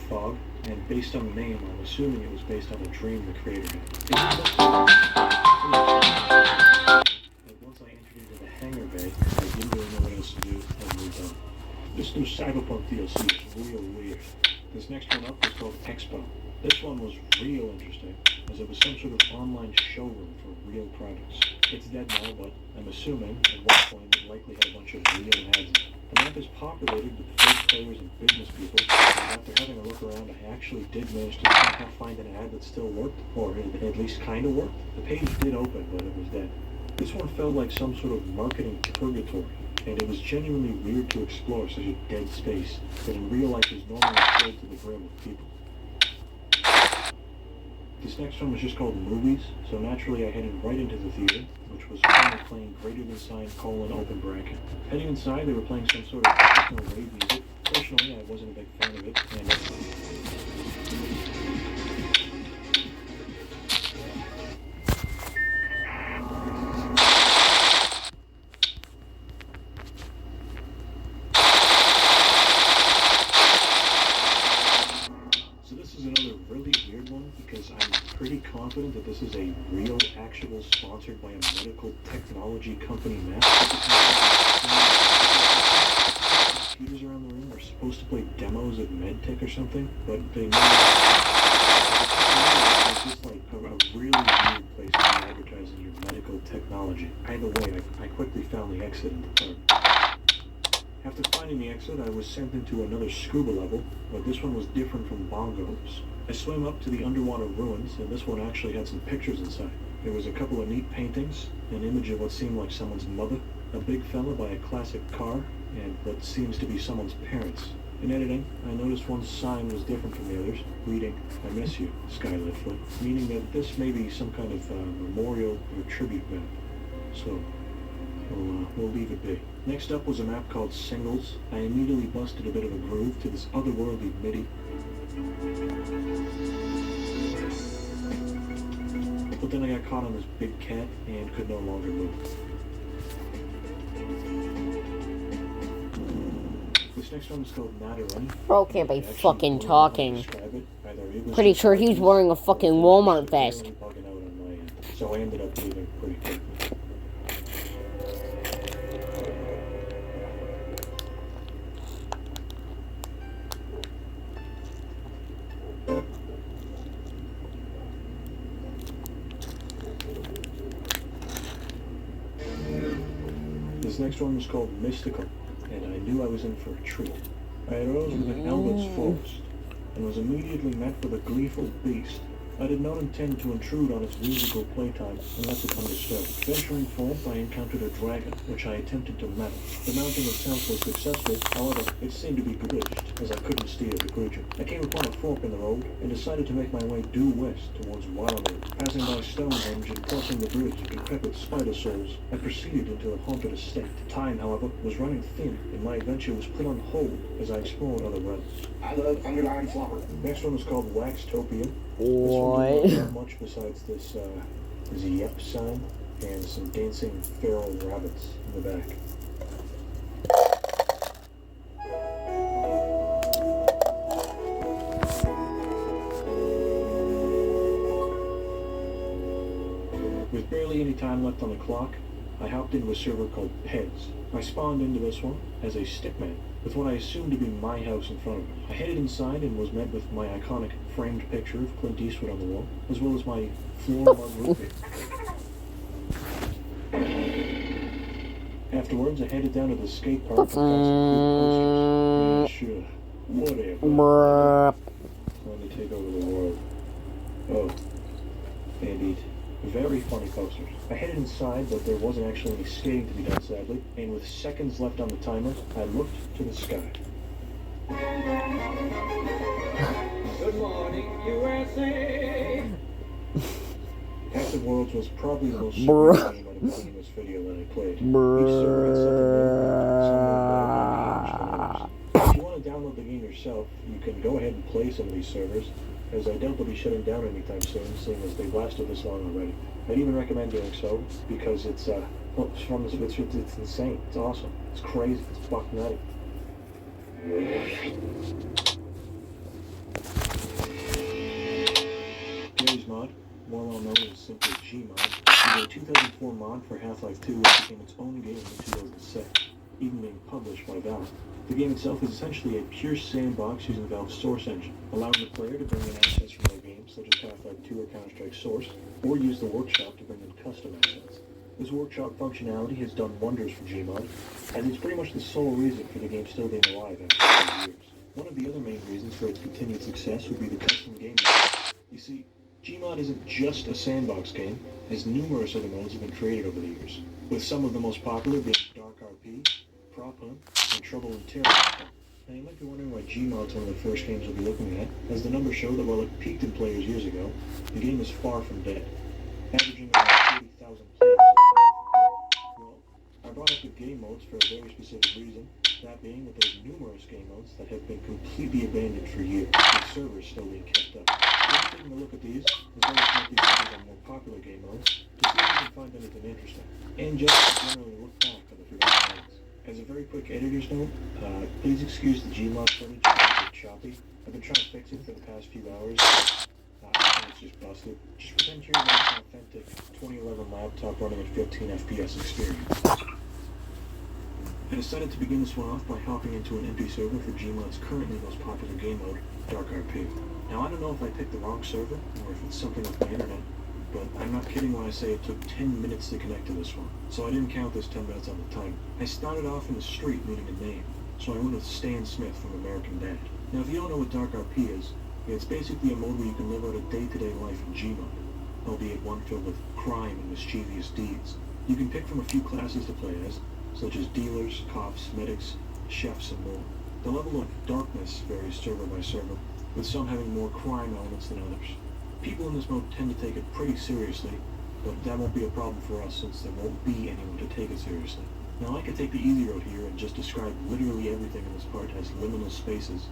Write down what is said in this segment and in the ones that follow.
Fog, and based on the name, I'm assuming it was based on a dream the creator had. But once I entered into the hangar bay, I didn't really know what else to do and moved on. This new Cyberpunk DLC is real weird. This next one up was called Expo. This one was real interesting, as it was some sort of online showroom for real products. It's dead now, but I'm assuming at one point it likely had a bunch of real ads. The map is populated with fake players and business people, and after having a look around, I actually did manage to somehow find an ad that still worked, or at least kind of worked. The page did open, but it was dead. This one felt like some sort of marketing purgatory, and it was genuinely weird to explore such a dead space that in real life is normally filled to the brim with people. This next one was just called Movies, so naturally I headed right into the theater, which was currently playing Greater Than Sign : open bracket. Heading inside, they were playing some sort of techno rave music. Personally, I wasn't a big fan of it, and another really weird one because I'm pretty confident that this is a real, actual, sponsored by a medical technology company map. Computers around the room are supposed to play demos of MedTech or something, but they know it's just like a really weird place to be advertising your medical technology. Either way, I quickly found the exit in the park. After finding the exit, I was sent into another scuba level, but this one was different from Bongos. I swam up to the underwater ruins, and this one actually had some pictures inside. There was a couple of neat paintings, an image of what seemed like someone's mother, a big fella by a classic car, and what seems to be someone's parents. In editing, I noticed one sign was different from the others, reading, "I miss you, Skylit Foot," meaning that this may be some kind of memorial or tribute map. So, we'll leave it be. Next up was a map called Singles. I immediately busted a bit of a groove to this otherworldly MIDI. But then I got caught on this big cat and could no longer move. This next one is called Nadarani. Bro can't be fucking talking. Pretty sure he's wearing a fucking Walmart vest. So I ended up leaving pretty quickly. This next one was called Mystical, and I knew I was in for a treat. I arose within Albert's forest, and was immediately met with a gleeful beast. I did not intend to intrude on its musical playtime unless it undisturbed. Venturing forth, I encountered a dragon, which I attempted to mount. The mounting itself was successful, however, it seemed to be glitched, as I couldn't steer the creature. I came upon a fork in the road, and decided to make my way due west towards Wildwood. Passing by Stonehenge and crossing the bridge of decrepit spider souls, I proceeded into the haunted estate. Time, however, was running thin, and my adventure was put on hold as I explored other realms. I love underlying flopper. Next one was called Waxtopia. What? Not much besides this yep sign and some dancing feral rabbits in the back. With barely any time left on the clock, I hopped into a server called Pez. I spawned into this one as a stickman, with what I assumed to be my house in front of me. I headed inside and was met with my iconic framed picture of Clint Eastwood on the wall, as well as my floor mug root beer. Afterwards, I headed down to the skate park and got some cool posters. Yeah, sure. Whatever. Let me take over the world. Oh, indeed. Very funny posters. I headed inside, but there wasn't actually any skating to be done, sadly, and with seconds left on the timer, I looked to the sky. Good morning, USA! Passive Worlds was probably the most super game I'd have seen in this video that I played. Each server had something If you want to download the game yourself, you can go ahead and play some of these servers, as I doubt they'll be shutting down anytime soon, seeing as they've lasted this long already. I'd even recommend doing so, because it's insane. It's awesome. It's crazy. It's fucking nutty. Gmod is a 2004 mod for Half-Life 2, which became its own game in 2006, even being published by Valve. The game itself is essentially a pure sandbox using Valve's Source engine, allowing the player to bring in assets from their games, such as Half-Life 2 or Counter-Strike Source, or use the Workshop to bring in custom assets. This Workshop functionality has done wonders for Gmod, as it's pretty much the sole reason for the game still being alive after 5 years. One of the other main reasons for its continued success would be the custom game mode. You see, Gmod isn't just a sandbox game, as numerous other modes have been created over the years, with some of the most popular being Dark RP, Prop Hunt, and Trouble in Terror. Now you might be wondering why Gmod's one of the first games we'll be looking at, as the numbers show that while it peaked in players years ago, the game is far from dead, averaging around 40,000 players. Well, I brought up the game modes for a very specific reason, that being that there's numerous game modes that have been completely abandoned for years, with servers still being kept up. We're taking a look at these, as well as some of these others on more popular game modes, to see if we can find anything interesting, and just to generally look back on the forgotten modes. As a very quick editor's note, please excuse the Gmod footage, it's a bit choppy. I've been trying to fix it for the past few hours, but I think it's just busted. Just pretend you're an authentic 2011 laptop running at 15 FPS experience. I decided to begin this one off by hopping into an empty server for Gmod's currently most popular game mode, Dark RP. Now I don't know if I picked the wrong server, or if it's something with my internet, but I'm not kidding when I say it took 10 minutes to connect to this one, so I didn't count those 10 minutes on the timer. I started off in the street needing a name, so I went with Stan Smith from American Dad. Now if you don't know what Dark RP is, it's basically a mode where you can live out a day-to-day life in Gmod, albeit one filled with crime and mischievous deeds. You can pick from a few classes to play as, such as dealers, cops, medics, chefs, and more. The level of darkness varies server by server, with some having more crime elements than others. People in this mode tend to take it pretty seriously, but that won't be a problem for us since there won't be anyone to take it seriously. Now I could take the easy road here and just describe literally everything in this part as liminal spaces.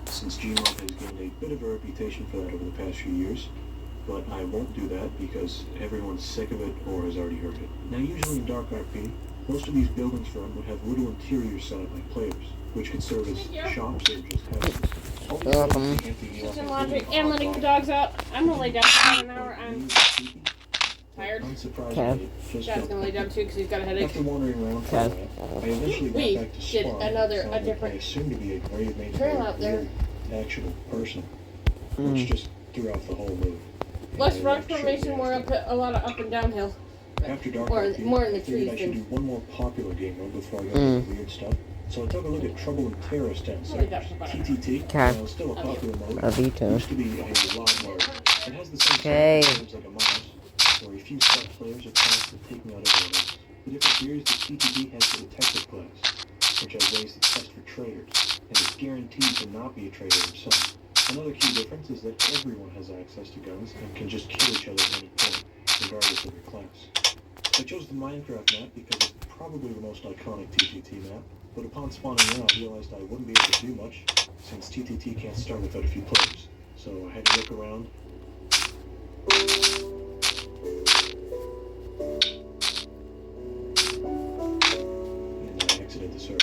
Since Gmod has gained a bit of a reputation for that over the past few years, but I won't do that because everyone's sick of it or has already heard it. Now usually in Dark RP, most of these buildings for them would have little interiors set up by players, which could serve as shops or just houses. You're welcome. Kitchen laundry and letting the dogs out. I'm gonna lay down for about an hour. I'm tired. Unsurprisingly, just Dad's gonna lay down too because he's got a headache. after wandering around for a while, I eventually We got back to did Spawn, a found what I different assumed to be a grave made trail by a out there. real, actual person, which just threw off the whole move. Less And I rock left shortly formation, more after. a lot of up and downhill. After Dark More- RP, more in the I figured I trees should than- do one more popular game mode before I got into the weird stuff. So I took a look at Trouble in Terrorist Town I'll leave that for about an hour. TTT, Okay. still a popular mode. Love you too. Used to be a lot more. It has the same Okay. games like Among Us, where a few sub players are tasked with taking out everyone else. The difference here is that TTT has the detective class, which has ways to test for traitors, and is guaranteed to not be a traitor himself. Another key difference is that everyone has access to guns and can just kill each other at any point, regardless of your class. I chose the Minecraft map because it's probably the most iconic TTT map, but upon spawning in I realized I wouldn't be able to do much, since TTT can't start without a few players. So I had to look around. And I exited the server.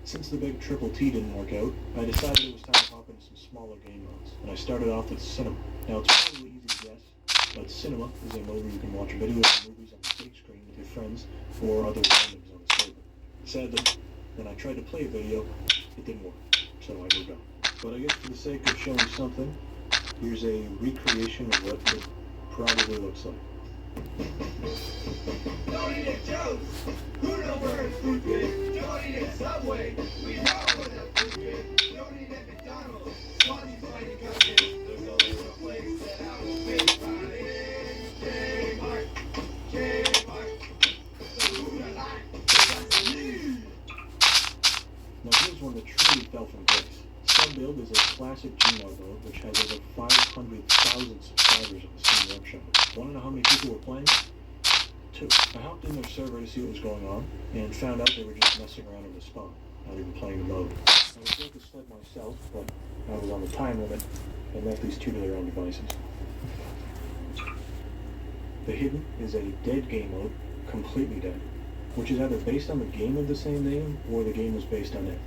Since the big Triple T didn't work out, I decided it was time to hop into some smaller game modes, and I started off with Cinema. Now it's probably easy to guess, but Cinema is a mode where you can watch videos and movies on the big screen with your friends or other randoms on the server. Sadly, when I tried to play a video, it didn't work, so I moved on. But I guess for the sake of showing something, here's a recreation of what it probably looks like. Don't eat at Joe's. Who knows where it's food is? Don't eat at Subway. We know where the food is. Don't eat at McDonald's. Swansea's fighting coaches. There's only one place that I will pay for it. Kmart. Kmart. The food I like. That's me. Now here's one that truly fell from grace. Subbuild is a classic Gmod mode which has over 500,000 subscribers on the Steam Workshop. Want to know how many people were playing? 2. I hopped in their server to see what was going on, and found out they were just messing around in the spawn, not even playing the mode. I was going to sled myself, but I was on the time limit, and left these two to their own devices. The Hidden is a dead game mode, completely dead. which is either based on the game of the same name or the game was based on it.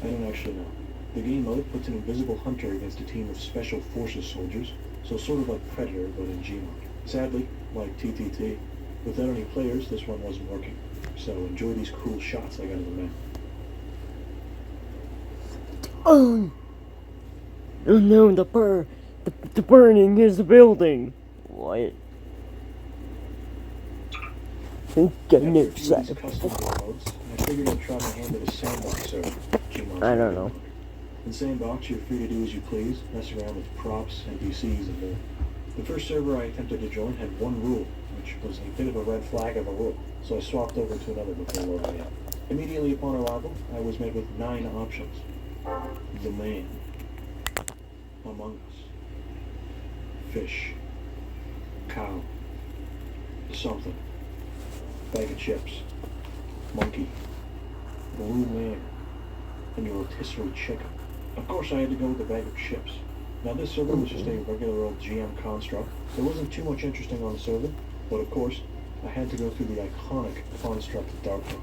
I don't actually know. The game mode puts an invisible hunter against a team of special forces soldiers, so sort of like Predator but in Gmod. Sadly, like TTT, without any players this one wasn't working. So enjoy these cool shots I got of the map. Oh no, the burning is the building. What? Getting After a few of excited. these custom game modes, I figured I'd try my hand at a sandbox server. Gmod's I don't know. In Sandbox, you're free to do as you please, mess around with props, NPCs, and more. The first server I attempted to join had one rule, which was a bit of a red flag of a rule, so I swapped over to another before loading up. Immediately upon arrival, I was met with 9 options. The Man, Among Us, Fish, Cow, Something, Bag of Chips, Monkey, Blue Man, and your rotisserie chicken. Of course, I had to go with the bag of chips. Now, this server was just a regular old GM construct. There wasn't too much interesting on the server, but of course, I had to go through the iconic construct of Darkroom.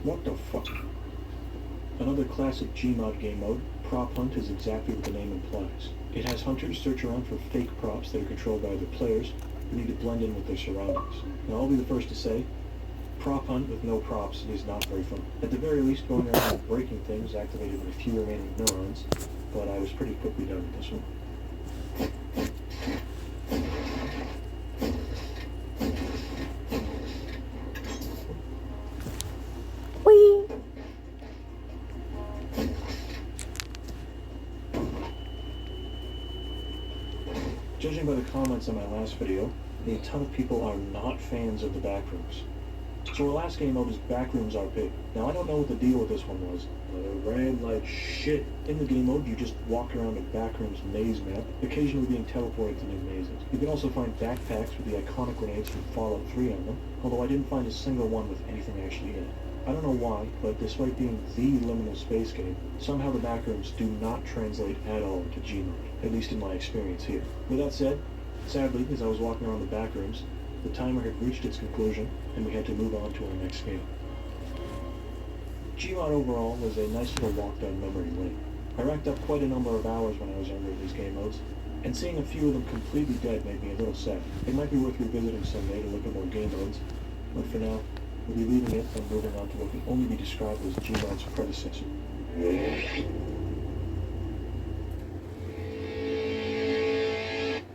What the fuck? Another classic Gmod game mode, Prop Hunt is exactly what the name implies. It has hunters search around for fake props that are controlled by other players who need to blend in with their surroundings. Now, I'll be the first to say, Prop Hunt with no props is not very fun. At the very least, going around and breaking things activated my few remaining neurons, but I was pretty quickly done with this one. Whee! Judging by the comments on my last video, a ton of people are not fans of the backrooms. So our last game mode is Backrooms RP. Now I don't know what the deal with this one was, but it ran like shit. In the game mode, you just walk around a Backrooms maze map, occasionally being teleported to new mazes. You can also find backpacks with the iconic grenades from Fallout 3 on them, although I didn't find a single one with anything actually in it. I don't know why, but despite being the liminal space game, somehow the backrooms do not translate at all to Gmod, at least in my experience here. With that said, sadly, as I was walking around the backrooms, the timer had reached its conclusion, and we had to move on to our next game. Gmod overall was a nice little walk down memory lane. I racked up quite a number of hours when I was younger in these game modes, and seeing a few of them completely dead made me a little sad. It might be worth revisiting someday to look at more game modes, but for now, we'll be leaving it and moving on to what can only be described as Gmod's predecessor.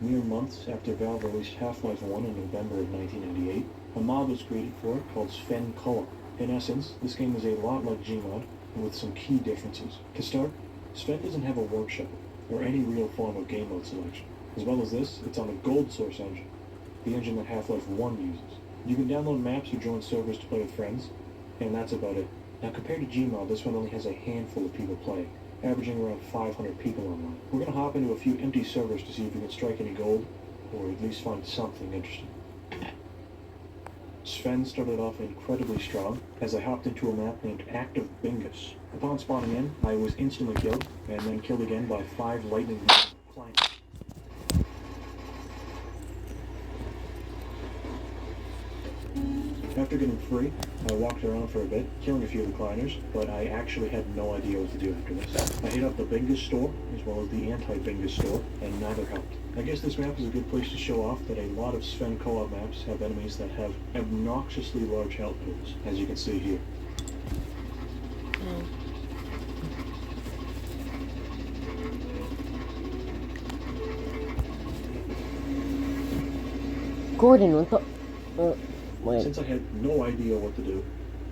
Mere months after Valve released Half-Life 1 in November of 1998, a mod was created for it called Sven Co-op. In essence, this game is a lot like Gmod, with some key differences. To start, Sven doesn't have a workshop, or any real form of game mode selection. As well as this, it's on the Gold Source engine, the engine that Half-Life 1 uses. You can download maps or join servers to play with friends, and that's about it. Now compared to Gmod, this one only has a handful of people playing, averaging around 500 people online. We're going to hop into a few empty servers to see if we can strike any gold, or at least find something interesting. Sven started off incredibly strong, as I hopped into a map named Active Bingus. Upon spawning in, I was instantly killed, and then killed again by 5 lightning clients. After getting free, I walked around for a bit, killing a few of the climbers, but I actually had no idea what to do after this. I hit up the Bingus store, as well as the anti-Bingus store, and neither helped. I guess this map is a good place to show off that a lot of Sven Co-op maps have enemies that have obnoxiously large health pools, as you can see here. Gordon, what the... wait. Since I had no idea what to do,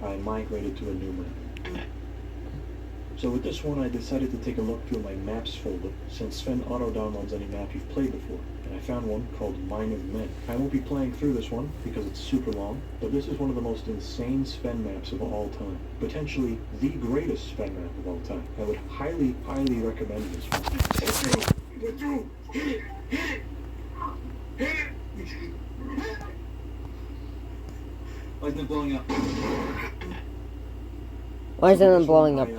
I migrated to a new map. So with this one, I decided to take a look through my maps folder, since Sven auto-downloads any map you've played before, and I found one called Mine of Men. I won't be playing through this one, because it's super long, but this is one of the most insane Sven maps of all time. Potentially the greatest Sven map of all time. I would highly, highly recommend this one. We're through. Hit it. Hit it. Hit it. Why isn't it blowing up? Why isn't it blowing up?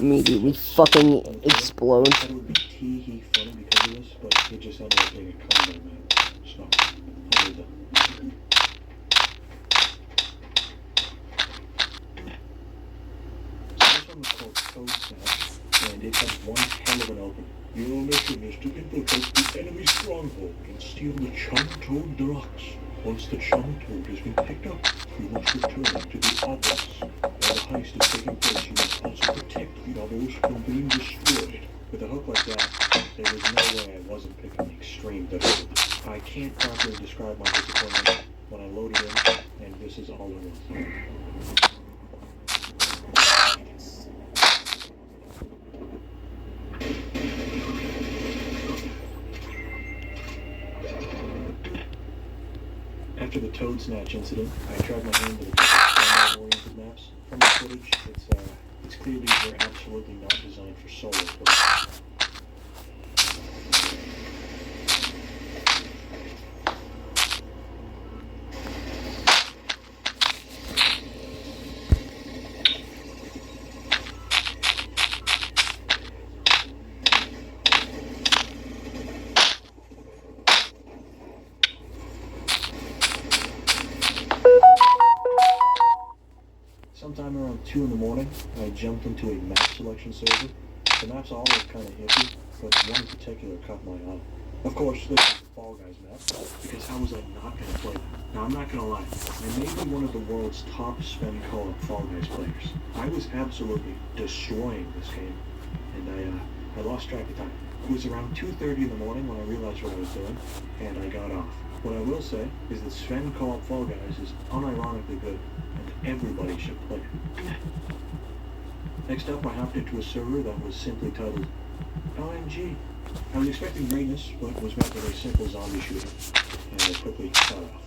Immediately fucking explodes. I thought it would be tee-hee funny because of this, but it just ended up being a combo map. So, I'll leave that. So this one was called Toad Snatch, and it has one hell of an opening. Your mission is to infiltrate the enemy stronghold and steal the Chum Toad Deluxe. Once the Chum Toad has been picked up, you must return to the Obelisk. While the heist is taking place, you must also protect the others from being destroyed. With a hook like that, there was no way I wasn't picking the extreme difficulty. I can't properly describe my disappointment when I loaded in, and this is all it was. After the Toad Snatch incident, I tried my hand at combat-oriented maps. From the footage, it's clear these were absolutely not designed for solo play. Sometime around 2 in the morning, I jumped into a map selection server. The maps all look kind of hippie, but one in particular caught my eye. Of course, this is the Fall Guys map, because how was I not going to play that? Now, I'm not going to lie, I may be one of the world's top Sven co-op Fall Guys players. I was absolutely destroying this game, and I lost track of time. It was around 2:30 in the morning when I realized what I was doing, and I got off. What I will say is that Sven co-op Fall Guys is unironically good, and everybody should play it. Next up, I hopped into a server that was simply titled OMG. I was expecting greatness, but was met with a simple zombie shooter, and I quickly cut off.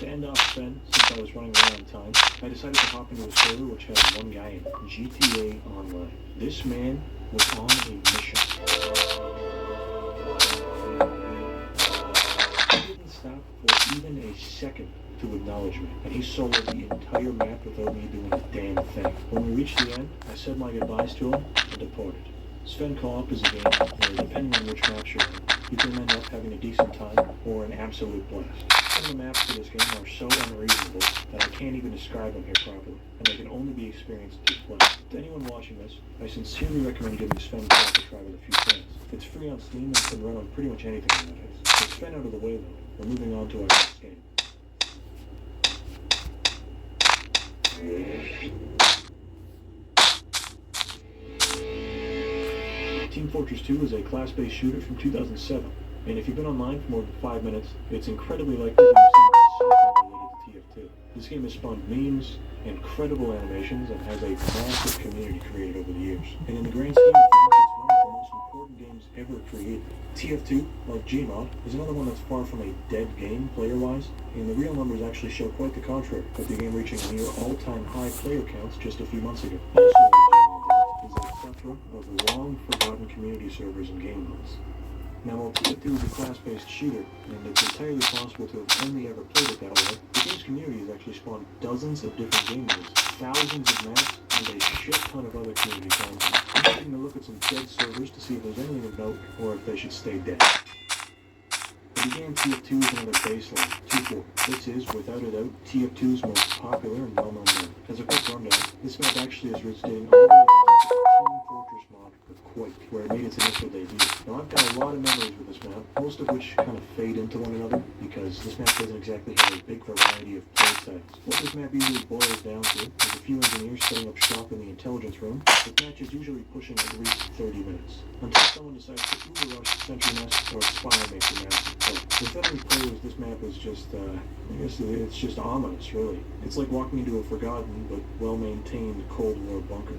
To end off Sven, since I was running around on time, I decided to hop into a server which had one guy in it, GTA Online. This man was on a mission. He didn't stop for even a second to acknowledge me, and he soloed the entire map without me doing a damn thing. When we reached the end, I said my goodbyes to him and departed. Sven Co-op is a game where, depending on which maps you're in, you can end up having a decent time or an absolute blast. Some of the maps for this game are so unreasonable that I can't even describe them here properly, and they can only be experienced through play. To anyone watching this, I sincerely recommend giving Sven Co-op a try with a few friends. It's free on Steam and can run on pretty much anything nowadays. With Sven out of the way though, we're moving on to our next game. Team Fortress 2 is a class-based shooter from 2007, and if you've been online for more than 5 minutes, it's incredibly likely that you've seen something related to TF2. This game has spawned memes, incredible animations, and has a massive community created over the years. And in the grand scheme of things, it's one of the most important games ever created. TF2, like Gmod, is another one that's far from a dead game player-wise, and the real numbers actually show quite the contrary, with the game reaching near all-time high player counts just a few months ago. Also, is a plethora of long-forgotten community servers and game modes. Now, while TF2 is a class-based shooter, and it's entirely possible to have only ever played it that way, the game's community has actually spawned dozens of different game modes, thousands of maps, and a shit ton of other community content. I'm taking a look at some dead servers to see if there's anything of note, or if they should stay dead. The game TF2 is another baseline, 2-4. This is, without a doubt, TF2's most popular and well-known map. As a quick rundown, this map actually is originating all the way back to the Team Fortress mod for Quake. where it made its initial debut. Now I've got a lot of memories with this map, most of which kind of fade into one another, because this map doesn't exactly have a big variety of play styles. What this map usually boils down to is a few engineers setting up shop in the intelligence room, with matches usually pushing at least 30 minutes, until someone decides to uber rush Century Nest or Spire makes a massive play. With veteran players, this map is just, I guess it's just ominous, really. It's like walking into a forgotten but well-maintained Cold War bunker.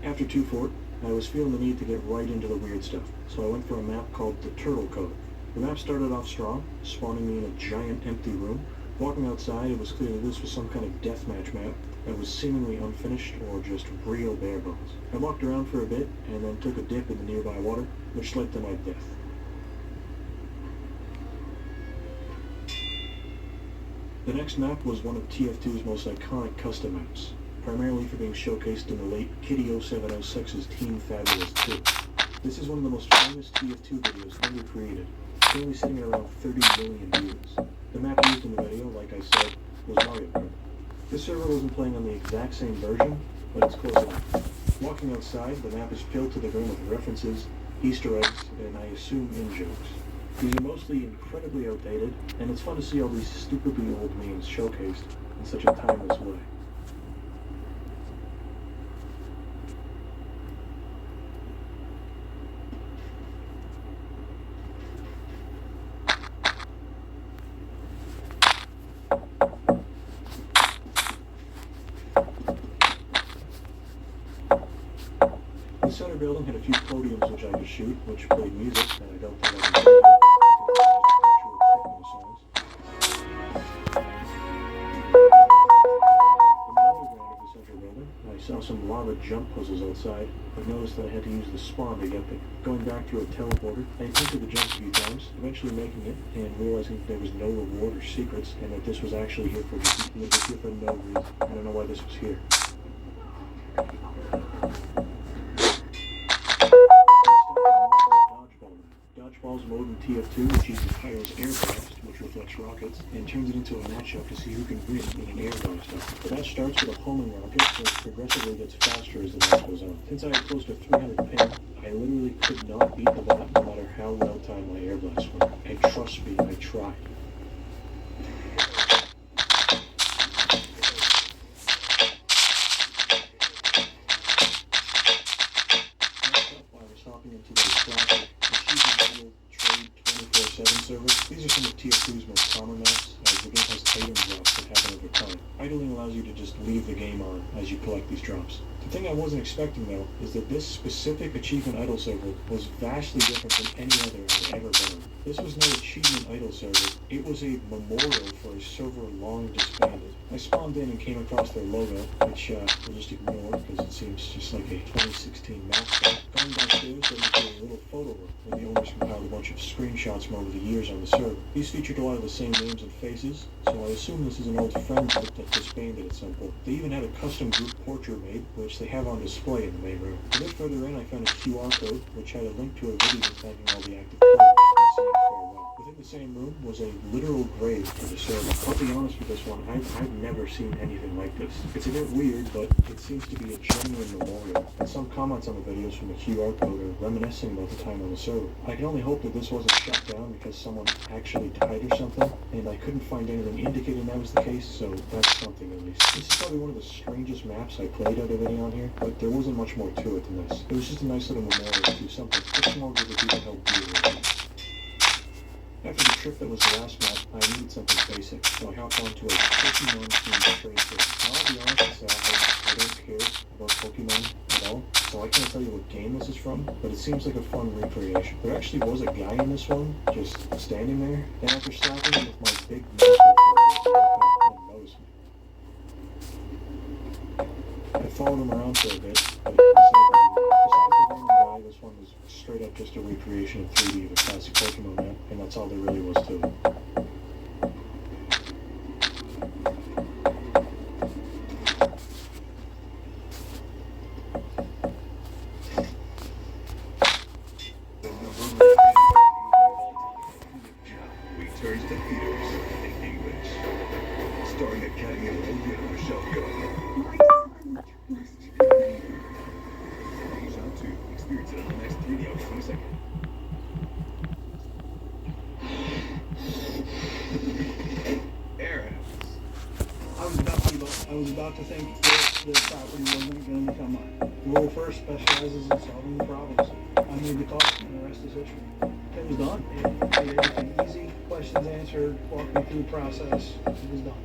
After 2 Fort, I was feeling the need to get right into the weird stuff, so I went for a map called the Turtle Cove. The map started off strong, spawning me in a giant empty room. Walking outside, it was clear that this was some kind of deathmatch map that was seemingly unfinished or just real bare bones. I walked around for a bit and then took a dip in the nearby water, which led to my death. The next map was one of TF2's most iconic custom maps, primarily for being showcased in the late Kitty 0706's Team Fabulous 2. This is one of the most famous TF2 videos ever created, currently sitting at around 30 million views. The map used in the video, like I said, was Mario Kart. This server wasn't playing on the exact same version, but it's close enough. Walking outside, the map is filled to the brim with references, Easter eggs, and I assume in-jokes. These are mostly incredibly outdated, and it's fun to see all these stupidly old memes showcased in such a timeless way. The center building had a few podiums which I could shoot, which played music that I don't think I can play actual techno songs. In the underground of the central building, I saw some lava jump puzzles outside, but noticed that I had to use the spawn to get there. Going back through a teleporter, I attempted the jump a few times, eventually making it, and realizing that there was no reward or secrets, and that this was actually here for no reason. I don't know why this was here. Dodgeball's mode in TF2, which uses Pyro's air blast, which reflects rockets, and turns it into a matchup to see who can win in an air blast. The match starts with a homing rocket, which progressively gets faster as the match goes on. Since I had close to 300 ping, I literally could not beat the bot no matter how well timed my air blasts were. And trust me, I tried. Into the classic Achievement Trade 24/7 server. These are some of TF2's most common maps, as the game has item drops that happen over time. Idling allows you to just leave the game on as you collect these drops. The thing I wasn't expecting, though, is that this specific Achievement Idle server was vastly different from any other I've ever been on. This was no Achievement Idle server, it was a memorial for a server long disbanded. I spawned in and came across their logo, which we'll just ignore because it seems just like a 2016 map set. Going downstairs, there was a little photo room where the owners compiled a bunch of screenshots from over the years on the server. These featured a lot of the same names and faces, so I assume this is an old friend group that disbanded at some point. They even had a custom group portrait made, which they have on display in the main room. A bit further in, I found a QR code, which had a link to a video thanking all the active players and saying farewell. Within the same room was a literal grave for the server. I'll be honest with this one, I've never seen anything like this. It's a bit weird, but it seems to be a genuine memorial, and some comments on the videos from the QR code are reminiscing about the time on the server. I can only hope that this wasn't shut down because someone actually died or something, and I couldn't find anything indicating that was the case, so that's something at least. This is probably one of the strangest maps I played out of any on here, but there wasn't much more to it than this. It was just a nice little memorial to something a small group of people helped deal with it. After the trip that was the last map, I needed something basic, so I hopped onto a Pokemon-themed trade trip. Now, I'll be honest, I don't care about Pokemon at all, so I can't tell you what game this is from, but it seems like a fun recreation. There actually was a guy in this one, just standing there, and after slapping him with my big mouse and noticed me. I followed him around for a bit, but besides the random guy, this one was straight up just a recreation of 3D of a classic Pokemon map, and that's all there really was to it. We turn the theaters in English. Starring Academy Award winner Michelle Yeoh. Deja 2. Experience it on the next 3D August 22nd. Aaron. I was about to think that the property wasn't going to come up. Rule first specializes in solving the problems. I made the call, and the rest is history. It was done. It made everything easy, questions answered, walked me through the process. It was done.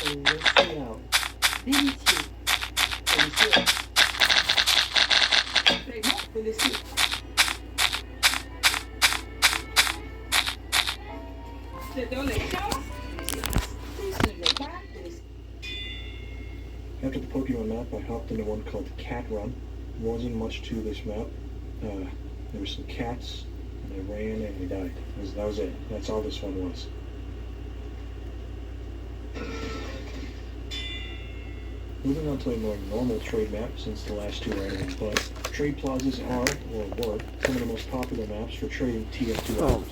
So let's see out. Délicieux. Délicieux. Vraiment délicieux. C'est dans les cas. Ce n'est pas délicieux. After the Pokemon map, I hopped into one called Cat Run. Wasn't much to this map. There were some cats, and I ran and I died. That was it. That's all this one was. Moving on to a more normal trade map, since the last two are anything but. Trade plazas are, or were, some of the most popular maps for trading TF2 Oh. items.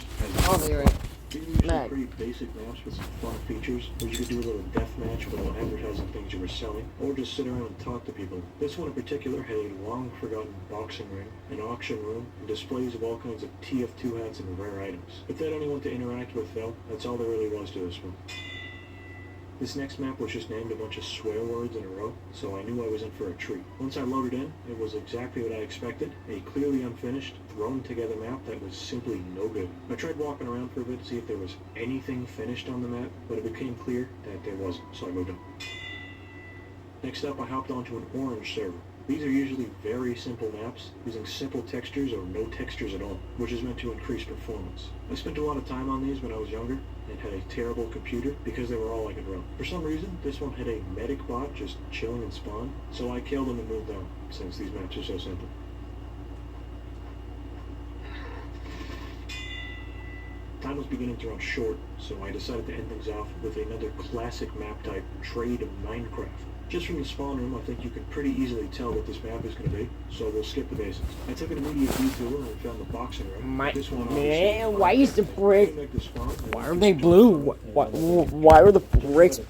I'll be right These are usually back. pretty basic maps with some fun features, where you could do a little deathmatch without advertising things you were selling, or just sit around and talk to people. This one in particular had a long-forgotten boxing ring, an auction room, and displays of all kinds of TF2 hats and rare items. If they had anyone to interact with, though, that's all there really was to this one. This next map was just named a bunch of swear words in a row, so I knew I was in for a treat. Once I loaded in, it was exactly what I expected, a clearly unfinished, thrown-together map that was simply no good. I tried walking around for a bit to see if there was anything finished on the map, but it became clear that there wasn't, so I moved on. Next up, I hopped onto an orange server. These are usually very simple maps, using simple textures or no textures at all, which is meant to increase performance. I spent a lot of time on these when I was younger, and had a terrible computer because they were all I could run. For some reason, this one had a medic bot just chilling in spawn, so I killed him and moved on, since these maps are so simple. Time was beginning to run short, so I decided to end things off with another classic map type, Trade Minecraft. Just from the spawn room, I think you can pretty easily tell what this map is going to be, so we'll skip the basics. I took an immediate detour and found the boxing room. This one obviously Why is the brick? came back to spawn, and Why are they blue? Why are the bricks?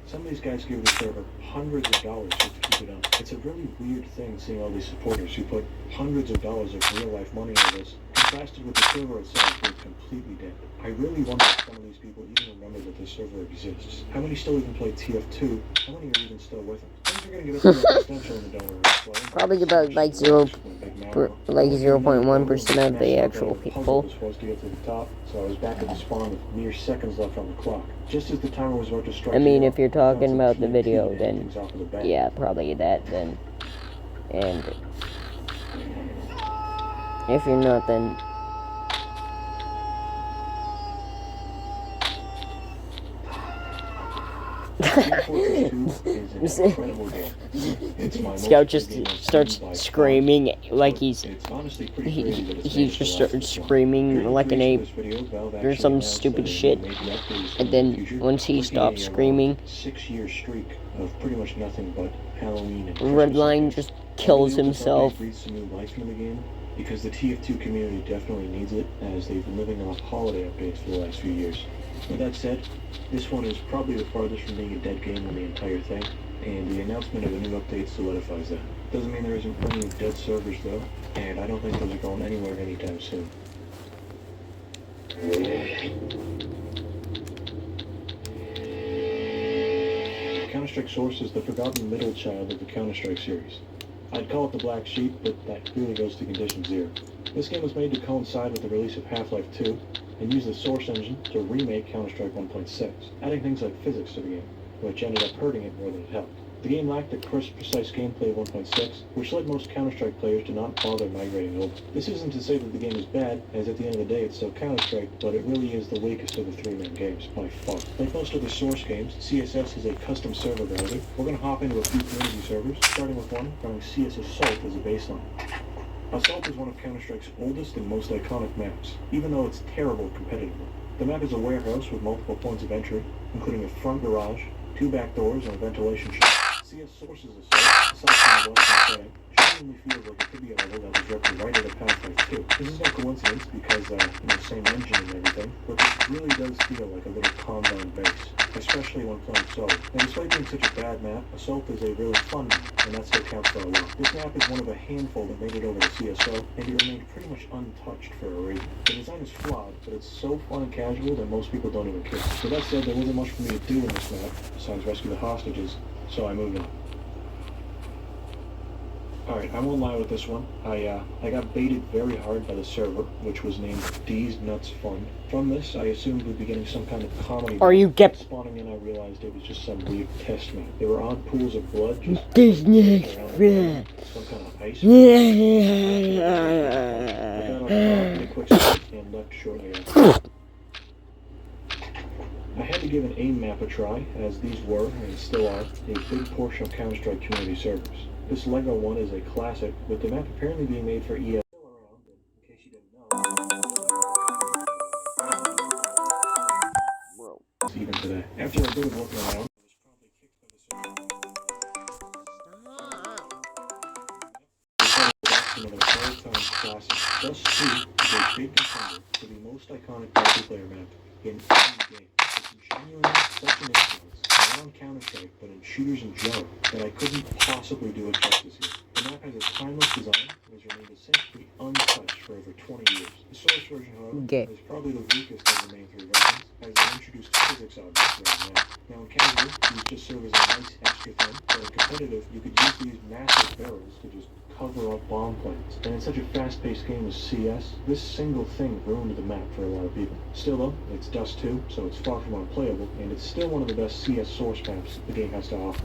Some of these guys give the server hundreds of dollars just to keep it up. It's a really weird thing seeing all these supporters who put hundreds of dollars of real-life money into this, contrasted with the server itself being completely dead. I really wonder if some of these people even remember that this server exists. How many still even play TF2? How many are even still with them? Things are gonna get up to extension in the donor. Probably about like 0.1% of the actual people. Was supposed to get to the top, so I was back at the spawn with mere seconds left on the clock. Just as the timer was about to strike. I mean, zero, if you're talking I about found the some video, TNT then things off of the bat. yeah, probably that then. And if you're not, then Is an incredible game. It's my most Scout just played game starts by far. screaming like he's It's honestly pretty crazy that it's he made just to last started this long. screaming During like an creation ape of this video, Valve or actually some announced stupid that they shit, made the updates and in then the future, once he breaking stopped a screaming, 6-year streak of pretty much nothing but Halloween and Christmas Redline updates. just I kills really hope this himself. update breathes some new life into the game, because the TF2 community definitely needs it, as they've been living off holiday updates for the last few years. With that said, this one is probably the farthest from being a dead game in the entire thing, and the announcement of a new update solidifies that. Doesn't mean there isn't plenty of dead servers though, and I don't think those are going anywhere anytime soon. Counter-Strike Source is the forgotten middle child of the Counter-Strike series. I'd call it the black sheep, but that clearly goes to Condition Zero. This game was made to coincide with the release of Half-Life 2, and used the Source engine to remake Counter-Strike 1.6, adding things like physics to the game, which ended up hurting it more than it helped. The game lacked the crisp, precise gameplay of 1.6, which led most Counter-Strike players to not bother migrating over. This isn't to say that the game is bad, as at the end of the day it's still Counter-Strike, but it really is the weakest of the three main games, by far. Like most other Source games, CSS is a custom server browser. We're going to hop into a few community servers, starting with one running CS Assault as a baseline. Assault is one of Counter-Strike's oldest and most iconic maps, even though it's terrible competitively. The map is a warehouse with multiple points of entry, including a front garage, 2 back doors, and a ventilation shaft. CS Source's Assault, aside from the western setting, genuinely feels like it could be a level that was directed right out of Half-Life 2. This is no coincidence because, same engine and everything, but this really does feel like a little calm-down base, especially when playing solo. And despite being such a bad map, Assault is a really fun map, and that still counts for a lot. This map is one of a handful that made it over to CSO, and it remained pretty much untouched for a reason. The design is flawed, but it's so fun and casual that most people don't even care. So that said, there wasn't much for me to do in this map, besides rescue the hostages, so I moved on. Alright, I won't lie with this one. I got baited very hard by the server, which was named D's Nuts Fun. From this, I assumed we'd be getting some kind of comedy. Or you get spawning in, I realized it was just some weird test map. There were odd pools of blood just Disney. some kind of ice. Yeah. I got on a quick start and left shortly after. I had to give an AIM map a try, as these were, and still are, a big portion of Counter-Strike community servers. This LEGO one is a classic, with the map apparently being made for ES. Still around, in case you didn't know. Even today. After a bit of looking around, I was promptly kicked by the server. Of an all-time classic. Dust 2 is a big contender for the most iconic multiplayer map in any game. It's genuinely such an influence, not on Counter-Strike, but in shooters in general, that I couldn't possibly do it justice here. The map has a timeless design and has remained essentially untouched for over 20 years. The Source version, however, is probably the weakest of the main 3 versions, as it introduced physics objects to the map. Now in casual, these just serve as a nice extra thing, but in competitive, you could use these massive barrels to just cover up bomb planes. And in such a fast-paced game as CS, this single thing ruined the map for a lot of people. Still though, it's Dust 2, so it's far from unplayable, and it's still one of the best CS Source maps the game has to offer.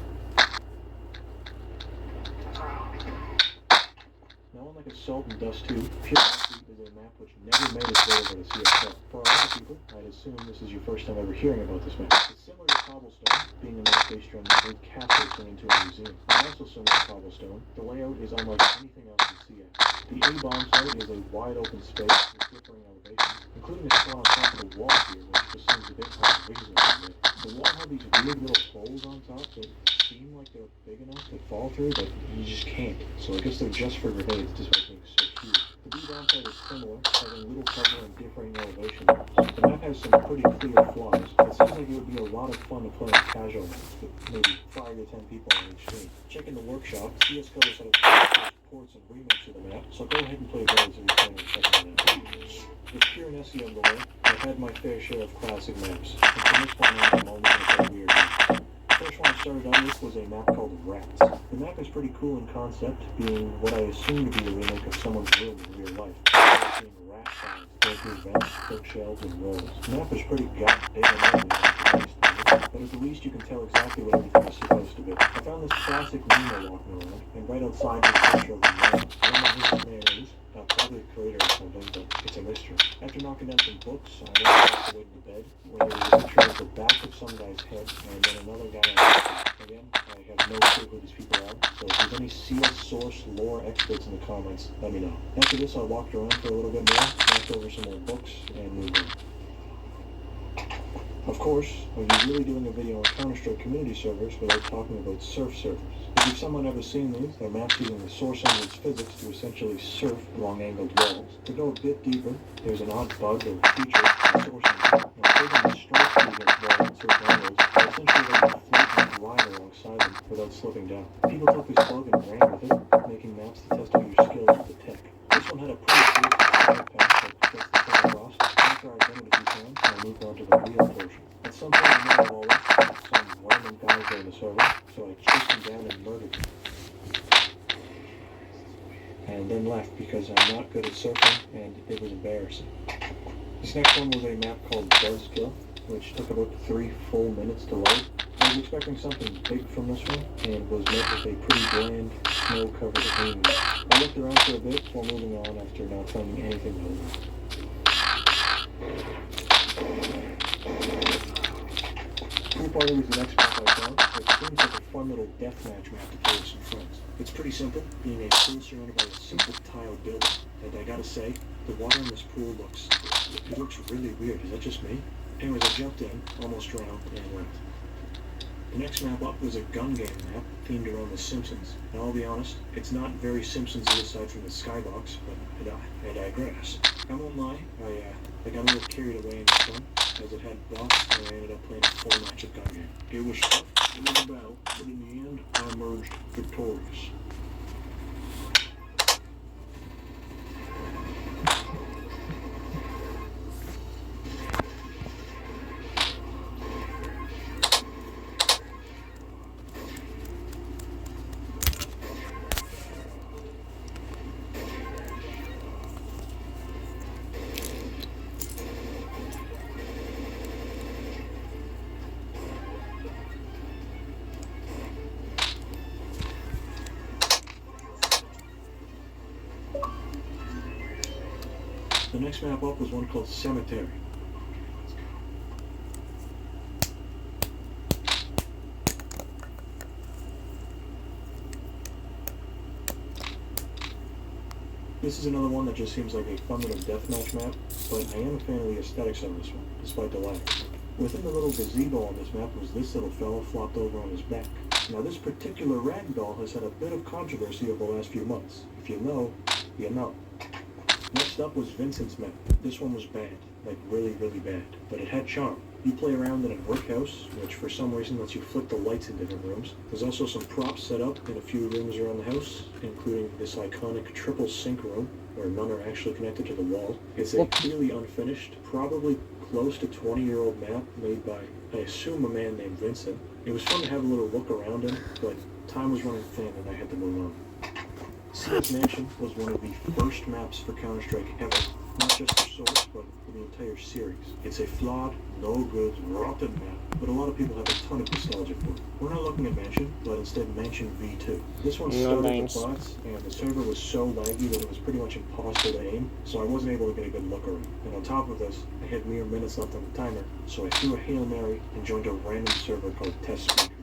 Now unlike Assault and Dust 2, Pure Hockey is a map which never made its way over to CSO. For a lot of people, I'd assume this is your first time ever hearing about this map. It's similar to Cobblestone, being a map based around an old castle turned into a museum. And also similar to Cobblestone, the layout is unlike anything else in CS. The A-bomb site is a wide open space with differing elevations, including a spot on top of the wall here, which just seems a bit unreasonable. The wall had these weird little holes on top that seem like they're big enough to fall through, but you just can't. So I guess they're just for grenades, despite being so huge. The B-bomb site is similar, having little cover and differing elevations. The map has some pretty clear flaws. It seems like it would be a lot of fun to play in casual maps, with maybe 5 to 10 people on each team. Checking the workshop, CSGO has had a ports and remakes of the map, so go ahead and play those if you're playing a second map. With Pure and SE on the way, I've had my fair share of classic maps, and from this point on, I'm only going to play weird maps. The first one I started out with was a map called Rats. The map is pretty cool in concept, being what I assume to be a remake of someone's room in real life. Seeing rat signs, go through vents, bookshelves, and rolls. The map is pretty big and ugly, but at the least you can tell exactly what everything is supposed to be. I found this classic Nemo walking around, and right outside is a picture of a man. I don't know who this man is, probably a creator or something, but it's a mystery. After knocking down some books, I went back away to bed, when there was a picture of the back of some guy's head, and then another guy on the again, I have no clue who these people are, so if there's any CS Source lore experts in the comments, let me know. After this, I walked around for a little bit more, knocked over some more books, and moved on. Of course, are you really doing a video on Counter-Strike community servers without talking about surf servers? If you've someone ever seen these, they're maps using the Source engine's physics to essentially surf along angled walls. To go a bit deeper, there's an odd bug or feature in the Source engine. Now, taking the strikes against walls at certain angles, they essentially let you float and glide alongside them without slipping down. People took this bug and ran with it, making maps to test out your skills with the tech. This one had a pretty cool side path that gets the stuff across. After I'd done it a few times, I moved on to the real portion. At some point in the middle of all this, some random guys were in the server, so I chased them down and murdered them. And then left because I'm not good at surfing, and it was embarrassing. This next one was a map called Buzzkill, which took about 3 full minutes to load. I was expecting something big from this one, and was met with a pretty bland, snow-covered haven. I looked around for a bit before moving on after not finding anything notable. part of the next map I found. It seems like a fun little deathmatch map to play with some friends. It's pretty simple, being a pool surrounded by a simple tile building. And I gotta say, the water in this pool looks really weird. Is that just me? Anyways, I jumped in, almost drowned, and left. The next map up was a gun game map themed around The Simpsons. And I'll be honest, it's not very Simpsons-y aside from the skybox, but I digress. I won't lie, I got a little carried away in this one, as it had bots, and I ended up playing a full match of gun game. It was tough, it was a battle, but in the end, I emerged victorious. The next map up was one called Cemetery. This is another one that just seems like a fun little deathmatch map, but I am a fan of the aesthetics on this one, despite the lag. Within the little gazebo on this map was this little fella flopped over on his back. Now this particular ragdoll has had a bit of controversy over the last few months. If you know, you know. Next up was Vincent's map. This one was bad, like really bad, but it had charm. You play around in a brick house, which for some reason lets you flick the lights in different rooms. There's also some props set up in a few rooms around the house, including this iconic triple sink room, where none are actually connected to the wall. It's a clearly unfinished, probably close to 20-year-old map made by, I assume, a man named Vincent. It was fun to have a little look around him, but time was running thin and I had to move on. CS Mansion was one of the first maps for Counter-Strike ever, not just for Source, but for the entire series. It's a flawed, no good, rotten map, but a lot of people have a ton of nostalgia for it. We're not looking at Mansion, but instead Mansion V2. This one started with bots, and the server was so laggy that it was pretty much impossible to aim, so I wasn't able to get a good look around. And on top of this, I had mere minutes left on the timer, so I threw a Hail Mary and joined a random server called Test Speakers.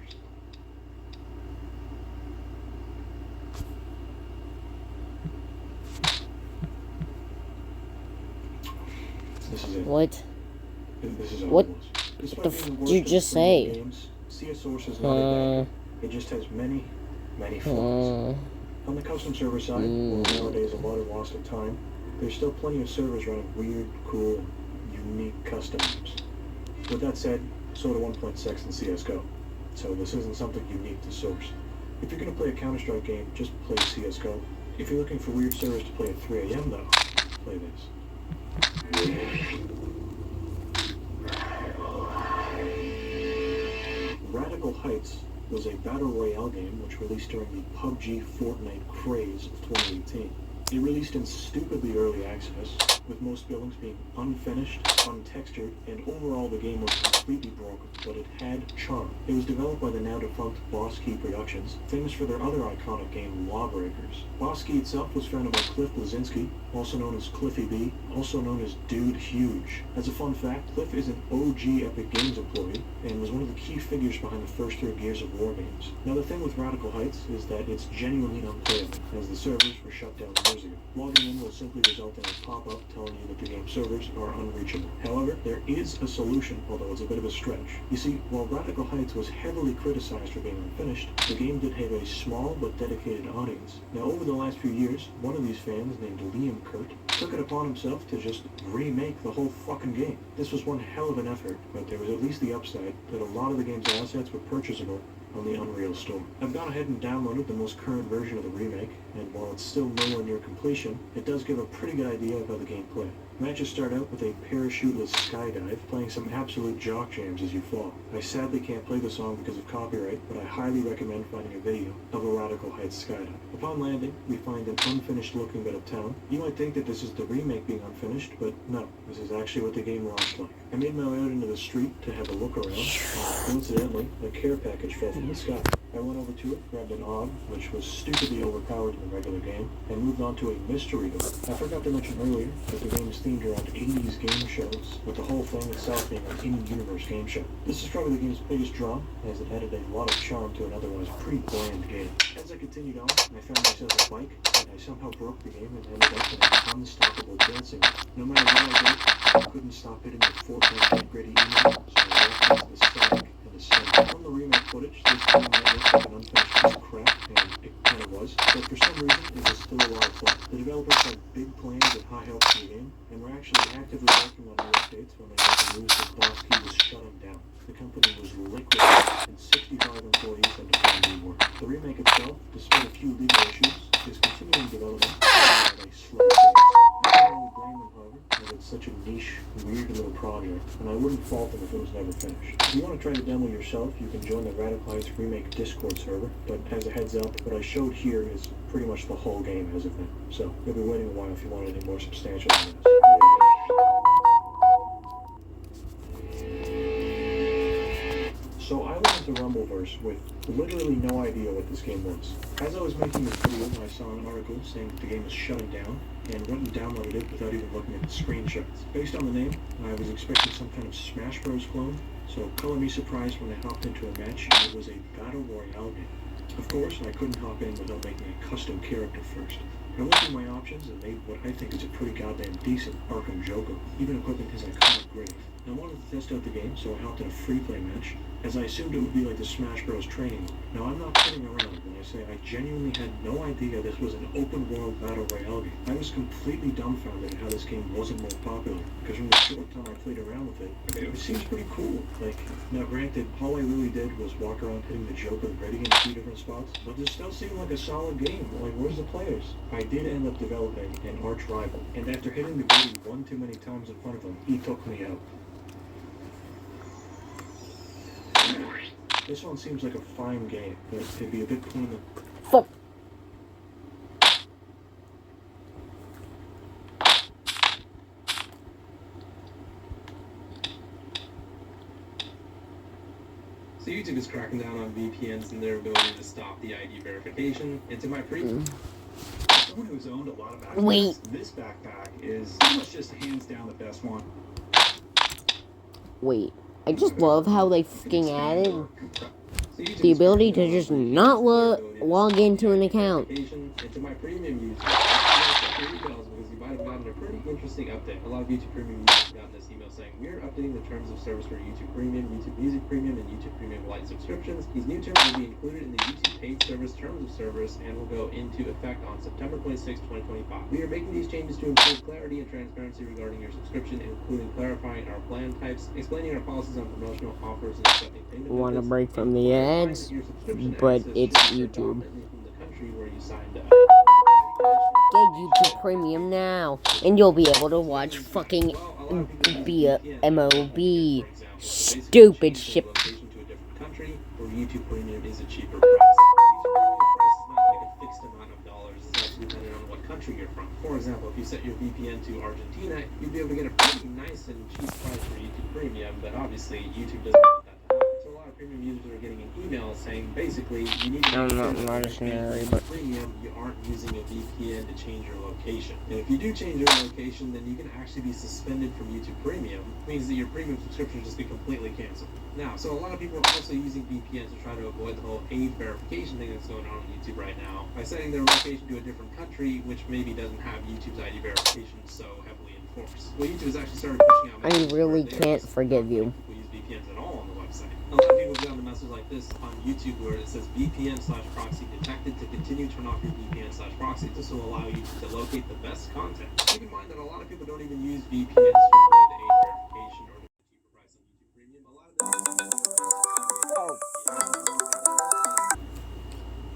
This is it. What? This is What Despite the being f- the did worst you of just the premium say? Games, CS Source is not a bad game. It just has many flaws. On the custom server side, where nowadays a lot are lost of time, there's still plenty of servers running weird, cool, unique custom maps. With that said, so do 1.6 and CSGO. So this isn't something unique to Source. If you're going to play a Counter-Strike game, just play CSGO. If you're looking for weird servers to play at 3 AM though, play this. Radical Heights was a battle royale game which released during the PUBG Fortnite craze of 2018. It released in stupidly early access, with most buildings being unfinished, untextured, and overall the game was completely broken, but it had charm. It was developed by the now-defunct Boss Key Productions, famous for their other iconic game, Lawbreakers. Boss Key itself was founded by Cliff Bleszinski, also known as Cliffy B, also known as Dude Huge. As a fun fact, Cliff is an OG Epic Games employee, and was one of the key figures behind the first 3 Gears of War games. Now the thing with Radical Heights is that it's genuinely unplayable, as the servers were shut down years ago. Logging in will simply result in a pop-up telling you that the game servers are unreachable. However, there is a solution, although it's a bit of a stretch. You see, while Radical Heights was heavily criticized for being unfinished, the game did have a small but dedicated audience. Now over the last few years, one of these fans, named Liam Kurt, took it upon himself to just remake the whole fucking game. This was one hell of an effort, but there was at least the upside that a lot of the game's assets were purchasable on the Unreal Store. I've gone ahead and downloaded the most current version of the remake, and while it's still nowhere near completion, it does give a pretty good idea of how the game plays. Matches start out with a parachuteless skydive, playing some absolute jock jams as you fall. I sadly can't play the song because of copyright, but I highly recommend finding a video of a Radical Heights skydive. Upon landing, we find an unfinished looking bit of town. You might think that this is the remake being unfinished, but no, this is actually what the game launched like. I made my way out into the street to have a look around. Coincidentally, a care package fell from the sky. I went over to it, grabbed an AUG, which was stupidly overpowered in the regular game, and moved on to a mystery door. I forgot to mention earlier that the game is themed around 80s game shows, with the whole thing itself being an in-universe game show. This is probably the game's biggest draw, as it added a lot of charm to an otherwise pretty bland game. As I continued on, I found myself a bike, and I somehow broke the game and ended up in an unstoppable dancing. No matter what I did, I couldn't stop hitting the Fortnite gritty email, so I walked into the stack and the center. From the remake footage, this game might look like an unfinished piece of crap, and it kind of was, but for some reason, it was still a lot of fun. The developers had big plans and high hopes for the game, and were actually actively working on new updates when they got the news that Bosky was shutting down. The company was liquidated, and 65 employees had to find new work. The remake itself, despite a few legal issues, is continuing development at a slow pace. I can't really blame them, however, as it's such a niche, weird little project, and I wouldn't fault them if it was never finished. If you want to try the demo yourself, you can join the Radicalized Remake Discord server, but as a heads up, what I showed here is pretty much the whole game as of now, so you'll be waiting a while if you want anything more substantial than this. So I went into Rumbleverse with literally no idea what this game was. As I was making this video, I saw an article saying that the game is shutting down, and went and downloaded it without even looking at the screenshots. Based on the name, I was expecting some kind of Smash Bros. Clone, so color me surprised when I hopped into a match and it was a Battle Royale game. Of course, I couldn't hop in without making a custom character first. I went through my options and made what I think is a pretty goddamn decent Arkham Joker, even equipping his iconic grave. I wanted to test out the game, so I hopped in a free-play match, as I assumed it would be like the Smash Bros. Training. Now, I'm not kidding around when I say I genuinely had no idea this was an open-world Battle Royale game. I was completely dumbfounded at how this game wasn't more popular, because from the short time I played around with it seems pretty cool. Like, now granted, all I really did was walk around hitting the Joker gritty in 2 different spots, but this still seemed like a solid game. Like, where's the players? I did end up developing an arch rival, and after hitting the gritty one too many times in front of him, he took me out. This one seems like a fine game, but it'd be a bit pointless. Fuck. So YouTube is cracking down on VPNs and their ability to stop the ID verification. And to my someone who's owned a lot of backpacks, Wait. this backpack is pretty much just hands down the best one. Wait. I just love how they fucking added the ability to just not log into an account. And to my premium users, because you might have gotten a pretty interesting update. A lot of YouTube Premium users got this email saying, we're updating the terms of service for YouTube Premium, YouTube Music Premium, and YouTube Premium Lite subscriptions. These new terms will be included in the YouTube Paid Service Terms of Service and will go into effect on September 26, 2025. We are making these changes to improve clarity and transparency regarding your subscription, including clarifying our plan types, explaining our policies on promotional offers, and accepting payment methods. Want to break from the ads, but it's YouTube. Get YouTube Premium now, and you'll be able to watch fucking MOB stupid shit. Where YouTube Premium is a cheaper price. YouTube Premium price is not like a fixed amount of dollars. It's actually dependent on what country you're from. For example, if you set your VPN to Argentina, you'd be able to get a pretty nice and cheap price for YouTube Premium, but obviously YouTube doesn't want that to happen. So a lot of premium users are getting an email saying basically you need to Not a scenario, but premium, you aren't using a VPN to change your location. And if you do change your location, then you can actually be suspended from YouTube Premium. It means that your premium subscription will just be completely canceled. Now, so a lot of people are also using VPNs to try to avoid the whole age verification thing that's going on YouTube right now by setting their location to a different country, which maybe doesn't have YouTube's ID verification so heavily enforced. Well, YouTube has actually started pushing out. I really can't forgive you. People use VPNs at all on the website. A lot of people get on the message like this on YouTube where it says VPN/proxy detected. To continue, turn off your VPN/proxy. This will allow you to locate the best content. Keep in mind that a lot of people don't even use VPNs to avoid the age verification or to get a cheaper price on YouTube Premium. A lot of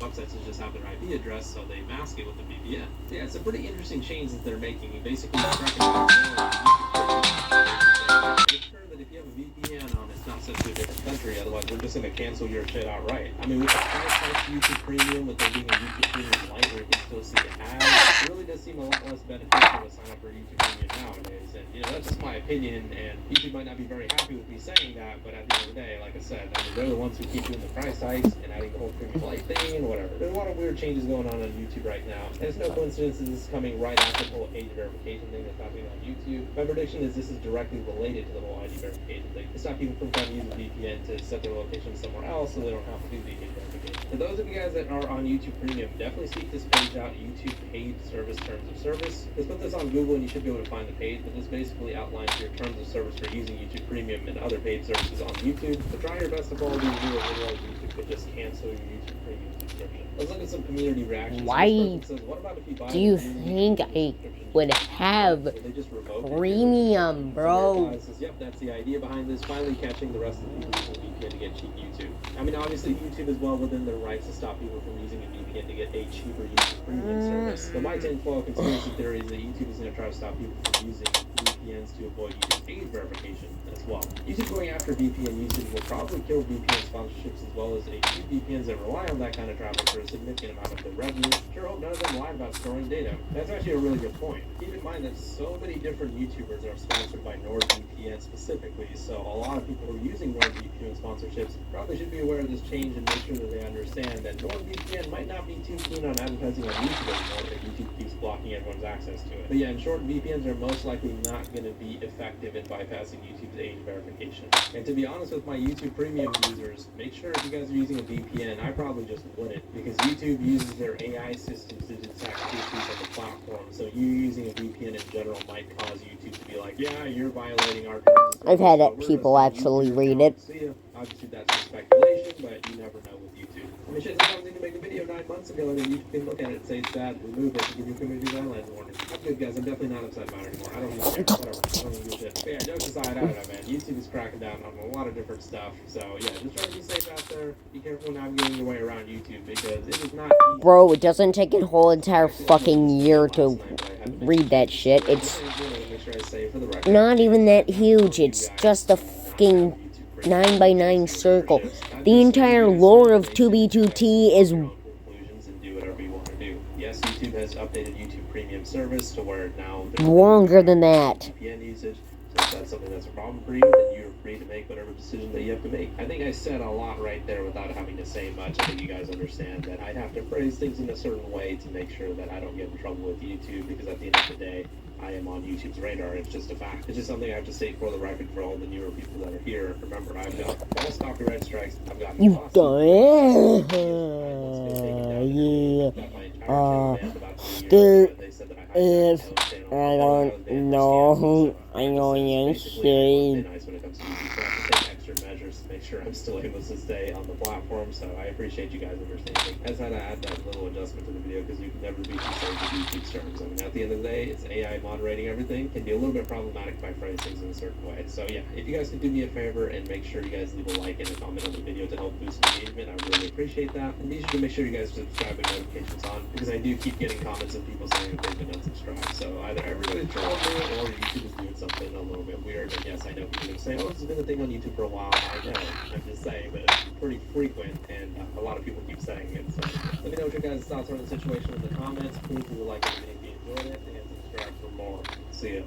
websites just have their IP address, so they mask it with a VPN. Yeah, it's a pretty interesting change that they're making. You basically recognize more on YouTube Premium. Make sure that if you have a VPN on, it's not sent to a different country. Otherwise, we're just gonna cancel your shit outright. I mean, with the price tag to YouTube Premium, with there being a YouTube Premium Lite where you can still see ads, it really does seem a lot less beneficial to sign up for YouTube Premium nowadays. And you know, that's just my opinion. And YouTube might not be very happy with me saying that, but at the end of the day, like I said, I mean, they're the ones who keep doing the price hikes and adding the whole Premium Lite thing and whatever. There's a lot of weird changes going on YouTube right now. And it's no coincidence this is coming right after the whole age verification thing that's happening on YouTube. My prediction is this is directly related to the whole ID verification thing. To stop people from trying to use a VPN to set their location somewhere else so they don't have to do the age verification. For those of you guys that are on YouTube Premium, definitely seek this page out, YouTube Paid Service Terms of Service. Just put this on Google and you should be able to find the page, but this basically outlines your terms of service for using YouTube Premium and other paid services on YouTube. So try your best to follow these rules, otherwise YouTube could just cancel your YouTube Premium subscription. Let's look at some community reactions. Why Says, what about if you buy do you a premium think I subscription? would have Would they just revoke it? premium, bro? Says, yep, that's the idea behind this. Finally catching the rest of the people using VPN to get cheap YouTube. I mean, obviously, YouTube is well within their rights to stop people from using a VPN to get a cheaper YouTube Premium service. But my tinfoil conspiracy theory is that YouTube is going to try to stop people from using VPNs to avoid YouTube age verification as well. YouTube going after VPN usage will probably kill VPN sponsorships as well as a few VPNs that rely on that kind of traffic for a significant amount of their revenue. Sure hope none of them lie about storing data. That's actually a really good point. Keep in mind that so many different YouTubers are sponsored by NordVPN specifically, so a lot of people who are using NordVPN sponsorships probably should be aware of this change and make sure that they understand that NordVPN might not be too keen on advertising on YouTube anymore if YouTube keeps blocking everyone's access to it. But yeah, in short, VPNs are most likely not going to be effective in bypassing YouTube's age verification. And to be honest with my YouTube Premium users, make sure if you guys are using a VPN, I probably just wouldn't, because YouTube uses their AI systems to detect issues on the platform, so you using a VPN in general might cause YouTube to be like, yeah, you're violating our terms. I've had So we're people just gonna actually use your read account. it. See ya. Obviously that's just speculation, but you never know with YouTube. I mean, shit, sometimes you can make a video 9 months ago and then YouTube can look at it, say it's bad, remove it, and give you a community guidelines warning. I'm good, guys. I'm definitely not upset about it anymore. I don't even care. Whatever. I don't even give a shit. But yeah, jokes aside, I don't know, man. YouTube is cracking down on a lot of different stuff. So yeah, just try to be safe out there. Be careful navigating your way around YouTube because it is not easy. Bro, it doesn't take a whole entire fucking year to read that shit. It's not even that huge. It's just a fucking 9x9 circle. The entire lore of 2B2T is Yes, YouTube has updated YouTube Premium service to where now there's longer than that. VPN usage. So if that's something that's a problem for you, then you're free to make whatever decision that you have to make. I think I said a lot right there without having to say much. I think you guys understand that I have to phrase things in a certain way to make sure that I don't get in trouble with YouTube, because at the end of the day, I am on YouTube's radar. It's just a fact. It's just something I have to state for the record for all the newer people that are here. Remember, I've got false copyright strikes. I've got You lawsuits. got if I don't know, I'm going to say extra measures to make sure I'm still able to stay on the platform, so I appreciate you guys understanding. I just had to add that little adjustment to the video because you can never be too safe with YouTube's terms. I mean, at the end of the day, it's AI moderating everything. Can be a little bit problematic if I phrase things in a certain way. So yeah, if you guys could do me a favor and make sure you guys leave a like and a comment on the video to help boost engagement, I really appreciate that. And be sure to make sure you guys subscribe and notifications on, because I do keep getting comments of people saying that they've been unsubscribed. So either everybody's trolling me or YouTube is doing something a little bit weird. And yes, I know people are saying, oh, this has been a thing on YouTube for a while. I know. I'm just saying, but it's pretty frequent, and a lot of people keep saying it. So let me know what your guys' thoughts are on the situation in the comments. Please leave a like if you enjoyed it, and subscribe for more. See ya.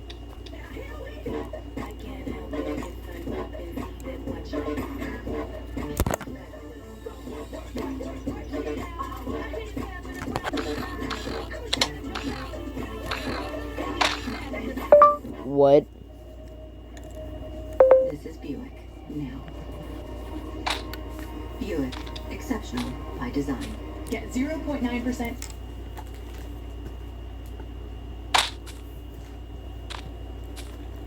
what? This is Buick. Now. Buick. Exceptional by design. Get 0.9%.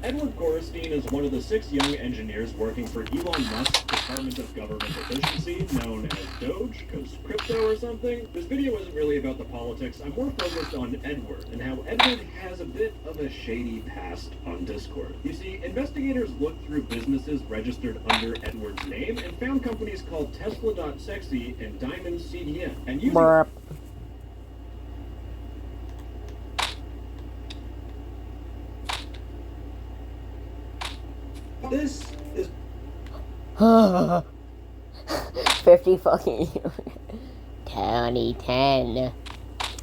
Edward Gorenstein is one of the 6 young engineers working for Elon Musk's Department of Government Efficiency, known as Doge, because crypto or something. This video isn't really about the politics. I'm more focused on Edward, and how Edward has a bit of a shady past on Discord. You see, investigators looked through businesses registered under Edward's name and found companies called Tesla.sexy and Diamond CDN. And using Burp. this is 50 fucking 2010.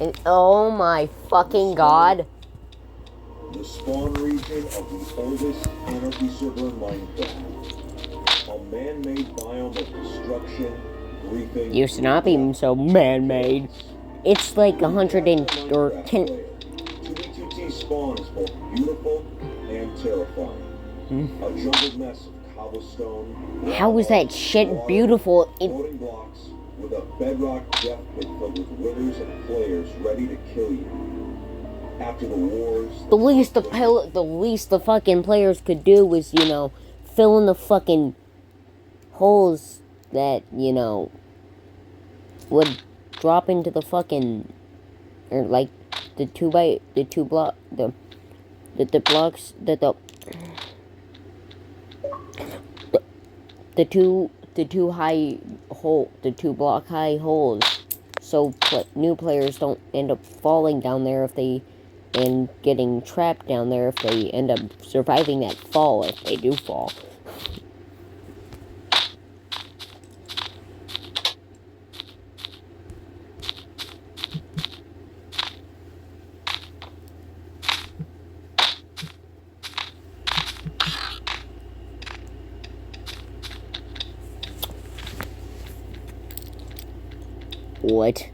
And, oh my fucking god. The spawn region of the oldest anarchy server in Minecraft. A man-made biome of destruction, griefing... Used to not be so man-made. It's like 110... 2v2t spawn is both beautiful and terrifying. A jumbled mess of cobblestone... How is that shit beautiful? Floating blocks with a bedrock death pit filled with withers and players ready to kill you. After the wars... The least the fucking players could do was, you know, fill in the fucking holes that, you know, would drop into the fucking, or like the two block high holes, so new players don't end up falling down there and getting trapped down there if they end up surviving that fall, if they do fall. What?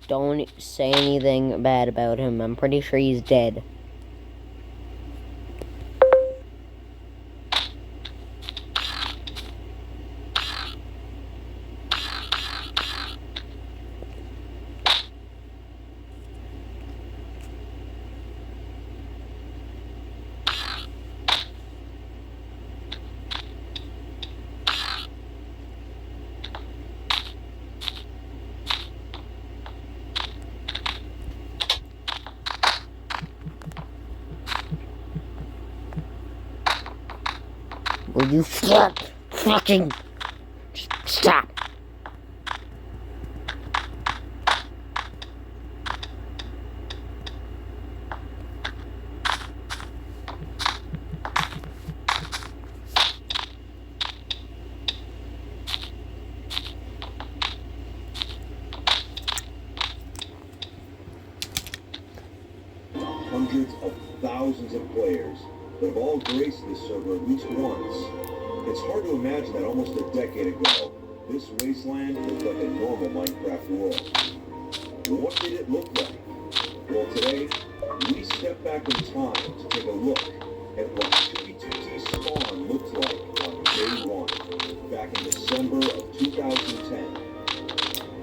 Don't say anything bad about him. I'm pretty sure he's dead. Will you stop? Fucking stop. Hundreds of thousands of players that have all graced this server at least once. It's hard to imagine that almost a decade ago, this wasteland looked like a normal Minecraft world. What did it look like? Well, today, we step back in time to take a look at what 2v2t Spawn looked like on day one, back in December of 2010.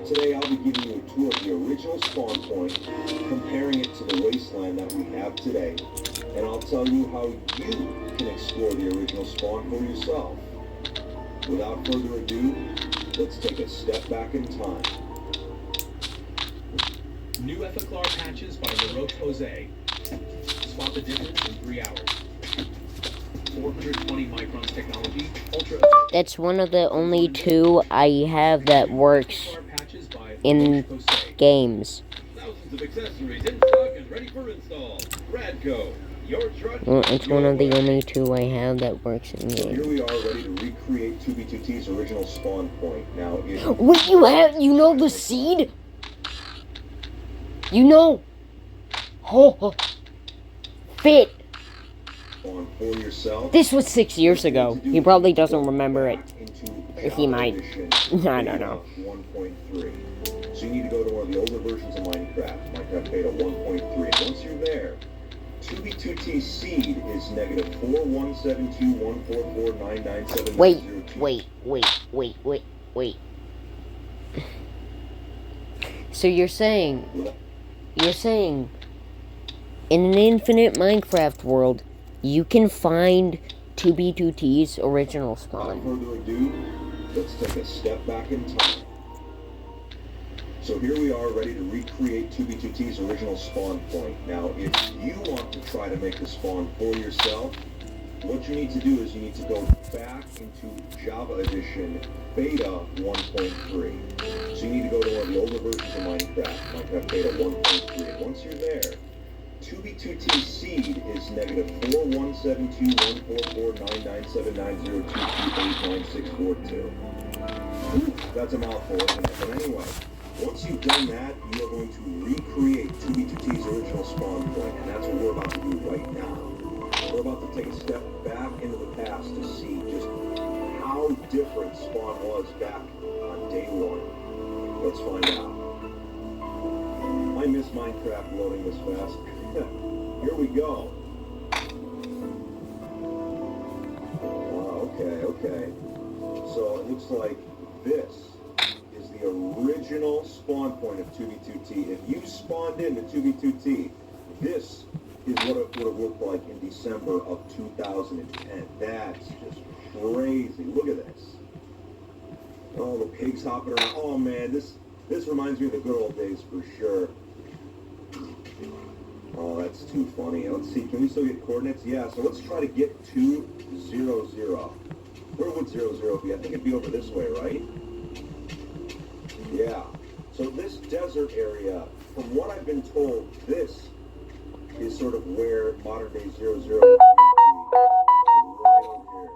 Today, I'll be giving you a tour of the original spawn point, comparing it to the wasteland that we have today, and I'll tell you how you can explore the original spawn for yourself. Without further ado, let's take a step back in time. New Ethiclar patches by LaRoche Jose. Spot the difference in 3 hours. 420 microns technology, ultra. That's one of the only two I have that works Ethiclar patches by in LaRoche Jose. games. Thousands of accessories in stock and ready for install. Radco, your truck. Well, it's your one of the way. only two I have that works in So here games. we are, ready to recreate 2B2T's original spawn point. Now, if Wait, you know the seed? You know. Oh. Fit. spawn for yourself, This was 6 years ago. He probably doesn't remember it. into He might. Edition I don't know. Beta 1.3. So you need to go to one of the older versions of Minecraft Beta 1.3. And once you're there, 2B2T seed is negative 4172144997. Wait. So you're saying in an infinite Minecraft world, you can find 2B2T's original Without spawn. further ado, let's take a step back in time. So here we are, ready to recreate 2B2T's original spawn point. Now, if you want to try to make the spawn for yourself, what you need to do is you need to go back into Java Edition Beta 1.3. So you need to go to one of the older versions of Minecraft Beta 1.3. And once you're there, 2B2T seed is negative 41721449979022899642. That's a mouthful, isn't it? But anyway, once you've done that, you are going to recreate 2B2T's original spawn point, and that's what we're about to do right now. We're about to take a step back into the past to see just how different spawn was back on day one. Let's find out. I miss Minecraft loading this fast. Here we go. Okay. So it looks like this is the original spawn point of 2B2T. If you spawned into 2B2T, this is what it would have looked like in December of 2010. That's just crazy. Look at this. Oh, the pigs hopping around. Oh man, this reminds me of the good old days for sure. Oh, that's too funny. Let's see, can we still get coordinates? Yeah, so let's try to get to 0, 0. Where would 0, 0 be? I think it'd be over this way, right? Yeah. So this desert area, from what I've been told, this is sort of where modern day 0, 0 would be. Right over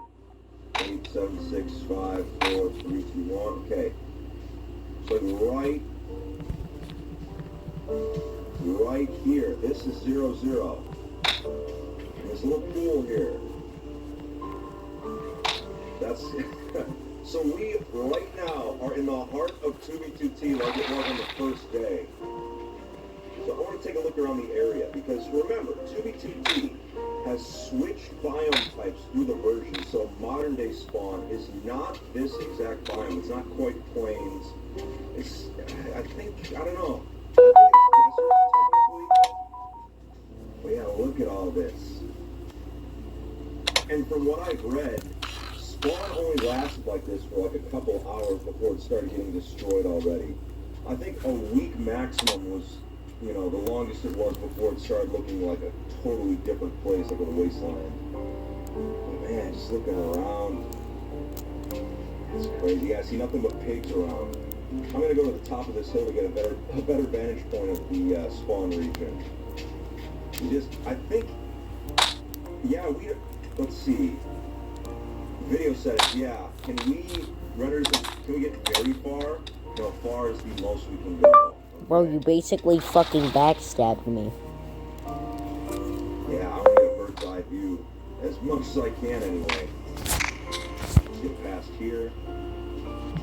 here. 8, 7, 6, 5, 4, 3, 2, 1. Okay. So right here. This is 0, 0. And this little pool here. That's so we right now are in the heart of 2B2T like it was on the first day. So I want to take a look around the area because remember, 2B2T has switched biome types through the version. So modern day spawn is not this exact biome. It's not quite plains. It's I don't know. I think it's desert technically. But yeah, look at all this. And from what I've read, spawn only lasted like this for like a couple hours before it started getting destroyed already. I think a week maximum was, the longest it was before it started looking like a totally different place, like a wasteland. But man, just looking around, it's crazy. Yeah, I see nothing but pigs around. I'm gonna go to the top of this hill to get a better vantage point of the spawn region. Let's see. Video settings, yeah. Can we get very far? How far is the most we can go? Bro, you basically fucking backstabbed me. Yeah, I want to get a bird's eye view as much as I can anyway. Let's get past here.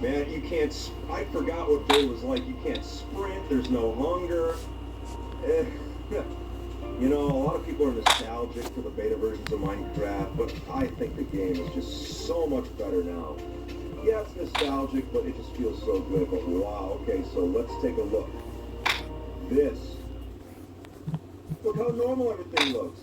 Man, you can't, I forgot what day was like. You can't sprint, there's no hunger. A lot of people are nostalgic for the beta versions of Minecraft, but I think the game is just so much better now. Yeah, it's nostalgic, but it just feels so good. But wow, okay, so let's take a look. Look how normal everything looks.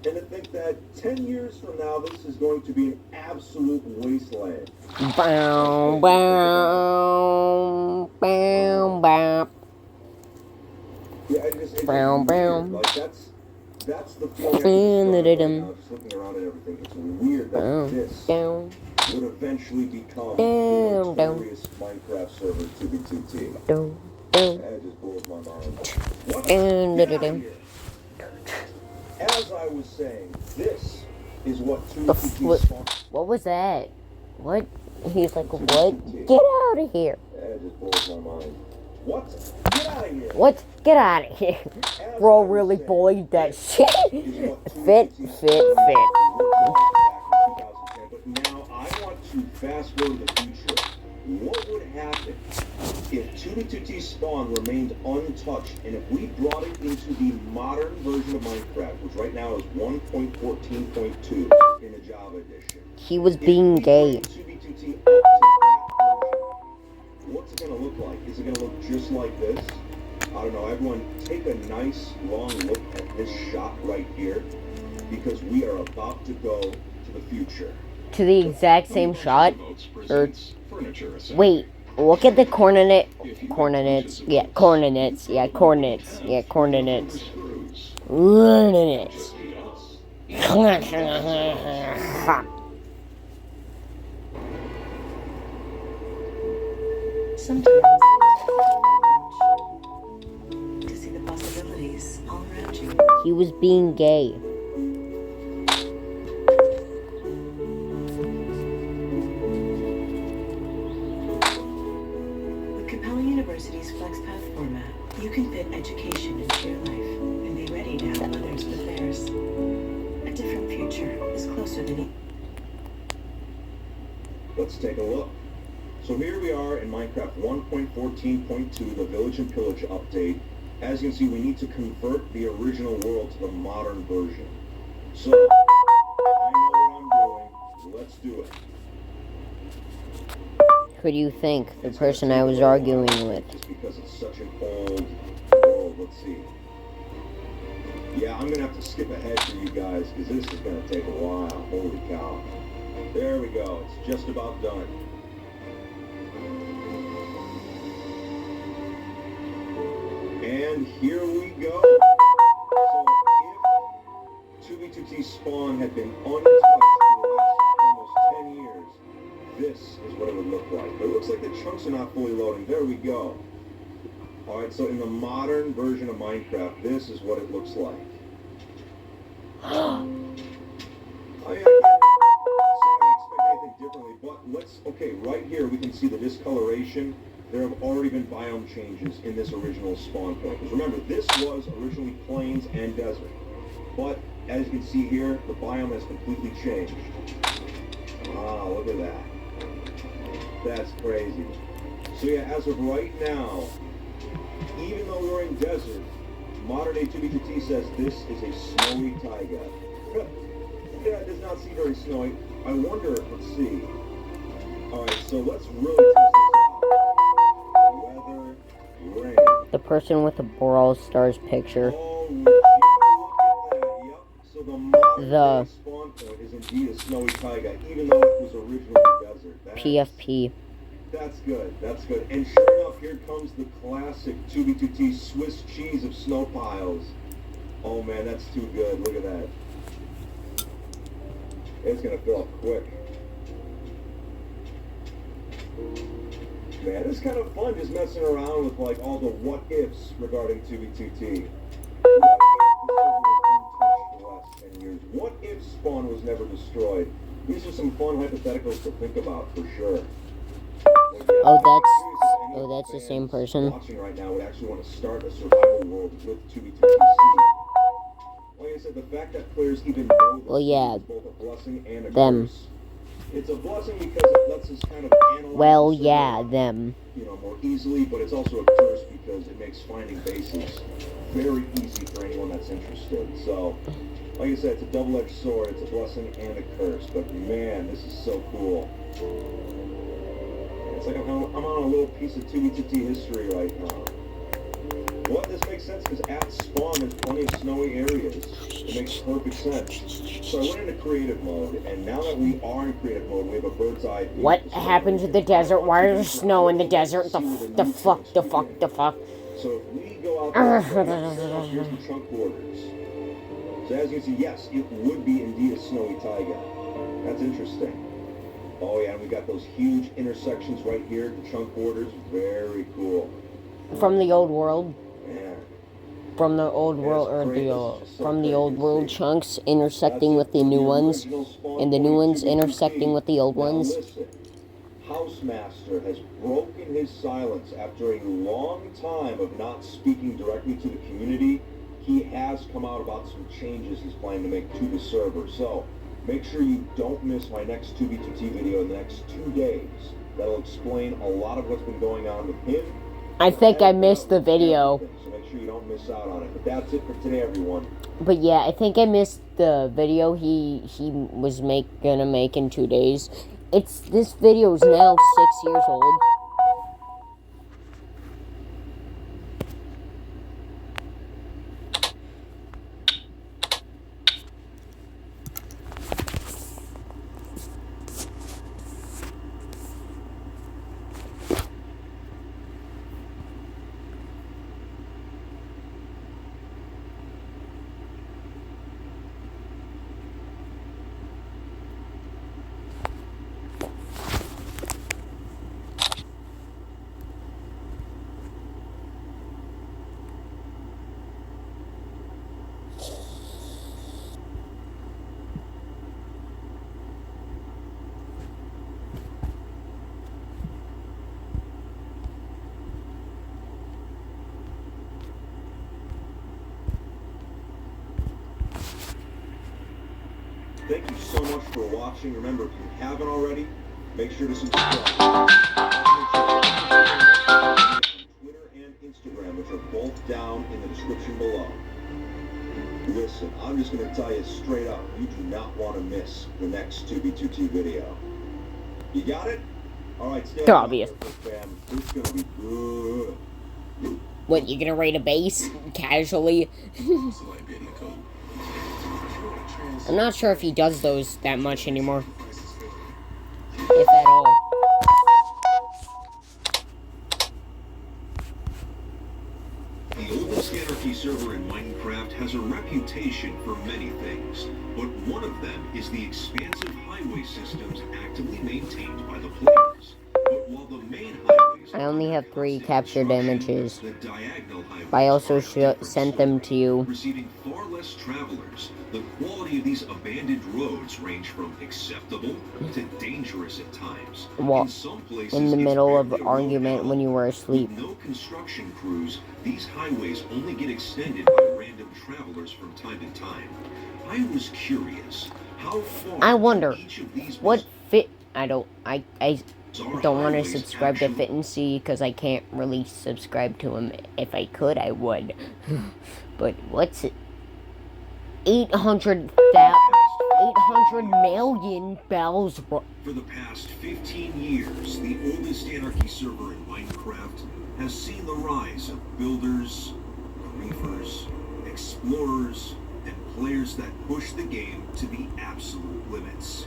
And to think that 10 years from now, this is going to be an absolute wasteland. Bow, bow, bow, bow. Yeah, it's Bow, just bow. weird. Like, that's the feeling I get right now, just looking around at everything. It's weird that Bow, this down, would eventually become Down, the down. notorious Minecraft server 2v2t. down, down, That just blows my mind. What? down, Get down, out of down. here. As I was saying, this is what The 2v2t spawned. What was that? What? He's like, what? Get out of here. That just blows my mind. What? Get out of here. What? Get out of here. As Bro I was really saying, bullied that shit. is what Fit, 2v2t fit, fit. looked like back in 2010. But now I want to fast forward to the future. What would happen if 2v2t Spawn remained untouched, and if we brought it into the modern version of Minecraft, which right now is 1.14.2 in the Java edition? He was If being we gay. bring 2v2t up to that version, what's it going to look like? Is it going to look just like this? I don't know. Everyone, take a nice long look at this shot right here, because we are about to go to the future. To the exact same shot? Or, Furniture assembly. wait, look at the coordinate. Coordinates. Yeah, coordinates. Yeah, coordinates. Yeah, coordinates. Screws. Coordinates. Sometimes to see the possibilities all around you. He was being gay. With Capella University's FlexPath format, you can fit education into your life and be ready to help others with theirs. A different future is closer than Let's take a look. So here we are in Minecraft 1.14.2, the Village and Pillage update. As you can see, we need to convert the original world to the modern version. So, I know what I'm doing. Let's do it. Who do you think? The person I was arguing with. Just because it's such an old world. Let's see. Yeah, I'm going to have to skip ahead for you guys, because this is going to take a while. Holy cow. There we go. It's just about done. And here we go. So if 2v2t Spawn had been untouched for the last almost 10 years, this is what it would look like. But it looks like the chunks are not fully loading. There we go. Alright, so in the modern version of Minecraft, this is what it looks like. I can't say I expect anything differently, but okay, right here we can see the discoloration. There have already been biome changes in this original spawn point. Because remember, this was originally plains and desert. But, as you can see here, the biome has completely changed. Ah, look at that. That's crazy. So yeah, as of right now, even though we're in desert, modern day 2v2t says this is a snowy taiga. Yeah, it does not seem very snowy. I wonder, let's see. Alright, so let's really test this out. Weather, rain. The person with the Brawl Stars picture. Oh, would you look at that? Yep. So the modern day spawn point is indeed a snowy taiga, even though it was originally desert. PFP. That's good. That's good. And sure enough, here comes the classic 2v2t Swiss cheese of snow piles. Oh man, that's too good. Look at that. It's gonna fill up quick. Man, it's kind of fun just messing around with like all the what ifs regarding 2v2t. What if the server was untouched for the last 10 years? What if Spawn was never destroyed? These are some fun hypotheticals to think about for sure. Oh, that's the same person. Watching right now would actually want to start a survival world with 2v2t. Like I said, the fact that players even know this Well, yeah, is both a blessing and a them. curse. It's a blessing because it lets us kind of analyze Well, the server, yeah, them. more easily, but it's also a curse because it makes finding bases very easy for anyone that's interested. So, like I said, it's a double-edged sword. It's a blessing and a curse. But man, this is so cool. It's like I'm on a little piece of 2v2t history right now. Well, this makes sense because at spawn there's plenty of snowy areas. It makes perfect sense. So I went into creative mode, and now that we are in creative mode, we have a bird's eye view. What happened to the desert? Why is there snow in the desert? The fuck. So if we go out there, here's the trunk borders. So as you can see, yes, it would be indeed a snowy taiga. That's interesting. Oh yeah, and we got those huge intersections right here, the trunk borders, very cool. From the old world? Yeah. From the old world, or from the old world chunks intersecting with the new ones, and the new ones intersecting with the old ones. Listen, Housemaster has broken his silence after a long time of not speaking directly to the community. He has come out about some changes he's planning to make to the server. So make sure you don't miss my next 2B2T video in the next 2 days. That'll explain a lot of what's been going on with him. I think I missed the video. So make sure you don't miss out on it. But that's it for today, everyone. But yeah, I think I missed the video he was gonna make in 2 days. This video is now 6 years old. Thank you so much for watching. Remember, if you haven't already, make sure to subscribe. On Twitter and Instagram, which are both down in the description below. Listen, I'm just going to tell you straight up, you do not want to miss the next 2B2T video. You got it? Alright, stay They're obvious. fam. It's going to be good. What, you gonna raid a base casually? I'm not sure if he does those that much anymore. If at all. The oldest Anarchy server in Minecraft has a reputation for many things, but one of them is the expansive highway systems actively maintained by the players. But while the main highways I only have 3 captured images. the diagonal highways I also are sent them to you. receiving far less travelers. The quality of these abandoned roads range from acceptable to dangerous at times. Well, in some places, in the it's middle of barely a argument road when you were With asleep. no construction crews, these highways only get extended by random travelers from time to time. I was curious, how far I wonder, each of these what fit... I don't bizarre want to highways subscribe to actually Fit and See because I can't really subscribe to him. If I could, I would. But what's it? 800 million bells. For the past 15 years, the oldest Anarchy server in Minecraft has seen the rise of builders, griefers, explorers, and players that push the game to the absolute limits.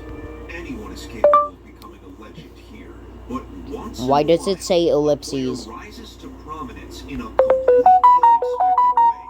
Anyone is capable of becoming a legend here, but once in Why a does it while, say a ellipses? player rises to prominence in a completely unexpected way,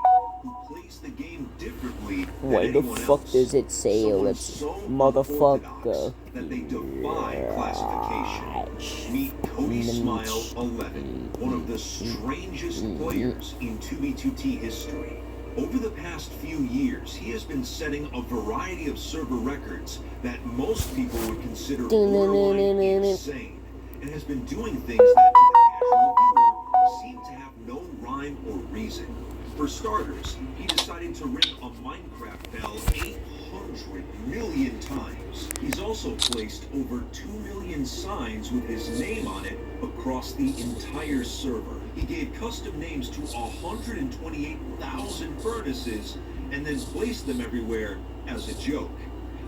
who plays the game differently than Why the anyone fuck else. does it say Someone ellipses? so Motherfucker. unorthodox that they defy classification. Meet Cody Smile 11, one of the strangest players in 2B2T history. Over the past few years, he has been setting a variety of server records that most people would consider borderline insane, and has been doing things that to the casual viewer seem to have no rhyme or reason. For starters, he decided to ring a Minecraft bell 800 million times. He's also placed over 2 million signs with his name on it across the entire server. He gave custom names to 128,000 furnaces and then placed them everywhere as a joke.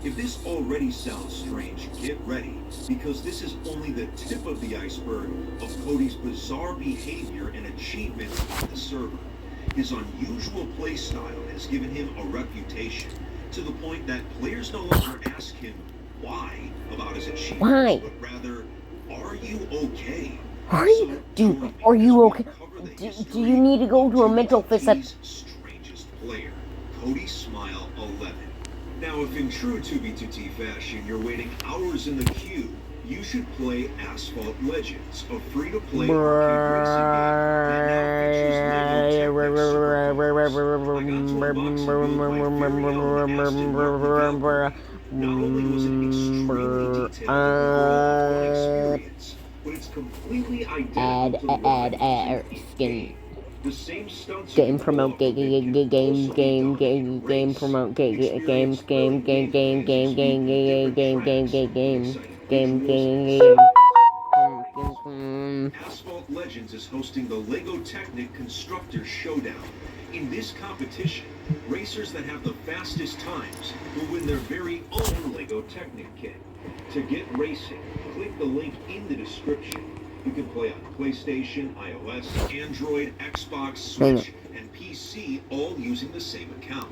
If this already sounds strange, get ready, because this is only the tip of the iceberg of Cody's bizarre behavior and achievements on the server. His unusual play style has given him a reputation to the point that players no longer ask him why about his achievements, Why? but rather, are you okay? Are you, dude? Are you okay? Do you need to go to a mental TBT's strangest player, Cody Smile 11. Now, if in true 2B2T fashion you're waiting hours in the queue, you should play Asphalt Legends, a free-to-play arcade racing game that now features Lego Technic Supercars. I got to unbox and build my very own Aston Martin vehicle. Not only was it extremely detailed and overall experience, but it's completely identical to the Lego skin. The same stunts Game promote game promote game. Asphalt Legends is hosting the Lego Technic Constructor Showdown. In this competition, racers that have the fastest times will win their very own Lego Technic kit. To get racing, click the link in the description. You can play on PlayStation, iOS, Android, Xbox, Switch, and PC, all using the same account.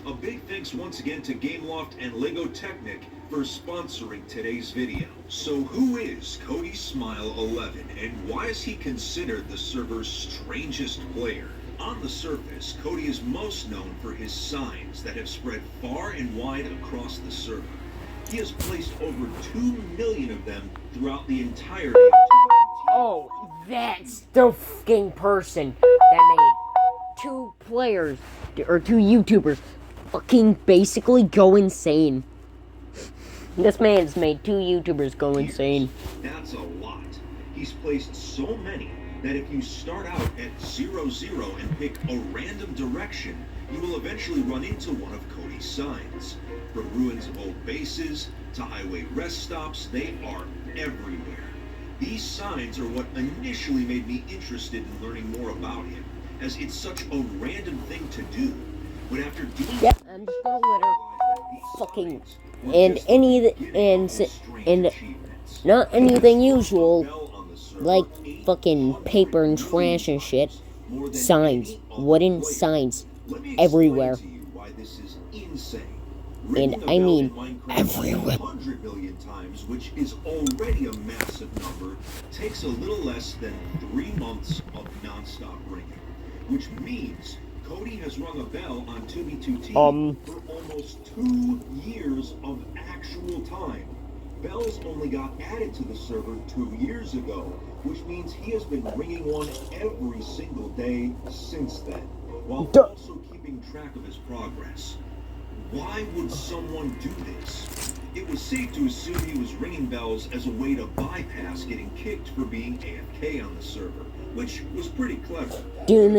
A big thanks once again to Gameloft and Lego Technic for sponsoring today's video. So who is Cody Smile 11, and why is he considered the server's strangest player? On the surface, Cody is most known for his signs that have spread far and wide across the server. He has placed over 2 million of them throughout the entirety of 2B2T. Oh, that's the fucking person that made 2 players, or 2 YouTubers, fucking basically go insane. This man's made 2 YouTubers go insane. That's a lot. He's placed so many that if you start out at 0-0 and pick a random direction, you will eventually run into one of Cody's signs. From ruins of old bases to highway rest stops, they are everywhere. These signs are what initially made me interested in learning more about him, as it's such a random thing to do. But after doing Yep, I'm just gonna let her fucking and not anything usual, like fucking paper and trash and shit. Signs, wooden signs, everywhere. And I mean everywhere. 100 million times, which is already a massive number, takes a little less than 3 months of non-stop ringing, which means Cody has rung a bell on 2B2T for almost 2 years of actual time. Bells only got added to the server 2 years ago, which means he has been ringing one every single day since then, while also keeping track of his progress. Why would someone do this? It was safe to assume he was ringing bells as a way to bypass getting kicked for being AFK on the server, which was pretty clever. Instead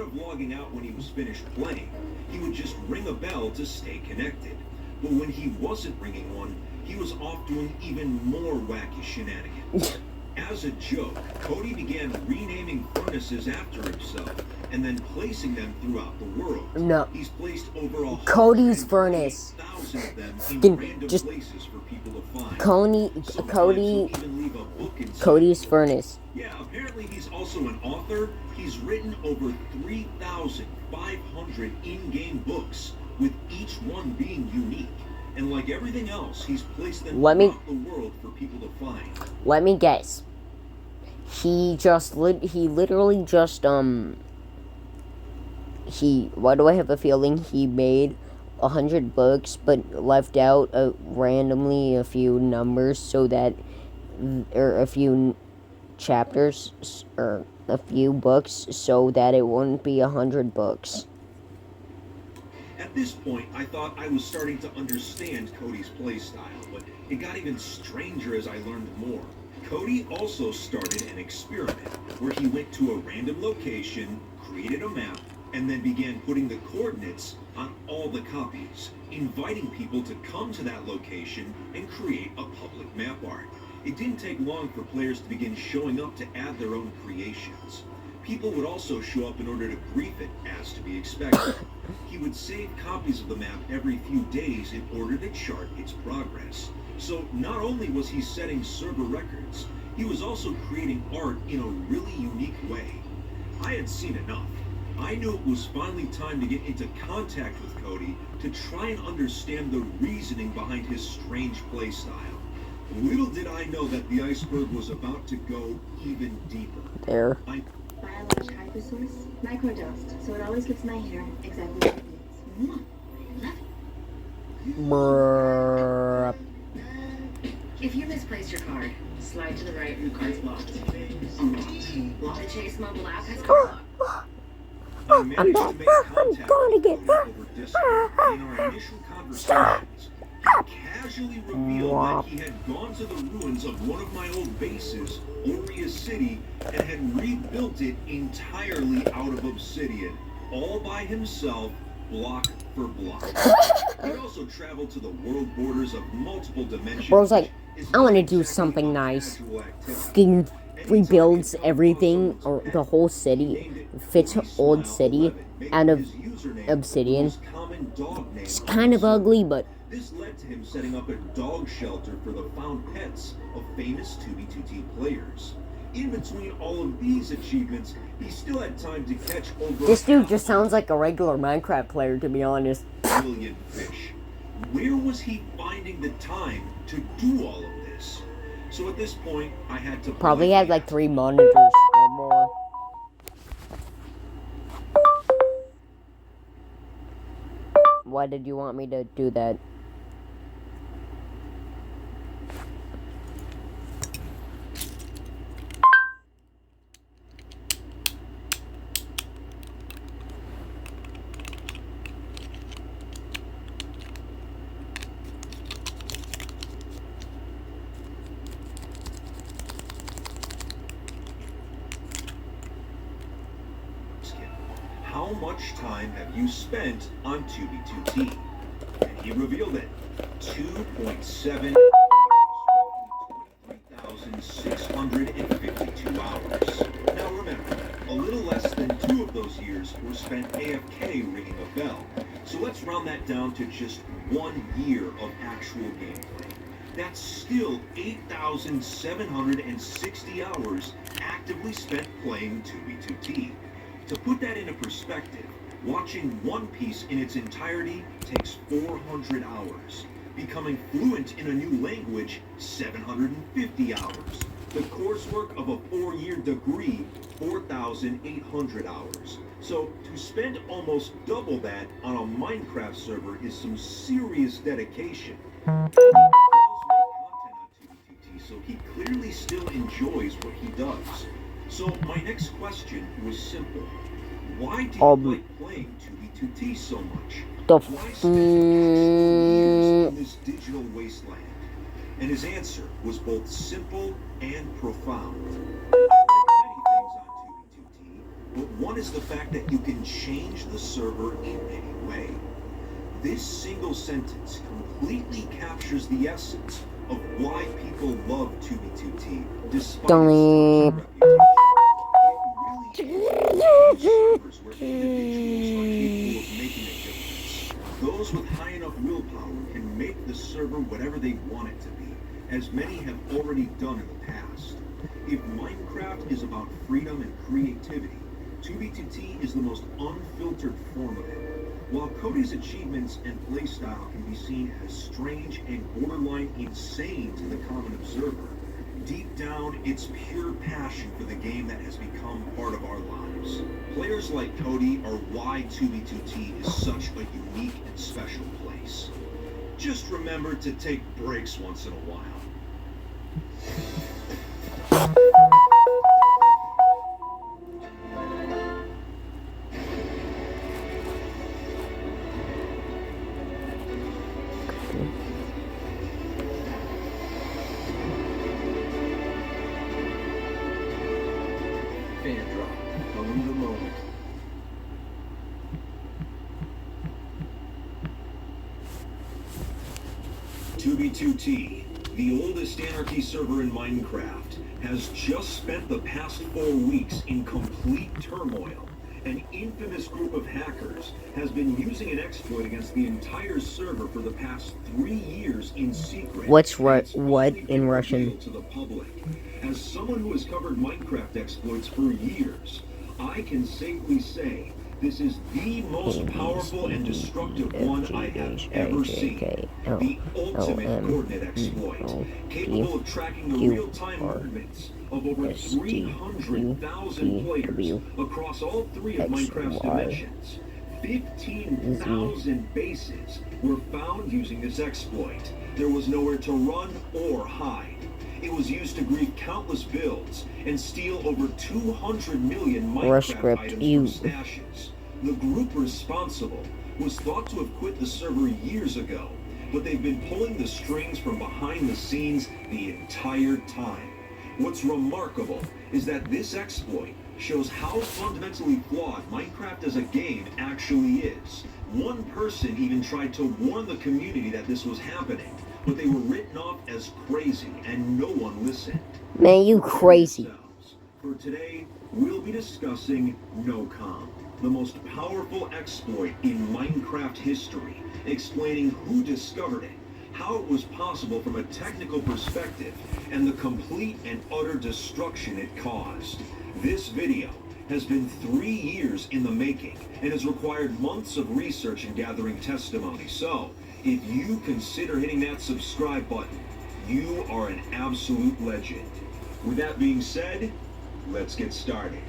of logging out when he was finished playing, he would just ring a bell to stay connected. But when he wasn't ringing one, he was off doing even more wacky shenanigans. As a joke, Cody began renaming furnaces after himself and then placing them throughout the world. No. He's placed over Cody's furnace. 1,000 of them in random just places for people to find. Cody's furnace. Yeah, apparently he's also an author. He's written over 3,500 in-game books, with each one being unique. And like everything else, he's placed them throughout the world for people to find. Let me guess. He literally just, why do I have a feeling he made 100 books, but left out randomly a few numbers so that, or a few chapters, or a few books, so that it wouldn't be 100 books. At this point, I thought I was starting to understand Cody's playstyle, but it got even stranger as I learned more. Cody also started an experiment where he went to a random location, created a map, and then began putting the coordinates on all the copies, inviting people to come to that location and create a public map art. It didn't take long for players to begin showing up to add their own creations. People would also show up in order to grief it, as to be expected. He would save copies of the map every few days in order to chart its progress. So not only was he setting server records, He was also creating art in a really unique way. I had seen enough. I knew it was finally time to get into contact with Cody to try and understand the reasoning behind his strange playstyle. Little did I know that the iceberg was about to go even deeper. There. Biologic hypersource, microdust, so it always gets my hair exactly what it needs. Mwah. I love it. Brrrr. If you misplaced your card, slide to the right and the card's locked. Unlocked. The Chase mobile app has card lock. I managed to make contact I'm going to get with Cody over Discord. In our initial conversations, he casually revealed that he had gone to the ruins of one of my old bases, Aurea City, and had rebuilt it entirely out of obsidian, all by himself, block for block. He also traveled to the world borders of multiple dimensions. Bro's like, I want to do something nice. Fucking rebuilds everything, or the whole city, fits old city out of obsidian. It's kind of ugly, but This led to him setting up a dog shelter for the found pets of famous 2B2T players. In between all of these achievements, he still had time to catch over this dude just sounds like a regular Minecraft player, to be honest. million fish. Where was he finding the time to do all of this? So at this point, I had to Probably had like 3 monitors or more. Why did you want me to do that? How much time have you spent on 2B2T? And he revealed it. 2.7 23,652 hours. Now remember, a little less than 2 of those years were spent AFK ringing a bell. So let's round that down to just 1 year of actual gameplay. That's still 8,760 hours actively spent playing 2B2T. To put that into perspective, watching One Piece in its entirety takes 400 hours. Becoming fluent in a new language, 750 hours. The coursework of a 4-year degree, 4,800 hours. So to spend almost double that on a Minecraft server is some serious dedication. He does make content on 2B2T, so he clearly still enjoys what he does. So my next question was simple. Why do you like playing 2B2T so much? Why spend years in this digital wasteland? And his answer was both simple and profound. I like many things on 2B2T, but one is the fact that you can change the server in any way. This single sentence completely captures the essence of why people love 2B2T despite its toxic reputation. Servers where individuals are capable of making a difference. Those with high enough willpower can make the server whatever they want it to be, as many have already done in the past. If Minecraft is about freedom and creativity, 2B2T is the most unfiltered form of it. While Cody's achievements and playstyle can be seen as strange and borderline insane to the common observer, deep down, it's pure passion for the game that has become part of our lives. Players like Cody are why 2B2T is such a unique and special place. Just remember to take breaks once in a while. Fan drop. Own the moment. .2B2T, the oldest Anarchy server in Minecraft, has just spent the past 4 weeks in complete turmoil. An infamous group of hackers has been using an exploit against the entire server for the past 3 years in secret. What in Russian? To the public. As someone who has covered Minecraft exploits for years, I can safely say this is the most powerful and destructive one I have ever seen. The ultimate coordinate exploit, capable of tracking the real-time movements of over 300,000 players across all three of Minecraft's dimensions. 15,000 bases were found using this exploit. There was nowhere to run or hide. It was used to grief countless builds and steal over 200 million Minecraft items from stashes. The group responsible was thought to have quit the server years ago, but they've been pulling the strings from behind the scenes the entire time. What's remarkable is that this exploit shows how fundamentally flawed Minecraft as a game actually is. One person even tried to warn the community that this was happening, but they were written off as crazy and no one listened. Man, you crazy. For today, we'll be discussing NOCOM, the most powerful exploit in Minecraft history, explaining who discovered it, how it was possible from a technical perspective, and the complete and utter destruction it caused. This video has been 3 years in the making and has required months of research and gathering testimony. So, if you consider hitting that subscribe button, you are an absolute legend. With that being said, let's get started.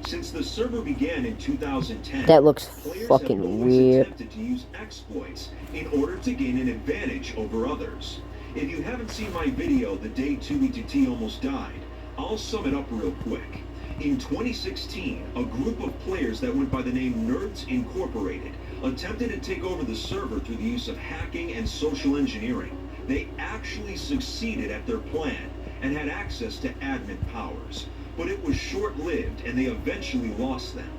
Since the server began in 2010, that looks players fucking have always weird. attempted to use exploits in order to gain an advantage over others. If you haven't seen my video the day 2B2T almost died, I'll sum it up real quick. In 2016, a group of players that went by the name Nerds Incorporated attempted to take over the server through the use of hacking and social engineering. They actually succeeded at their plan and had access to admin powers. But it was short-lived and they eventually lost them.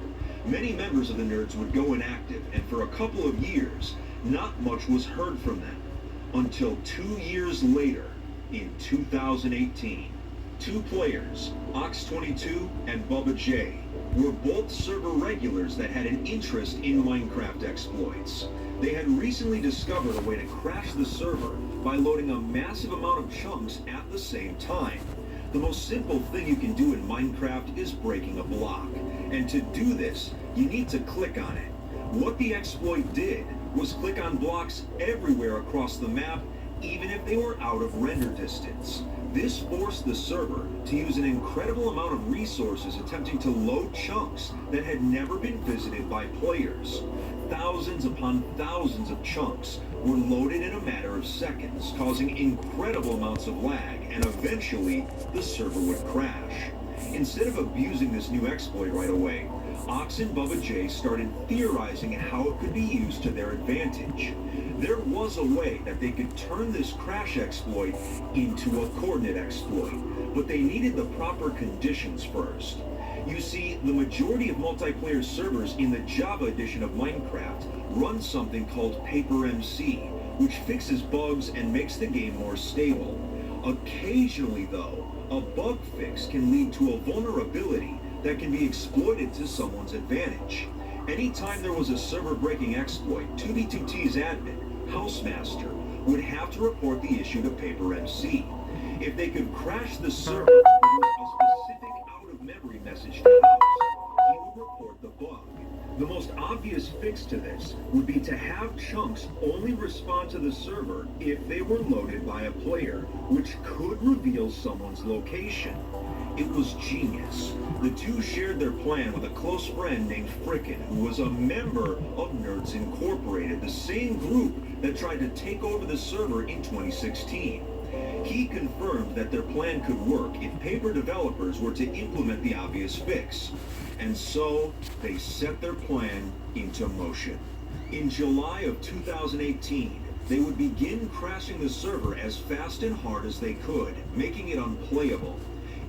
Many members of the Nerds would go inactive, and for a couple of years, not much was heard from them. Until 2 years later, in 2018, two players, Ox22 and Bubba J, were both server regulars that had an interest in Minecraft exploits. They had recently discovered a way to crash the server by loading a massive amount of chunks at the same time. The most simple thing you can do in Minecraft is breaking a block. And to do this, you need to click on it. What the exploit did was click on blocks everywhere across the map, even if they were out of render distance. This forced the server to use an incredible amount of resources attempting to load chunks that had never been visited by players. Thousands upon thousands of chunks were loaded in a matter of seconds, causing incredible amounts of lag, and eventually the server would crash. Instead of abusing this new exploit right away, Ox and Bubba J started theorizing how it could be used to their advantage. There was a way that they could turn this crash exploit into a coordinate exploit, but they needed the proper conditions first. You see, the majority of multiplayer servers in the Java edition of Minecraft run something called PaperMC, which fixes bugs and makes the game more stable. Occasionally, though, a bug fix can lead to a vulnerability that can be exploited to someone's advantage. Anytime there was a server-breaking exploit, 2B2T's admin, Housemaster, would have to report the issue to PaperMC. If they could crash the server to produce a specific out-of-memory message to House, he would report the bug. The most obvious fix to this would be to have chunks only respond to the server if they were loaded by a player, which could reveal someone's location. It was genius. The two shared their plan with a close friend named Frickin, who was a member of Nerds Incorporated, the same group that tried to take over the server in 2016. He confirmed that their plan could work if Paper developers were to implement the obvious fix. And so, they set their plan into motion. In July of 2018, they would begin crashing the server as fast and hard as they could, making it unplayable.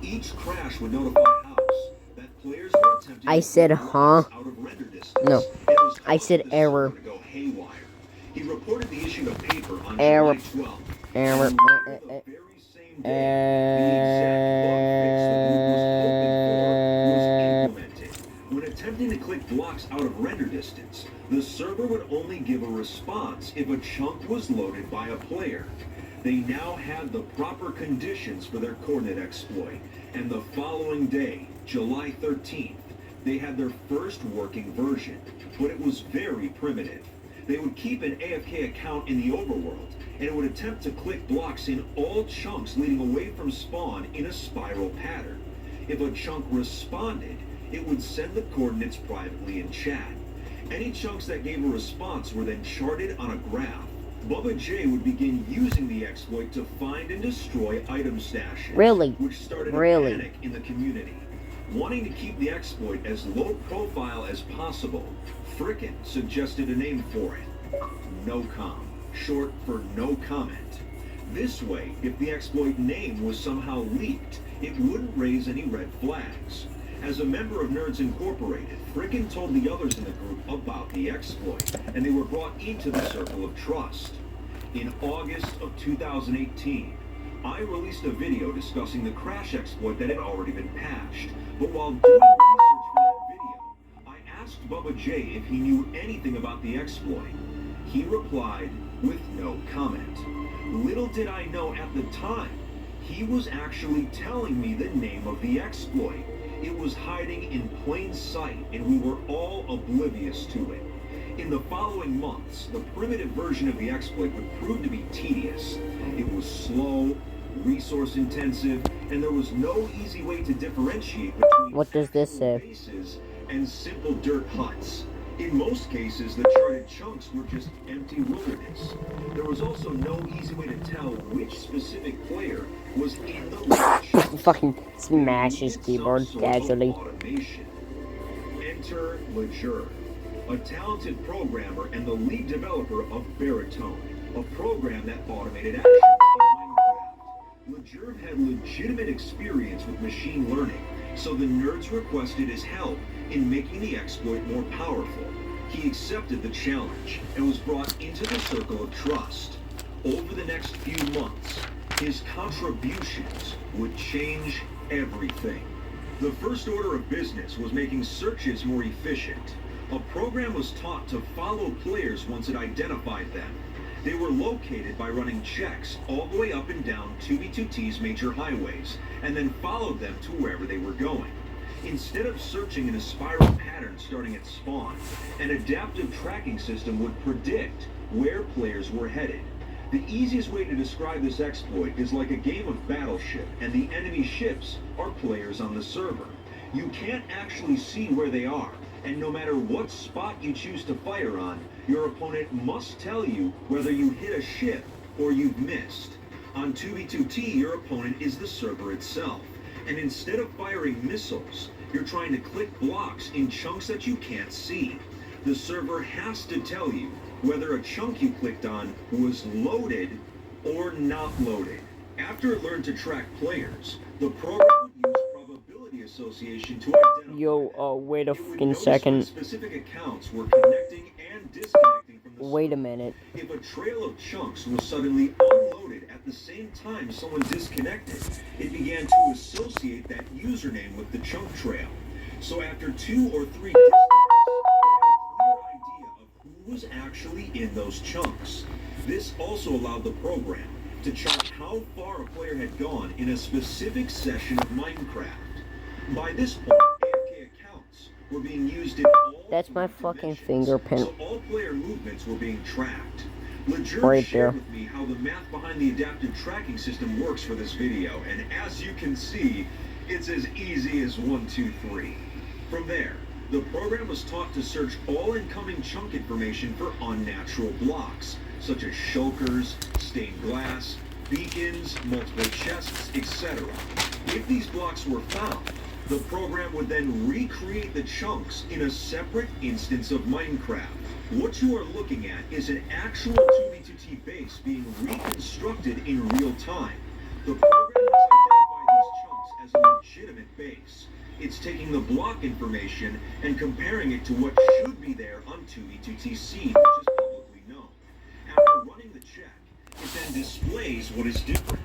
Each crash would notify House that players were attempting I said, huh? out of render distance. No, I said error. To go haywire. He reported the issue to Paper on Error. July 12th. Error. And the very same day, the exact bug fix the group was hoping for was implemented. When attempting to click blocks out of render distance, the server would only give a response if a chunk was loaded by a player. They now had the proper conditions for their coordinate exploit, and the following day, July 13th, they had their first working version, but it was very primitive. They would keep an AFK account in the overworld, and it would attempt to click blocks in all chunks leading away from spawn in a spiral pattern. If a chunk responded, it would send the coordinates privately in chat. Any chunks that gave a response were then charted on a graph. Bubba J would begin using the exploit to find and destroy item stashes, Really? which started Really? a panic in the community. Wanting to keep the exploit as low profile as possible, Frickin suggested a name for it. NoCom, short for no comment. This way, if the exploit name was somehow leaked, it wouldn't raise any red flags. As a member of Nerds Incorporated, Frickin told the others in the group about the exploit, and they were brought into the circle of trust. In August of 2018, I released a video discussing the crash exploit that had already been patched, but while doing research for that video, I asked Bubba J if he knew anything about the exploit. He replied with no comment. Little did I know at the time, he was actually telling me the name of the exploit. It was hiding in plain sight, and we were all oblivious to it. In the following months, the primitive version of the exploit would prove to be tedious. It was slow, resource intensive, and there was no easy way to differentiate between What does this say? bases and simple dirt huts. In most cases, the charted chunks were just empty wilderness. There was also no easy way to tell which specific player was in the location. Fucking smash his keyboard casually. Automation. Enter Leger, a talented programmer and the lead developer of Baritone, a program that automated actions in Minecraft. Leger had legitimate experience with machine learning, so the nerds requested his help in making the exploit more powerful. He accepted the challenge and was brought into the circle of trust. Over the next few months, his contributions would change everything. The first order of business was making searches more efficient. A program was taught to follow players once it identified them. They were located by running checks all the way up and down 2v2T's major highways, and then followed them to wherever they were going. Instead of searching in a spiral pattern starting at spawn, an adaptive tracking system would predict where players were headed. The easiest way to describe this exploit is like a game of Battleship, and the enemy ships are players on the server. You can't actually see where they are, and no matter what spot you choose to fire on, your opponent must tell you whether you hit a ship or you've missed. On 2v2T, your opponent is the server itself, and instead of firing missiles, you're trying to click blocks in chunks that you can't see. The server has to tell you whether a chunk you clicked on was loaded or not loaded. After it learned to track players, the program would use probability association to identify. Yo, wait a It would fucking notice when second. specific accounts were connecting and disconnecting from the Wait a server. minute. If a trail of chunks was suddenly unloaded at the same time someone disconnected, it began to associate that username with the chunk trail. So after 2 or 3 disconnects, they had a clear idea of who was actually in those chunks. This also allowed the program to chart how far a player had gone in a specific session of Minecraft. By this point, AFK accounts were being used in all That's my three fucking divisions, fingerprint. so all player movements were being tracked. Leger Right shared there. with me how the math behind the adaptive tracking system works for this video, and as you can see, it's as easy as 1, 2, 3. From there, the program was taught to search all incoming chunk information for unnatural blocks, such as shulkers, stained glass, beacons, multiple chests, etc. If these blocks were found, the program would then recreate the chunks in a separate instance of Minecraft. What you are looking at is an actual 2v2T base being reconstructed in real time. The program has identified these chunks as a legitimate base. It's taking the block information and comparing it to what should be there on 2v2T seed, which is publicly known. After running the check, it then displays what is different.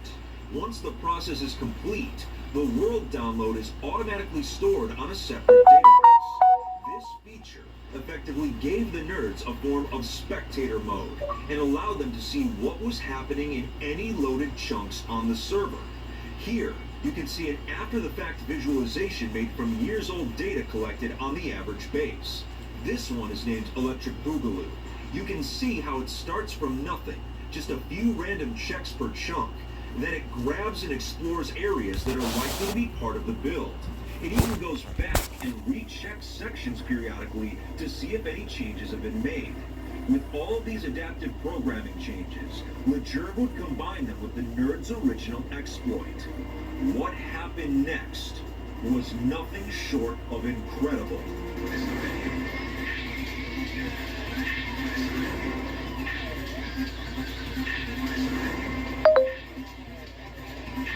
Once the process is complete, the world download is automatically stored on a separate database. This feature effectively gave the nerds a form of spectator mode and allowed them to see what was happening in any loaded chunks on the server. Here, you can see an after-the-fact visualization made from years-old data collected on the average base. This one is named Electric Boogaloo. You can see how it starts from nothing, just a few random checks per chunk. Then it grabs and explores areas that are likely to be part of the build. It even goes back and rechecks sections periodically to see if any changes have been made. With all of these adaptive programming changes, Legerb would combine them with the nerd's original exploit. What happened next was nothing short of incredible.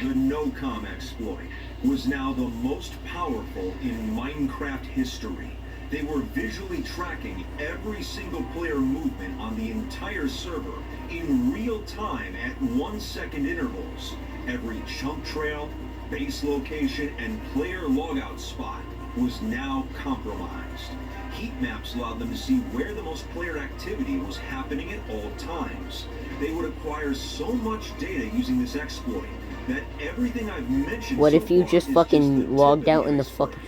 The NOCOM exploit was now the most powerful in Minecraft history. They were visually tracking every single player movement on the entire server in real time at 1-second intervals. Every chunk trail, base location, and player logout spot was now compromised. Heat maps allowed them to see where the most player activity was happening at all times. They would acquire so much data using this exploit that everything I've mentioned. What if you just fucking logged out in the fucking...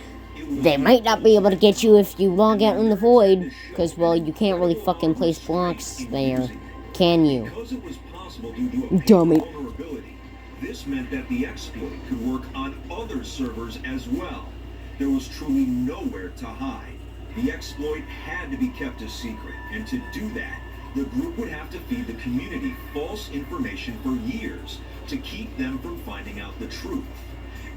They might not be able to get you if you log out in the void, because, well, you can't really fucking place blocks there, can you? Because it was possible due to a Dummy. vulnerability, this meant that the exploit could work on other servers as well. There was truly nowhere to hide. The exploit had to be kept a secret, and to do that, the group would have to feed the community false information for years to keep them from finding out the truth.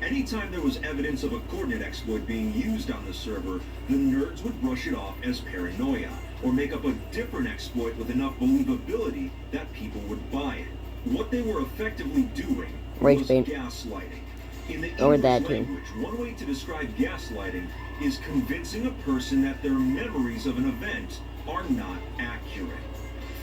Anytime there was evidence of a coordinate exploit being used on the server, the nerds would brush it off as paranoia, or make up a different exploit with enough believability that people would buy it. What they were effectively doing was gaslighting. In the Or English that too. language, one way to describe gaslighting is convincing a person that their memories of an event are not accurate.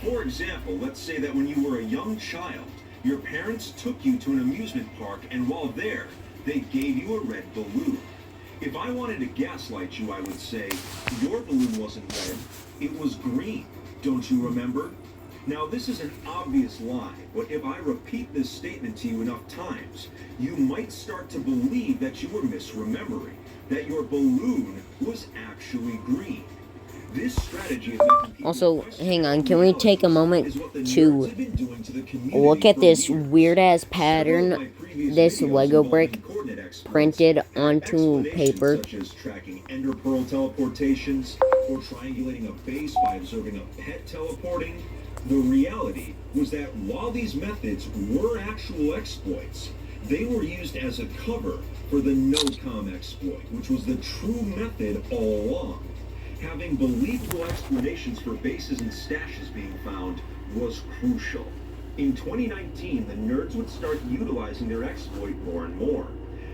For example, let's say that when you were a young child, your parents took you to an amusement park, and while there, they gave you a red balloon. If I wanted to gaslight you, I would say, your balloon wasn't red, it was green. Don't you remember? Now, this is an obvious lie, but if I repeat this statement to you enough times, you might start to believe that you were misremembering, that your balloon was actually green. This strategy is making people Also, question hang on, can we take a moment is what the to nerds have been doing to the community look at for this years. weird-ass Several of pattern, my previous this videos Lego involving brick coordinate exploits printed had onto explanations paper? such as tracking ender pearl teleportations or triangulating a base by observing a pet teleporting. The reality was that while these methods were actual exploits, they were used as a cover for the NOCOM exploit, which was the true method all along. Having believable explanations for bases and stashes being found was crucial. In 2019, the nerds would start utilizing their exploit more and more.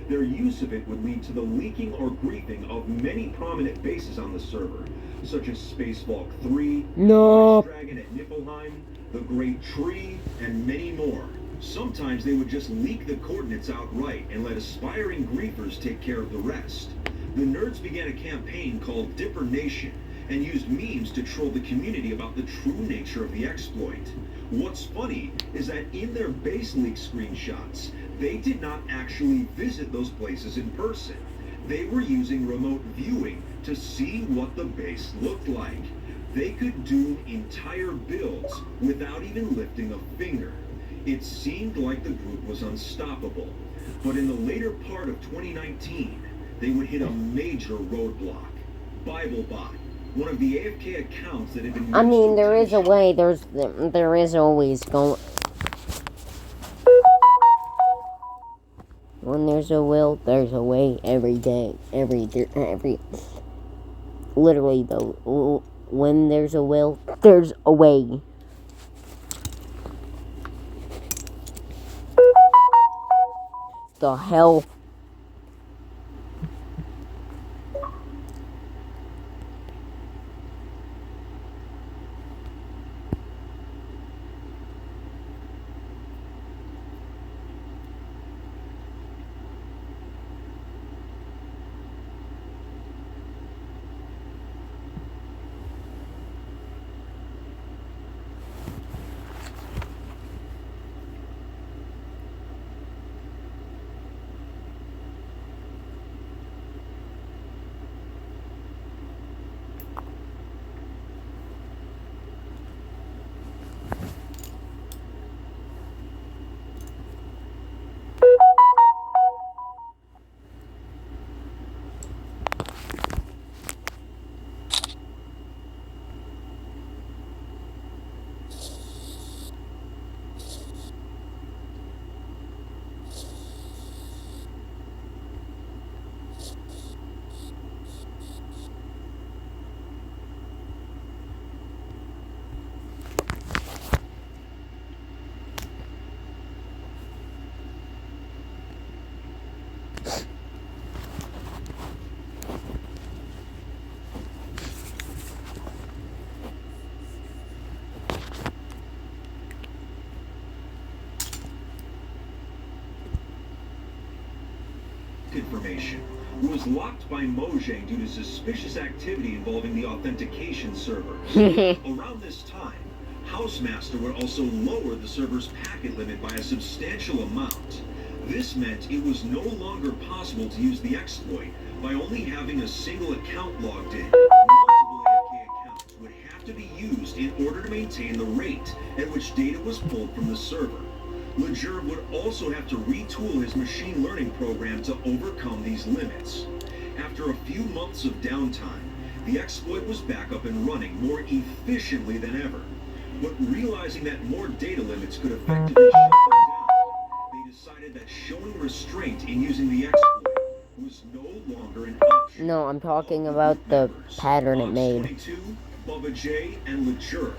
Their use of it would lead to the leaking or griefing of many prominent bases on the server, such as Spacewalk 3, No. Dragon at Niflheim, the Great Tree, and many more. Sometimes they would just leak the coordinates outright and let aspiring griefers take care of the rest. The nerds began a campaign called Dipper Nation and used memes to troll the community about the true nature of the exploit. What's funny is that in their base leak screenshots, they did not actually visit those places in person. They were using remote viewing to see what the base looked like. They could do entire builds without even lifting a finger. It seemed like the group was unstoppable. But in the later part of 2019, they would hit a major roadblock. BibleBot, one of the AFK accounts that had been... I mean, there is a way, there is always going... When there's a will, there's a way every day, literally though, when there's a will, there's a way. The hell? information was locked by Mojang due to suspicious activity involving the authentication servers. Around this time, Housemaster would also lower the server's packet limit by a substantial amount. This meant it was no longer possible to use the exploit by only having a single account logged in. Multiple AFK accounts would have to be used in order to maintain the rate at which data was pulled from the server. Leger would also have to retool his machine learning program to overcome these limits. After a few months of downtime, the exploit was back up and running more efficiently than ever. But realizing that more data limits could effectively shut them down, they decided that showing restraint in using the exploit was no longer an option. No, I'm talking about the pattern it made. 22, Bubba J, and Leger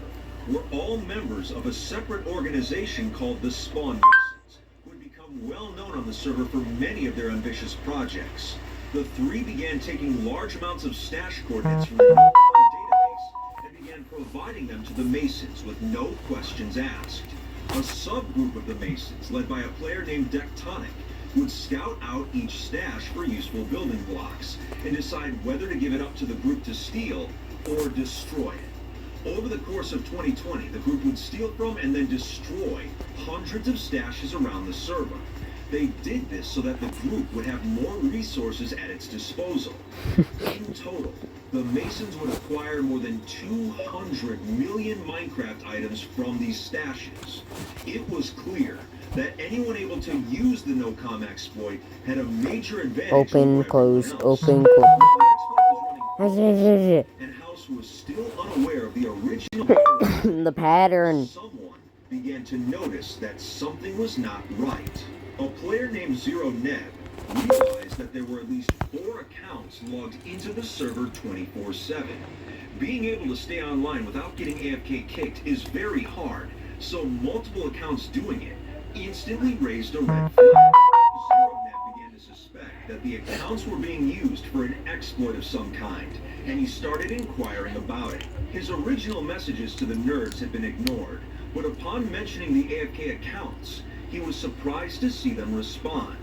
were all members of a separate organization called the Spawn Masons, who had become well known on the server for many of their ambitious projects. The three began taking large amounts of stash coordinates from the NoCom database and began providing them to the Masons with no questions asked. A subgroup of the Masons, led by a player named Dectonic, would scout out each stash for useful building blocks and decide whether to give it up to the group to steal or destroy it. Over the course of 2020, the group would steal from and then destroy hundreds of stashes around the server. They did this so that the group would have more resources at its disposal. In total, the Masons would acquire more than 200 million Minecraft items from these stashes. It was clear that anyone able to use the NoCom exploit had a major advantage Open, over closed, everyone else. open, The exploit was running closed. and House was still unaware of the original The pattern. Someone began to notice that something was not right. A player named Zero Neb realized that there were at least 4 accounts logged into the server 24/7. Being able to stay online without getting AFK kicked is very hard, so multiple accounts doing it instantly raised a red flag. Zero Neb began to suspect that the accounts were being used for an exploit of some kind, and he started inquiring about it. His original messages to the nerds had been ignored, but upon mentioning the AFK accounts, he was surprised to see them respond.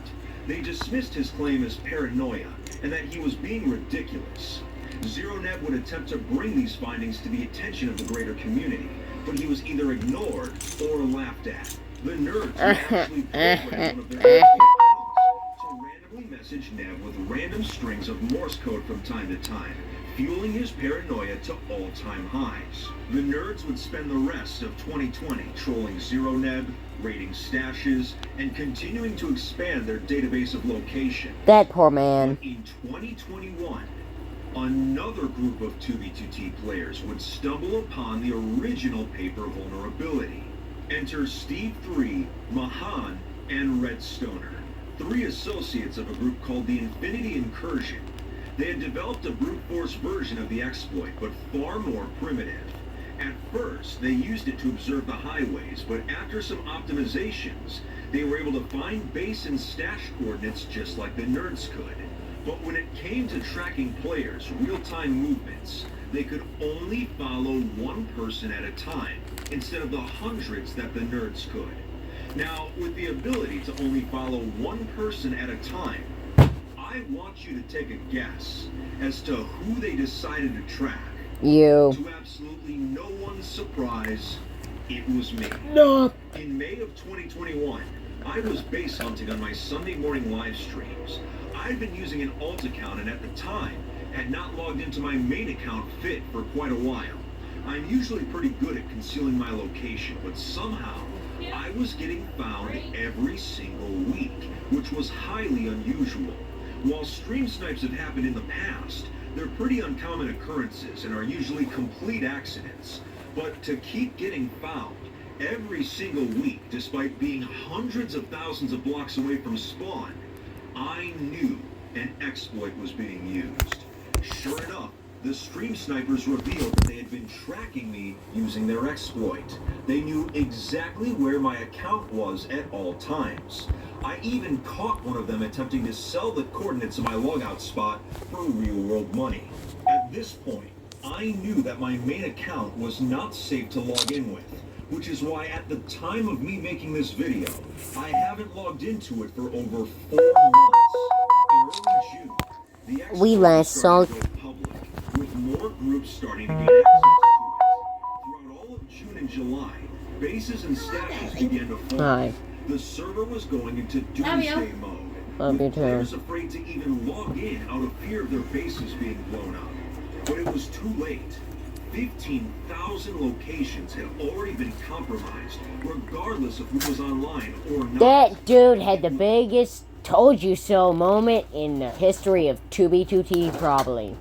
They dismissed his claim as paranoia, and that he was being ridiculous. Zero Neb would attempt to bring these findings to the attention of the greater community, but he was either ignored or laughed at. The nerds would actually program one of their AFK accounts to randomly message Neb with random strings of Morse code from time to time, fueling his paranoia to all-time highs. The nerds would spend the rest of 2020 trolling Zero Neb, raiding stashes, and continuing to expand their database of locations. That poor man. In 2021, another group of 2v2t players would stumble upon the original paper vulnerability. Enter Steve 3, Mahan, and Redstoner, 3 associates of a group called the Infinity Incursion. They had developed a brute force version of the exploit, but far more primitive. At first, they used it to observe the highways, but after some optimizations, they were able to find base and stash coordinates just like the nerds could. But when it came to tracking players' real-time movements, they could only follow one person at a time, instead of the hundreds that the nerds could. Now, with the ability to only follow one person at a time, I want you to take a guess as to who they decided to track. You. To absolutely no one's surprise, it was me. No. In May of 2021, I was base hunting on my Sunday morning live streams. I'd been using an alt account and at the time had not logged into my main account Fit for quite a while. I'm usually pretty good at concealing my location, but somehow I was getting found every single week, which was highly unusual. While stream snipes have happened in the past, they're pretty uncommon occurrences and are usually complete accidents. But to keep getting found every single week, despite being hundreds of thousands of blocks away from spawn, I knew an exploit was being used. Sure enough, the stream snipers revealed that they had been tracking me using their exploit. They knew exactly where my account was at all times. I even caught one of them attempting to sell the coordinates of my logout spot for real-world money. At this point, I knew that my main account was not safe to log in with, which is why at the time of me making this video, I haven't logged into it for over 4 months. In The exploit we last saw. started to go public, with more groups starting to get access to it. Throughout all of June and July, bases and stashes began to form. Hi. The server was going into Love you. doomsday mode. Love you With too. players afraid to even log in out of fear of their bases being blown up. But it was too late. 15,000 locations had already been compromised, regardless of who was online or not. That dude had the biggest told you so moment in the history of 2B2T, probably. It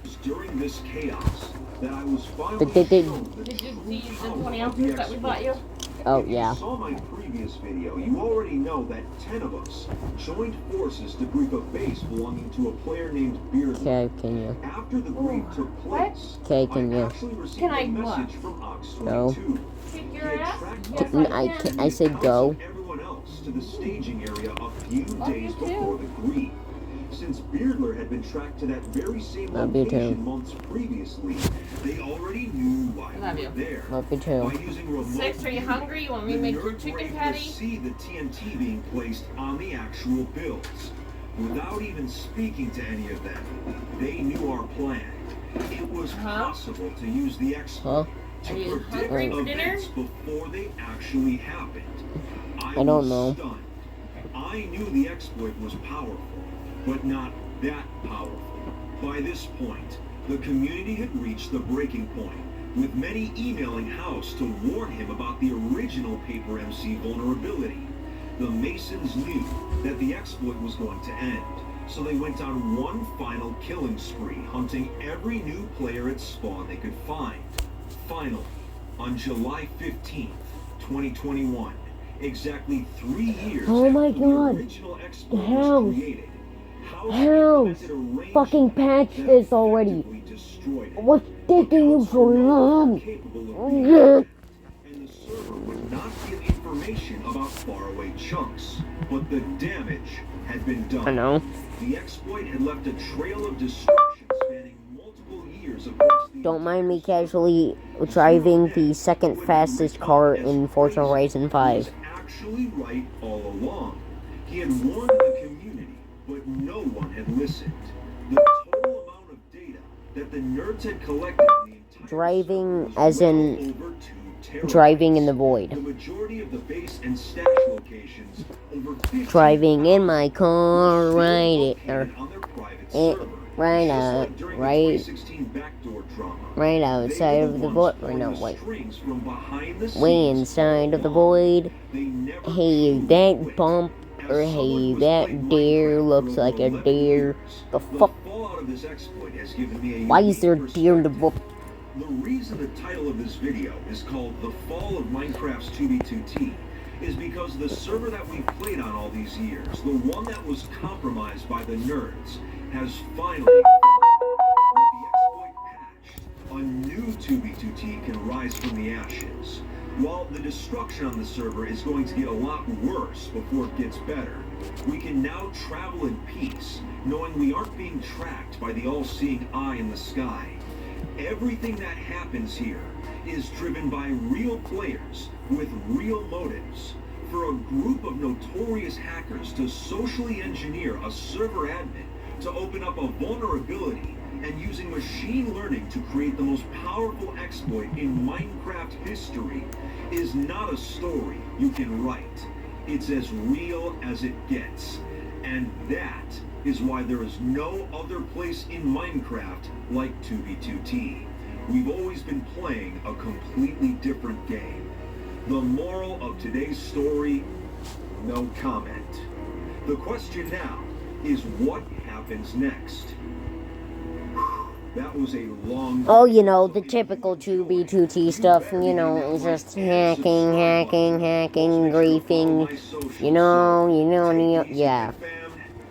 was during this chaos that I was finally But they shown the Did you true see the power 20 of the ounces that we exploit. bought you? Oh, If yeah. you saw my previous video, you already know that 10 of us joined forces to grief a base belonging to a player named Beardsley. Okay, can you? After the grief took place, Okay, can I you? actually received Can I a what? message from Ox22. No. Kick He your had ass? tracked Yes, down I can. I said accounts go. of everyone else to the staging area a few Love days you too. before the grief. Since Beardler had been tracked to that very same Love you too. location months previously, they already knew why Love we you. were there. Love you too. By using remote 6, are you viewing, hungry? You want me to the make your nerds were chicken able to patty? see the TNT being placed on the actual builds. Without even speaking to any of them, they knew our plan. It was possible to use the exploit Huh? Are you to predict hungry for dinner? events before they actually happened. I don't was know. Stunned. I knew the exploit was powerful, but not that powerful. By this point, the community had reached the breaking point, with many emailing House to warn him about the original Paper MC vulnerability. The Masons knew that the exploit was going to end, so they went on one final killing spree, hunting every new player at spawn they could find. Finally, on July 15th, 2021, exactly 3 years Oh my after God. the original exploit House. was created, House House. implemented a range Fucking patch that this already. effectively destroyed it. What's taking you so long? Capable of being hacked, and the server would not give information about faraway chunks, but the damage had been done. I know. The exploit had left a trail of destruction spanning multiple years across the Don't mind me entire casually driving the second fastest car in Forza Horizon He 5. was actually right all along. He had warned the community, but no one had listened. The total amount of data that the nerds had collected in the entire Driving server was as well in over 2 terabytes. driving in the The void. majority of the base and stash locations, over 50, Driving in my car, were right, still or located on their private it, server. right, Just like during the right, 2016 backdoor drama. right They outside were of the ones void. Or pulling no, the wait, strings from behind the way scenes inside of the all void. They never Hey, truly that quit. bump, As or someone hey, who's that played deer Minecraft looks for like over a 11 deer. years, The the fuck? fallout of this exploit has given me a Why is there unique deer in the perspective. void? The reason the title of this video is called The Fall of Minecraft's 2B2T is because the server that we've played on all these years, the one that was compromised by the nerds, has finally fallen. With the exploit patched, a new 2B2T can rise from the ashes. While the destruction on the server is going to get a lot worse before it gets better, we can now travel in peace, knowing we aren't being tracked by the all-seeing eye in the sky. Everything that happens here is driven by real players with real motives. For a group of notorious hackers to socially engineer a server admin to open up a vulnerability and using machine learning to create the most powerful exploit in Minecraft history is not a story you can write. It's as real as it gets. And that is why there is no other place in Minecraft like 2B2T. We've always been playing a completely different game. The moral of today's story, no comment. The question now is what happens next? That was a long... Oh, you know, the typical 2B2T stuff, you know, just hacking, griefing, yeah.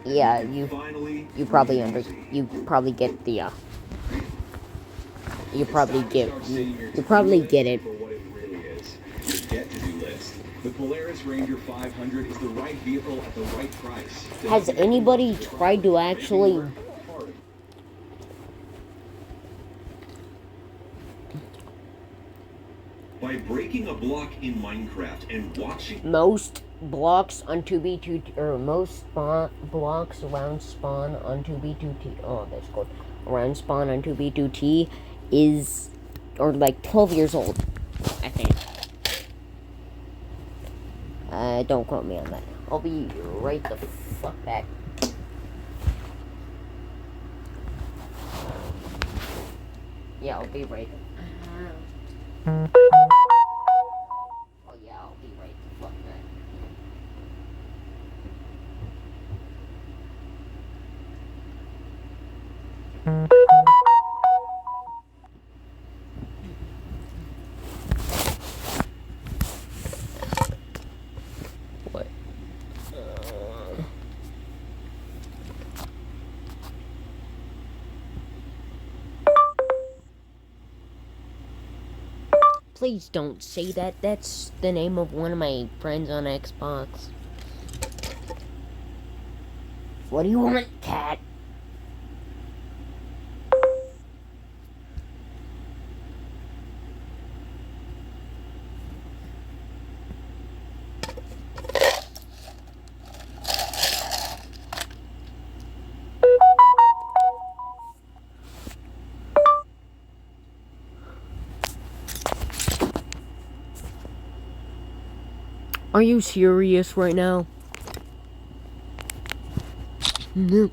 Yeah, you probably get the, you probably get it. For what it really is, your get-to-do list. The Polaris Ranger 500 is the right vehicle at the right price. Has anybody tried to actually... By breaking a block in Minecraft and watching Most blocks on 2B2T, or most blocks around spawn on 2B2T. Oh, that's good. Around spawn on 2B2T is, or like 12 years old, I think. Don't quote me on that. I'll be right the fuck back. Yeah, I'll be right. Oh yeah, I'll be right the fuck back. What? Please don't say that. That's the name of one of my friends on Xbox. What do you want, cat? Are you serious right now? No.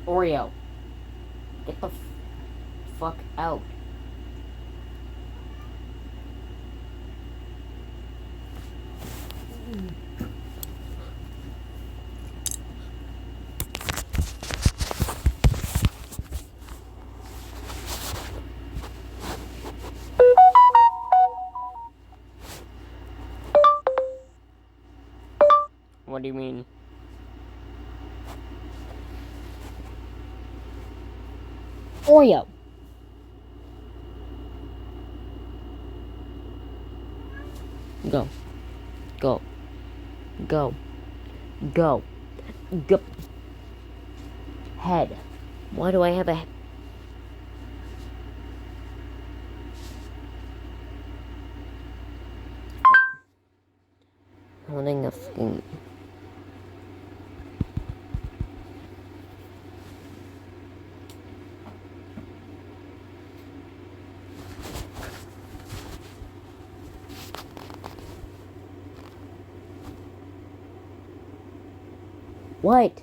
Oreo, get the fuck out. What do you mean? Oreo. Go. Go. Go. Go. Go. Head. Why do I have a... Holding a fucking... What?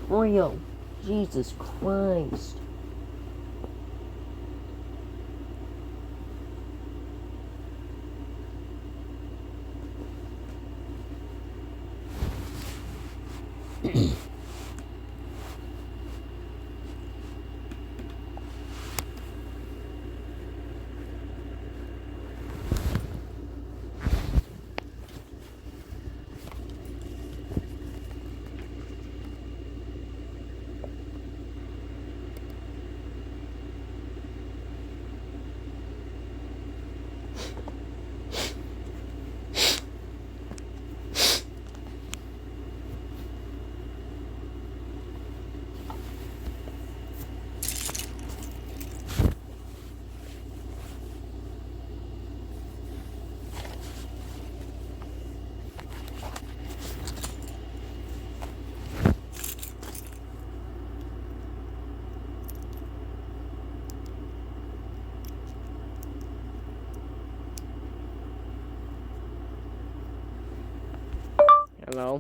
Oreo, Jesus Christ. Hello?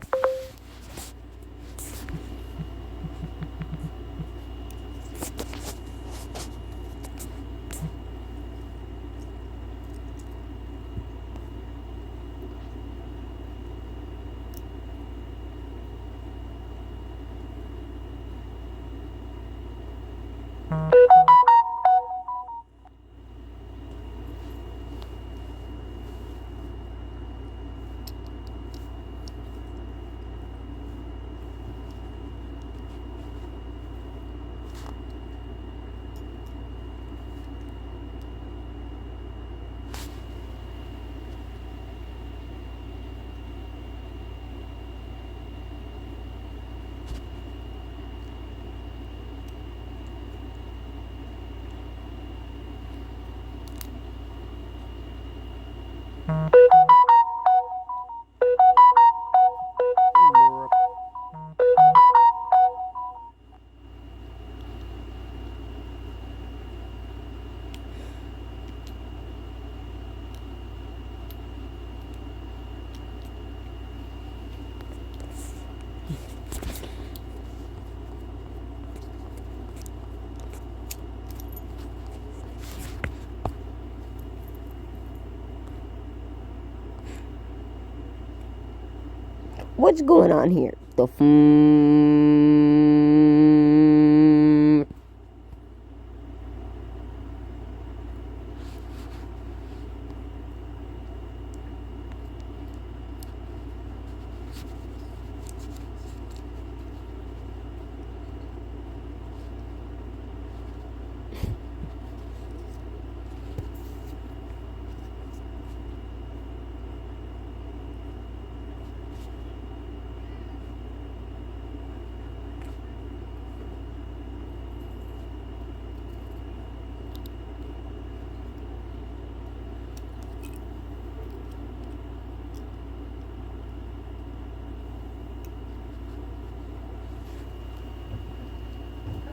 What's going on here? The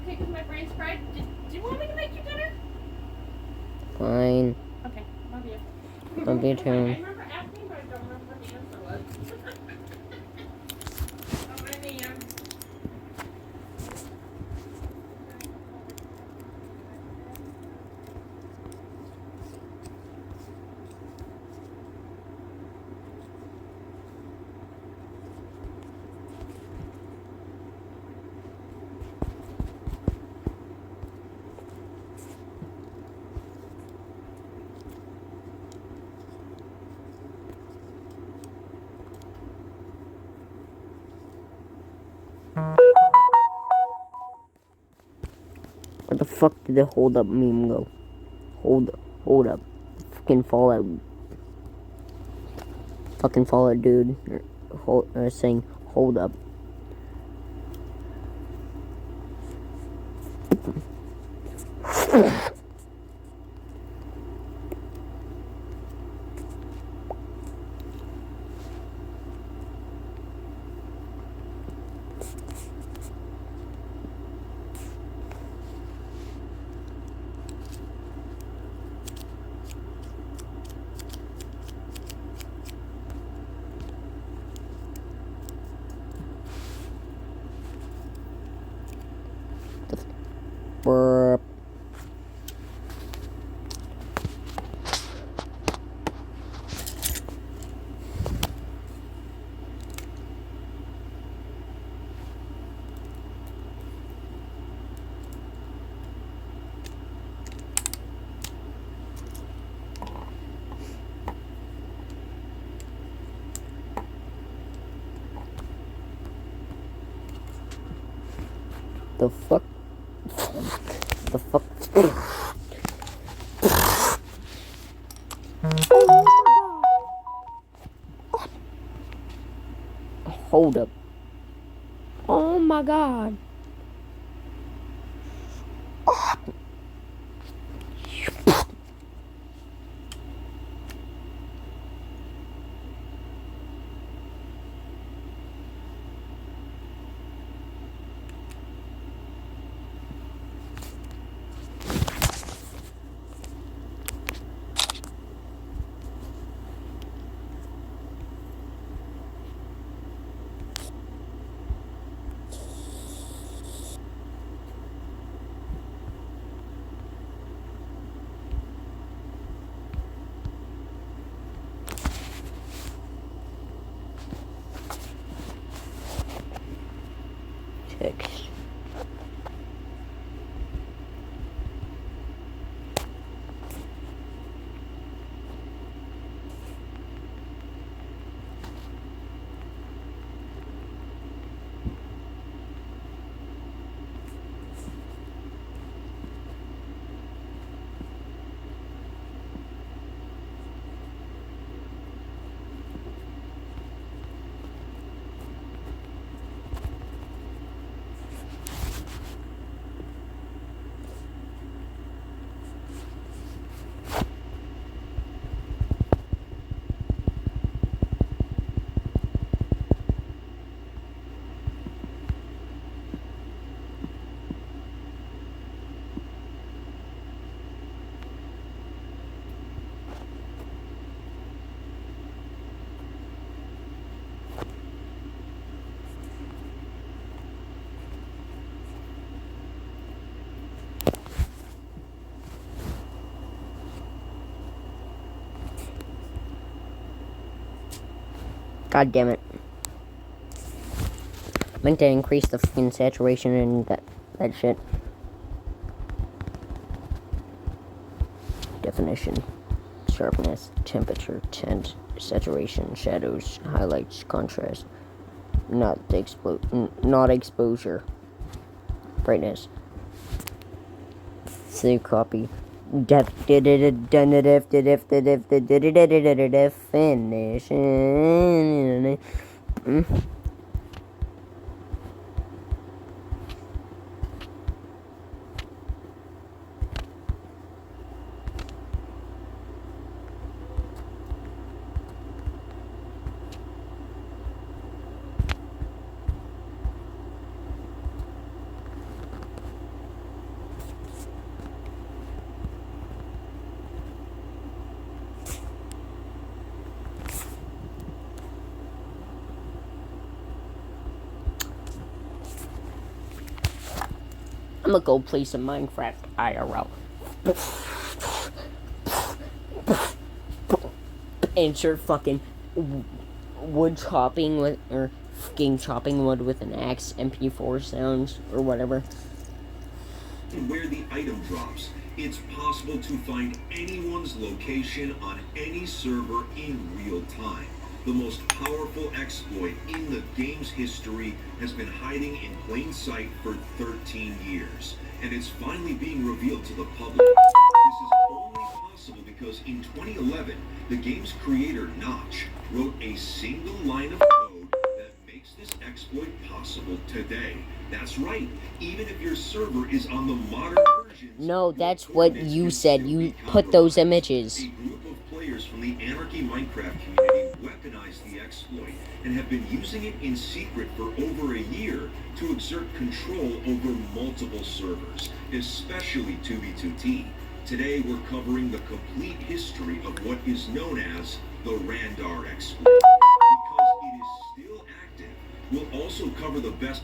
Okay, because my brain's fried. Do you want me to make you dinner? fine. Okay, love you. Love you I too. remember asking, but I don't remember what the answer was. Oh, my man. Where the fuck did the hold up meme go? Hold up. Fucking Fallout. Fucking Fallout dude. Saying hold up. Burp. The fuck? The fuck? Hold up. Oh my god. God damn it. I meant to increase the fucking saturation and that shit. Definition. Sharpness, temperature, tint, saturation, shadows, highlights, contrast. Not exposure. Brightness. Save copy. Definition. I'm gonna go play some Minecraft IRL. And start fucking wood chopping with, or fucking chopping wood with an axe, MP4 sounds, or whatever. Where the item drops, it's possible to find anyone's location on any server in real time. The most powerful exploit in the game's history has been hiding in plain sight for 13 years, and it's finally being revealed to the public. This is only possible because in 2011, the game's creator, Notch, wrote a single line of code that makes this exploit possible today. That's right, even if your server is on the modern version. No, that's what you said. You put those images. A group of players from the Anarchy Minecraft community weaponized the exploit and have been using it in secret for over a year to exert control over multiple servers, especially 2B2T. Today we're covering the complete history of what is known as the Randar exploit. Because it is still active, we'll also cover the best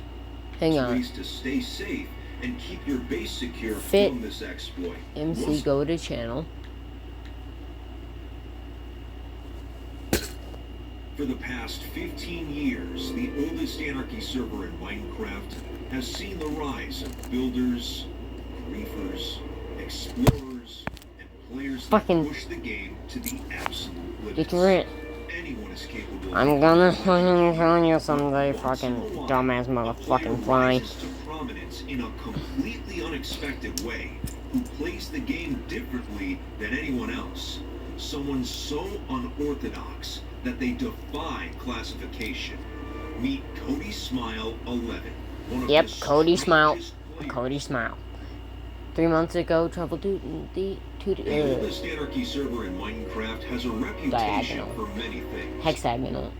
ways to stay safe and keep your base secure from this exploit. MC, go to channel. For the past 15 years, the oldest Anarchy server in Minecraft has seen the rise of builders, griefers, explorers, and players that push the game to the absolute limits. Anyone is capable of I'm gonna fucking tell you someday, fucking dumbass motherfucking fly. To prominence in a completely unexpected way, who plays the game differently than anyone else. Someone so unorthodox that they defy classification. Meet Cody Smile 11. Yep, Cody Smile. Cody Smile. 3 months ago, traveled to the oldest Anarchy server in Minecraft has a reputation for many things. Hexagonal.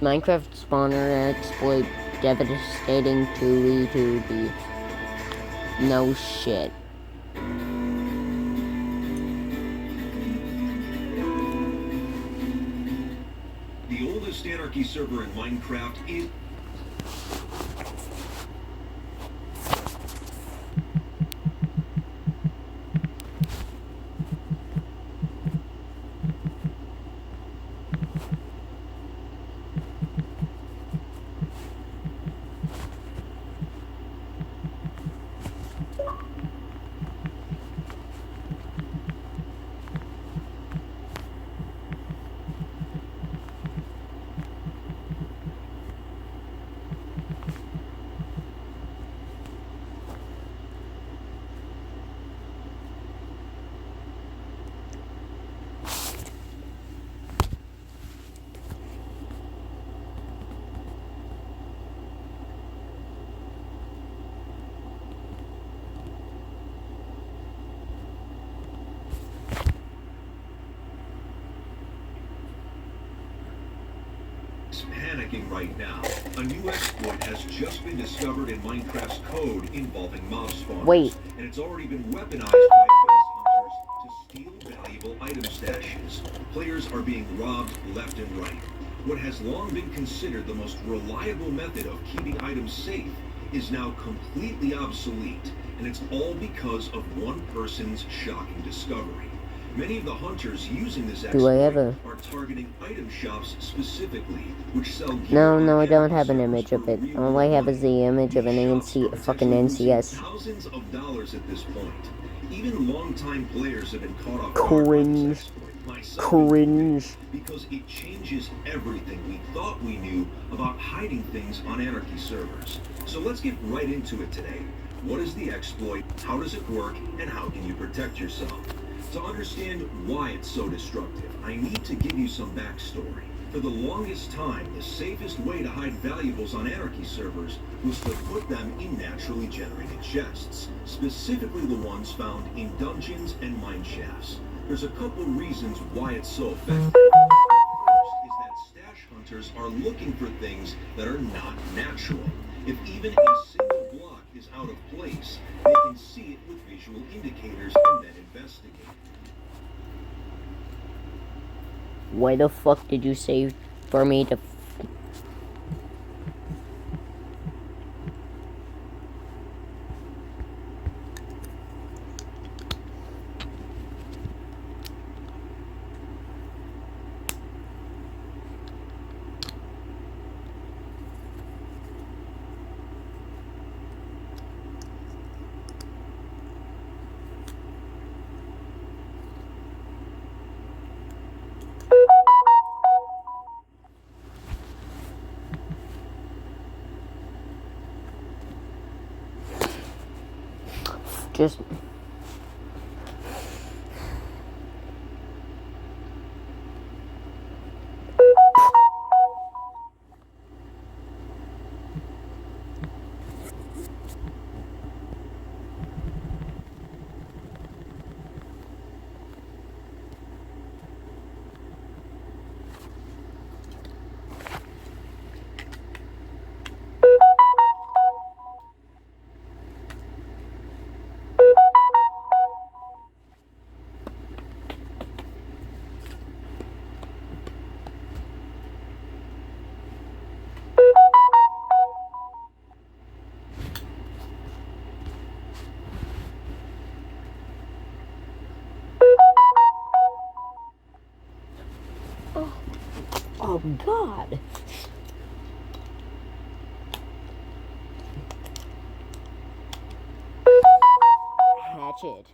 Minecraft spawner exploit devastating to the no shit. The oldest Anarchy server in Minecraft is panicking right now. A new exploit has just been discovered in Minecraft's code involving mob spawners. Wait. And it's already been weaponized by base hunters to steal valuable item stashes. Players are being robbed left and right. What has long been considered the most reliable method of keeping items safe is now completely obsolete, and it's all because of one person's shocking discovery. Many of the hunters using this Do I have exploit a... are targeting item shops specifically, which sell gear No, on I don't have an servers image for of it. real All I have money. is the image of an These shops are fucking potentially losing NCS. thousands of dollars at this point. Even longtime players have been caught off guard by Cringe. this exploit, myself included, Cringe. because it changes everything we thought we knew about hiding things on Anarchy servers. So let's get right into it today. What is the exploit, how does it work, and how can you protect yourself? To understand why it's so destructive, I need to give you some backstory. For the longest time, the safest way to hide valuables on Anarchy servers was to put them in naturally generated chests, specifically the ones found in dungeons and mine shafts. There's a couple reasons why it's so effective. First is that stash hunters are looking for things that are not natural. If even a single block is out of place, they can see it with visual indicators and then investigate. Why the fuck did you say for me to... Just... Oh, God. Hatchet.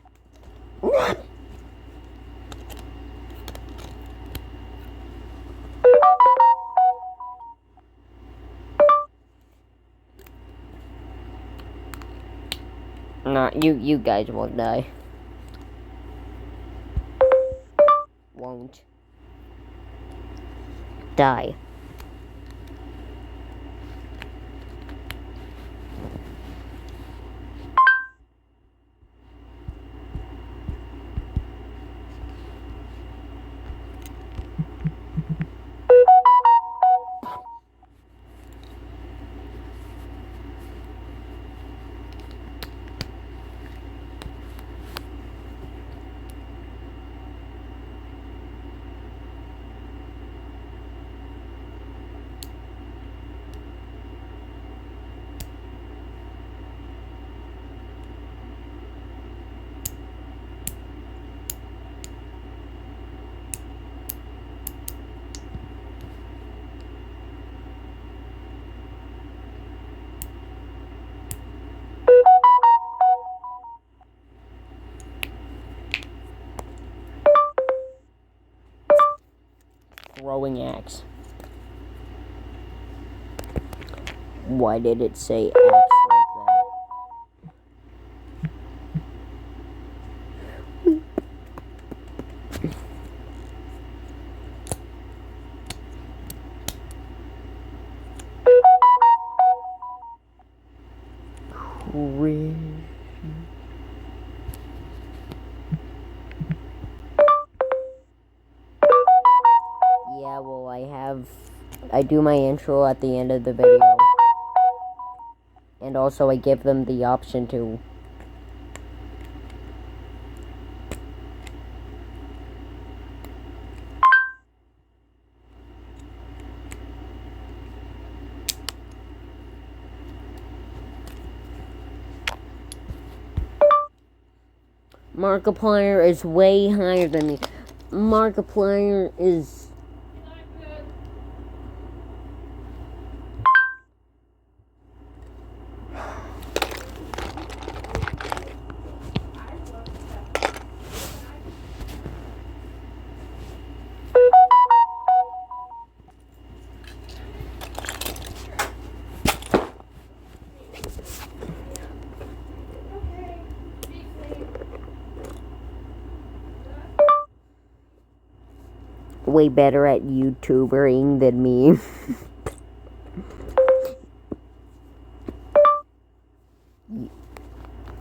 Nah, you guys won't die. Won't die. Throwing axe. Why did it say axe like that? Yeah, well, I do my intro at the end of the video. And also I give them the option to... Markiplier is way higher than me. Markiplier is... way better at YouTubering than me.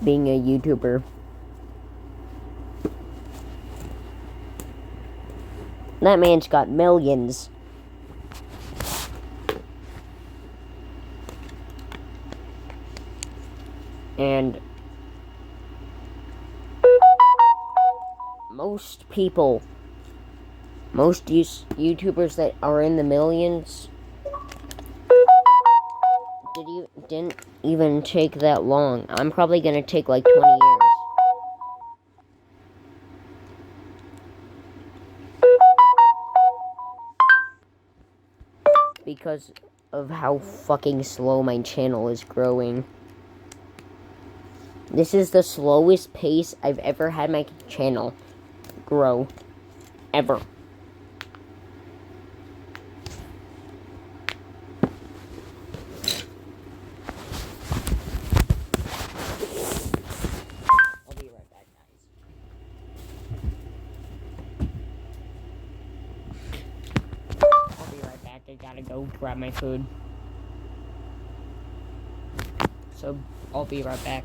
Being a YouTuber. That man's got millions. And most people, most YouTubers that are in the millions didn't even take that long. I'm probably gonna take like 20 years. Because of how fucking slow my channel is growing. This is the slowest pace I've ever had my channel grow. Ever. I'll be right back, guys. I'll be right back. I gotta go grab my food. So, I'll be right back.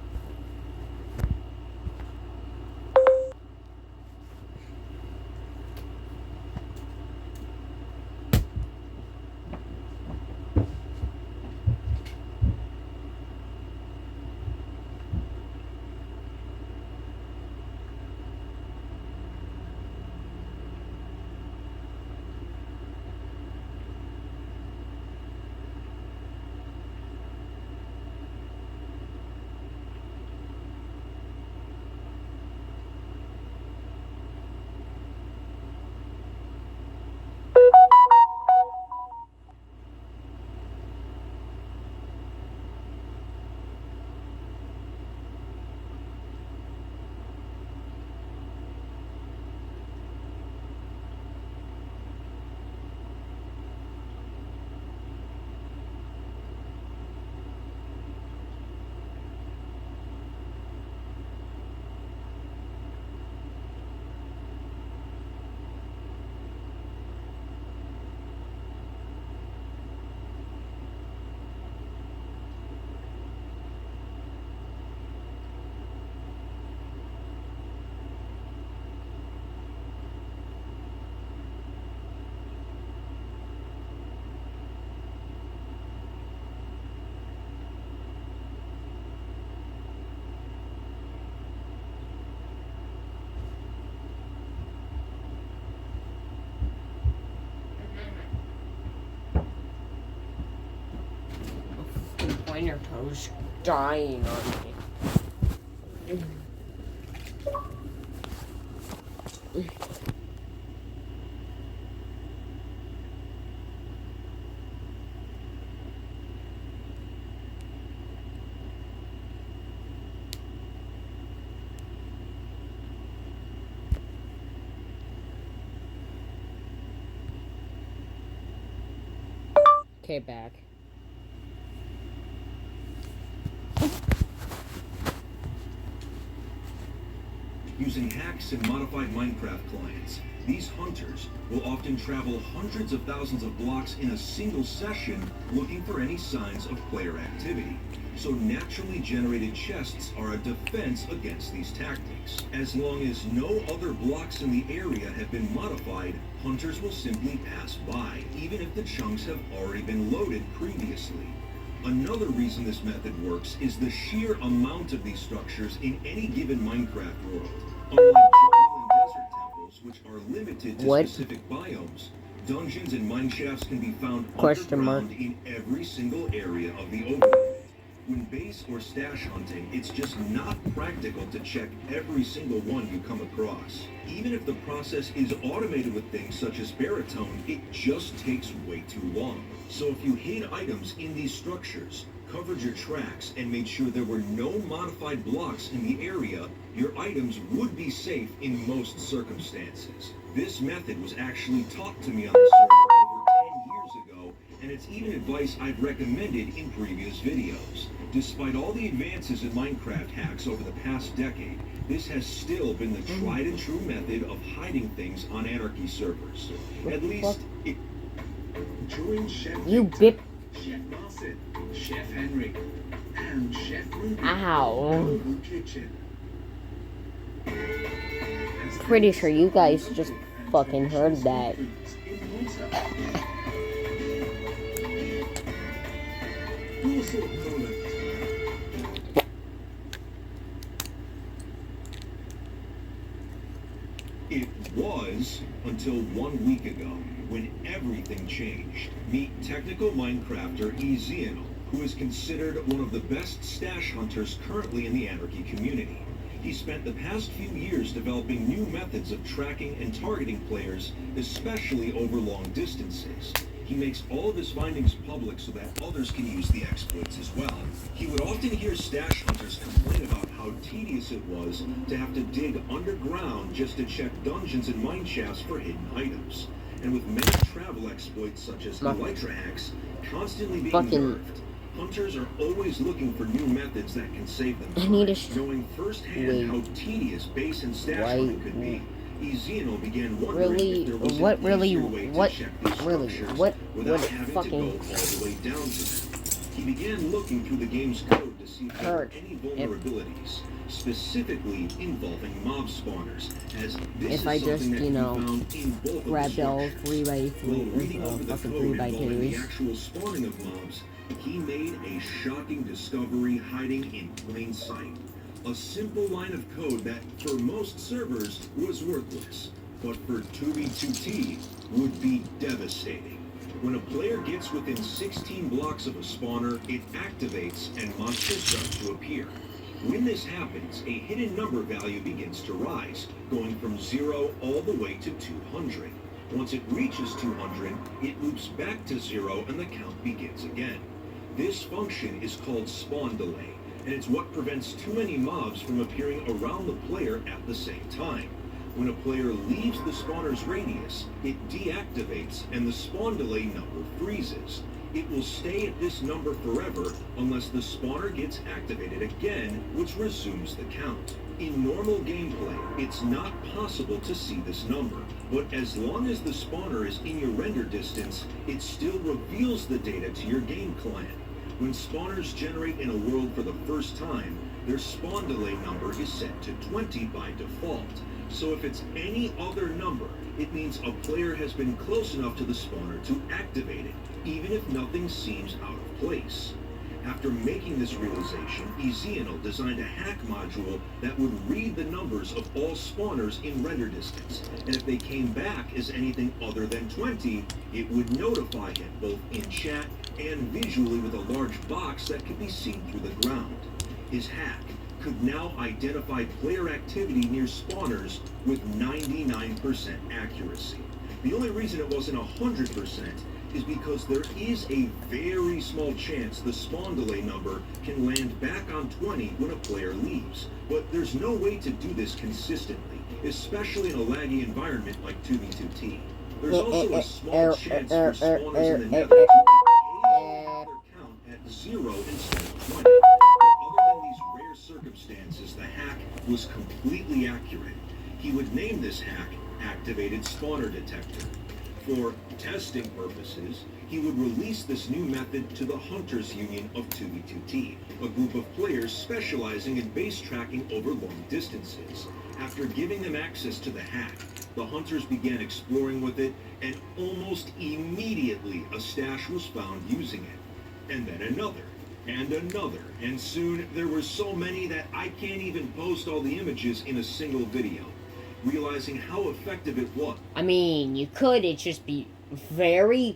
Pointer toes dying on me. Okay, back. Using hacks and modified Minecraft clients, these hunters will often travel hundreds of thousands of blocks in a single session looking for any signs of player activity. So naturally generated chests are a defense against these tactics. As long as no other blocks in the area have been modified, hunters will simply pass by, even if the chunks have already been loaded previously. Another reason this method works is the sheer amount of these structures in any given Minecraft world. Unlike jungle and desert temples, which are limited to specific biomes, dungeons and mine shafts can be found underground in every single area of the overworld. When base or stash hunting, it's just not practical to check every single one you come across. Even if the process is automated with things such as baritone, it just takes way too long. So if you hid items in these structures, covered your tracks, and made sure there were no modified blocks in the area, your items would be safe in most circumstances. This method was actually taught to me on the server over 10 years ago, and it's even advice I've recommended in previous videos. Despite all the advances in Minecraft hacks over the past decade, this has still been the tried and true method of hiding things on Anarchy servers. At least, it... Join Chef You Victor, bip. Chef Marcin, Chef Henry, and Chef Ruby. Ow. Global Kitchen. Pretty sure you guys just fucking heard that. It was until 1 week ago when everything changed. Meet technical Minecrafter Ezeanol, who is considered one of the best stash hunters currently in the Anarchy community. He spent the past few years developing new methods of tracking and targeting players, especially over long distances. He makes all of his findings public so that others can use the exploits as well. He would often hear stash hunters complain about how tedious it was to have to dig underground just to check dungeons and mine shafts for hidden items. And with many travel exploits such as elytra hacks constantly being nerfed, hunters are always looking for new methods that can save them time, knowing firsthand how tedious base and stash hunting could be. Ezeanol began wondering if there was an easier way to check these structures without having to go all the way down to them. He began looking through the game's code to see if there were any vulnerabilities, specifically involving mob spawners, as this If I is just, something that you can know, be found in both of the grabbed all structures. 3x3, While reading over the fucking code involving the 3x2s. actual spawning of mobs, he made a shocking discovery hiding in plain sight. A simple line of code that, for most servers, was worthless, but for 2v2t would be devastating. When a player gets within 16 blocks of a spawner, it activates and monsters start to appear. When this happens, a hidden number value begins to rise, going from 0 all the way to 200. Once it reaches 200, it loops back to 0 and the count begins again. This function is called spawn delay, and it's what prevents too many mobs from appearing around the player at the same time. When a player leaves the spawner's radius, it deactivates and the spawn delay number freezes. It will stay at this number forever unless the spawner gets activated again, which resumes the count. In normal gameplay, it's not possible to see this number, but as long as the spawner is in your render distance, it still reveals the data to your game client. When spawners generate in a world for the first time, their spawn delay number is set to 20 by default. So if it's any other number, it means a player has been close enough to the spawner to activate it, even if nothing seems out of place. After making this realization, Ezeanol designed a hack module that would read the numbers of all spawners in render distance, and if they came back as anything other than 20, it would notify him both in chat and visually with a large box that could be seen through the ground. His hack could now identify player activity near spawners with 99% accuracy. The only reason it wasn't 100% is because there is a very small chance the spawn delay number can land back on 20 when a player leaves. But there's no way to do this consistently, especially in a laggy environment like 2v2t. There's also a small chance for spawners in the nether to occasionally their count at 0 instead of 20. But other than these rare circumstances, the hack was completely accurate. He would name this hack Activated Spawner Detector. For testing purposes, he would release this new method to the Hunters Union of 2v2t, a group of players specializing in base tracking over long distances. After giving them access to the hack, the hunters began exploring with it, and almost immediately a stash was found using it. And then another, and another, and soon there were so many that I can't even post all the images in a single video. Realizing how effective it was. I mean, you could, it'd just be very,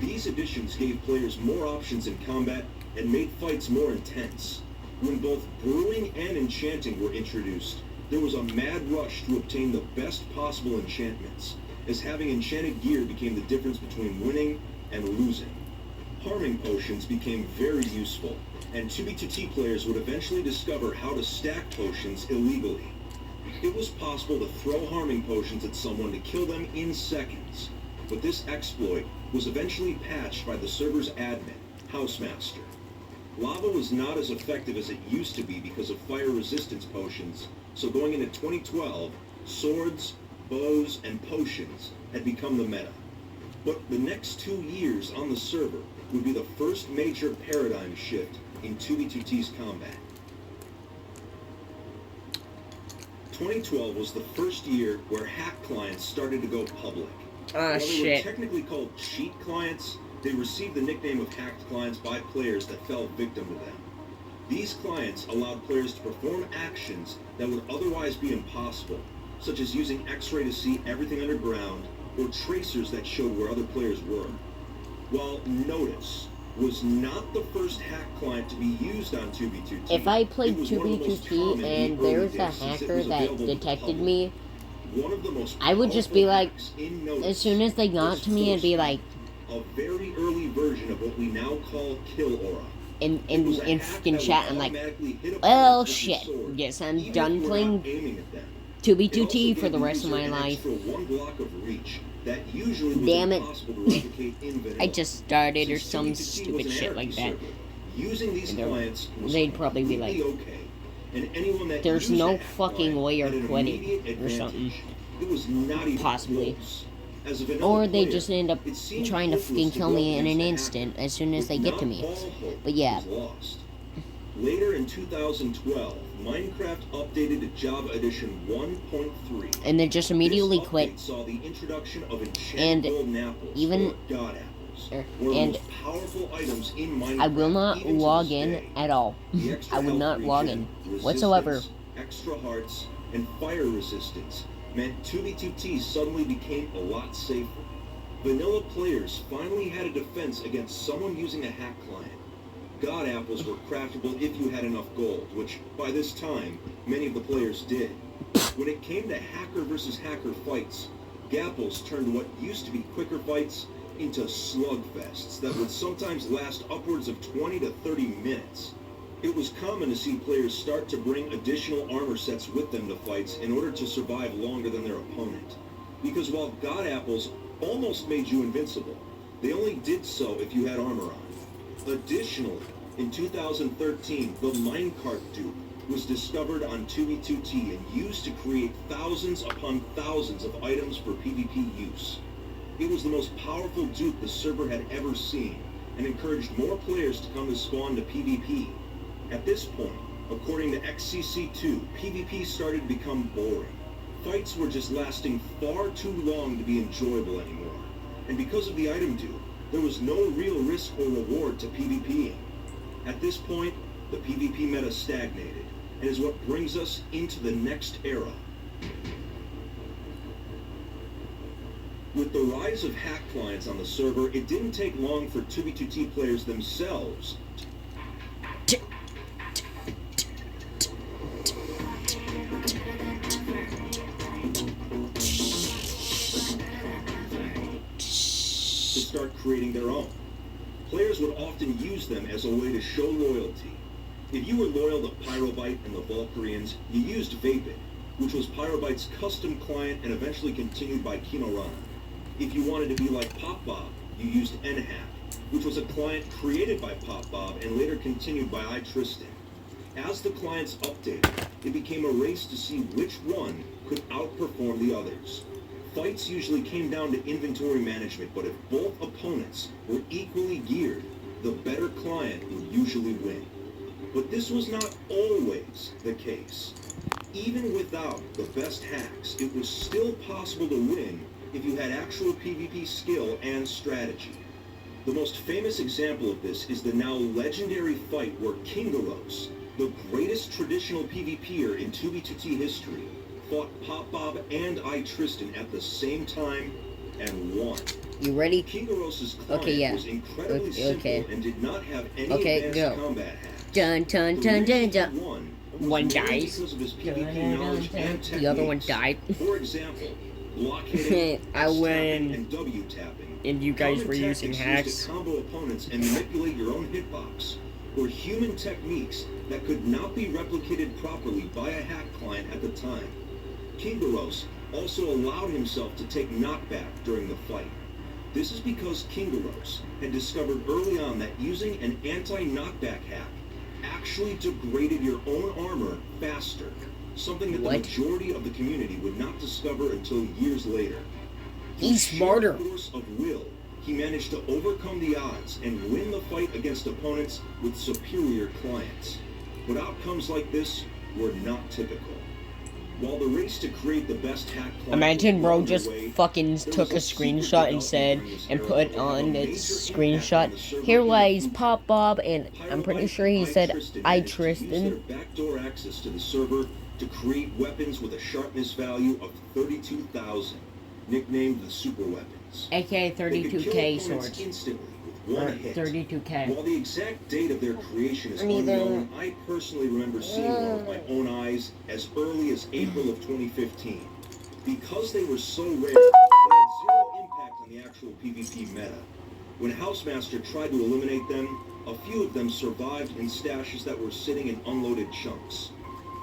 These additions gave players more options in combat and made fights more intense. When both brewing and enchanting were introduced, there was a mad rush to obtain the best possible enchantments, as having enchanted gear became the difference between winning and losing. Harming potions became very useful, and 2B2T players would eventually discover how to stack potions illegally. It was possible to throw harming potions at someone to kill them in seconds, but this exploit was eventually patched by the server's admin, Housemaster. Lava was not as effective as it used to be because of fire resistance potions, so going into 2012, swords, bows, and potions had become the meta. But the next 2 years on the server would be the first major paradigm shift in 2B2T's combat. 2012 was the first year where hack clients started to go public. While they were technically called cheat clients, they received the nickname of hacked clients by players that fell victim to them. These clients allowed players to perform actions that would otherwise be impossible, such as using X-ray to see everything underground, or tracers that showed where other players were. While Notice was not the first hack client to be used on 2B2T. If I played 2B2T and there's a hacker that detected me, I would just be like, as soon as they got to me, I'd be like, a very early version of what we now call Kill Aura. in instant chat, I'm like, well, shit, guess I'm done playing 2B2T for the rest of my life. Damn it. I just started or some stupid shit like that. They'd probably be like, there's no fucking way you're quitting or something. Possibly. Or they just end up trying to fucking kill me in an instant as soon as they get to me. But yeah. Later in 2012, Minecraft updated to Java Edition 1.3. And they just immediately quit. Saw the introduction of And even and I will not log in at all. I would not log in whatsoever. Extra hearts and fire resistance meant 2B2T suddenly became a lot safer. Vanilla players finally had a defense against someone using a hack client. God apples were craftable if you had enough gold, which, by this time, many of the players did. When it came to hacker versus hacker fights, Gapples turned what used to be quicker fights into slugfests that would sometimes last upwards of 20 to 30 minutes. It was common to see players start to bring additional armor sets with them to fights in order to survive longer than their opponent. Because while God apples almost made you invincible, they only did so if you had armor on. Additionally, in 2013, the minecart dupe was discovered on 2B2T and used to create thousands upon thousands of items for PvP use. It was the most powerful dupe the server had ever seen, and encouraged more players to come to spawn to PvP. At this point, according to XCC2, PvP started to become boring. Fights were just lasting far too long to be enjoyable anymore, and because of the item dupe, there was no real risk or reward to PvPing. At this point, the PvP meta stagnated, and is what brings us into the next era. With the rise of hack clients on the server, it didn't take long for 2B2T players themselves to start creating their own. Players would often use them as a way to show loyalty. If you were loyal to Pyrobyte and the Valkyrians, you used Vapid, which was Pyrobyte's custom client and eventually continued by Kinorana. If you wanted to be like PopBob, you used NHAP, which was a client created by PopBob and later continued by iTristan. As the clients updated, it became a race to see which one could outperform the others. Fights usually came down to inventory management, but if both opponents were equally geared, the better client would usually win. But this was not always the case. Even without the best hacks, it was still possible to win if you had actual PvP skill and strategy. The most famous example of this is the now legendary fight where Kingaros, the greatest traditional PvPer in 2B2T history, fought PopBob and iTristan at the same time and won. You ready? Kingaros's client Okay, yeah. was incredibly simple Okay. and did not have any Okay, advanced go. combat hacks. Dun dun The dun dun reason dun. he won was One mainly dies. because of his Dun, PvP dun, knowledge dun, and dun. The other one techniques. died. For example, block hitting, I S win. tapping, and W tapping. And you guys Common were using tactics used hacks. to combo opponents and manipulate your own hitbox, or human techniques that could not be replicated properly by a hack client at the time. Kingaros also allowed himself to take knockback during the fight. This is because Kingaros had discovered early on that using an anti-knockback hack actually degraded your own armor faster, something that What? the majority of the community would not discover until years later. He's Through smarter. sheer force of will, he managed to overcome the odds and win the fight against opponents with superior clients. But outcomes like this were not typical. While the race to create the best hack client Imagine was bro well just underway, fucking there took a was secret screenshot and development said, during this and era put that would have on a its major impact screenshot, on the server here in the lies future. Pop Bob, and I'm pretty sure he said, I managed to use Tristan. their backdoor access to the server to create weapons with a sharpness value of 32,000, nicknamed the super weapons. AKA They could kill 32K opponents swords. instantly with one Or hit. 32K. While the exact date of their creation is Neither. unknown, I personally remember seeing one with my own eyes as early as April of 2015. Because they were so rare, they had zero impact on the actual PvP meta. When Housemaster tried to eliminate them, a few of them survived in stashes that were sitting in unloaded chunks.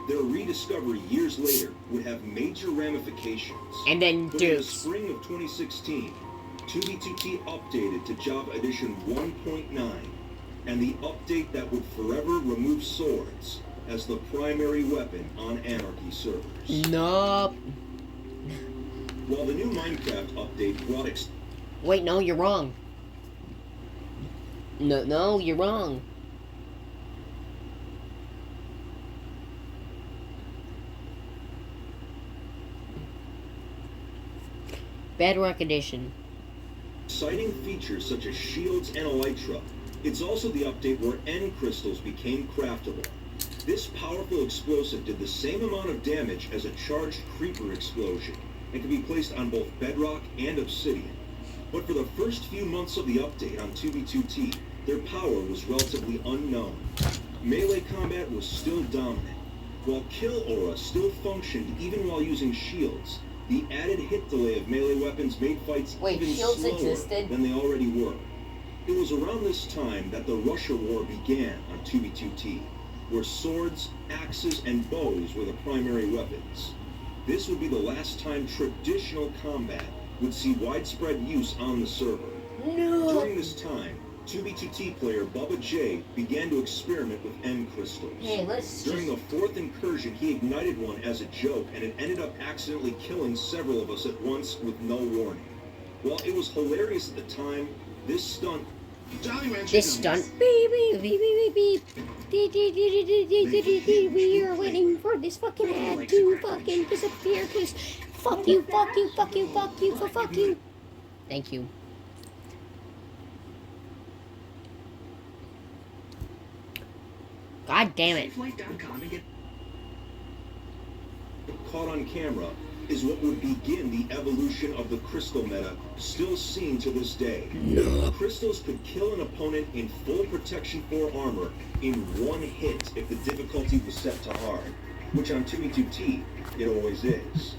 Their rediscovery years later would have major ramifications. And then But in the Dukes. spring of 2016, 2B2T updated to Java Edition 1.9, and the update that would forever remove swords as the primary weapon on Anarchy servers. Nope. While the new Minecraft update brought Wait, no, you're wrong. No, you're wrong. Bedrock Edition. exciting features such as shields and elytra, it's also the update where end crystals became craftable. This powerful explosive did the same amount of damage as a charged creeper explosion, and can be placed on both bedrock and obsidian. But for the first few months of the update on 2B2T, their power was relatively unknown. Melee combat was still dominant, while kill aura still functioned even while using shields. The added hit delay of melee weapons made fights Wait, even shields slower existed? than they already were. It was around this time that the Russia War began on 2B2T, where swords, axes, and bows were the primary weapons. This would be the last time traditional combat would see widespread use on the server. No. During this time, 2B2T player Bubba J began to experiment with end crystals. Hey, let's During just... the fourth incursion, he ignited one as a joke, and it ended up accidentally killing several of us at once with no warning. While it was hilarious at the time, this stunt... This stunt. Beep, beep, beep, beep, beep. Dee, dee, dee, dee, dee, dee, dee, dee. We are waiting for this fucking ad to fucking disappear, cause fuck you, fuck you, fuck you, fuck you, fuck you. Thank you. God damn it. caught on camera is what would begin the evolution of the crystal meta, still seen to this day. Crystals could kill an opponent in full protection 4 armor in one hit if the difficulty was set to hard, which on 2v2t, it always is.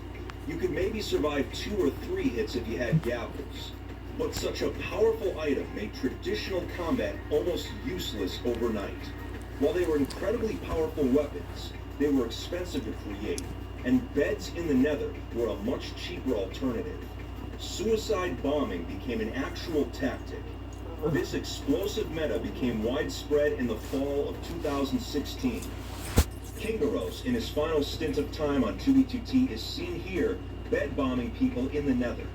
You could maybe survive 2 or 3 hits if you had gappers, but such a powerful item made traditional combat almost useless overnight. While they were incredibly powerful weapons, they were expensive to create, and beds in the nether were a much cheaper alternative. Suicide bombing became an actual tactic. This explosive meta became widespread in the fall of 2016. Kingaros, in his final stint of time on 2v2t, is seen here bed bombing people in the nether.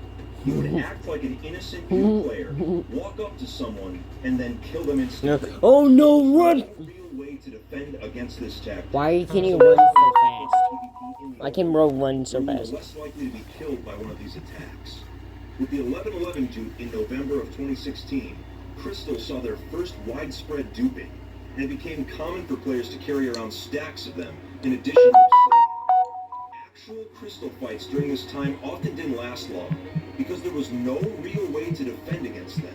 He would act like an innocent new player, walk up to someone, and then kill them instantly. Oh no, run! No real way to defend against this tactic. Why can you run so fast? I can run so You were fast. less likely to be killed by one of these attacks. With the 1111 dupe in November of 2016, Crystal saw their first widespread duping, and it became common for players to carry around stacks of them in addition to obsidian. Actual Crystal fights during this time often didn't last long because there was no real way to defend against them.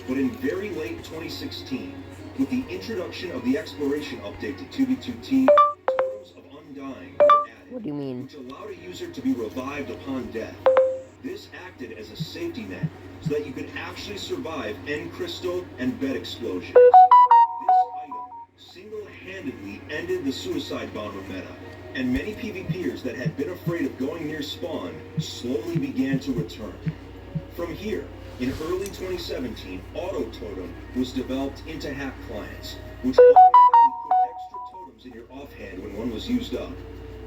But in very late 2016, with the introduction of the exploration update to 2B2T, Totems of Undying were added, What do you mean? which allowed a user to be revived upon death. This acted as a safety net so that you could actually survive end crystal and bed explosions. This item single-handedly ended the suicide bomber meta, and many PvPers that had been afraid of going near spawn slowly began to return. From here, in early 2017, Auto Totem was developed into hack clients, which automatically put extra totems in your offhand when one was used up.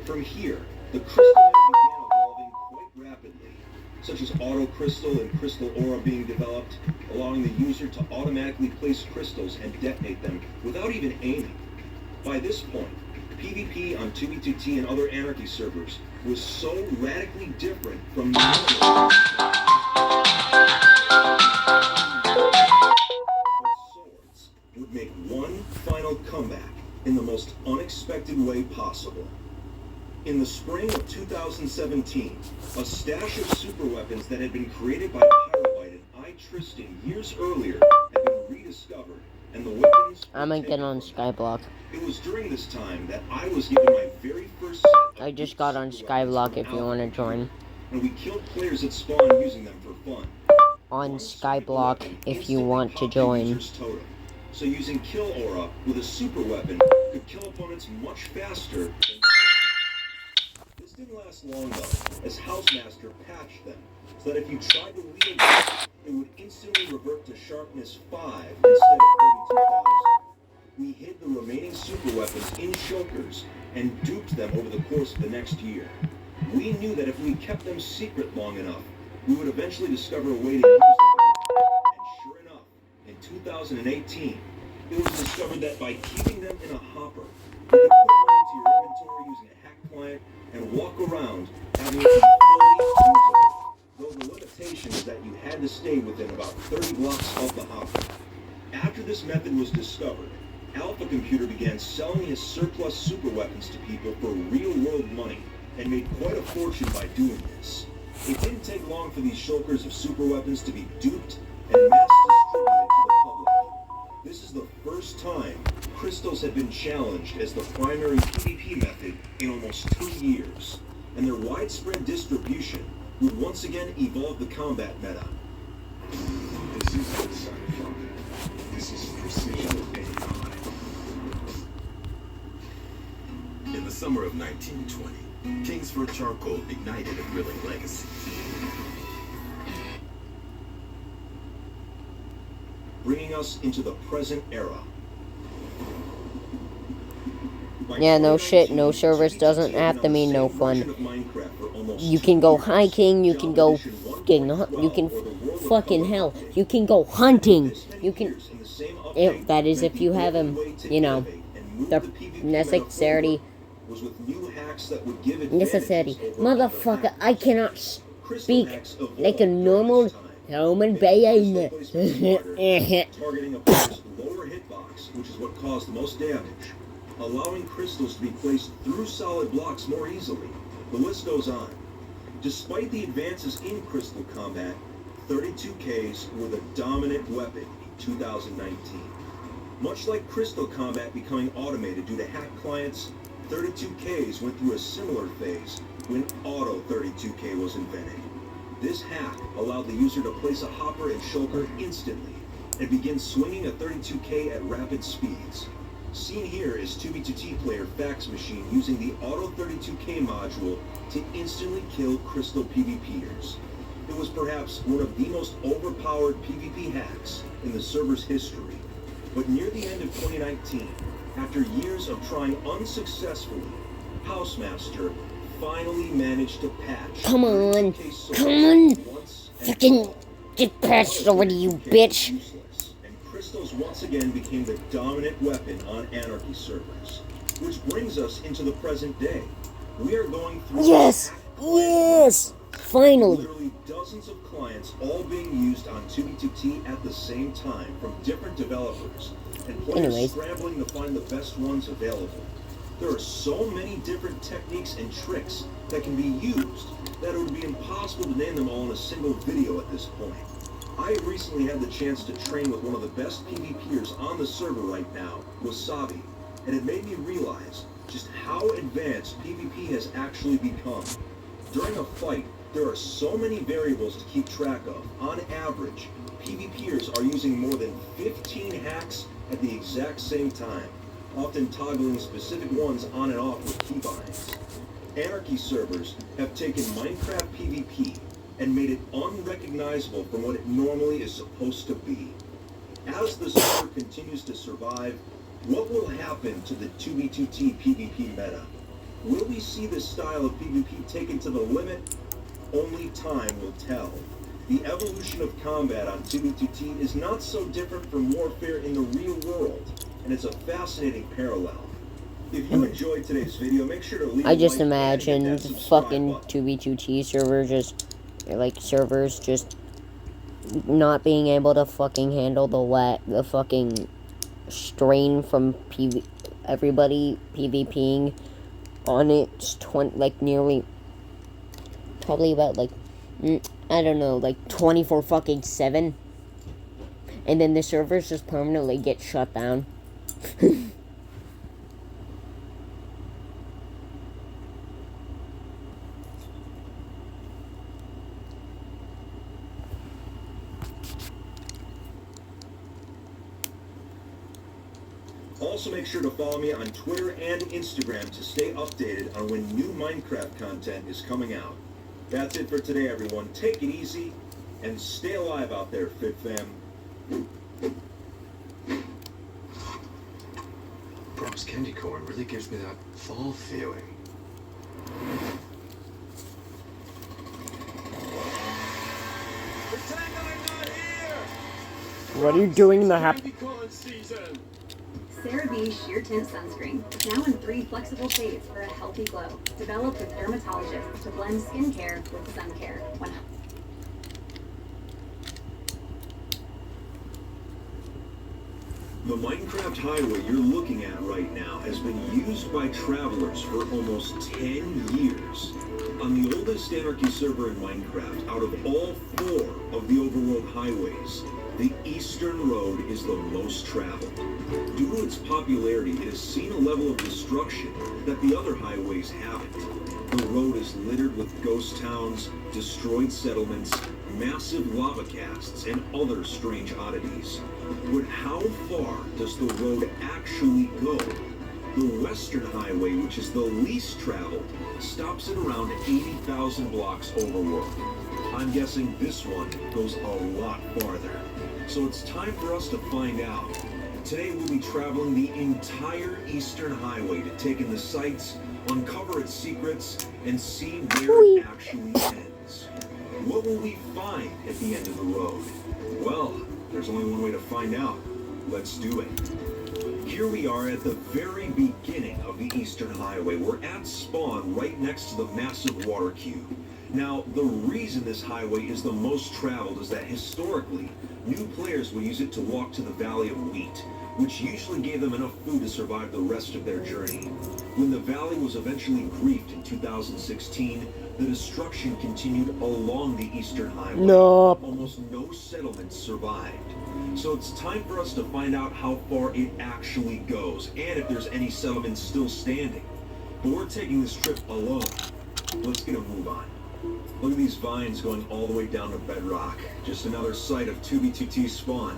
From here, the crystal meta began evolving quite rapidly, such as Auto Crystal and Crystal Aura being developed, allowing the user to automatically place crystals and detonate them without even aiming. By this point, PvP on 2B2T and other Anarchy servers was so radically different from normal swords would make one final comeback in the most unexpected way possible. In the spring of 2017, a stash of super weapons that had been created by Pyrobyte and iTristan years earlier had been rediscovered, and the weapons I might get on Skyblock. It was during this time that I was given my very first set of I just got on Skyblock if you want to join. and we killed players at spawn using them for fun. On Skyblock if you want to join. So using Kill Aura with a super weapon could kill opponents much faster than Crystal. This didn't last long though, as Housemaster patched them, so that if you tried to wield them, it would instantly revert to sharpness 5 instead of 32,000. We hid the remaining super weapons in shulkers and duped them over the course of the next year. We knew that if we kept them secret long enough, we would eventually discover a way to use them. And sure enough, in 2018, it was discovered that by keeping them in a hopper, you could put one into your inventory using a hack client and walk around having it be fully usable. Though the limitation is that you had to stay within about 30 blocks of the hopper. After this method was discovered, Alpha Computer began selling his surplus super weapons to people for real-world money and made quite a fortune by doing this. It didn't take long for these shulkers of super weapons to be duped and mass distributed to the public. This is the first time crystals have been challenged as the primary PvP method in almost 2 years, and their widespread distribution would once again evolve the combat meta. This is sci-fi. This is precision AI. In the summer of 1920, Kingsford Charcoal ignited a thrilling legacy. Bringing us into the present era. Yeah, no shit, no service doesn't have to mean no fun. You can go hiking, you can go fucking, fucking hell, you can go hunting, you can, that is if you have him, you know, the necessity, motherfucker, I cannot speak like a normal human being. Targeting opponent's lower hitbox, which is what caused the most damage, allowing crystals to be placed through solid blocks more easily. The list goes on. Despite the advances in crystal combat, 32Ks were the dominant weapon in 2019. Much like crystal combat becoming automated due to hack clients, 32Ks went through a similar phase when Auto 32K was invented. This hack allowed the user to place a hopper and shulker instantly and begin swinging a 32K at rapid speeds. Seen here is 2B2T player Fax Machine using the Auto 32K module to instantly kill crystal PvPers. It was perhaps one of the most overpowered PvP hacks in the server's history. But near the end of 2019, after years of trying unsuccessfully, Housemaster finally managed to patch. Come on, fucking get patched already, you bitch. And crystals once again became the dominant weapon on Anarchy servers. Which brings us into the present day. We are going through finally. Literally dozens of clients all being used on 2B2T at the same time from different developers, and players scrambling to find the best ones available. There are so many different techniques and tricks that can be used that it would be impossible to name them all in a single video at this point. I recently had the chance to train with one of the best PvPers on the server right now, Wasabi, and it made me realize just how advanced PvP has actually become. During a fight, there are so many variables to keep track of. On average, PvPers are using more than 15 hacks at the exact same time, often toggling specific ones on and off with keybinds. Anarchy servers have taken Minecraft PvP and made it unrecognizable from what it normally is supposed to be. As the server continues to survive, what will happen to the 2v2t PvP meta? Will we see this style of PvP taken to the limit? Only time will tell. The evolution of combat on 2v2t is not so different from warfare in the real world, and it's a fascinating parallel. If you enjoyed today's video, make sure to leave I just a like and hit imagined that subscribe fucking button. 2v2t servers just not being able to fucking handle the fucking strain from everybody PvPing on it, nearly, probably about, I don't know, 24 fucking 7. And then the servers just permanently get shut down. Also, make sure to follow me on Twitter and Instagram to stay updated on when new Minecraft content is coming out. That's it for today, everyone. Take it easy and stay alive out there, Fit Fam. Brooks candy corn really gives me that fall feeling. What are you doing in the CeraVe Sheer Tint Sunscreen. Now in 3 flexible shades for a healthy glow. Developed with dermatologists to blend skincare with sun care. The Minecraft highway you're looking at right now has been used by travelers for almost 10 years. On the oldest Anarchy server in Minecraft, out of all 4 of the overworld highways, the Eastern Road is the most traveled. Due to its popularity, it has seen a level of destruction that the other highways haven't. The road is littered with ghost towns, destroyed settlements, massive lava casts, and other strange oddities. But how far does the road actually go? The Western Highway, which is the least traveled, stops at around 80,000 blocks overworld. I'm guessing this one goes a lot farther. So it's time for us to find out. Today we'll be traveling the entire Eastern Highway to take in the sights, uncover its secrets, and see where it actually ends. What will we find at the end of the road? Well, there's only one way to find out. Let's do it. Here we are at the very beginning of the Eastern Highway. We're at spawn right next to the massive water cube. Now, the reason this highway is the most traveled is that historically, new players would use it to walk to the Valley of Wheat, which usually gave them enough food to survive the rest of their journey. When the valley was eventually griefed in 2016, the destruction continued along the Eastern Highway. No. Almost no settlements survived. So it's time for us to find out how far it actually goes, and if there's any settlements still standing. But we're taking this trip alone. Let's get a move on. Look at these vines going all the way down to bedrock. Just another site of 2v2t spawn.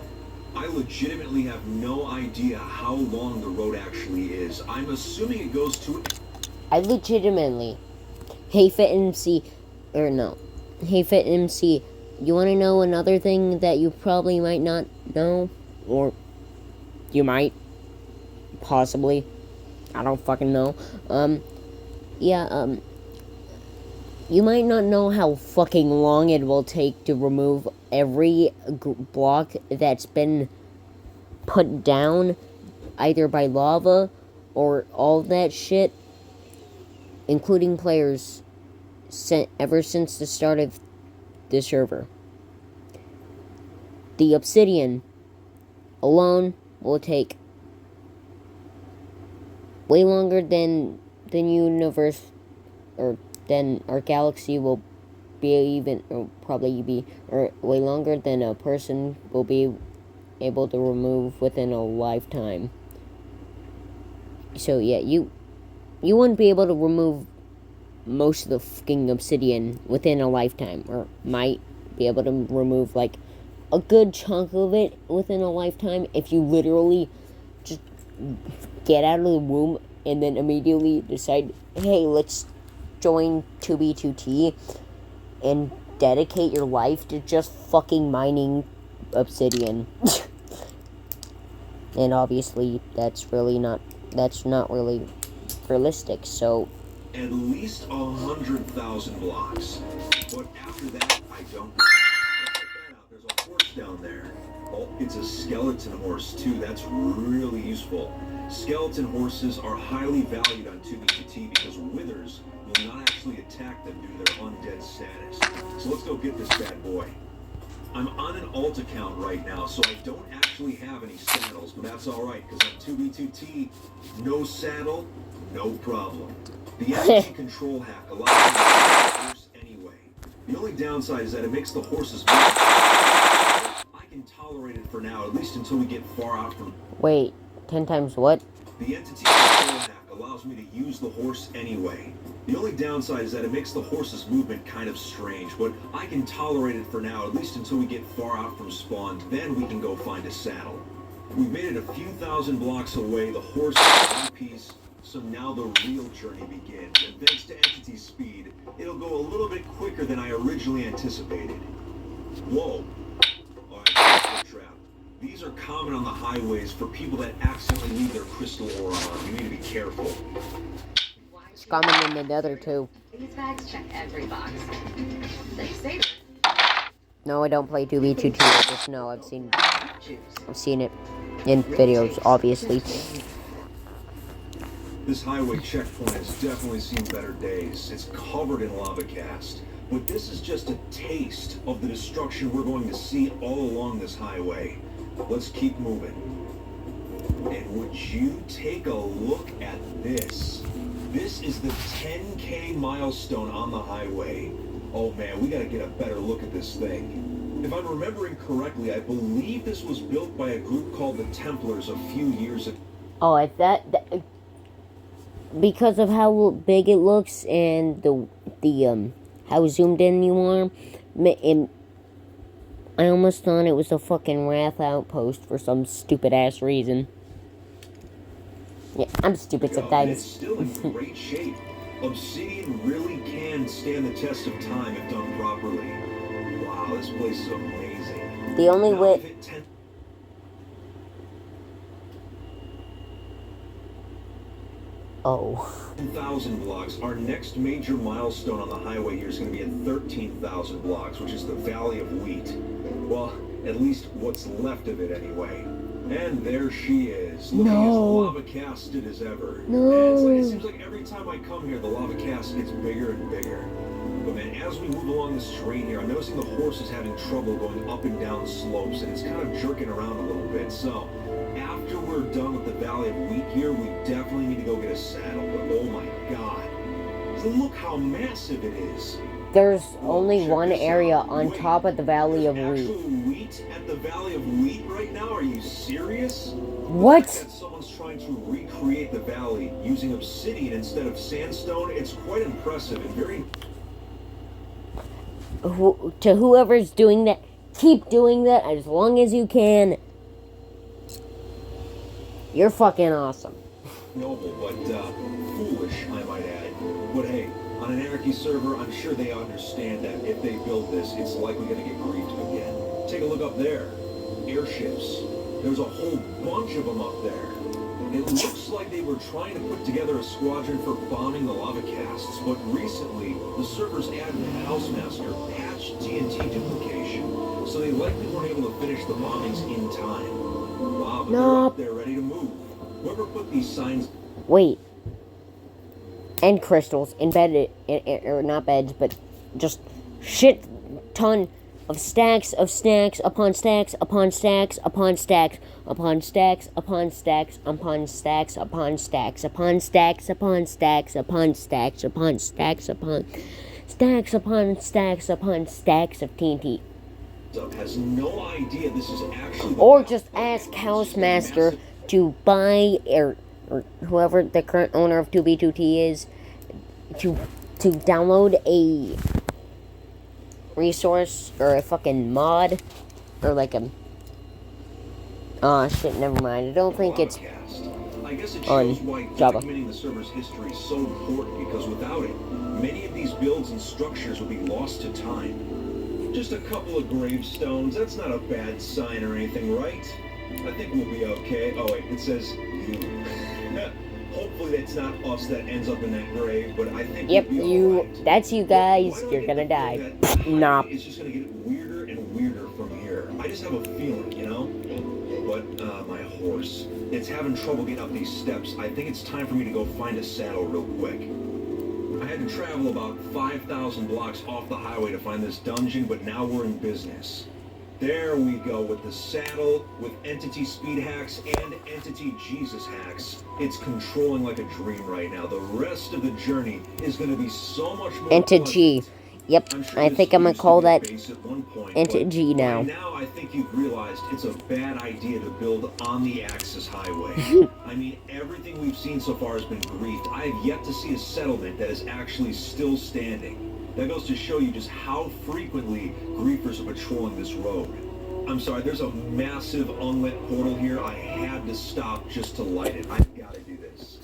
I legitimately have no idea how long the road actually is. I'm assuming it goes to... I legitimately... Hey Fit MC... Hey Fit MC, you want to know another thing that you probably might not know? Or... you might. Possibly. I don't fucking know. You might not know how fucking long it will take to remove every block that's been put down either by lava or all that shit, including players ever since the start of the server. The obsidian alone will take way longer than the universe, or than our galaxy will be even, or probably be, or way longer than a person will be able to remove within a lifetime. So yeah, you wouldn't be able to remove most of the fucking obsidian within a lifetime, or might be able to remove like a good chunk of it within a lifetime if you literally just get out of the womb and then immediately decide, hey, let's join 2B2T and dedicate your life to just fucking mining obsidian. And obviously that's not really realistic, so At least 100,000 blocks. But after that, I don't. Check that out. There's a horse down there. Oh, it's a skeleton horse too. That's really useful. Skeleton horses are highly valued on 2B2T because withers will not actually attack them due to their undead status. So let's go get this bad boy. I'm on an alt account right now, so I don't actually have any saddles, but that's alright, because on 2B2T, no saddle, no problem. The entity control hack allows me to use the horse anyway. The only downside is that it makes the horses move. I can tolerate it for now, at least until we get far out from... Wait, 10 times what? The entity control hack allows me to use the horse anyway. The only downside is that it makes the horse's movement kind of strange, but I can tolerate it for now, at least until we get far out from spawn. Then we can go find a saddle. We've made it a few thousand blocks away, the horse is in one piece, so now the real journey begins. And thanks to Entity's speed, it'll go a little bit quicker than I originally anticipated. Whoa. Alright, that's a trap. These are common on the highways for people that accidentally leave their crystal ore on. You need to be careful. It's common in the nether too. These bags check every box. They say No, I don't play 2B2T, I just know, I've seen it in videos, obviously. This highway checkpoint has definitely seen better days. It's covered in lava cast. But this is just a taste of the destruction we're going to see all along this highway. Let's keep moving. And would you take a look at this? This is the 10K milestone on the highway. Oh man, we gotta get a better look at this thing. If I'm remembering correctly, I believe this was built by a group called the Templars a few years ago. Oh, that because of how big it looks and the how zoomed in you are, I almost thought it was a fucking Wrath Outpost for some stupid ass reason. Yeah, I'm stupid sometimes. It's still in great shape. Obsidian really can stand the test of time if done properly. Wow, this place is amazing. The only way... Oh. 10,000 blocks. Our next major milestone on the highway here is going to be at 13,000 blocks, which is the Valley of Wheat. Well, at least what's left of it anyway. And there she is, looking as lava casted as ever. No. It seems like every time I come here, the lava cast gets bigger and bigger. But man, as we move along this terrain here, I'm noticing the horse is having trouble going up and down slopes, and it's kind of jerking around a little bit. So, after we're done with the Valley of Wheat here, we definitely need to go get a saddle. But oh my god, look how massive it is. There's only one area on top of the Valley of Wheat. Wheat at the Valley of Wheat right now? Are you serious? What? That someone's trying to recreate the valley using obsidian instead of sandstone. It's quite impressive and very... To whoever's doing that, keep doing that as long as you can. You're fucking awesome. Noble, but foolish, I might add. But hey, on an Anarchy server, I'm sure they understand that if they build this, it's likely going to get griefed again. Take a look up there. Airships. There's a whole bunch of them up there. It looks like they were trying to put together a squadron for bombing the lava casts, but recently, the server's admin Housemaster patched TNT duplication, so they likely weren't able to finish the bombings in time. Wow, but they're up there ready to move. Whoever put these signs... Wait. And crystals embedded, or not beds, but just shit ton of stacks of snacks upon stacks upon stacks upon stacks upon stacks upon stacks upon stacks upon stacks upon stacks upon stacks upon stacks upon stacks upon stacks upon stacks upon stacks of TNT. Has no idea this is actually. Or just ask Housemaster to buy, or whoever the current owner of 2B2T is, to download a resource or a fucking mod or like a shit, never mind. I don't think it's I guess it on shows why Java. documenting the server's history is so important, because without it, many of these builds and structures would be lost to time. Just a couple of gravestones, that's not a bad sign or anything, right? I think we'll be okay. Oh wait, it says you. Hopefully that's not us that ends up in that grave, but I think Yep, we'll be you. alright. That's you guys. You're gonna die. Nah. It's just gonna get weirder and weirder from here. I just have a feeling, you know? But, my horse. It's having trouble getting up these steps. I think it's time for me to go find a saddle real quick. I had to travel about 5,000 blocks off the highway to find this dungeon, but now we're in business. There we go, with the saddle, with Entity Speed hacks and Entity Jesus hacks. It's controlling like a dream right now. The rest of the journey is going to be so much more Entity. Yep, I think I'm gonna call that Entity now. By now, I think you've realized it's a bad idea to build on the Axis Highway. I mean, everything we've seen so far has been griefed. I have yet to see a settlement that is actually still standing. That goes to show you just how frequently griefers are patrolling this road. I'm sorry, there's a massive unlit portal here. I had to stop just to light it. I've got to do this.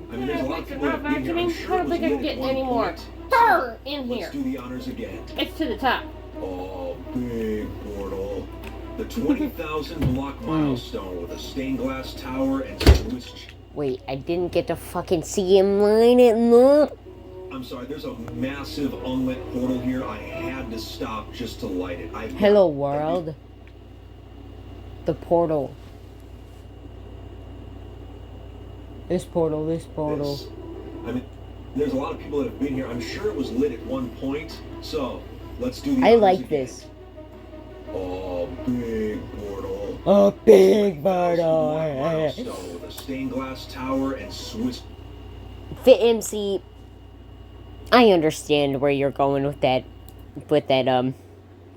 I mean, there's a lot of people that have been here. I'm sure I don't it was think I can lit get at one any more. point. Fur in here. Let's do the honors again. It's to the top. Oh, big portal. The 20,000 block milestone with a stained glass tower and Swiss. Wait, I didn't get to fucking see him line it up. I'm sorry, there's a massive unlit portal here. I had to stop just to light it. Hello, world. The portal. This portal, this portal. I mean, there's a lot of people that have been here. I'm sure it was lit at one point. So, let's do the I honors like again. this. Oh, big portal. A big portal. Milestone with a stained glass tower and Swiss. Fit MC. I understand where you're going with that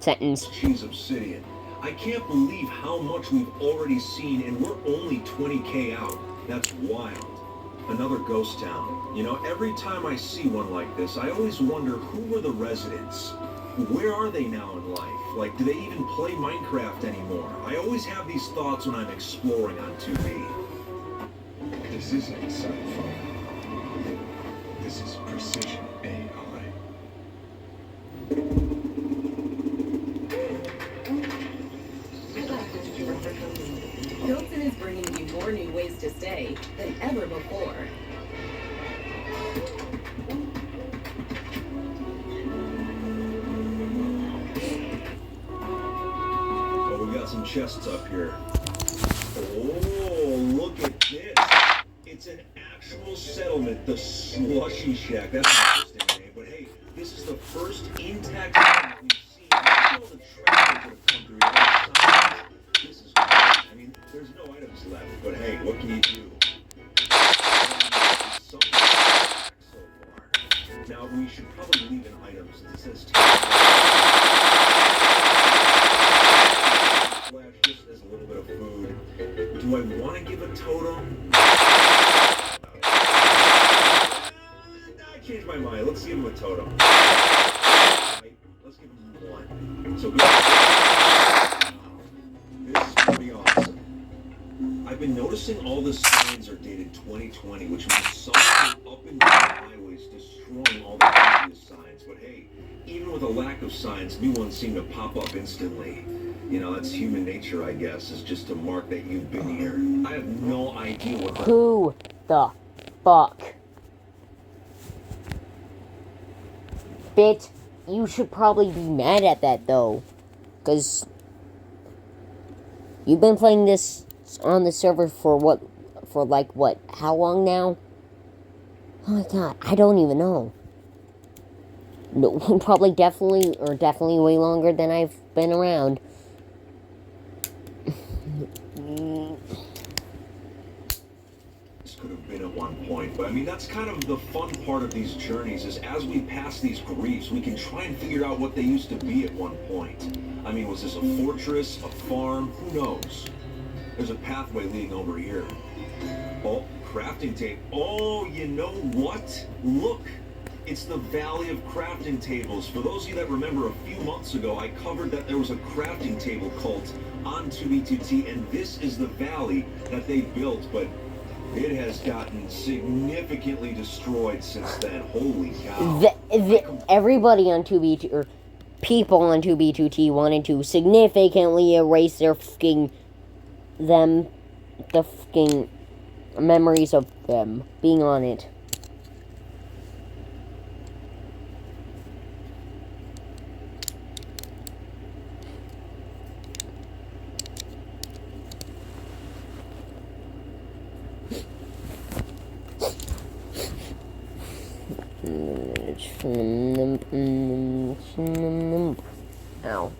sentence. Cheese obsidian. I can't believe how much we've already seen, and we're only 20k out. That's wild. Another ghost town. You know, every time I see one like this, I always wonder who were the residents. Where are they now in life? Like, do they even play Minecraft anymore? I always have these thoughts when I'm exploring on 2B. This isn't sci-fi. This is precision AI. Hilton is bringing you more new ways to stay than ever before. Oh, we got some chests up here. Oh, look at this. It's an actual settlement, the Slushy Shack. That's an interesting name. But hey, this is the first intact settlement we've seen. Look at all the travelers that have come through. All the signs. This is great. I mean, there's no items left. But hey, what can you do? Something so far. Now, we should probably leave an item since it says flash just as a little bit of food. Do I want to give a totem? I changed my mind. Let's give him a totem. Let's give him one. So this is pretty awesome. I've been noticing all the signs are dated 2020, which means someone up and down the highways destroying all the previous signs. But hey, even with a lack of signs, new ones seem to pop up instantly. You know, that's human nature, I guess, is just to mark that you've been here. I have no idea what the... Who the fuck? Bit, you should probably be mad at that, though. Because you've been playing this on the server for what? For like, what? How long now? Oh my god, I don't even know. No, definitely way longer than I've been around. This could have been at one point, but I mean, that's kind of the fun part of these journeys is as we pass these griefs, we can try and figure out what they used to be at one point. I mean, was this a fortress, a farm? Who knows? There's a pathway leading over here. Oh, crafting tape. Oh, you know what? Look, it's the Valley of Crafting Tables. For those of you that remember, a few months ago, I covered that there was a crafting table cult on 2B2T, and this is the valley that they built, but it has gotten significantly destroyed since then. Holy cow. Everybody on 2B2, or people on 2B2T wanted to significantly erase their the memories of them being on it. Ow.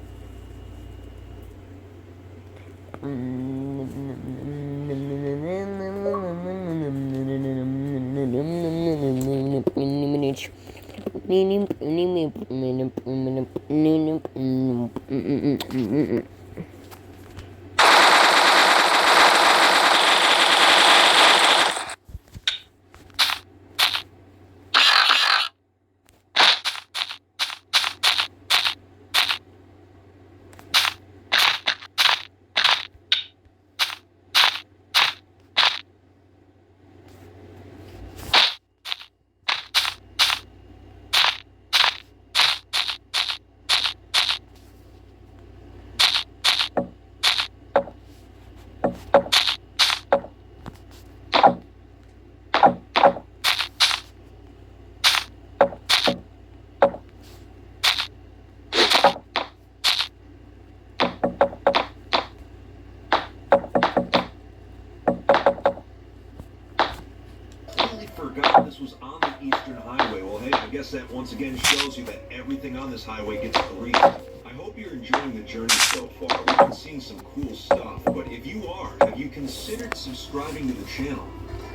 Forgot this was on the Eastern Highway. Well, hey, I guess that once again shows you that everything on this highway gets grief. I hope you're enjoying the journey so far. We've been seeing some cool stuff, but if you are, have you considered subscribing to the channel?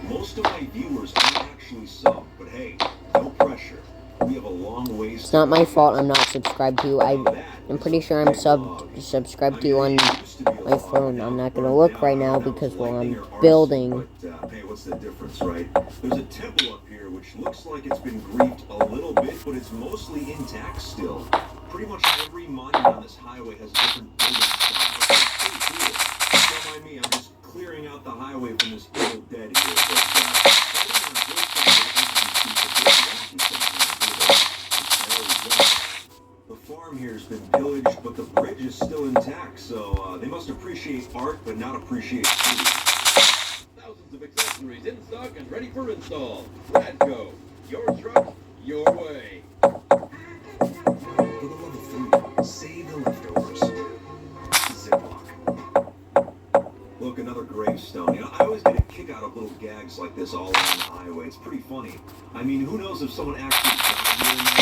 Most of my viewers aren't actually subbed, but hey, no pressure. We have a long ways. It's not my fault I'm not subscribed to you. I'm pretty sure I'm subscribed to you on my phone. I'm not gonna look right now because while I'm building. But, hey, what's the difference, right? There's a temple up here which looks like it's been griefed a little bit, but it's mostly intact still. Pretty much every monument on this highway has a different building style. It's pretty cool. Don't mind me, I'm just clearing out the highway from this evil dead here. The farm here has been pillaged, but the bridge is still intact, so they must appreciate art, but not appreciate food. Thousands of accessories in stock and ready for install. Radco, your truck, your way. For the love of food, save the leftovers. Ziploc. Look, another gravestone. You know, I always get a kick out of little gags like this all along the highway. It's pretty funny. I mean, who knows if someone actually died here or not,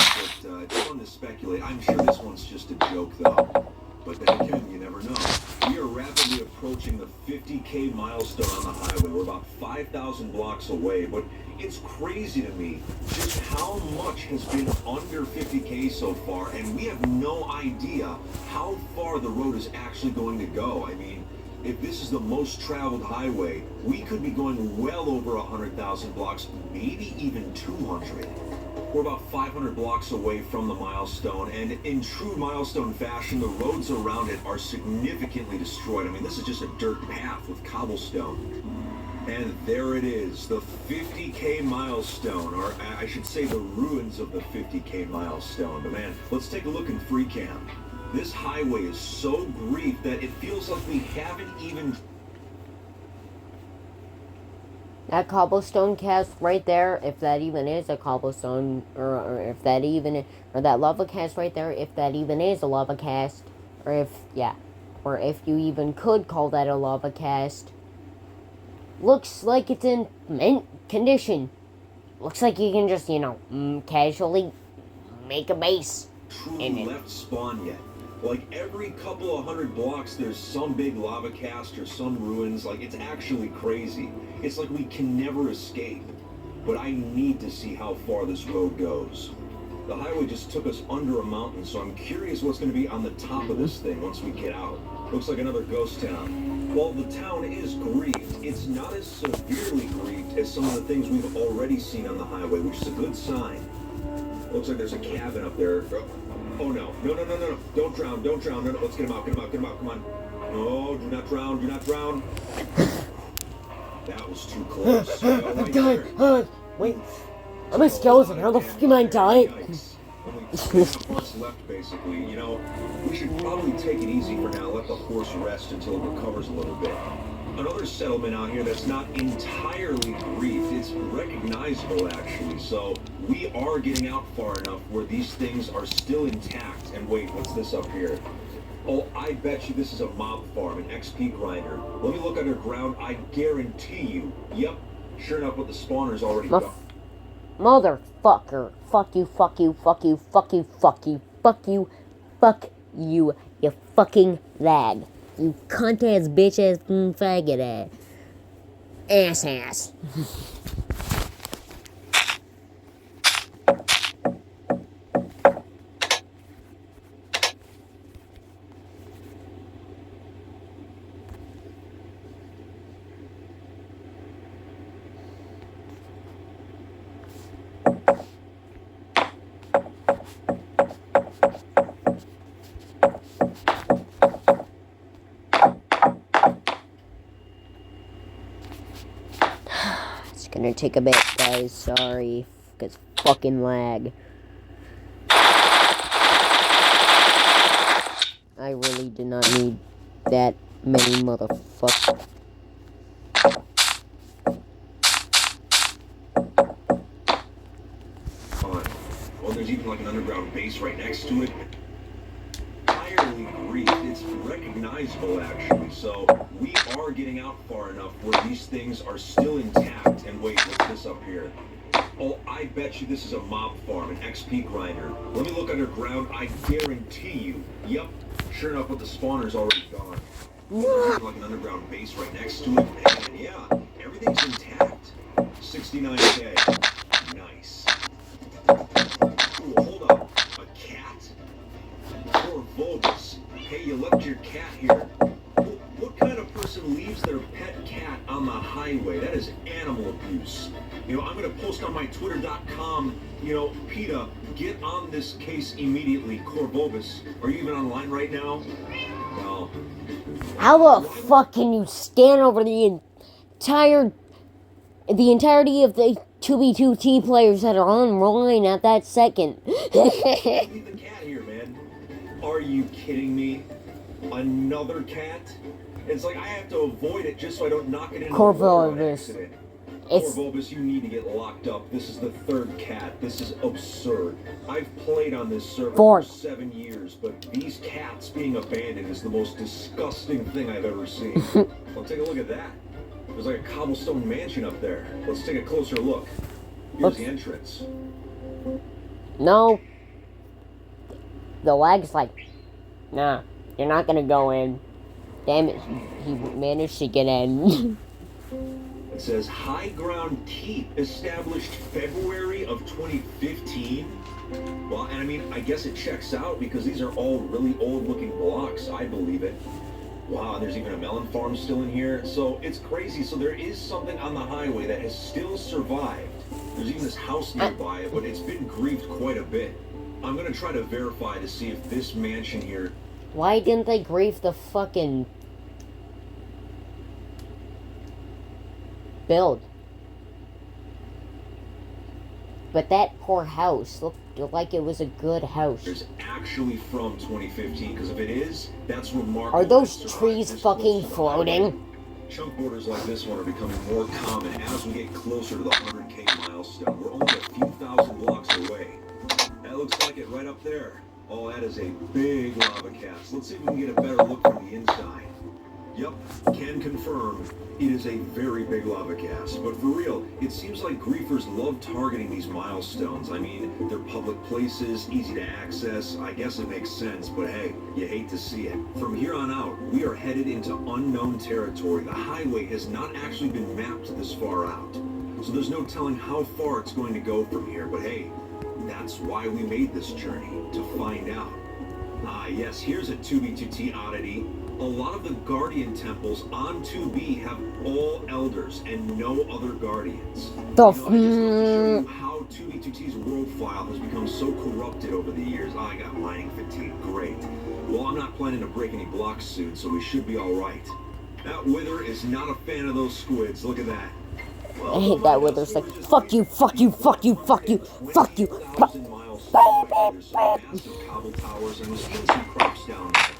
but it's fun to speculate. I'm sure this one's just a joke, though. But then again, you never know. We are rapidly approaching the 50K milestone on the highway. We're about 5,000 blocks away, but it's crazy to me just how much has been under 50K so far, and we have no idea how far the road is actually going to go. I mean, if this is the most traveled highway, we could be going well over 100,000 blocks, maybe even 200. We're about 500 blocks away from the milestone, and in true milestone fashion, the roads around it are significantly destroyed. I mean, this is just a dirt path with cobblestone. And there it is, the 50K milestone, or I should say the ruins of the 50K milestone. But man, let's take a look in free cam. This highway is so grief that it feels like we haven't even... That cobblestone cast right there, if that even is a cobblestone, or if that even, or that lava cast right there, if that even is a lava cast, or if you even could call that a lava cast, looks like it's in mint condition. Looks like you can just, casually make a base. truly left spawn yet. Like every couple of hundred blocks, there's some big lava cast or some ruins. Like it's actually crazy. It's like we can never escape. But I need to see how far this road goes. The highway just took us under a mountain, so I'm curious what's going to be on the top of this thing once we get out. Looks like another ghost town. While the town is grieved, it's not as severely grieved as some of the things we've already seen on the highway, which is a good sign. Looks like there's a cabin up there. Oh no. No. Don't drown. No, let's get him out. Come on. No, do not drown. That was too close. I'm dying. Wait. I'm a skeleton. How the fuck am I dying? Only 3 months left, basically. You know, we should probably take it easy for now. Let the horse rest until it recovers a little bit. Another settlement out here that's not entirely grieved. It's recognizable, actually. So we are getting out far enough where these things are still intact. And wait, what's this up here? Oh, I bet you this is a mob farm, an XP grinder. Let me look underground. I guarantee you. Yep. Sure enough, what the spawner's already done. Motherfucker. Fuck you, you fucking lag. You cunt ass, bitch ass, faggot ass. It's gonna take a bit, guys. Sorry. Because fucking lag. I really do not need that many motherfuckers. Oh, there's even like an underground base right next to it. Entirely grieved. It's recognizable, actually. So we are getting out far enough where these things are still intact. And wait, what's this up here? Oh, I bet you this is a mob farm, an XP grinder. Let me look underground. I guarantee you. Yep. Sure enough, what the spawner's already gone. There's like an underground base right next to it. And yeah, everything's intact. 69K. Nice. Ooh, hold up. A cat? Poor Vulgus. Hey, you left your cat here. What kind of person leaves their pet cat on the highway? That is animal abuse. You know, I'm going to post on my twitter.com, PETA, get on this case immediately. Corvobus, are you even online right now? No. How the fuck can you stand over the entirety of the 2v2T players that are online at that second? Leave the cat here, man. Are you kidding me? Another cat? It's like I have to avoid it just so I don't knock it into the water by accident. Corvobus, you need to get locked up. This is the 3rd cat. This is absurd. I've played on this server for 7 years, but these cats being abandoned is the most disgusting thing I've ever seen. Well, take a look at that. There's like a cobblestone mansion up there. Let's take a closer look. Here's the entrance. No. The lag's like, nah, you're not gonna go in. Damn it, he managed to get in. It says High Ground Keep, established February of 2015. Well, and I mean, I guess it checks out because these are all really old-looking blocks. I believe it. Wow, there's even a melon farm still in here. So it's crazy. So there is something on the highway that has still survived. There's even this house nearby it, but it's been grieved quite a bit. I'm going to try to verify to see if this mansion here... Why didn't they grieve the fucking... build? But that poor house looked like it was a good house. There's actually from 2015, because if it is, that's remarkable. Are those trees fucking floating? Chunk borders like this one are becoming more common as we get closer to the 100K milestone. We're only a few thousand blocks away. That looks like it right up there. Oh, that is a big lava cast. Let's see if we can get a better look from the inside. Yep, can confirm. It is a very big lava cast, but for real, it seems like griefers love targeting these milestones. I mean, they're public places, easy to access. I guess it makes sense, but hey, you hate to see it. From here on out, we are headed into unknown territory. The highway has not actually been mapped this far out, so there's no telling how far it's going to go from here, but hey, that's why we made this journey, to find out. Ah, yes, here's a 2B2T oddity. A lot of the Guardian temples on 2B have all elders and no other guardians. The I just love to show you how 2B2T's world file has become so corrupted over the years. I got mining fatigue, great. Well, I'm not planning to break any blocks soon, so we should be alright. That Wither is not a fan of those squids, look at that. Well, I hate that Wither's like, fuck you, fuck you, fuck you, fuck you, fuck you. There's some massive cobble towers and there's even some crops down there.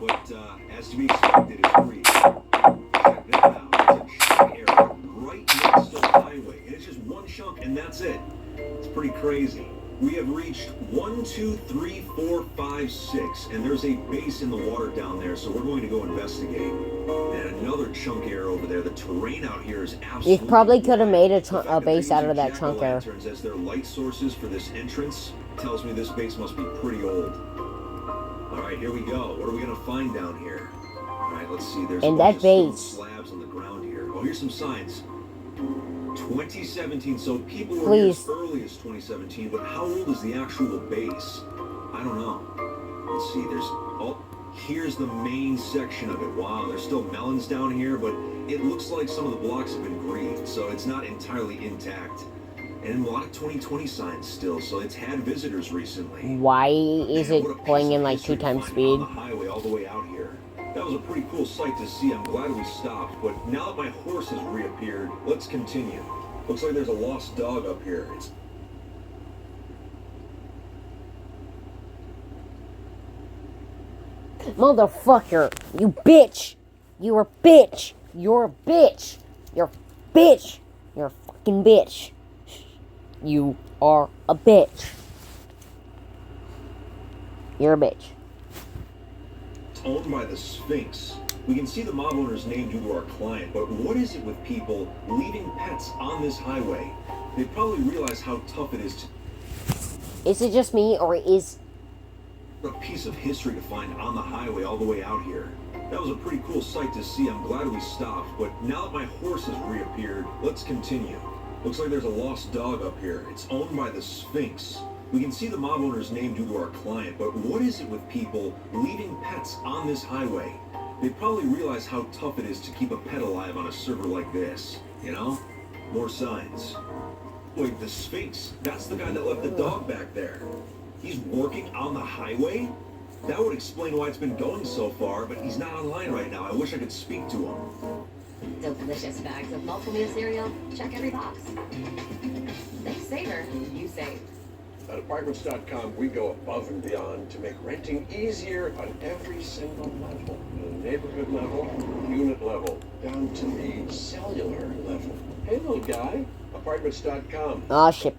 But as to be expected, it's free. Check that out. It's a chunk area right next to the highway. And it's just one chunk and that's it. It's pretty crazy. We have reached 1, 2, 3, 4, 5, 6, and there's a base in the water down there, so we're going to go investigate. And another chunk area over there. The terrain out here is absolutely... You probably could have made a base out of that chunk area. As their light sources for this entrance tells me this base must be pretty old. All right, here we go. What are we gonna find down here? All right, let's see. There's in a that bunch of base stone slabs on the ground here. Oh, here's some signs. 2017. So people were Please. here as early as 2017, but how old is the actual base? I don't know. Let's see. There's here's the main section of it. Wow, there's still melons down here, but it looks like some of the blocks have been griefed, so it's not entirely intact. And a lot of 2020 signs still, so it's had visitors recently. Why is it playing in like 2 times speed? On the highway all the way out here. That was a pretty cool sight to see. I'm glad we stopped, but now that my horse has reappeared, let's continue. Looks like there's a lost dog up here. It's Motherfucker, you bitch! You're a bitch! You're a bitch! You're a bitch! You're a fucking bitch! You are a bitch. You're a bitch. owned by the Sphinx. We can see the mob owner's name due to our client, but what is it with people leaving pets on this highway? They probably realize how tough it is to... Is it just me, or is... a piece of history to find on the highway all the way out here. That was a pretty cool sight to see. I'm glad we stopped, but now that my horse has reappeared, let's continue. Looks like there's a lost dog up here. It's owned by the Sphinx. We can see the mob owner's name due to our client, but what is it with people leaving pets on this highway? They probably realize how tough it is to keep a pet alive on a server like this, you know? More signs. Wait, the Sphinx? That's the guy that left the dog back there. He's working on the highway? That would explain why it's been going so far, but he's not online right now. I wish I could speak to him. Delicious bags of multiple meal cereal. Check every box. Think saver, you save. At Apartments.com, we go above and beyond to make renting easier on every single level. The neighborhood level, unit level, down to the cellular level. Hey, little guy, Apartments.com. Oh, shit.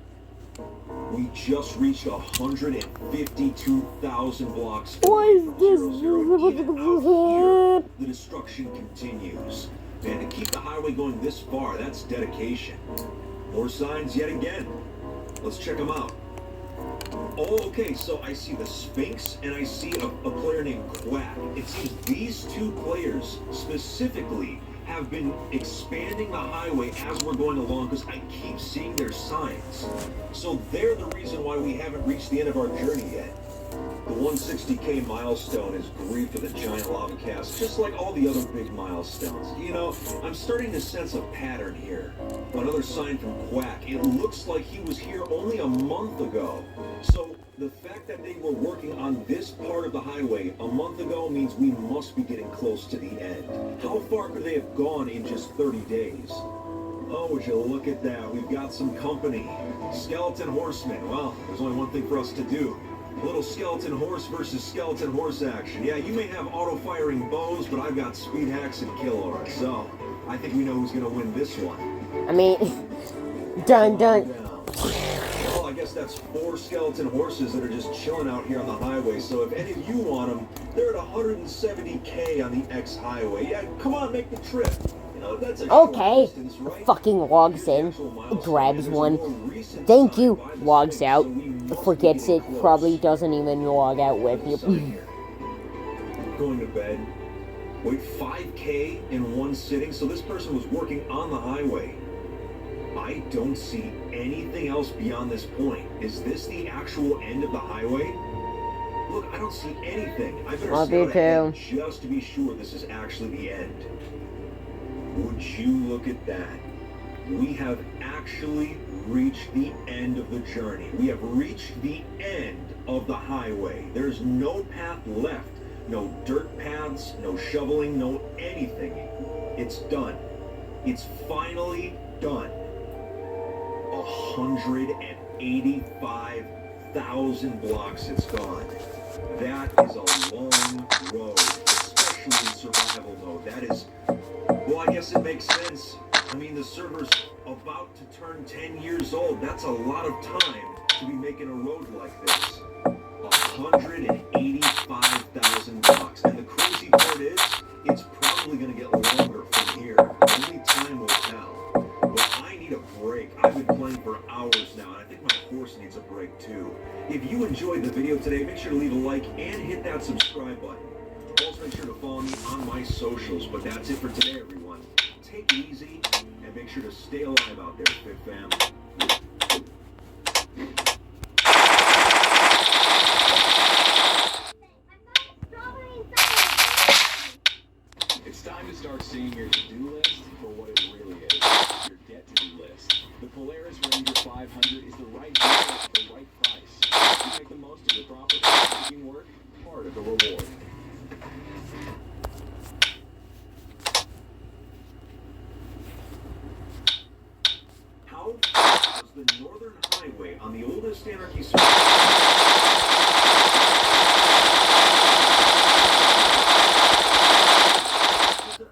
We just reached 152,000 blocks. What is this? The destruction continues. Man, to keep the highway going this far, that's dedication. More signs yet again. Let's check them out. Oh, okay, so I see the Sphinx and I see a player named Quack. It seems these two players specifically have been expanding the highway as we're going along because I keep seeing their signs. So they're the reason why we haven't reached the end of our journey yet. The 160K milestone is grief for the giant lava cast, just like all the other big milestones. You know, I'm starting to sense a pattern here. Another sign from Quack. It looks like he was here only a month ago. So the fact that they were working on this part of the highway a month ago means we must be getting close to the end. How far could they have gone in just 30 days? Oh, would you look at that? We've got some company. Skeleton Horsemen. Well, there's only one thing for us to do. A little skeleton horse versus skeleton horse action. Yeah, you may have auto-firing bows, but I've got speed hacks and kill aura. So, I think we know who's going to win this one. I mean, dun dun. Well, I guess guess that's 4 skeleton horses that are just chilling out here on the highway. So if any of you want them, they're at 170K on the X highway. Yeah, come on, make the trip. You know, that's a short Okay. distance, right? Fucking logs in. Grabs one. Thank you. Logs out. Forgets it. Probably doesn't even log out with you. Going to bed. Wait, 5K in one sitting? So this person was working on the highway. I don't see anything else beyond this point. Is this the actual end of the highway? Look, I don't see anything. I better Love scout you ahead too. just to be sure this is actually the end. Would you look at that? We have actually reached the end of the journey. We have reached the end of the highway. There's no path left. No dirt paths, no shoveling, no anything. It's done. It's finally done. 185,000 blocks it's gone. That is a long road, especially in survival mode. That is, well, I guess it makes sense. I mean, the server's about to turn 10 years old. That's a lot of time to be making a road like this. 185,000 blocks. And the crazy part is, it's probably going to get longer from here. Only time will tell. But I need a break. I've been playing for hours now, and I think my horse needs a break too. If you enjoyed the video today, make sure to leave a like and hit that subscribe button. Also, make sure to follow me on my socials. But that's it for today, everyone. Take it easy, and make sure to stay alive out there, Fit Fam. It's time to start seeing your to-do list for what it really is, your get-to-do list. The Polaris Ranger 500 is the right vehicle at the right price. You make the most of your profit, making work part of the reward. How far was the Northern Highway on the oldest Anarchy server?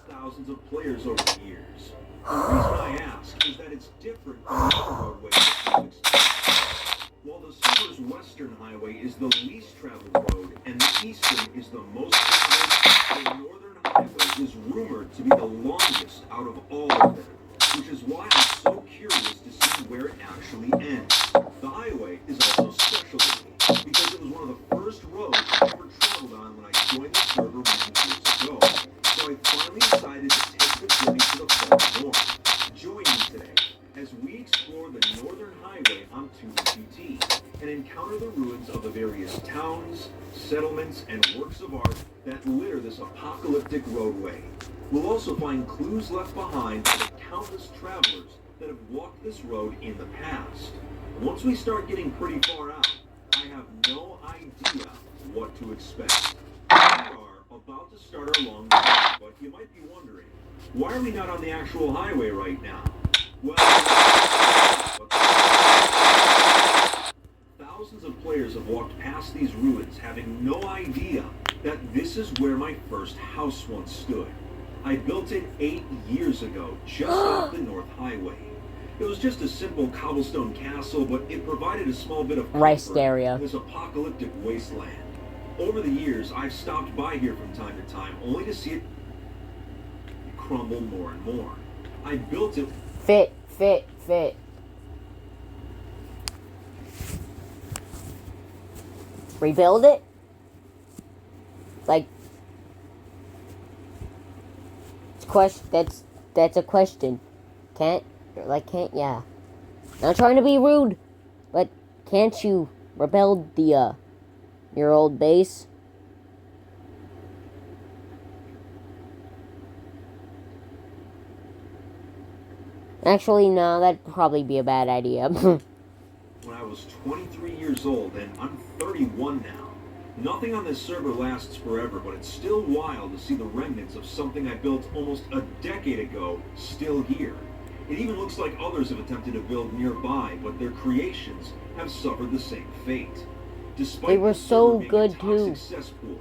Thousands of players over the years. The reason I ask is that it's different from the other roadways that you've experienced. While the server's Western Highway is the least traveled road and the Eastern is the most traveled, the Northern Highway is rumored to be the longest out of all of them, which is why I'm so curious to see where it actually ends. The highway is also special to me because it was one of the first roads I ever traveled on when I joined the server many years ago. So I finally decided to take the journey to the far north. Join me today as we explore the Northern Highway on TubiGT and encounter the ruins of the various towns, settlements, and works of art that litter this apocalyptic roadway. We'll also find clues left behind by the countless travelers that have walked this road in the past. Once we start getting pretty far out, I have no idea what to expect. We are about to start our long journey, but you might be wondering, why are we not on the actual highway right now? Well, thousands of players have walked past these ruins having no idea that this is where my first house once stood. I built it 8 years ago, just off the North Highway. It was just a simple cobblestone castle, but it provided a small bit of Rest area. in this apocalyptic wasteland. Over the years, I've stopped by here from time to time, only to see it crumble more and more. I built it... Fit. Rebuild it? Like... That's a question. Can't yeah. Not trying to be rude, but can't you rebuild the your old base? Actually, no, that'd probably be a bad idea. When I was 23 years old, and I'm 31 now. Nothing on this server lasts forever, but it's still wild to see the remnants of something I built almost a decade ago still here. It even looks like others have attempted to build nearby, but their creations have suffered the same fate. Despite they were the so server being good a too. toxic cesspool,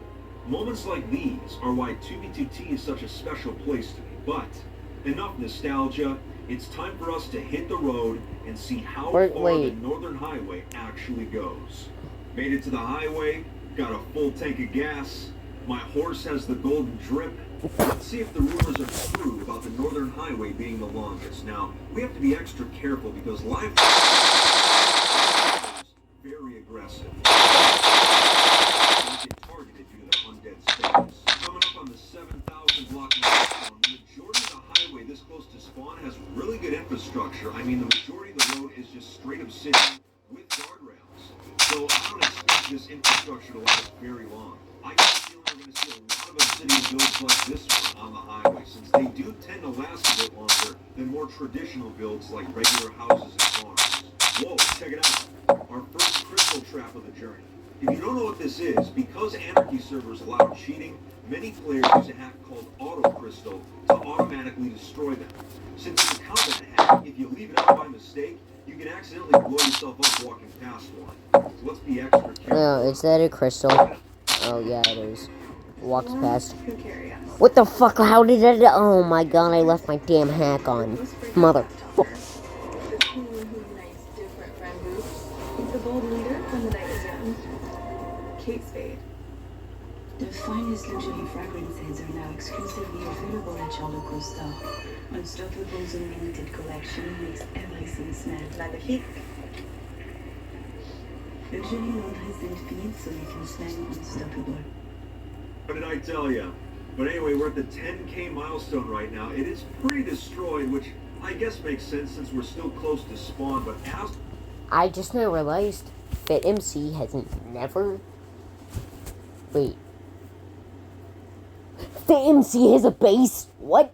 moments like these are why 2B2T is such a special place to me. But enough nostalgia. It's time for us to hit the road and see how Wait, far wait. the Northern Highway actually goes. Made it to the highway, got a full tank of gas. My horse has the golden drip. Let's see if the rumors are true about the Northern Highway being the longest. Now, we have to be extra careful because live is very aggressive. They get targeted due to their undead status. Coming up on the 7,000 block milestone, the majority of the highway this close to spawn has really good infrastructure. I mean, the majority of the road is just straight obsidian with guardrails. So I don't expect this infrastructure to last very long. I get the feeling we're going to see a lot of obsidian builds like this one on the highway, since they do tend to last a bit longer than more traditional builds like regular houses and farms. Whoa, check it out. Our first crystal trap of the journey. If you don't know what this is, because Anarchy servers allow cheating, many players use a hack called Auto Crystal to automatically destroy them. Since it's a combat hack, if you leave it out by mistake, you can accidentally blow yourself up walking past one. So let's be extra careful. Oh, is that a crystal? Oh, yeah, it is. Walks past. What the fuck? How did that? Oh my god, I left my damn hack on. Motherfucker. The queen who unites different friend groups. The bold leader when the night was young. Kate Spade. The finest luxury fragrances are now exclusively available at Charles Costa. Unstoppable's unlimited collection makes everything smell magnifique. Luxury Londres is infinite, so you can smell unstoppable. What did I tell you? But anyway, we're at the 10K milestone right now. It is pretty destroyed, which I guess makes sense since we're still close to spawn, but as... I just now realized that MC hasn't never... Wait. The MC has a base? What?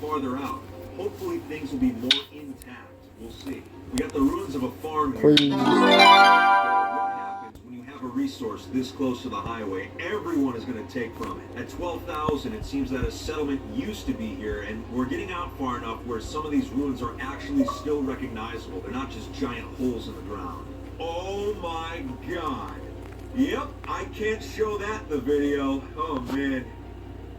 farther out. Hopefully things will be more intact. We'll see. We got the ruins of a farm here. Please. What happens when you have a resource this close to the highway? Everyone is going to take from it. At 12,000, it seems that a settlement used to be here, and we're getting out far enough where some of these ruins are actually still recognizable. They're not just giant holes in the ground. Oh my god. Yep, I can't show that in the video. Oh man.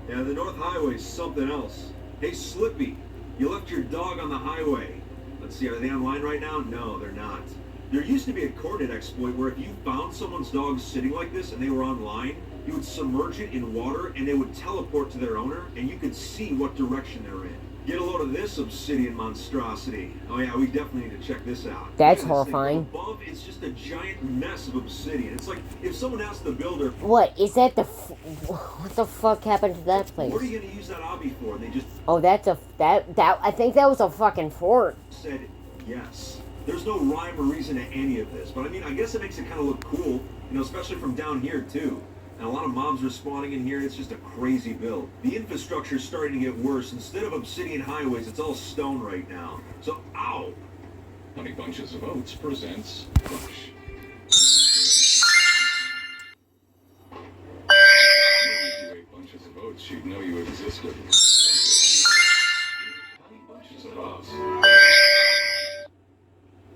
Yeah, the North Highway's something else. Hey Slippy, you left your dog on the highway. Let's see, are they online right now? No, they're not. There used to be a coordinate exploit where if you found someone's dog sitting like this and they were online, you would submerge it in water and they would teleport to their owner and you could see what direction they're in. Get a load of this obsidian monstrosity. Oh yeah, we definitely need to check this out. That's Look at this thing. horrifying. Above, it's just a giant mess of obsidian. It's like if someone asked the builder, What is that? What the fuck happened to that place? what are you gonna use that obby for? And they just Oh, that's a that. I think that was a fucking fort. said yes. There's no rhyme or reason to any of this, but I mean, I guess it makes it kind of look cool, you know, especially from down here too. And a lot of mobs are spawning in here. It's just a crazy build. The infrastructure's starting to get worse. Instead of obsidian highways, it's all stone right now. So, ow! Honey Bunches of Oats presents Crush. If you ate bunches of oats, you'd know you existed. Honey Bunches of Oats.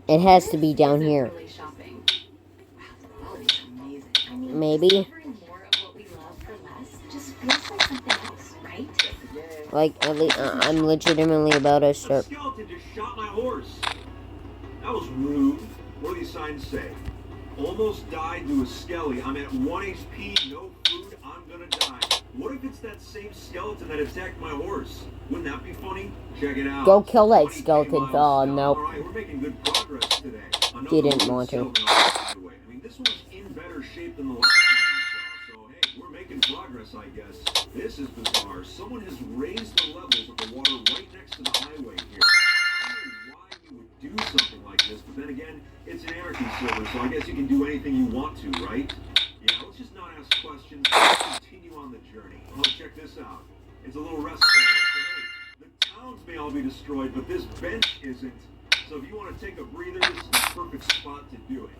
It has to be down here. Really shopping. Wow, the quality's amazing. I mean, Maybe. discovering more of what we love for less just feels like something else, right? Like, at least I'm legitimately about to A start. skeleton just shot my horse. That was rude. What do these signs say? Almost died to a skelly. I'm at 1 HP, no food, I'm gonna die. What if it's that same skeleton that attacked my horse? Wouldn't that be funny? Check it out. Go kill that 20K skeleton. miles Oh, down. no. Alright, we're making good progress today. Another Didn't wooden want to. skeleton off the way. I mean, this one's in better shape than the last one we saw, so hey, we're making progress, I guess. This is bizarre. Someone has raised the levels of the water right next to the highway here. I don't know why you would do something like this, but then again, it's an anarchy server, so I guess you can do anything you want to, right? Yeah, let's just not ask questions. Let's continue on the journey. Oh, check this out. It's a little rest area. So, hey, the towns may all be destroyed, but this bench isn't. So if you want to take a breather, this is the perfect spot to do it.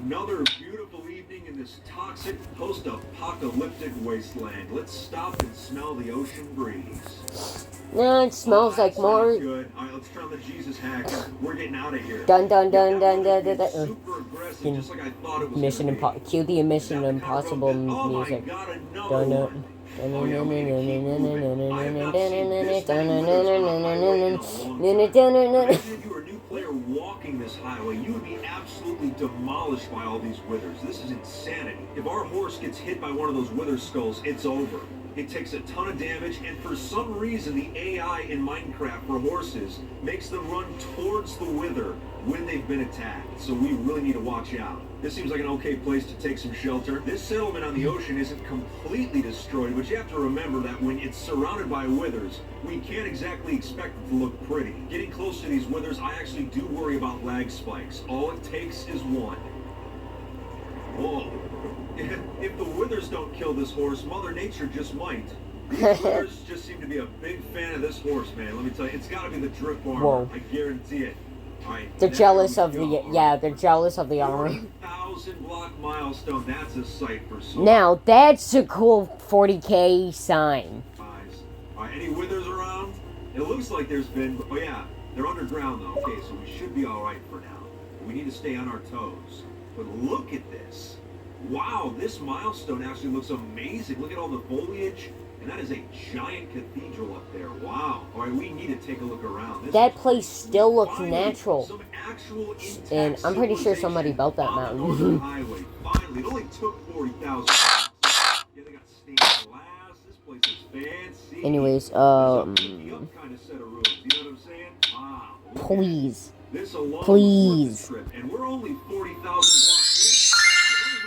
Another beautiful evening in this toxic, post-apocalyptic wasteland. Let's stop and smell the ocean breeze. No, it smells like more. Good. All right, let's try the Jesus hack. We're getting out of here. Dun dun dun dun dun dun. Super aggressive, just like I thought it was Mission gonna be. Impossible. Cue the Mission Impossible Oh my music. God, another Dun dun. one. Oh, yeah, we need to keep moving. I have not seen this many withers on a highway in a long time. Imagine if you were a new player walking this highway, you would be absolutely demolished by all these withers. This is insanity. If our horse gets hit by one of those wither skulls, it's over. It takes a ton of damage, and for some reason, the AI in Minecraft for horses makes them run towards the wither when they've been attacked. So we really need to watch out. This seems like an okay place to take some shelter. This settlement on the ocean isn't completely destroyed, but you have to remember that when it's surrounded by withers, we can't exactly expect it to look pretty. Getting close to these withers, I actually do worry about lag spikes. All it takes is one. Whoa. If the withers don't kill this horse, Mother Nature just might. These withers just seem to be a big fan of this horse, man. Let me tell you, it's got to be the drip armor. Whoa. I guarantee it. All right, They're now jealous we of the go. yeah. They're jealous of the armor. 40,000 block milestone. That's a sight for sore Now that's a cool 40K sign. eyes. All right, any withers around? It looks like there's been, oh yeah, they're underground though. Okay, so we should be all right for now. We need to stay on our toes. But look at this. Wow, this milestone actually looks amazing. Look at all the foliage. And that is a giant cathedral up there. Wow. All right, we need to take a look around. This That is place still looks finally natural. some actual intact And I'm pretty sure somebody built that on the northern mountain. highway. Finally, it only took 40,000 blocks. Yeah, they got stained glass. This place is fancy. Anyways, This is a pick-me up kind of set of rooms. You know what I'm saying? Wow. look at please, this alone please. was worth the trip, and we're only 40,000 blocks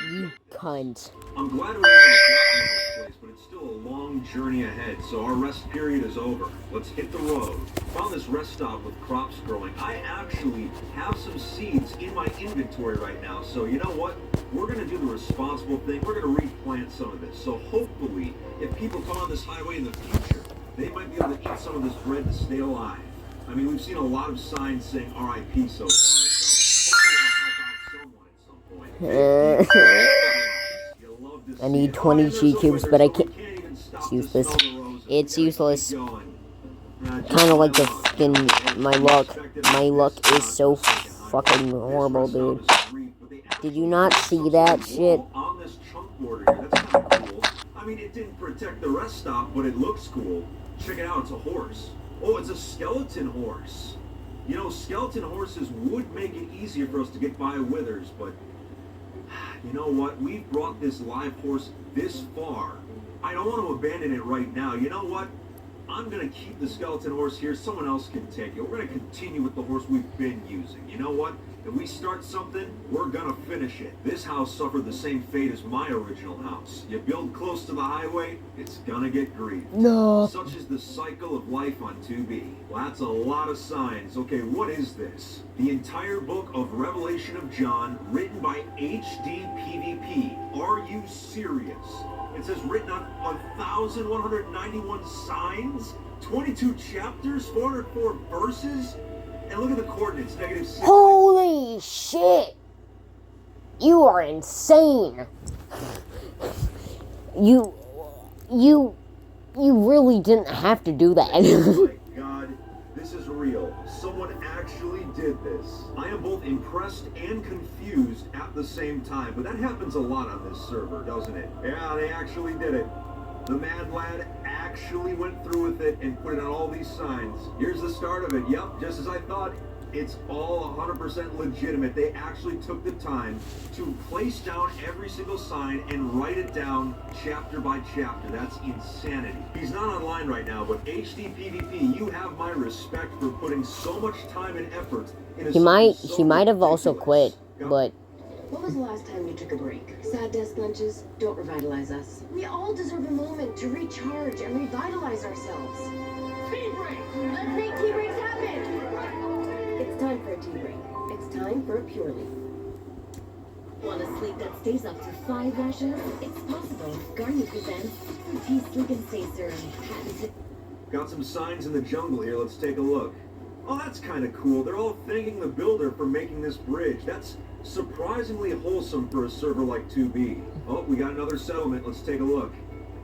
in. You cunt. I'm glad we're able to get to this place, but it's still a long journey ahead, so our rest period is over. Let's hit the road. Found this rest stop with crops growing. I actually have some seeds in my inventory right now, so you know what? We're going to do the responsible thing. We're going to replant some of this. So hopefully, if people come on this highway in the future, They might be able to eat some of this bread to stay alive. I mean, we've seen a lot of signs saying RIP so far, so hopefully it'll help out someone at some point. You'll love to I see need it. 20 Oh, G cubes, but I can't. even stop It's to useless. smell the roses. It's We gotta useless. keep going. Kind of like the fucking my luck. My luck is so fucking horrible, dude. Did you not see that shit? On this trunk border here, that's kind of cool. I mean, it didn't protect the rest stop, but it looks cool. Check it out, it's a horse. Oh, it's a skeleton horse. You know, skeleton horses would make it easier for us to get by Withers, but you know what? We've brought this live horse this far. I don't want to abandon it right now. You know what? I'm going to keep the skeleton horse here. Someone else can take it. We're going to continue with the horse we've been using. You know what? If we start something, we're going to finish it. This house suffered the same fate as my original house. You build close to the highway, it's going to get grieved. No. Such is the cycle of life on 2B. Well, that's a lot of signs. Okay, what is this? The entire book of Revelation of John, written by HD PvP. Are you serious? It says written on 1,191 signs, 22 chapters, 404 verses, and look at the coordinates, -6. Holy shit! You are insane. You really didn't have to do that. Oh my God, this is real. Someone actually did this. I am both impressed and confused at the same time, but that happens a lot on this server, doesn't it? Yeah, they actually did it. The Mad Lad actually went through with it and put it on all these signs. Here's the start of it. Yep, just as I thought. It's all 100% legitimate. They actually took the time to place down every single sign and write it down chapter by chapter. That's insanity. He's not online right now, but HD PvP, you have my respect for putting so much time and effort into He might have also quit, but When was the last time you took a break? Sad desk lunches don't revitalize us. We all deserve a moment to recharge and revitalize ourselves. Tea break! Let's make tea breaks happen! It's time for a tea break. It's time for a Purely. Want a sleep that stays up to 5 rations? It's possible. Garnier presents Tea Sleep and Stay Serum. Patented. Got some signs in the jungle here. Let's take a look. Oh, that's kind of cool. They're all thanking the builder for making this bridge. That's surprisingly wholesome for a server like 2B. Oh, we got another settlement. Let's take a look.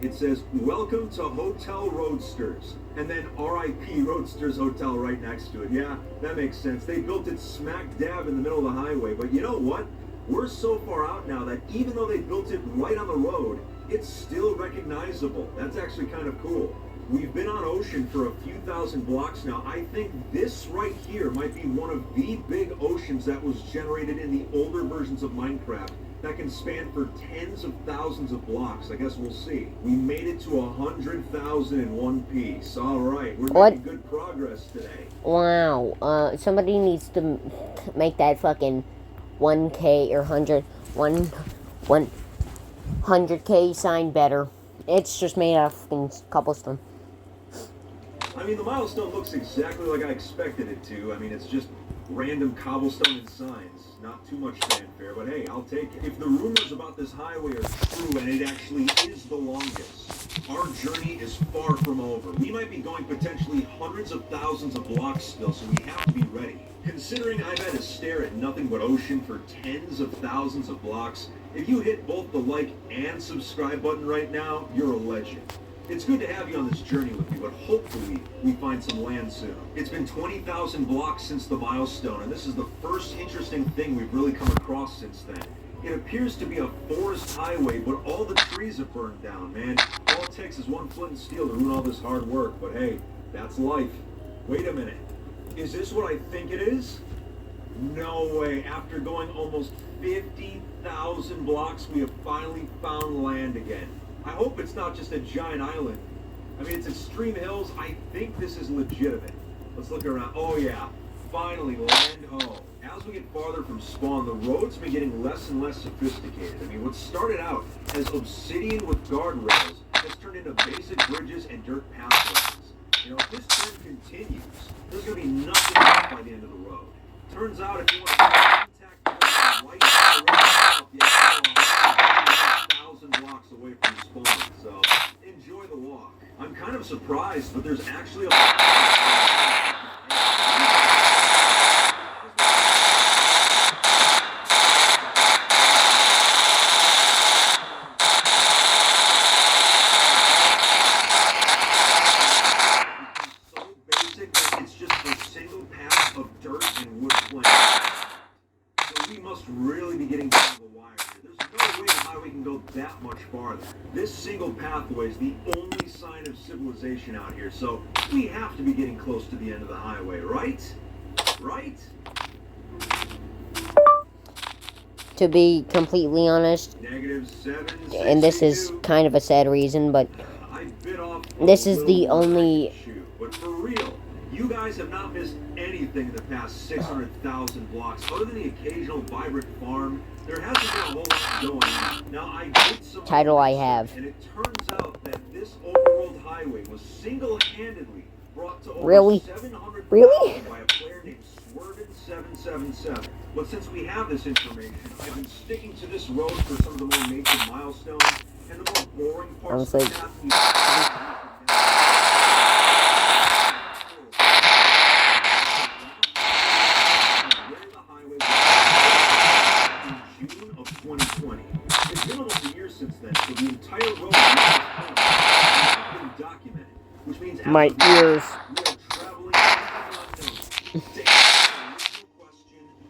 It says, welcome to Hotel Roadsters. And then RIP Roadsters Hotel right next to it. Yeah, that makes sense. They built it smack dab in the middle of the highway. But you know what? We're so far out now that even though they built it right on the road, it's still recognizable. That's actually kind of cool. We've been on Ocean for a few thousand blocks now. I think this right here might be one of the big oceans that was generated in the older versions of Minecraft that can span for tens of thousands of blocks. I guess we'll see. We made it to 100,000 in one piece. All right, we're making good progress today. wow. Somebody needs to make that fucking 1K or 100K sign better. It's just made out of fucking cobblestone. I mean, the milestone looks exactly like I expected it to. I mean, it's just random cobblestone and signs. Not too much fanfare, but hey, I'll take it. If the rumors about this highway are true and it actually is the longest, our journey is far from over. We might be going potentially hundreds of thousands of blocks still, so we have to be ready. Considering I've had to stare at nothing but ocean for tens of thousands of blocks, if you hit both the like and subscribe button right now, you're a legend. It's good to have you on this journey with me, but hopefully we find some land soon. It's been 20,000 blocks since the milestone, and this is the first interesting thing we've really come across since then. It appears to be a forest highway, but all the trees have burned down, man. All it takes is one flint and steel to ruin all this hard work, but hey, that's life. Wait a minute. Is this what I think it is? No way. After going almost 50,000 blocks, we have finally found land again. I hope it's not just a giant island. I mean, it's extreme hills. I think this is legitimate. Let's look around. Oh yeah, finally land home. As we get farther from spawn, the roads have been getting less and less sophisticated. I mean, what started out as obsidian with guardrails has turned into basic bridges and dirt pathways. You know, if this trend continues, there's going to be nothing left by the end of the road. Turns out if you want to contact the right direction, you have to go 1,000 blocks away from spawn, so enjoy the walk. I'm kind of surprised but there's actually a so basic that it's just a single path of dirt and wood planks. So we must really be getting down to the wire here. There's no way the highway can go that much farther. This single pathway is the only sign of civilization out here, so we have to be getting close to the end of the highway, right? Right? To be completely honest, -7, and this is kind of a sad reason, but this is the only... But for real, you guys have not missed anything in the past 600,000 blocks, other than the occasional vibrant farm. There hasn't been a whole lot going on. Now, I did some title I research, have. and it turns out that this overworld highway was single-handedly brought to over Really? 700 Really? by a player named Swervin777. But since we have this information, I've been sticking to this road for some of the more major milestones and the more boring I parts was of the like, path. In June of 2020. It's been almost a year since then, so the entire road has been documented, which means my ears. we are traveling into the unknown.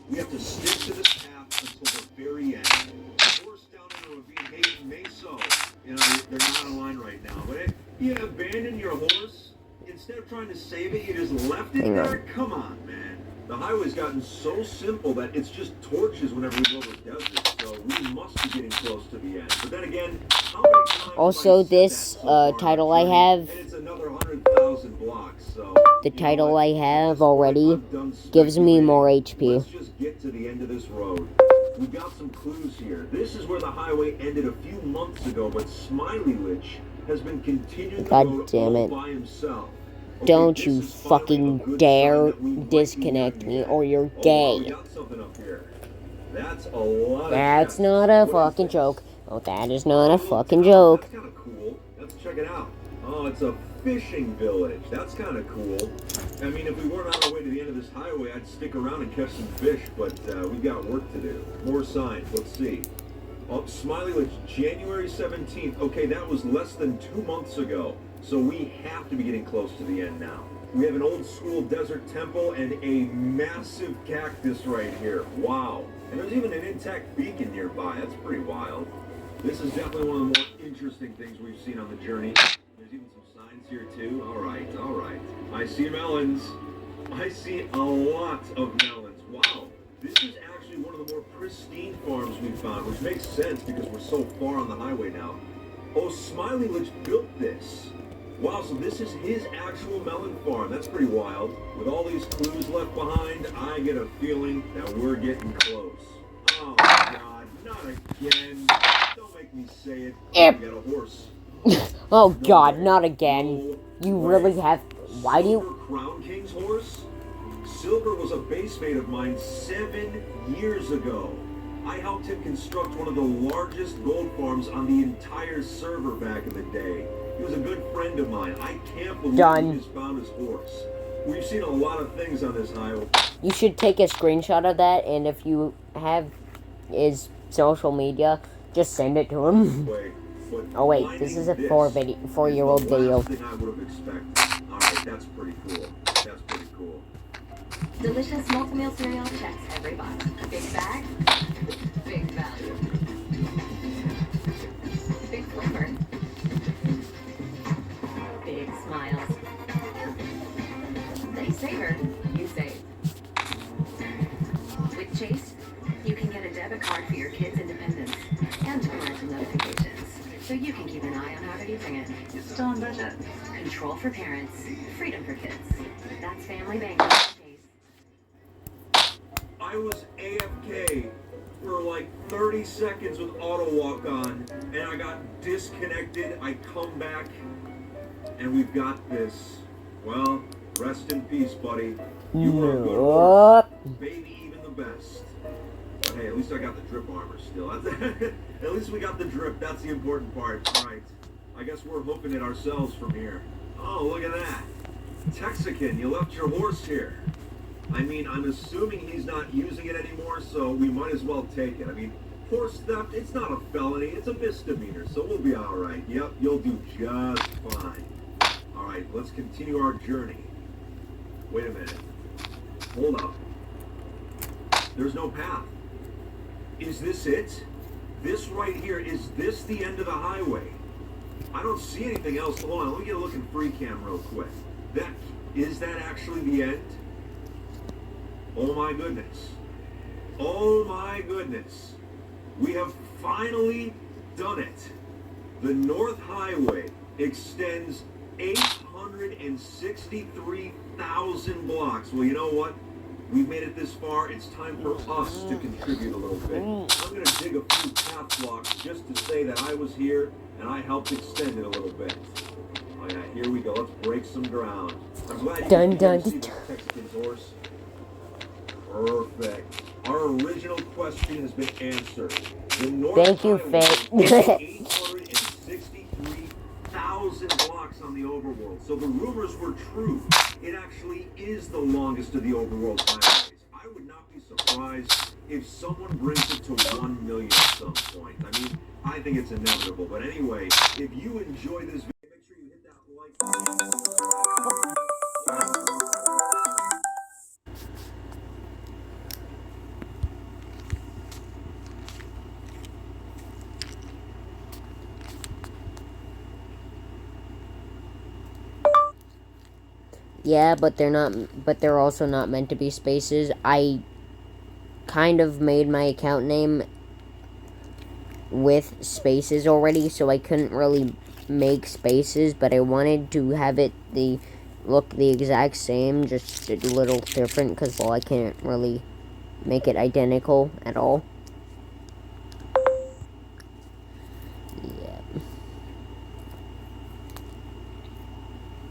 We have to stick to this path until the very end. The horse down in the ravine may so. You know, they're not on line right now. But if you abandon your horse, instead of trying to save it, you just left it there? Come on, man. The highway's gotten so simple that it's just torches whenever we go over desert, so we must be getting close to the end. But then again, how many times Also, have I said this that so far title in the I have, journey? And it's another 100,000 blocks, so the title I have already gives me more HP. let's just get to the end of this road. We've got some clues here. This is where the highway ended a few months ago, but Smiley Lich has been continuing the God road damn all it. by himself. Don't you fucking dare disconnect me or you're gay. That's a lot. That's not a fucking joke. Oh, that is not a fucking joke. That's kind of cool. Let's check it out. Oh, it's a fishing village. That's kind of cool. I mean, if we weren't on our way to the end of this highway, I'd stick around and catch some fish, but we've got work to do. More signs. Let's see. Oh, Smiley Lich, January 17th. Okay, that was less than 2 months ago. So we have to be getting close to the end now. We have an old school desert temple and a massive cactus right here. Wow. And there's even an intact beacon nearby. That's pretty wild. This is definitely one of the more interesting things we've seen on the journey. There's even some signs here too. All right, all right. I see melons. I see a lot of melons. Wow. This is actually one of the more pristine farms we've found, which makes sense because we're so far on the highway now. Oh, Smiley Lich built this. Wow, so this is his actual melon farm. That's pretty wild. With all these clues left behind, I get a feeling that we're getting close. Oh, God, not again. Don't make me say it. Yep. Get a horse. Oh God, not again. You really have... Why do you... Silver Crown King's horse? Silver was a base mate of mine 7 years ago. I helped him construct one of the largest gold farms on the entire server back in the day. He was a good friend of mine. I can't believe he just found his horse. We've seen a lot of things on this highway. You should take a screenshot of that, and if you have his social media, just send it to him. Oh wait, this is a 4-year-old video. Thing I would have expected. All right, that's pretty cool. That's pretty cool. Delicious multi-meal cereal checks every box. Big bag, big value. Big flavor. Big smiles. They savor, you save. With Chase, you can get a debit card for your kids' independence and parental notifications, so you can keep an eye on how they're using it. It's still on budget. Control for parents, freedom for kids. That's family banking. I was AFK for like 30 seconds with auto walk on, and I got disconnected. I come back, and we've got this. Well, rest in peace, buddy. You were a good horse. Baby, even the best. But hey, at least I got the drip armor still. At least we got the drip. That's the important part. All right. I guess we're hooking it ourselves from here. Oh, look at that. Texican, you left your horse here. I mean, I'm assuming he's not using it anymore, so we might as well take it. I mean, horse theft, it's not a felony, it's a misdemeanor, so we'll be all right. Yep, you'll do just fine. All right, let's continue our journey. Wait a minute. Hold up. There's no path. Is this it? This right here, is this the end of the highway? I don't see anything else. Hold on, let me get a look in free cam real quick. Is that actually the end? Oh my goodness. Oh my goodness. We have finally done it. The North Highway extends 863,000 blocks. Well, you know what? We've made it this far. It's time for us to contribute a little bit. I'm going to dig a few path blocks just to say that I was here and I helped extend it a little bit. Oh yeah, here we go. Let's break some ground. I'm glad you can see the Texican's horse. Perfect. Our original question has been answered. The North Thank you, Highway Faye. 863,000 blocks on the overworld. So the rumors were true. It actually is the longest of the overworld highways. I would not be surprised if someone brings it to 1 million at some point. I mean, I think it's inevitable. But anyway, if you enjoy this video, make sure you hit that like button. Yeah, but they're also not meant to be spaces. I kind of made my account name with spaces already, so I couldn't really make spaces, but I wanted to have it look the exact same, just a little different, because, well, I can't really make it identical at all.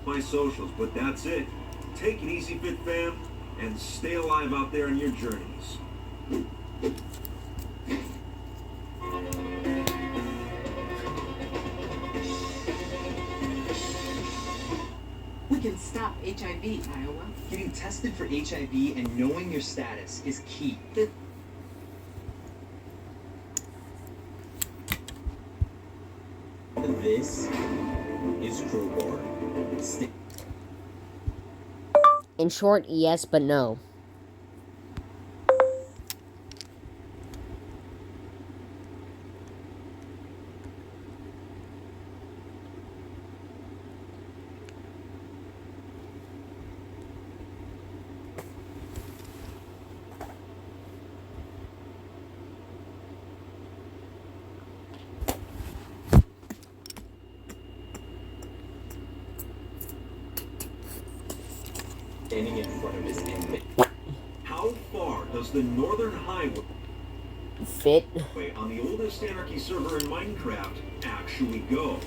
My socials, but that's it. Take it easy, Fit Fam, and stay alive out there in your journeys. We can stop HIV, Iowa. Getting tested for HIV and knowing your status is key. This is Crowbar. In short, yes, but no. Standing in front of his enemy. How far does the Northern Highway fit on the oldest Anarchy server in Minecraft actually go?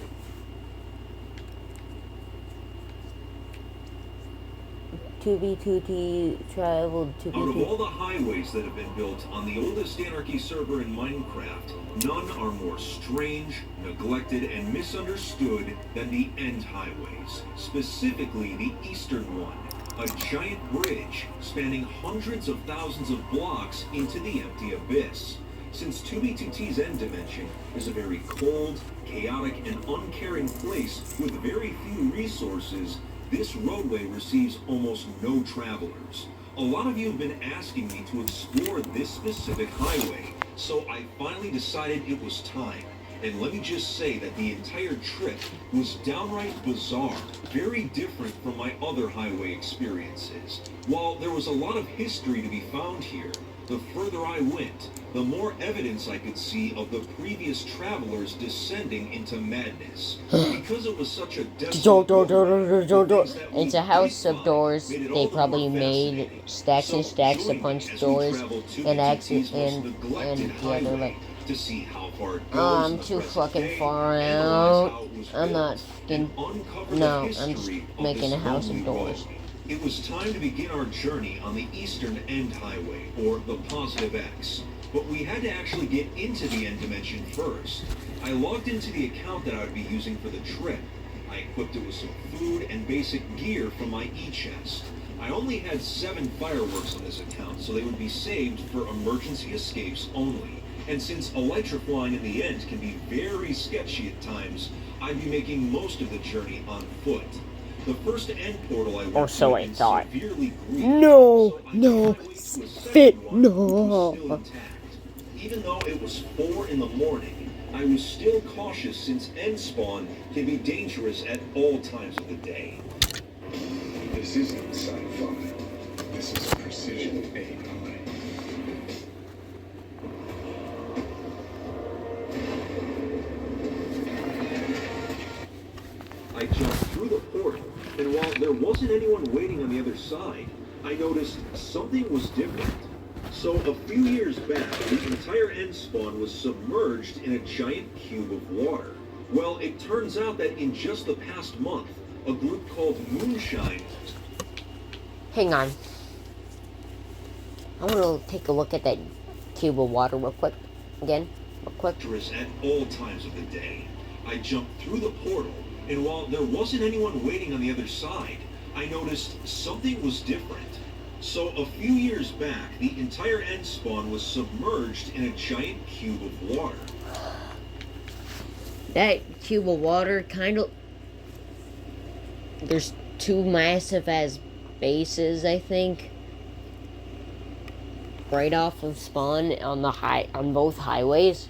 traveled to Out of all the highways that have been built on the oldest Anarchy server in Minecraft, none are more strange, neglected, and misunderstood than the End Highways, specifically the eastern one. A giant bridge spanning hundreds of thousands of blocks into the empty abyss. Since 2B2T's End Dimension is a very cold, chaotic, and uncaring place with very few resources, this roadway receives almost no travelers. A lot of you have been asking me to explore this specific highway, so I finally decided it was time. And let me just say that the entire trip was downright bizarre, very different from my other highway experiences. While there was a lot of history to be found here, the further I went, the more evidence I could see of the previous travelers descending into madness. Because it was such a desolate It's a house of doors. They probably made stacks and stacks upon doors and the other like. To see how far it goes. Oh, I'm too fucking far out. I'm not fucking. No, I'm just making a house of doors. It was time to begin our journey on the Eastern End Highway, or the Positive X. But we had to actually get into the End Dimension first. I logged into the account that I would be using for the trip. I equipped it with some food and basic gear from my e-chest. I only had 7 fireworks on this account, so they would be saved for emergency escapes only. And since electrifying in the end can be very sketchy at times, I'd be making most of the journey on foot. The first end portal I went Or so to I thought. severely grieved, No, so I no, found my way to a second fit, one that was still no. intact. Even though it was 4 in the morning, I was still cautious since end spawn can be dangerous at all times of the day. This isn't sci-fi. This is precision AI. I jumped through the portal, and while there wasn't anyone waiting on the other side, I noticed something was different. So a few years back, the entire end spawn was submerged in a giant cube of water. Well, it turns out that in just the past month, a group called Moonshine... Hang on. I want to take a look at that cube of water real quick. Again, real quick. ...at all times of the day. I jumped through the portal, and while there wasn't anyone waiting on the other side, I noticed something was different. So a few years back, the entire end spawn was submerged in a giant cube of water. That cube of water kind of... There's 2 massive as bases, I think. Right off of spawn on both highways.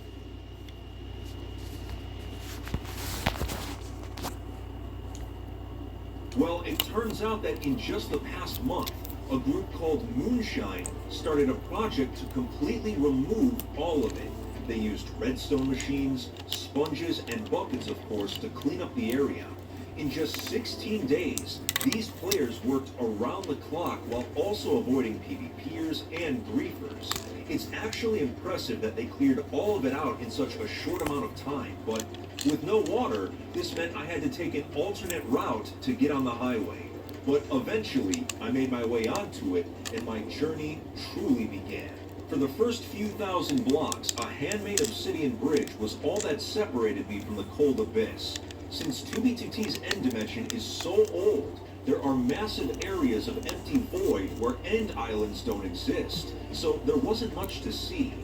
Well, it turns out that in just the past month, a group called Moonshine started a project to completely remove all of it. They used redstone machines, sponges, and buckets, of course, to clean up the area. In just 16 days, these players worked around the clock while also avoiding PvPers and griefers. It's actually impressive that they cleared all of it out in such a short amount of time, but with no water, this meant I had to take an alternate route to get on the highway. But eventually, I made my way onto it, and my journey truly began. For the first few thousand blocks, a handmade obsidian bridge was all that separated me from the cold abyss. Since 2B2T's end dimension is so old, there are massive areas of empty void where end islands don't exist, so there wasn't much to see.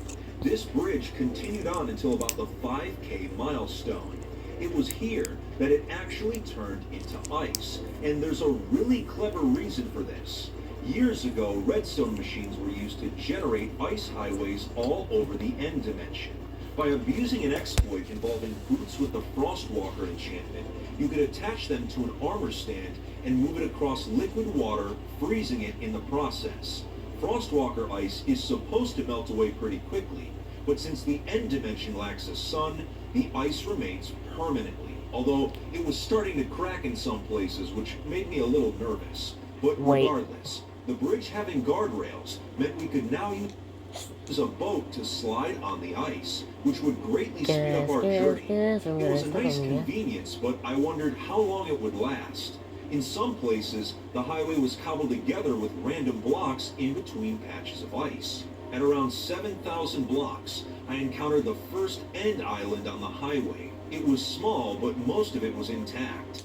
This bridge continued on until about the 5K milestone. It was here that it actually turned into ice, and there's a really clever reason for this. Years ago, redstone machines were used to generate ice highways all over the end dimension. By abusing an exploit involving boots with the Frostwalker enchantment, you could attach them to an armor stand and move it across liquid water, freezing it in the process. Frostwalker ice is supposed to melt away pretty quickly, but since the end dimension lacks a sun, the ice remains permanently, although it was starting to crack in some places, which made me a little nervous. But regardless, the bridge having guardrails meant we could now use a boat to slide on the ice, which would greatly speed up our journey. It was a nice convenience, but I wondered how long it would last. In some places, the highway was cobbled together with random blocks in between patches of ice. At around 7,000 blocks, I encountered the first end island on the highway. It was small, but most of it was intact.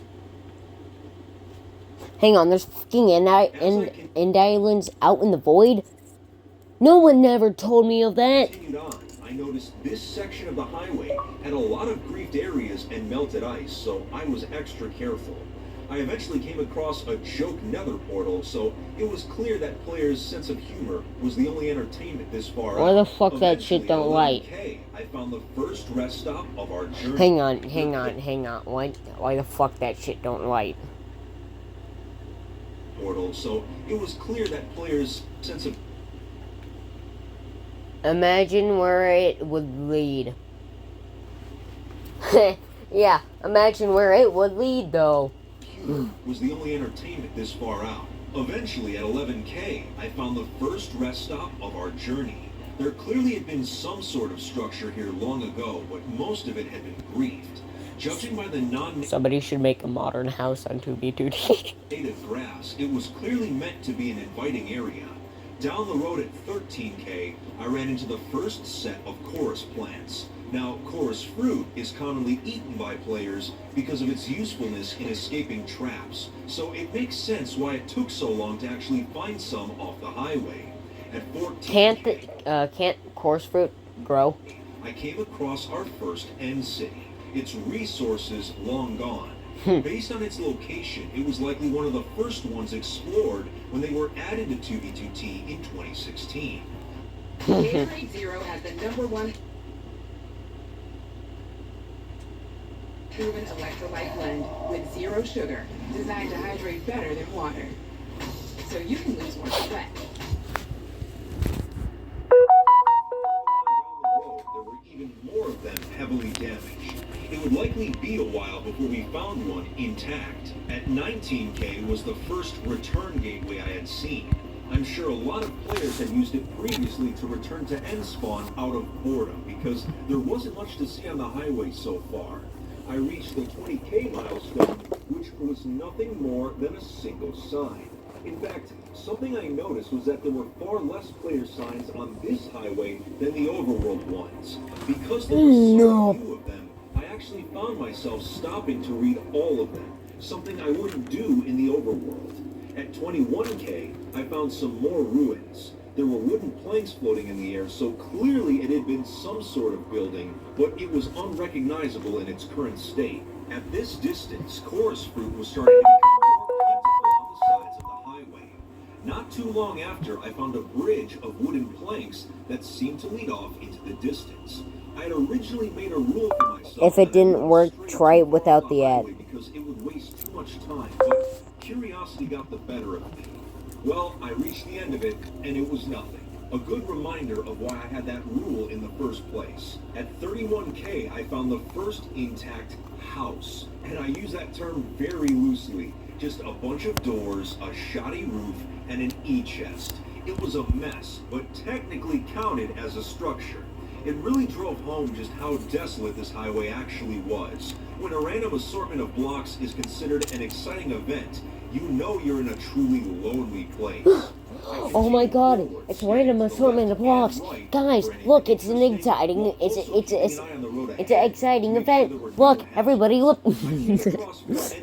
Hang on, there's fucking end islands out in the void? No one never told me of that. Continued on, I noticed this section of the highway had a lot of griefed areas and melted ice, so I was extra careful. I eventually came across a joke nether portal, so it was clear that players' sense of humor was the only entertainment this far out. Why the fuck that shit don't light? I found the first rest stop of our journey. Hang on. Why the fuck that shit don't light? Portal, so it was clear that players' sense of... Imagine where it would lead. Yeah, imagine where it would lead, though. Was the only entertainment this far out. Eventually, at 11K, I found the first rest stop of our journey. There clearly had been some sort of structure here long ago, but most of it had been griefed. Judging by the Somebody should make a modern house on 2B2T. native grass, it was clearly meant to be an inviting area. Down the road at 13K, I ran into the first set of chorus plants. Now, chorus fruit is commonly eaten by players because of its usefulness in escaping traps, so it makes sense why it took so long to actually find some off the highway. At 14, Can't coarse fruit grow? I came across our first end city. Its resources long gone. Based on its location, it was likely one of the first ones explored when they were added to 2B2T in 2016. Gatorade Zero has the #1 proven electrolyte blend with zero sugar, designed to hydrate better than water. So you can lose more sweat. There were even more of them heavily damaged. It would likely be a while before we found one intact. At 19K was the first return gateway I had seen. I'm sure a lot of players had used it previously to return to end spawn out of boredom because there wasn't much to see on the highway so far. I reached the 20K milestone, which was nothing more than a single sign. In fact, something I noticed was that there were far less player signs on this highway than the overworld ones. Because there were so few of them, I actually found myself stopping to read all of them, something I wouldn't do in the overworld. At 21K, I found some more ruins. There were wooden planks floating in the air, so clearly it had been some sort of building, but it was unrecognizable in its current state. At this distance, chorus fruit was starting to become more plentiful on the sides of the highway. Not too long after, I found a bridge of wooden planks that seemed to lead off into the distance. I had originally made a rule for myself. If it didn't work, try it without the ad. Because it would waste too much time, but curiosity got the better of me. Well, I reached the end of it, and it was nothing. A good reminder of why I had that rule in the first place. At 31K, I found the first intact house, and I use that term very loosely. Just a bunch of doors, a shoddy roof, and an E-chest. It was a mess, but technically counted as a structure. It really drove home just how desolate this highway actually was. When a random assortment of blocks is considered an exciting event, you know you're in a truly lonely place. Oh my god, it's random assortment of blocks. Guys, look, it's an exciting, it's an exciting event. Look, everybody look. End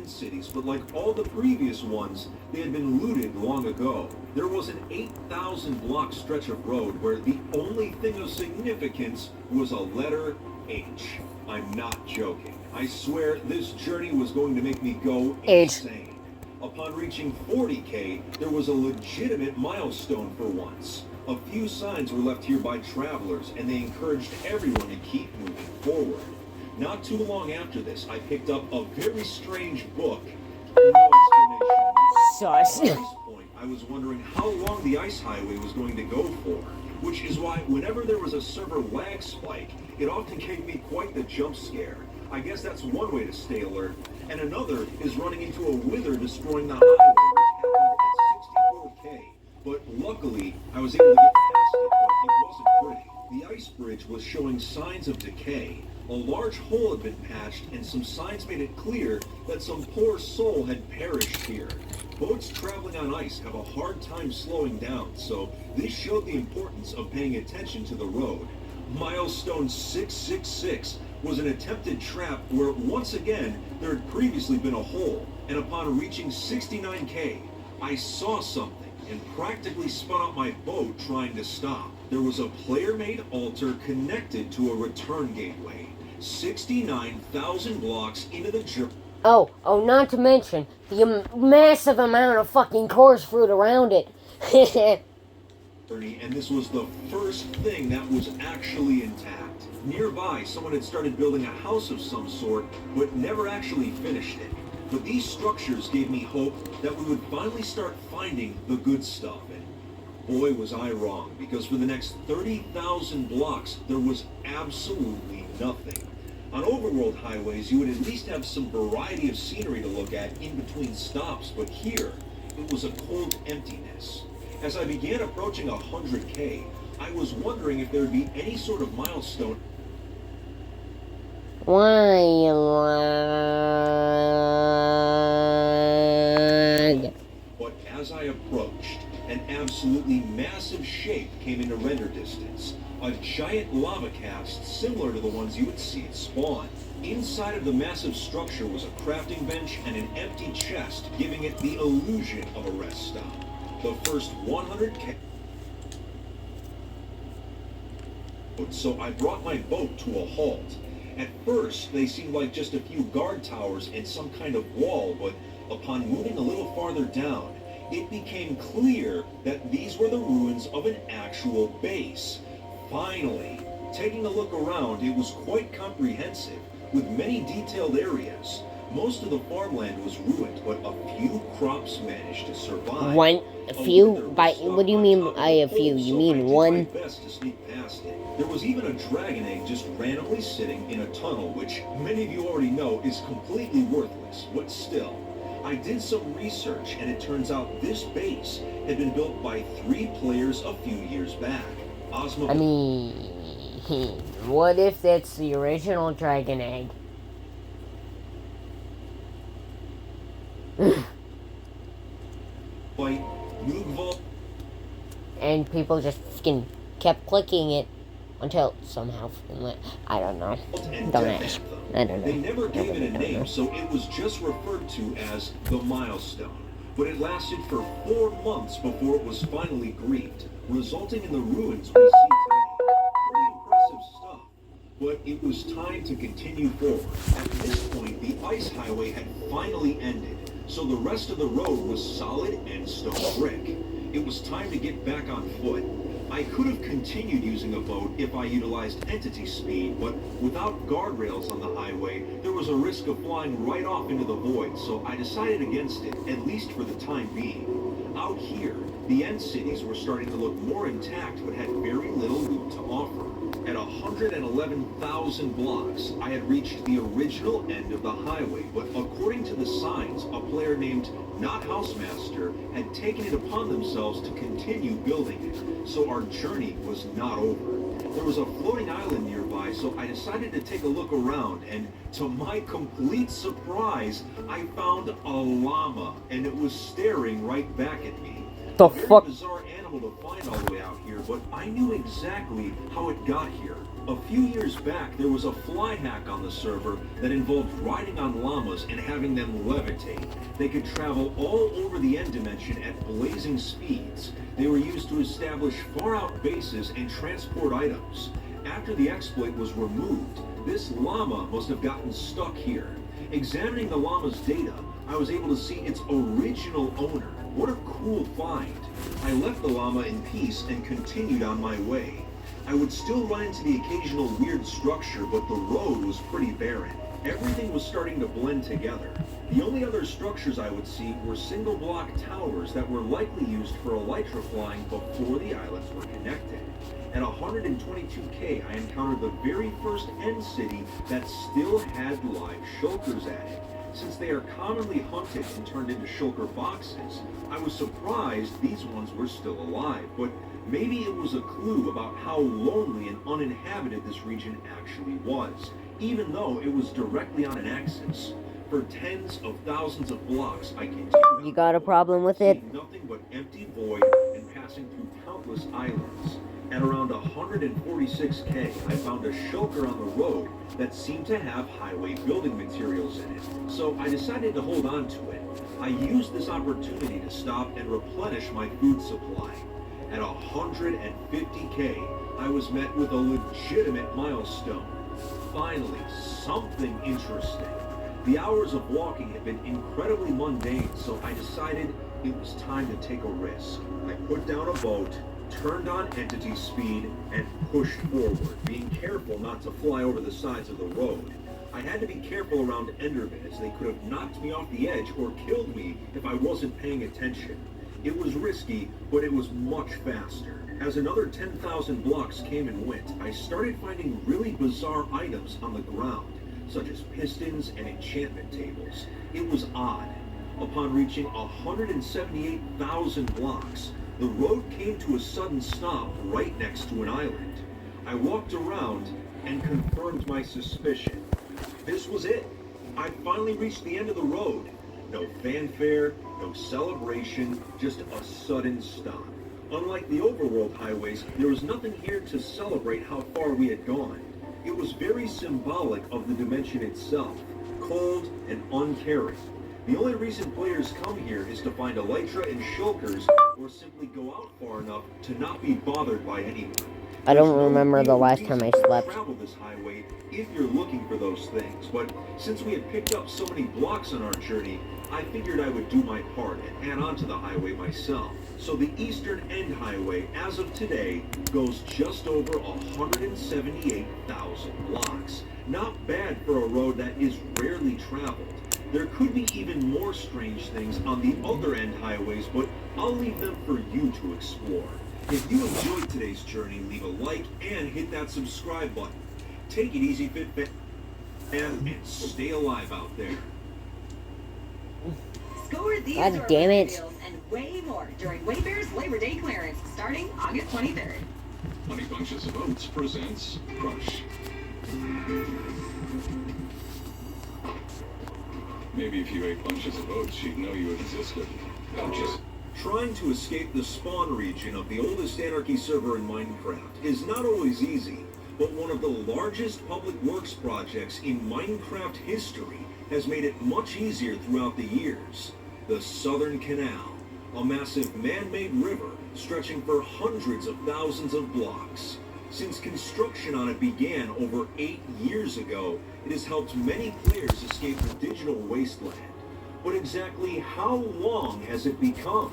cities, but like all the previous ones, they had been looted long ago. There was an 8,000 block stretch of road where the only thing of significance was a letter H. I'm not joking. I swear this journey was going to make me go insane. Upon reaching 40K, there was a legitimate milestone for once. A few signs were left here by travelers, and they encouraged everyone to keep moving forward. Not too long after this, I picked up a very strange book. No explanation. Sus. At this point, I was wondering how long the ice highway was going to go for, which is why whenever there was a server lag spike, it often gave me quite the jump scare. I guess that's one way to stay alert, and another is running into a wither destroying the highway, which happened at 64K. But luckily, I was able to get past it, but it wasn't pretty. The ice bridge was showing signs of decay. A large hole had been patched, and some signs made it clear that some poor soul had perished here. Boats traveling on ice have a hard time slowing down, so this showed the importance of paying attention to the road. Milestone 666 was an attempted trap where, once again, there had previously been a hole, and upon reaching 69K, I saw something and practically spun out my boat trying to stop. There was a player-made altar connected to a return gateway. 69,000 blocks into the journey. Oh, not to mention the massive amount of fucking coarse fruit around it. And this was the first thing that was actually intact. Nearby, someone had started building a house of some sort, but never actually finished it. But these structures gave me hope that we would finally start finding the good stuff. And boy, was I wrong, because for the next 30,000 blocks, there was absolutely nothing. On overworld highways, you would at least have some variety of scenery to look at in between stops, but here, it was a cold emptiness. As I began approaching 100K, I was wondering if there would be any sort of milestone. Why? But as I approached, an absolutely massive shape came into render distance. a giant lava cast similar to the ones you would see at spawn. Inside of the massive structure was a crafting bench and an empty chest, giving it the illusion of a rest stop. The first 100K. So I brought my boat to a halt. At first, they seemed like just a few guard towers and some kind of wall, but upon moving a little farther down, it became clear that these were the ruins of an actual base. Finally, taking a look around, it was quite comprehensive, with many detailed areas. Most of the farmland was ruined, but a few crops managed to survive. One, a few? By what do you mean by a few? You mean one? Best to sneak past it. There was even a dragon egg just randomly sitting in a tunnel, which many of you already know is completely worthless, but still. I did some research, and it turns out this base had been built by 3 players a few years back. Ozma. I mean, what if that's the original dragon egg? And people just fucking kept clicking it until somehow, I don't know. Don't ask. I don't know. They never gave it a name, so it was just referred to as the Milestone. But it lasted for 4 months before it was finally grieved, resulting in the ruins we see today. Pretty impressive stuff. But it was time to continue forward. At this point, the ice highway had finally ended, so the rest of the road was solid and stone brick. It was time to get back on foot. I could have continued using a boat if I utilized entity speed, but without guardrails on the highway, there was a risk of flying right off into the void, so I decided against it, at least for the time being. Out here, the end cities were starting to look more intact, but had very little loot to offer. At 111,000 blocks, I had reached the original end of the highway, but according to the signs, a player named Not Housemaster had taken it upon themselves to continue building it, so our journey was not over. There was a floating island nearby, so I decided to take a look around, and to my complete surprise, I found a llama, and it was staring right back at me. The Very fuck? bizarre animal to find all the way out here, but I knew exactly how it got here. A few years back, there was a fly hack on the server that involved riding on llamas and having them levitate. They could travel all over the end dimension at blazing speeds. They were used to establish far-out bases and transport items. After the exploit was removed, this llama must have gotten stuck here. Examining the llama's data, I was able to see its original owner. What a cool find. I left the llama in peace and continued on my way. I would still run into the occasional weird structure, but the road was pretty barren. Everything was starting to blend together. The only other structures I would see were single block towers that were likely used for elytra flying before the islands were connected. At 122K, I encountered the very first end city that still had live shulkers at it. Since they are commonly hunted and turned into shulker boxes, I was surprised these ones were still alive, but maybe it was a clue about how lonely and uninhabited this region actually was, even though it was directly on an axis. For tens of thousands of blocks, I continued. You got a problem with it? Seeing nothing but empty void and passing through countless islands. At around 146K, I found a shulker on the road that seemed to have highway building materials in it, so I decided to hold on to it. I used this opportunity to stop and replenish my food supply. At 150K, I was met with a legitimate milestone. Finally, something interesting. The hours of walking had been incredibly mundane, so I decided it was time to take a risk. I put down a boat, turned on entity speed, and pushed forward, being careful not to fly over the sides of the road. I had to be careful around Endermen, as they could have knocked me off the edge or killed me if I wasn't paying attention. It was risky, but it was much faster. As another 10,000 blocks came and went, I started finding really bizarre items on the ground, such as pistons and enchantment tables. It was odd. Upon reaching 178,000 blocks, the road came to a sudden stop right next to an island. I walked around and confirmed my suspicion. This was it. I finally reached the end of the road. No fanfare, no celebration, just a sudden stop. Unlike the overworld highways, there was nothing here to celebrate how far we had gone. It was very symbolic of the dimension itself, cold and uncaring. The only reason players come here is to find elytra and shulkers, or simply go out far enough to not be bothered by anyone. I don't remember the last time I slept. Travel this highway if you're looking for those things, but since we had picked up so many blocks on our journey, I figured I would do my part and add on to the highway myself. So the Eastern End Highway, as of today, goes just over 178,000 blocks. Not bad for a road that is rarely traveled. There could be even more strange things on the other end highways, but I'll leave them for you to explore. If you enjoyed today's journey, leave a like and hit that subscribe button. Take it easy, Fit and stay alive out there. Score these God damn it. deals and way more during Wayfair's Labor Day clearance starting August 23rd. Honey Bunches of Oats presents Crush. Maybe if you ate bunches of oats, you'd know you existed. Bunches. Trying to escape the spawn region of the oldest Anarchy server in Minecraft is not always easy, but one of the largest public works projects in Minecraft history has made it much easier throughout the years. The Southern Canal, a massive man-made river stretching for hundreds of thousands of blocks. Since construction on it began over 8 years ago, it has helped many players escape the digital wasteland. But exactly how long has it become?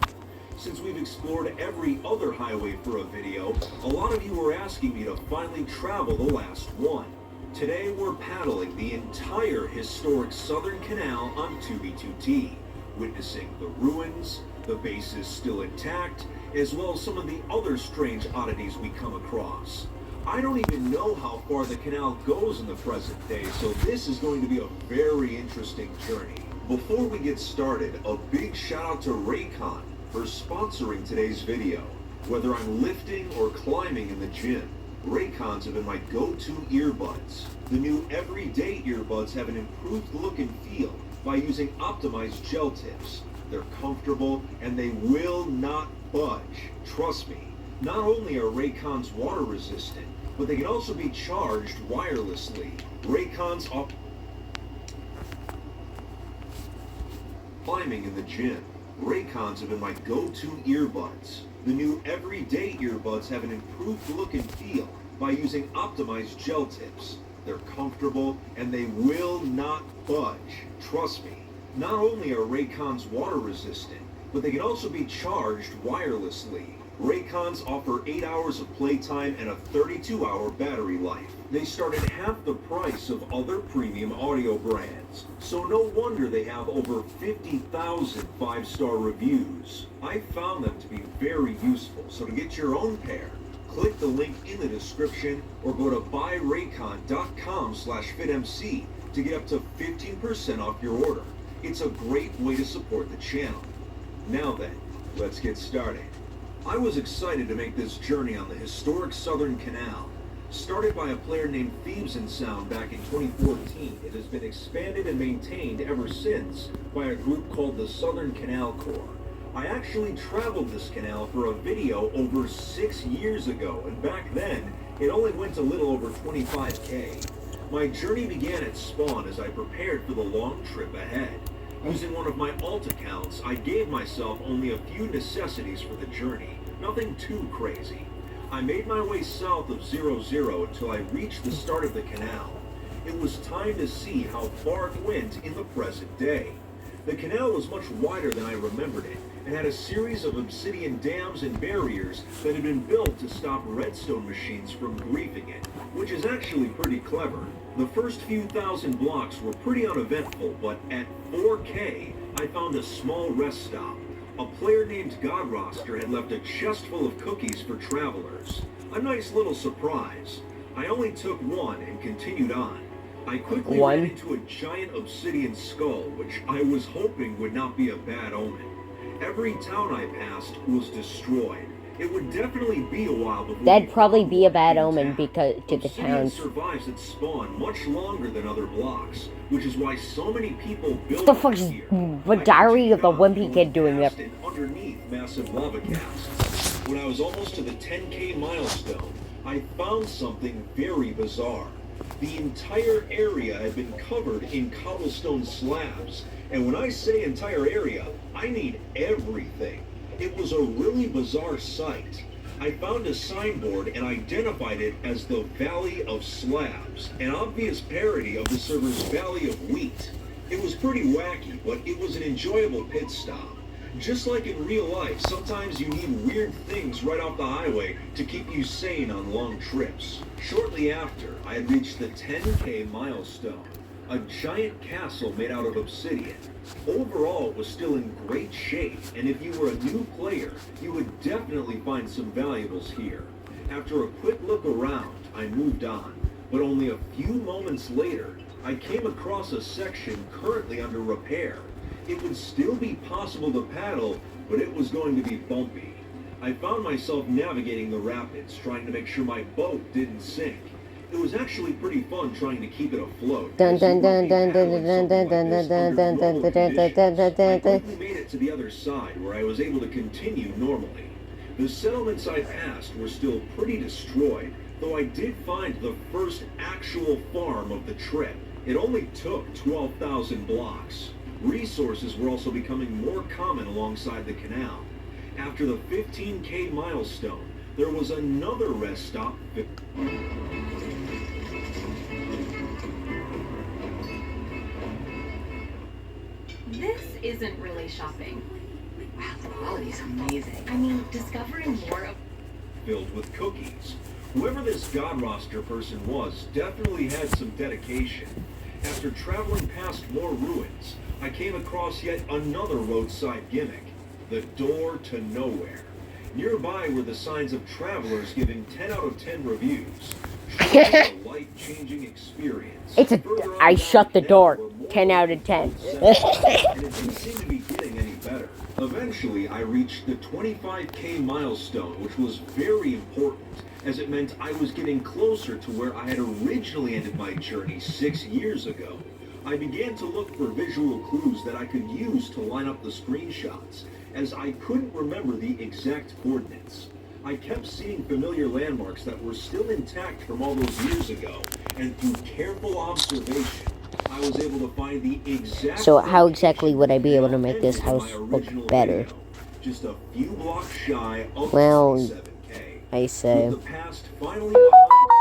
Since we've explored every other highway for a video, a lot of you were asking me to finally travel the last one. Today we're paddling the entire historic Southern Canal on 2B2T, witnessing the ruins, the bases still intact, as well as some of the other strange oddities we come across. I don't even know how far the canal goes in the present day, so this is going to be a very interesting journey. Before we get started, a big shout out to Raycon for sponsoring today's video. Whether I'm lifting or climbing in the gym, Raycons have been my go-to earbuds. The new everyday earbuds have an improved look and feel by using optimized gel tips. They're comfortable and they will not budge. Trust me. Not only are Raycons water resistant, but they can also be charged wirelessly. Raycons are climbing in the gym. Raycons have been my go-to earbuds. The new everyday earbuds have an improved look and feel by using optimized gel tips. They're comfortable and they will not budge. Trust me. Not only are Raycons water resistant, but they can also be charged wirelessly. Raycons offer 8 hours of playtime and a 32-hour battery life. They start at half the price of other premium audio brands, so no wonder they have over 50,000 five-star reviews. I found them to be very useful, so to get your own pair, click the link in the description or go to buyraycon.com/fitmc to get up to 15% off your order. It's a great way to support the channel. Now then, let's get started. I was excited to make this journey on the historic Southern Canal. Started by a player named Thieves and Sound back in 2014, it has been expanded and maintained ever since by a group called the Southern Canal Corps. I actually traveled this canal for a video over 6 years ago, and back then, it only went a little over 25K. My journey began at spawn as I prepared for the long trip ahead. Using one of my alt accounts, I gave myself only a few necessities for the journey, nothing too crazy. I made my way south of 00 until I reached the start of the canal. It was time to see how far it went in the present day. The canal was much wider than I remembered it, and had a series of obsidian dams and barriers that had been built to stop redstone machines from griefing it, which is actually pretty clever. The first few thousand blocks were pretty uneventful, but at 4K, I found a small rest stop. A player named Godroster had left a chest full of cookies for travelers. A nice little surprise. I only took one and continued on. I quickly ran into a giant obsidian skull, which I was hoping would not be a bad omen. Every town I passed was destroyed. It would definitely be a while before that'd probably be a bad omen because to the towns. Survives at spawn much longer than other blocks, which is why so many people build What the fuck is the Diary of the Wimpy Kid doing there? underneath massive lava casts. When I was almost to the 10K milestone, I found something very bizarre. The entire area had been covered in cobblestone slabs. And when I say entire area, I need everything. It was a really bizarre sight. I found a signboard and identified it as the Valley of Slabs, an obvious parody of the server's Valley of Wheat. It was pretty wacky, but it was an enjoyable pit stop. Just like in real life, sometimes you need weird things right off the highway to keep you sane on long trips. Shortly after, I had reached the 10K milestone, a giant castle made out of obsidian. Overall, it was still in great shape, and if you were a new player, you would definitely find some valuables here. After a quick look around, I moved on, but only a few moments later, I came across a section currently under repair. It would still be possible to paddle, but it was going to be bumpy. I found myself navigating the rapids, trying to make sure my boat didn't sink. It was actually pretty fun trying to keep it afloat. Dun dun dun dun dun dun dun dun dun dun dun dun dun dun dun dun. I quickly made it to the other side, where I was able to continue normally. The settlements I passed were still pretty destroyed, though I did find the first actual farm of the trip. It only took 12,000 blocks. Resources were also becoming more common alongside the canal. After the 15K milestone, there was another rest stop. This isn't really shopping. Wow, the quality's amazing. I mean, discovering more of... Filled with cookies. Whoever this God roster person was definitely had some dedication. After traveling past more ruins, I came across yet another roadside gimmick, the door to nowhere. Nearby were the signs of travelers giving 10 out of 10 reviews. Truly a life-changing experience. I shut the door. 10 out of 10. And it didn't seem to be getting any better. Eventually, I reached the 25K milestone, which was very important, as it meant I was getting closer to where I had originally ended my journey 6 years ago. I began to look for visual clues that I could use to line up the screenshots, as I couldn't remember the exact coordinates. I kept seeing familiar landmarks that were still intact from all those years ago, and through careful observation, I was able to find the exact... So how exactly would I be able to make this house look better? Just a few blocks shy of Well, 27K. I say... With the past finally behind me,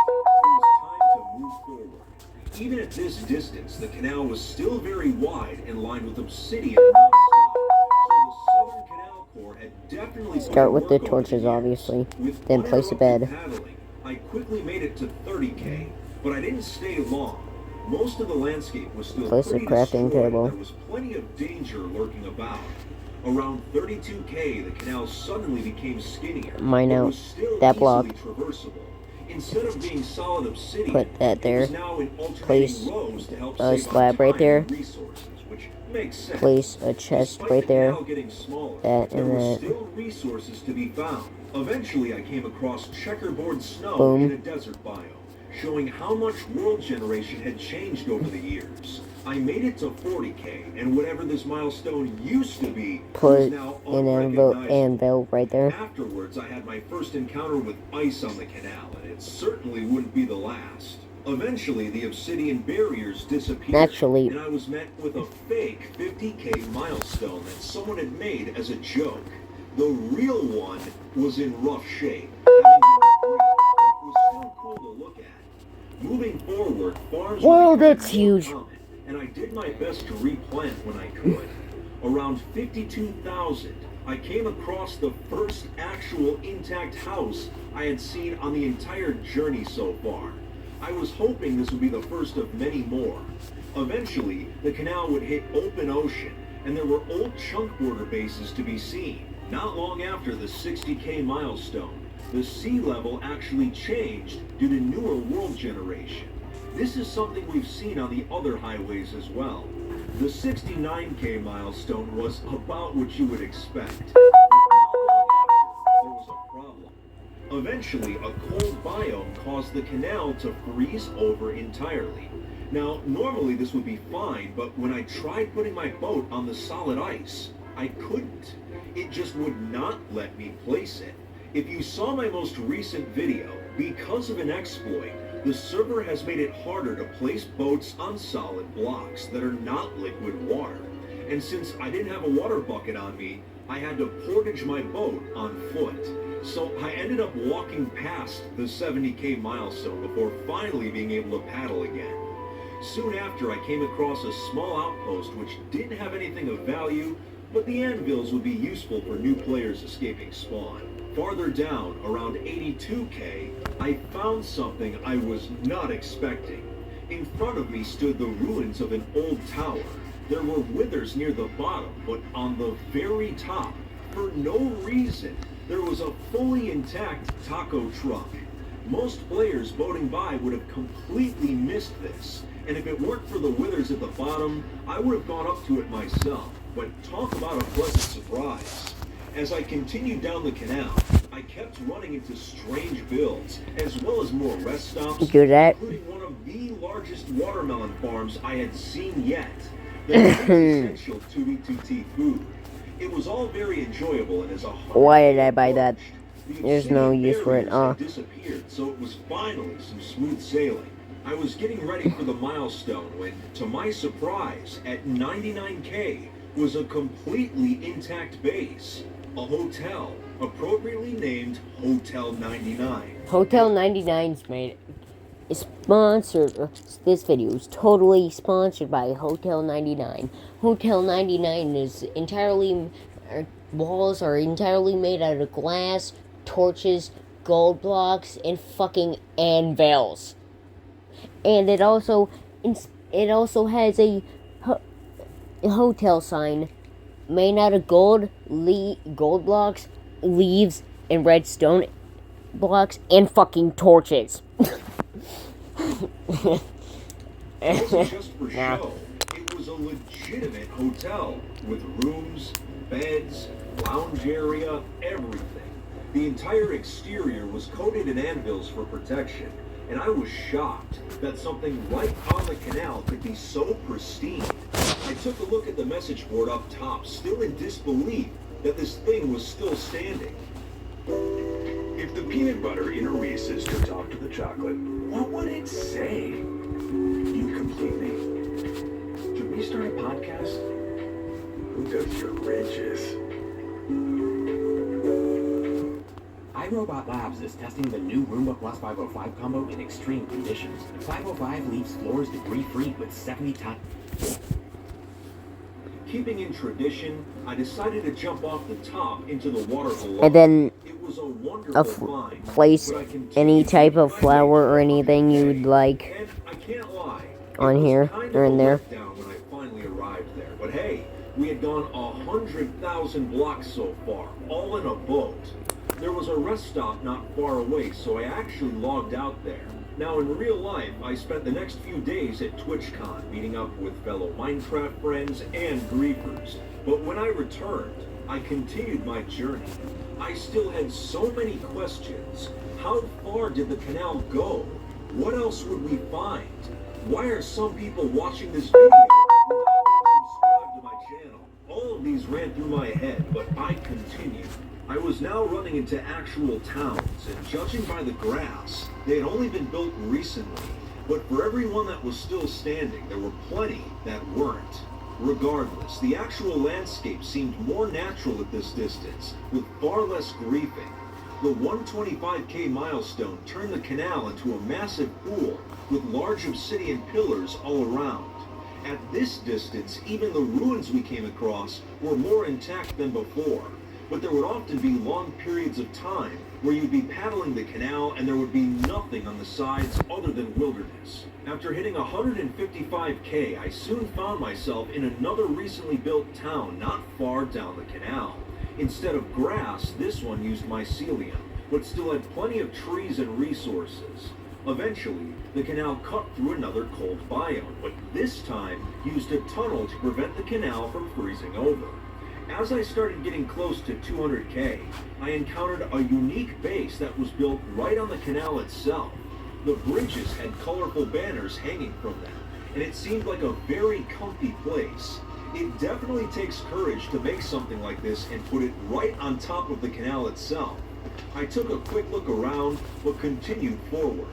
it was time to move forward. Even at this distance, the canal was still very wide and lined with obsidian non-stop. So the Southern Canal Corps had definitely Start with the torches, obviously. Then place a bed. paddling, I quickly made it to 30K, but I didn't stay long. Most of the landscape was still Place a pretty crafting destroyed. table. There was plenty of danger lurking about. Around 32K, the canal suddenly became skinnier. Mine but out was still that block. easily traversable. Instead of being solid obsidian, Put that there. it was now in alternating Place rows to help a save on slab right time there. and resources, which makes sense. Place a chest Despite right the there. canal getting smaller, That there and were that. still resources to be found. Eventually, I came across checkerboard snow Boom. in a desert biome, showing how much world generation had changed over the years. I made it to 40K, and whatever this milestone used to be was Put now an unrecognizable. anvil right there. Afterwards, I had my first encounter with ice on the canal, and it certainly wouldn't be the last. Eventually, the obsidian barriers disappeared, Naturally. and I was met with a fake 50K milestone that someone had made as a joke. The real one was in rough shape, having been breached, but it was still cool to look at. Moving forward, farms Wow, were that's becoming more huge. common, and I did my best to replant when I could. Around 52,000, I came across the first actual intact house I had seen on the entire journey so far. I was hoping this would be the first of many more. Eventually, the canal would hit open ocean, and there were old chunk border bases to be seen. Not long after the 60K milestone, the sea level actually changed due to newer world generation. This is something we've seen on the other highways as well. The 69K milestone was about what you would expect. But not long after, there was a problem. Eventually, a cold biome caused the canal to freeze over entirely. Now, normally this would be fine, but when I tried putting my boat on the solid ice, I couldn't. It just would not let me place it. If you saw my most recent video, because of an exploit, the server has made it harder to place boats on solid blocks that are not liquid water. And since I didn't have a water bucket on me, I had to portage my boat on foot. So I ended up walking past the 70K milestone before finally being able to paddle again. Soon after, I came across a small outpost which didn't have anything of value, but the anvils would be useful for new players escaping spawn. Farther down, around 82K, I found something I was not expecting. In front of me stood the ruins of an old tower. There were withers near the bottom, but on the very top, for no reason, there was a fully intact taco truck. Most players boating by would have completely missed this, and if it weren't for the withers at the bottom, I would have gone up to it myself. But talk about a pleasant surprise. As I continued down the canal, I kept running into strange builds, as well as more rest stops, including one of the largest watermelon farms I had seen yet. The essential 2B2T food. It was all very enjoyable, and as a why did I buy that? There's no use for it. Disappeared, so it was finally some smooth sailing. I was getting ready for the milestone when, to my surprise, at 99K was a completely intact base, a hotel, appropriately named Hotel 99. Hotel 99's made is sponsored. This video is totally sponsored by Hotel 99. Hotel 99 is entirely, walls are entirely made out of glass, torches, gold blocks, and fucking anvils. And it also has a hotel sign made out of gold blocks, leaves, and redstone blocks, and fucking torches. It wasn't just for show. It was a legitimate hotel with rooms, beds, lounge area, everything. The entire exterior was coated in anvils for protection, and I was shocked that something right on the canal could be so pristine. I took a look at the message board up top, still in disbelief that this thing was still standing. If the peanut butter in a Reese's could talk to the chocolate, what would it say? You complete me. Should we start a podcast? Who does your riches? iRobot Labs is testing the new Roomba Plus 505 combo in extreme conditions. 505 leaves floors debris-free with 70 tons. Keeping in tradition, I decided to jump off the top into the water below. And then it was a wonderful find, place any type of flower or anything you'd like and I can't lie, on here or in there. Down when I finally arrived there. But hey, we had gone 100,000 blocks so far, all in a boat. There was a rest stop not far away, so I actually logged out there. Now, in real life, I spent the next few days at TwitchCon, meeting up with fellow Minecraft friends and griefers. But when I returned, I continued my journey. I still had so many questions. How far did the canal go? What else would we find? Why are some people watching this video without being subscribed to my channel? All of these ran through my head, but I continued. I was now running into actual towns, and judging by the grass, they had only been built recently. But for every one that was still standing, there were plenty that weren't. Regardless, the actual landscape seemed more natural at this distance, with far less griefing. The 125K milestone turned the canal into a massive pool, with large obsidian pillars all around. At this distance, even the ruins we came across were more intact than before. But there would often be long periods of time where you'd be paddling the canal and there would be nothing on the sides other than wilderness. After hitting 155K, I soon found myself in another recently built town not far down the canal. Instead of grass, this one used mycelium, but still had plenty of trees and resources. Eventually, the canal cut through another cold biome, but this time used a tunnel to prevent the canal from freezing over. As I started getting close to 200K, I encountered a unique base that was built right on the canal itself. The bridges had colorful banners hanging from them, and it seemed like a very comfy place. It definitely takes courage to make something like this and put it right on top of the canal itself. I took a quick look around, but continued forward.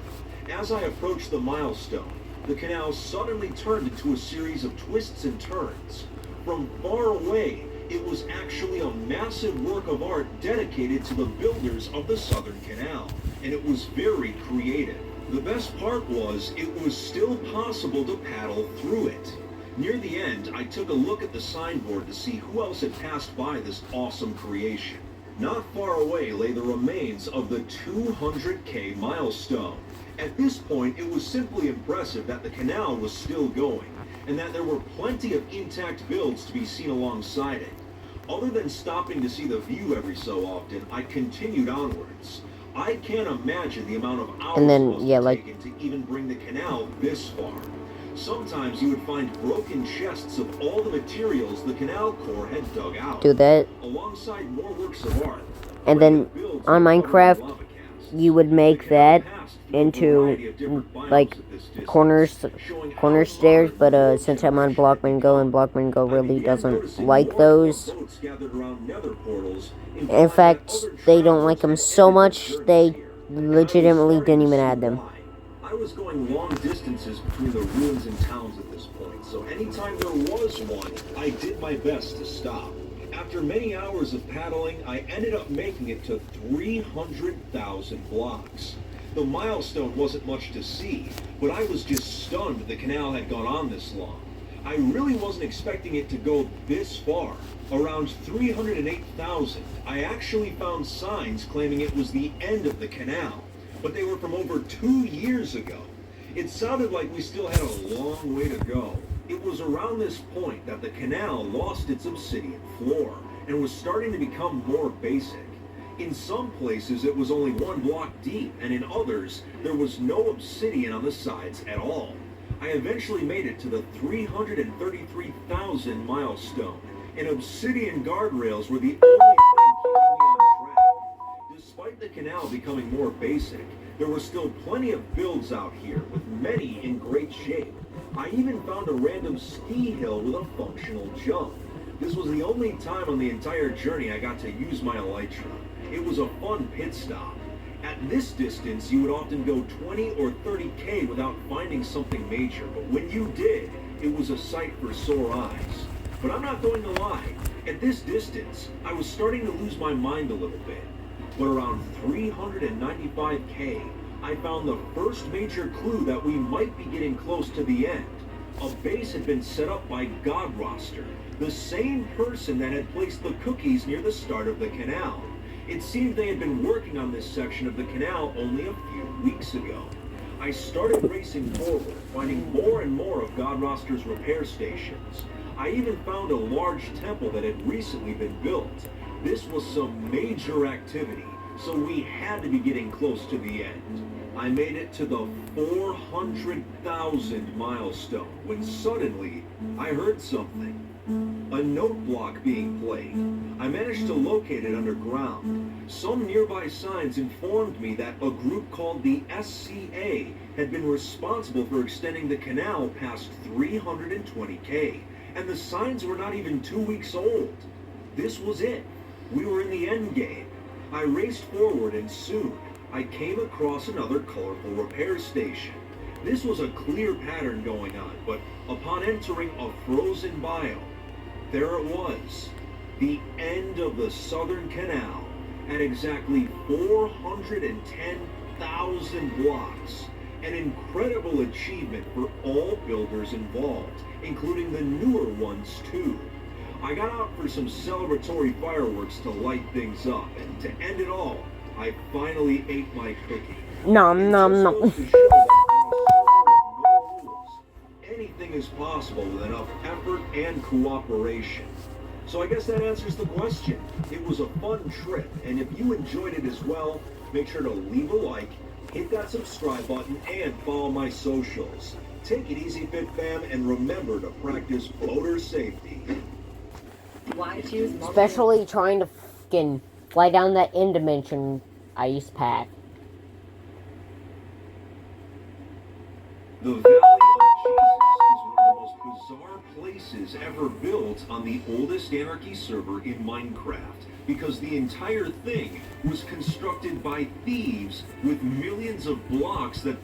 As I approached the milestone, the canal suddenly turned into a series of twists and turns. From far away, it was actually a massive work of art dedicated to the builders of the Southern Canal, and it was very creative. The best part was, it was still possible to paddle through it. Near the end, I took a look at the signboard to see who else had passed by this awesome creation. Not far away lay the remains of the 200K milestone. At this point, it was simply impressive that the canal was still going, and that there were plenty of intact builds to be seen alongside it. Other than stopping to see the view every so often, I continued onwards. I can't imagine the amount of hours And then, it must yeah, have like- taken to even bring the canal this far. Sometimes you would find broken chests of all the materials the Canal Corps had dug out. Do that. Alongside more works of art. And then on Minecraft, you would make that into like corner stairs, but since I'm on Blockman Go and Blockman Go really doesn't like those. In fact, they don't like them so much they legitimately didn't even add them. I was going long distances between the ruins and towns at this point, so anytime there was one, I did my best to stop. After many hours of paddling, I ended up making it to 300,000 blocks. The milestone wasn't much to see, but I was just stunned the canal had gone on this long. I really wasn't expecting it to go this far. Around 308,000, I actually found signs claiming it was the end of the canal, but they were from over 2 years ago. It sounded like we still had a long way to go. It was around this point that the canal lost its obsidian floor and was starting to become more basic. In some places it was only 1 block deep, and in others there was no obsidian on the sides at all. I eventually made it to the 333,000 milestone, and obsidian guardrails were the only thing keeping me on track. Despite the canal becoming more basic, there were still plenty of builds out here, with many in great shape. I even found a random ski hill with a functional jump. This was the only time on the entire journey I got to use my elytra. It was a fun pit stop. At this distance, you would often go 20 or 30K without finding something major, but when you did, it was a sight for sore eyes. But I'm not going to lie, at this distance, I was starting to lose my mind a little bit. But around 395K, I found the first major clue that we might be getting close to the end. A base had been set up by Godroster, the same person that had placed the cookies near the start of the canal. It seemed they had been working on this section of the canal only a few weeks ago. I started racing forward, finding more and more of Godroster's repair stations. I even found a large temple that had recently been built. This was some major activity, so we had to be getting close to the end. I made it to the 400,000 milestone when suddenly I heard something. A note block being played. I managed to locate it underground. Some nearby signs informed me that a group called the SCA had been responsible for extending the canal past 320K, and the signs were not even 2 weeks old. This was it. We were in the end game. I raced forward, and soon I came across another colorful repair station. This was a clear pattern going on, but upon entering a frozen biome, there it was, the end of the Southern Canal, at exactly 410,000 blocks. An incredible achievement for all builders involved, including the newer ones too. I got out for some celebratory fireworks to light things up, and to end it all, I finally ate my cookie. Nom nom nom. Anything is possible with enough effort and cooperation. So I guess that answers the question. It was a fun trip, and if you enjoyed it as well, make sure to leave a like, hit that subscribe button, and follow my socials. Take it easy, Fit Fam, and remember to practice boater safety. Why choose multiple? Especially trying to fucking fly down that end dimension ice path. The Valley of Jesus is one of the most bizarre places ever built on the oldest Anarchy server in Minecraft, because the entire thing was constructed by thieves with millions of blocks that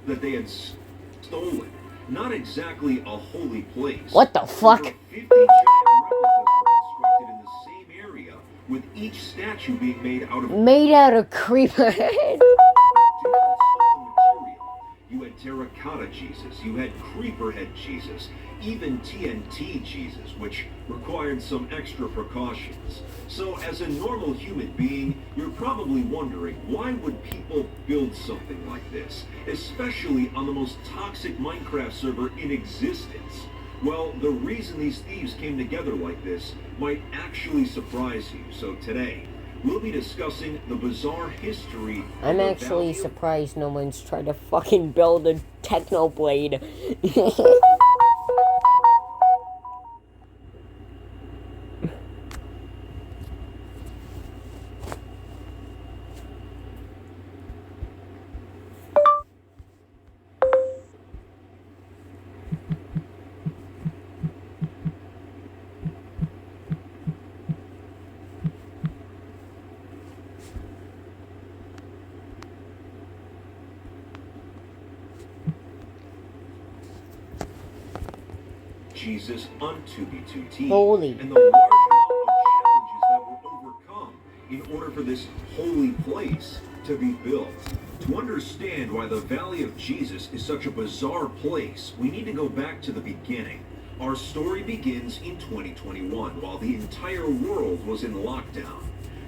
they had stolen. Not exactly a holy place. What the fuck? Over 50 giant replicas were constructed in the same area, with each statue being made out of creeper head. You had terracotta Jesus, you had creeper head Jesus, even TNT Jesus, which required some extra precautions. So as a normal human being, you're probably wondering, why would people build something like this, especially on the most toxic Minecraft server in existence? Well, the reason these thieves came together like this might actually surprise you. So today, we'll be discussing the bizarre history. I'm actually surprised no one's tried to fucking build a Technoblade. Jesus on 2B2T. Holy. And the large amount of challenges that were overcome in order for this holy place to be built. To understand why the Valley of Jesus is such a bizarre place, we need to go back to the beginning. Our story begins in 2021, while the entire world was in lockdown.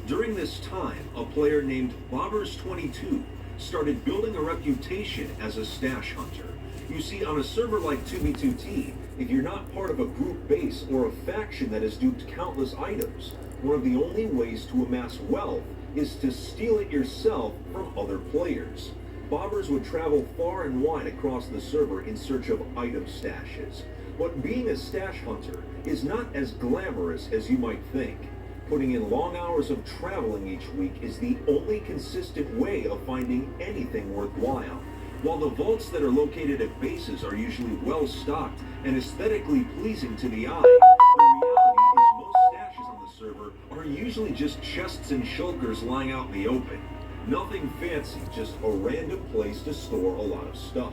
During this time, a player named Bobbers22 started building a reputation as a stash hunter. You see, on a server like 2B2T, if you're not part of a group base or a faction that has duped countless items, one of the only ways to amass wealth is to steal it yourself from other players. Bobbers would travel far and wide across the server in search of item stashes. But being a stash hunter is not as glamorous as you might think. Putting in long hours of traveling each week is the only consistent way of finding anything worthwhile. While the vaults that are located at bases are usually well stocked and aesthetically pleasing to the eye, the reality is most stashes on the server are usually just chests and shulkers lying out in the open. Nothing fancy, just a random place to store a lot of stuff.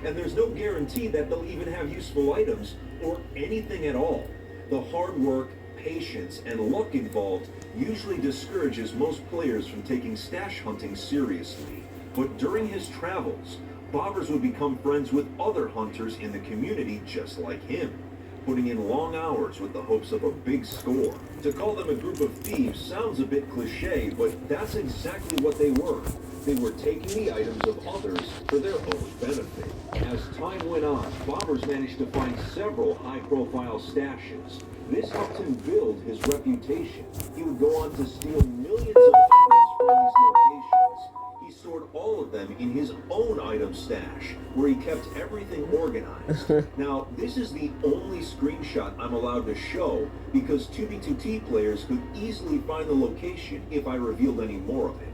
And there's no guarantee that they'll even have useful items or anything at all. The hard work, patience, and luck involved usually discourages most players from taking stash hunting seriously. But during his travels, Bobbers would become friends with other hunters in the community just like him, putting in long hours with the hopes of a big score. To call them a group of thieves sounds a bit cliche, but that's exactly what they were. They were taking the items of others for their own benefit. As time went on, Bobbers managed to find several high-profile stashes. This helped him build his reputation. He would go on to steal millions of items from these locations. He stored all of them in his own item stash, where he kept everything organized. Now, this is the only screenshot I'm allowed to show, because 2B2T players could easily find the location if I revealed any more of it.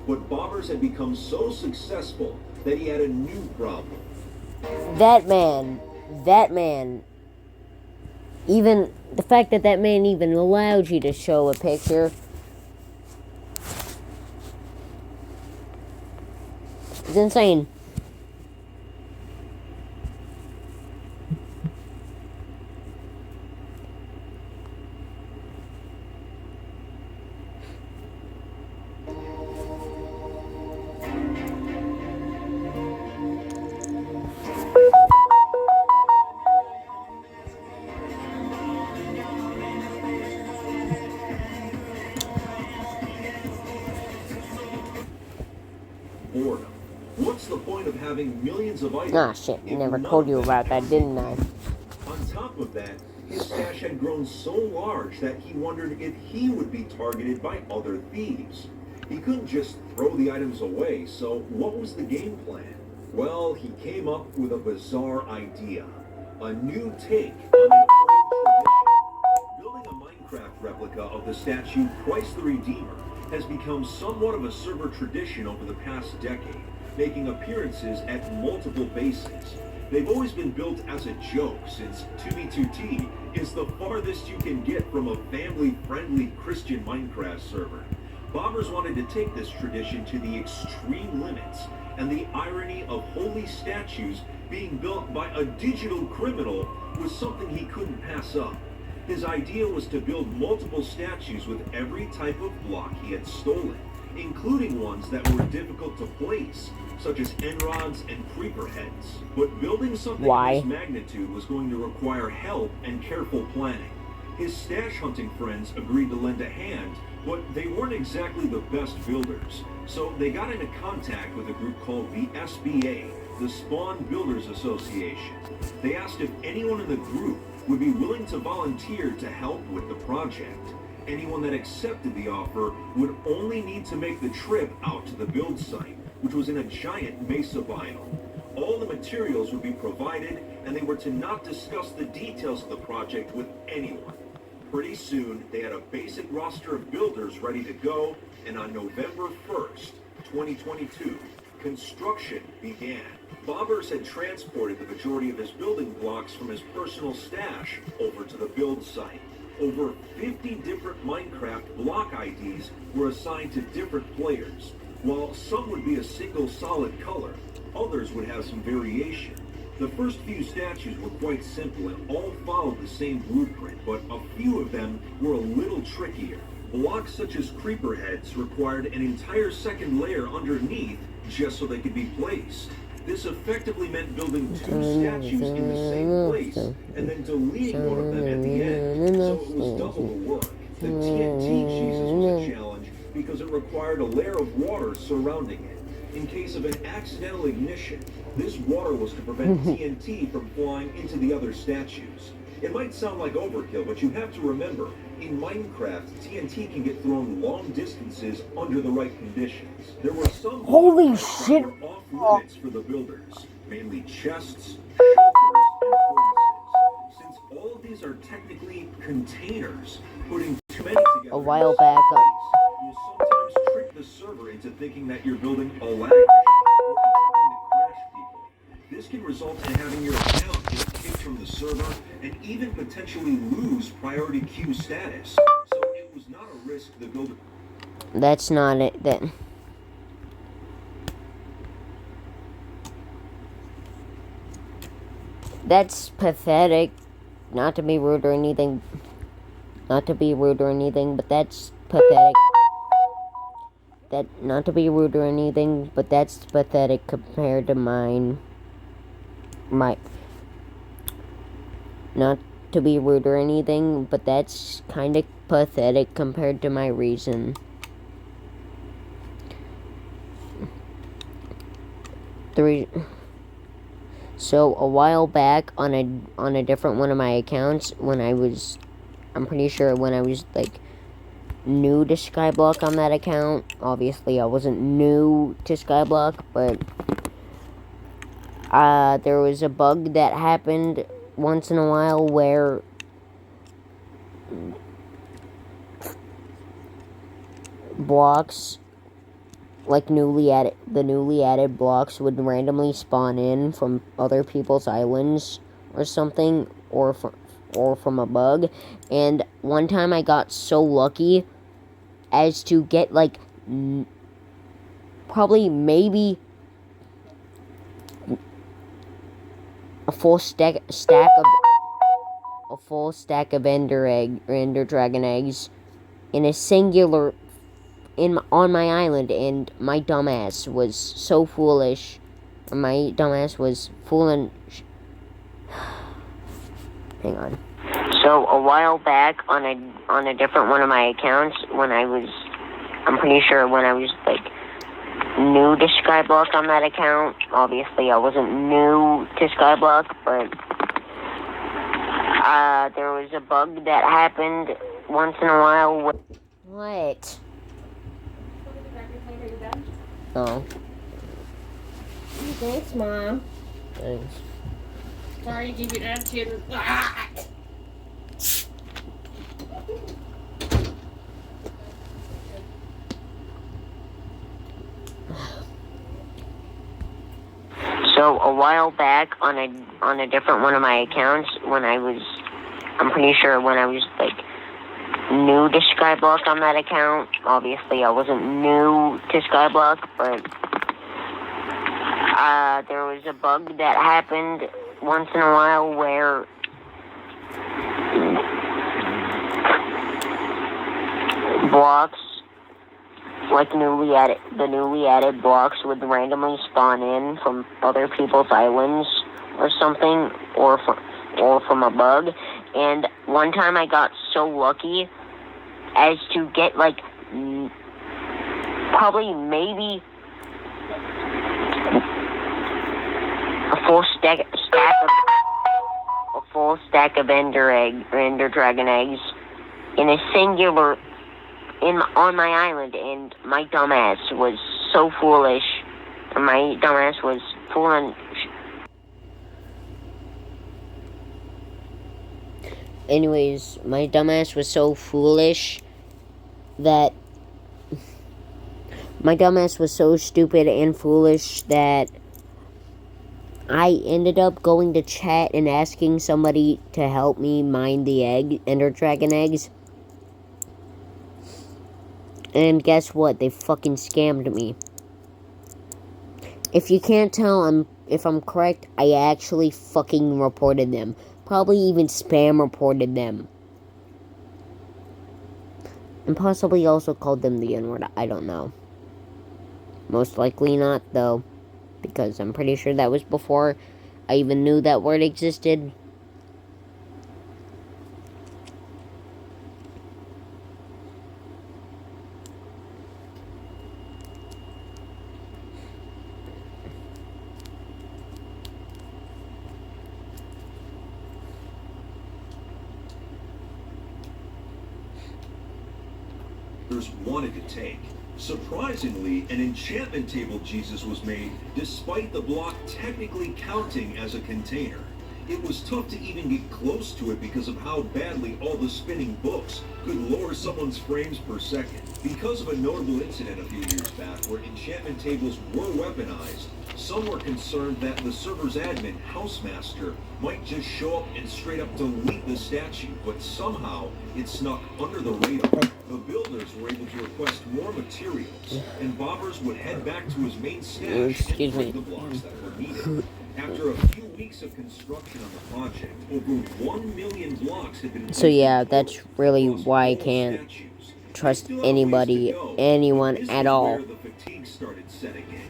But Bobbers had become so successful that he had a new problem. That man, even the fact that that man even allowed you to show a picture, it's insane. Boredom. What's the point of having millions of items? Ah, shit, never told you about that, didn't I? On top of that, his stash had grown so large that he wondered if he would be targeted by other thieves. He couldn't just throw the items away, so what was the game plan? Well, he came up with a bizarre idea. A new take on an old tradition. Building a Minecraft replica of the statue Christ the Redeemer has become somewhat of a server tradition over the past decade, making appearances at multiple bases. They've always been built as a joke, since 2v2t is the farthest you can get from a family-friendly Christian Minecraft server. Bobbers wanted to take this tradition to the extreme limits, and the irony of holy statues being built by a digital criminal was something he couldn't pass up. His idea was to build multiple statues with every type of block he had stolen, including ones that were difficult to place, such as end rods and creeper heads. But building something of this magnitude was going to require help and careful planning. His stash hunting friends agreed to lend a hand, but they weren't exactly the best builders. So they got into contact with a group called the SBA, the Spawn Builders Association. They asked if anyone in the group would be willing to volunteer to help with the project. Anyone that accepted the offer would only need to make the trip out to the build site, which was in a giant mesa biome. All the materials would be provided, and they were to not discuss the details of the project with anyone. Pretty soon, they had a basic roster of builders ready to go, and on November 1st, 2022, construction began. Bobbers had transported the majority of his building blocks from his personal stash over to the build site. Over 50 different Minecraft block IDs were assigned to different players. While some would be a single solid color, others would have some variation. The first few statues were quite simple and all followed the same blueprint, but a few of them were a little trickier. Blocks such as creeper heads required an entire second layer underneath just so they could be placed. This effectively meant building two statues in the same place and then deleting one of them at the end, so it was double the work. The TNT Jesus was a challenge because it required a layer of water surrounding it. In case of an accidental ignition, this water was to prevent TNT from flying into the other statues. It might sound like overkill, but you have to remember, in Minecraft, TNT can get thrown long distances under the right conditions. There were some holy shit that were off limits for the builders, mainly chests, shelters, and furnaces. Since all of these are technically containers, putting too many together a while back will sometimes trick the server into thinking that you're building a lag machine or attempting to crash people. This can result in having your account get kicked from the server and even potentially lose priority queue status. So it was not a risk the builder. That's not it. That's pathetic. Not to be rude or anything. But that's pathetic. Not to be rude or anything, but that's pathetic compared to mine. Not to be rude or anything, but that's kind of pathetic compared to my reason. So a while back on a different one of my accounts, I'm pretty sure when I was like new to Skyblock on that account. Obviously I wasn't new to Skyblock, but there was a bug that happened once in a while where blocks, like the newly added blocks would randomly spawn in from other people's islands or something, or from a bug. And one time I got so lucky as to get like probably maybe a full stack of ender dragon eggs in a singular on my island, and my dumbass was so foolish. My dumbass was fooling. Hang on. So a while back on a different one of my accounts, I'm pretty sure when I was like new to Skyblock on that account. Obviously I wasn't new to Skyblock, but there was a bug that happened once in a while. What? Oh. Thanks, Mom. Thanks. Sorry to give you an attitude. So So a while back on a different one of my accounts, I'm pretty sure when I was like new to Skyblock on that account. Obviously, I wasn't new to Skyblock, but there was a bug that happened once in a while where blocks, like the newly added blocks would randomly spawn in from other people's islands or something, or from a bug. And one time I got so lucky as to get like probably maybe a full stack of Ender Dragon eggs in a singular on my island, and my dumbass was so foolish. My dumbass was fooling. Anyways, my dumbass was so foolish that my dumbass was so stupid and foolish that I ended up going to chat and asking somebody to help me mine the Ender Dragon eggs. And guess what? They fucking scammed me. If you can't tell if I'm correct, I actually fucking reported them. Probably even spam reported them. And possibly also called them the N-word. I don't know. Most likely not, though. Because I'm pretty sure that was before I even knew that word existed. Wanted to take. Surprisingly, an enchantment table Jesus was made despite the block technically counting as a container. It was tough to even get close to it because of how badly all the spinning books could lower someone's frames per second. Because of a notable incident a few years back where enchantment tables were weaponized, some were concerned that the server's admin, Housemaster, might just show up and straight up delete the statue, but somehow it snuck under the radar. The builders were able to request more materials, and Bobbers would head back to his main stash and bring the blocks that were needed. After a few weeks of construction on the project, over 1 million blocks had been... So yeah, that's really why I can't trust anybody, anyone at all. The fatigue started setting in.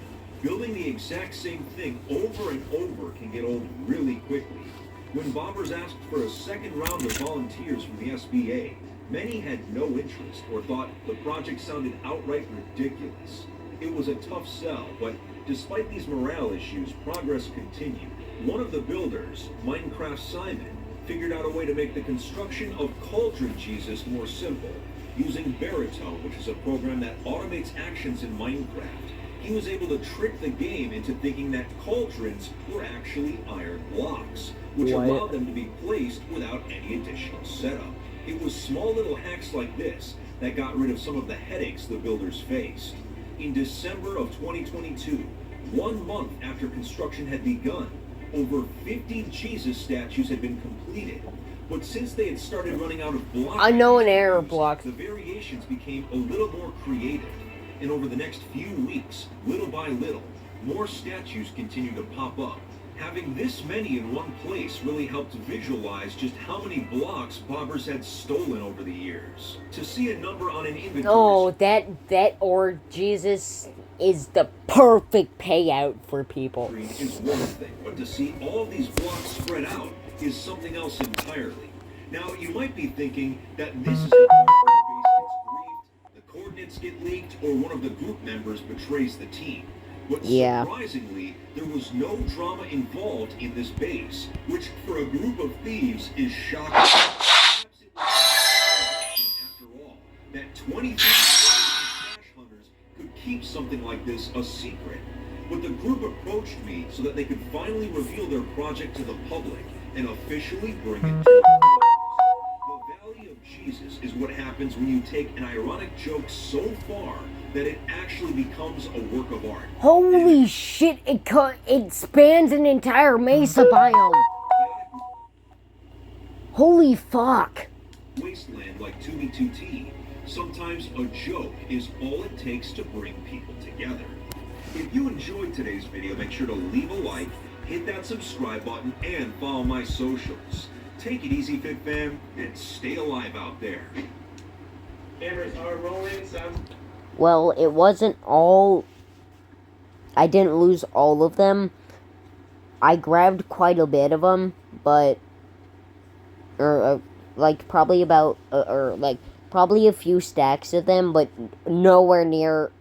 Building the exact same thing over and over can get old really quickly. When Bobbers asked for a second round of volunteers from the SBA, many had no interest or thought the project sounded outright ridiculous. It was a tough sell, but despite these morale issues, progress continued. One of the builders, Minecraft Simon, figured out a way to make the construction of Cauldron Jesus more simple, using Baritone, which is a program that automates actions in Minecraft. He was able to trick the game into thinking that cauldrons were actually iron blocks, which allowed them to be placed without any additional setup. It was small little hacks like this that got rid of some of the headaches the builders faced. In December of 2022, 1 month after construction had begun, over 50 Jesus statues had been completed. But since they had started running out of blocks, Unknown error blocks, the variations became a little more creative. And over the next few weeks, little by little, more statues continued to pop up. Having this many in one place really helped visualize just how many blocks Bobbers had stolen over the years. To see a number on an inventory... Oh, that or Jesus is the perfect payout for people. ...is one thing, but to see all of these blocks spread out is something else entirely. Now, you might be thinking that this is the part where the base gets grieved, the coordinates get leaked, or one of the group members betrays the team. But surprisingly, there was no drama involved in this base, which for a group of thieves is shocking. Perhaps it was after all, that 23 stash hunters could keep something like this a secret. But the group approached me so that they could finally reveal their project to the public and officially bring it to the close. The Valley of Jesus is what happens when you take an ironic joke so far that it actually becomes a work of art. Holy shit, it spans an entire mesa biome. Holy fuck. Wasteland like 2B2T, sometimes a joke is all it takes to bring people together. If you enjoyed today's video, make sure to leave a like, hit that subscribe button, and follow my socials. Take it easy, Fit Fam, and stay alive out there. Cameras are rolling, Sam. Well, it wasn't all... I didn't lose all of them. I grabbed quite a bit of them, but... like, probably about... probably a few stacks of them, but nowhere near...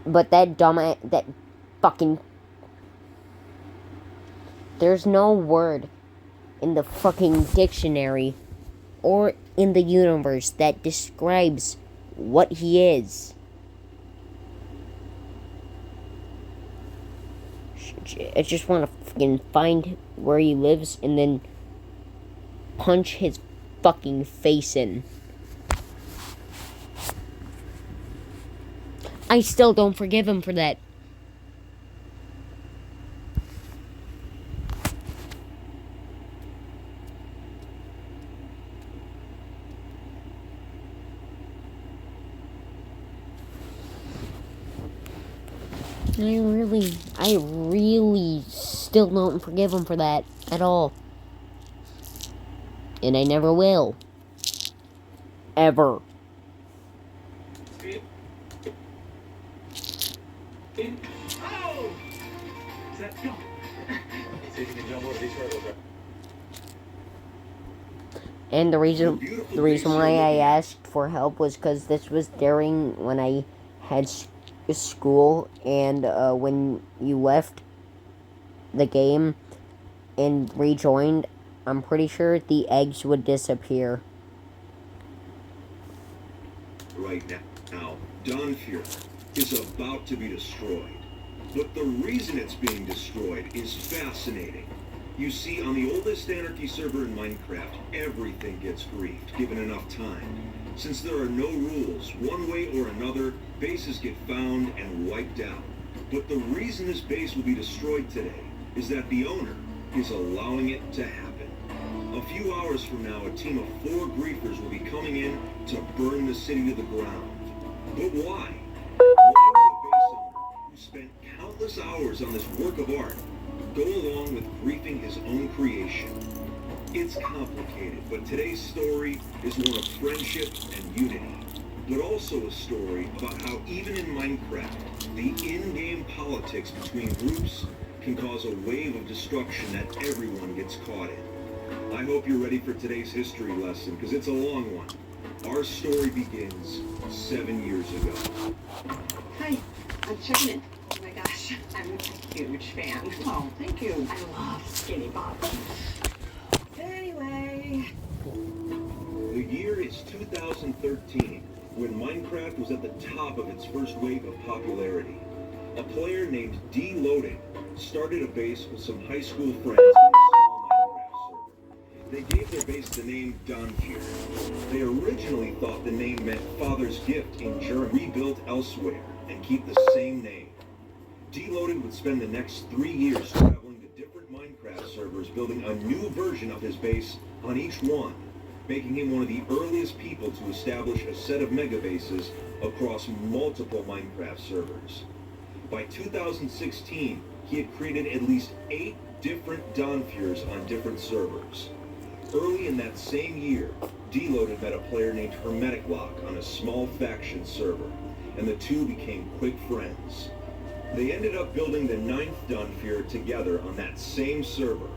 But that fucking... There's no word in the fucking dictionary or in the universe that describes what he is. I just want to fucking find where he lives and then punch his fucking face in. I still don't forgive him for that. I really still don't forgive him for that at all. And I never will. Ever. Oh! Let's go. See if you can jump over these hurdles. And the reason why I asked for help was because this was during when I had school, and when you left the game and rejoined, I'm pretty sure the eggs would disappear. Right now, Dawnfuhrer is about to be destroyed. But the reason it's being destroyed is fascinating. You see, on the oldest Anarchy server in Minecraft, everything gets griefed, given enough time. Since there are no rules, one way or another, bases get found and wiped out. But the reason this base will be destroyed today is that the owner is allowing it to happen. A few hours from now, a team of 4 griefers will be coming in to burn the city to the ground. But why? Why would a base owner who spent countless hours on this work of art go along with griefing his own creation? It's complicated, but today's story is one of friendship and unity, but also a story about how even in Minecraft, the in-game politics between groups can cause a wave of destruction that everyone gets caught in. I hope you're ready for today's history lesson, because it's a long one. Our story begins 7 years ago. Hi, I'm checking in. Oh my gosh, I'm a huge fan. Oh, thank you. I love Skinny Bob. Anyway. The year is 2013, when Minecraft was at the top of its first wave of popularity. A player named D-Loading started a base with some high school friends on a small Minecraft server. They gave their base the name Dawnfuhrer. They originally thought the name meant Father's Gift in German, rebuilt elsewhere, and keep the same name. D-Loaded would spend the next 3 years traveling to different Minecraft servers, building a new version of his base on each one, making him one of the earliest people to establish a set of megabases across multiple Minecraft servers. By 2016, he had created at least 8 different Dawnfuhrers on different servers. Early in that same year, D-Loaded met a player named Hermetic Lock on a small faction server, and the two became quick friends. They ended up building the 9th Dawnfuhrer together on that same server,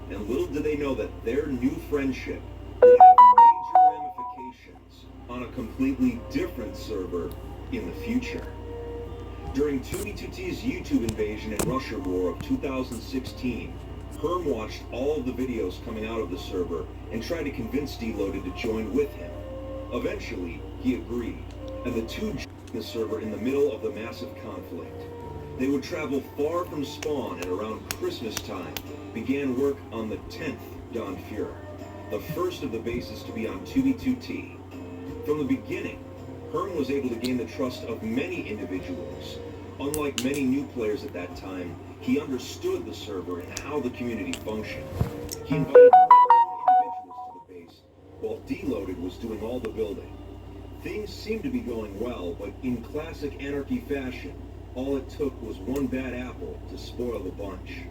and little did they know that their new friendship would have major ramifications on a completely different server in the future. During 2B2T's YouTube invasion and Russia War of 2016, Herm watched all of the videos coming out of the server and tried to convince D-Loaded to join with him. Eventually, he agreed, and the two joined the server in the middle of the massive conflict. They would travel far from spawn, and around Christmas time began work on the 10th Dawnfuhrer, the first of the bases to be on 2B2T. From the beginning, Herm was able to gain the trust of many individuals. Unlike many new players at that time, he understood the server and how the community functioned. He invited individuals to the base, while Deloaded was doing all the building. Things seemed to be going well, but in classic Anarchy fashion, all it took was one bad apple to spoil the bunch.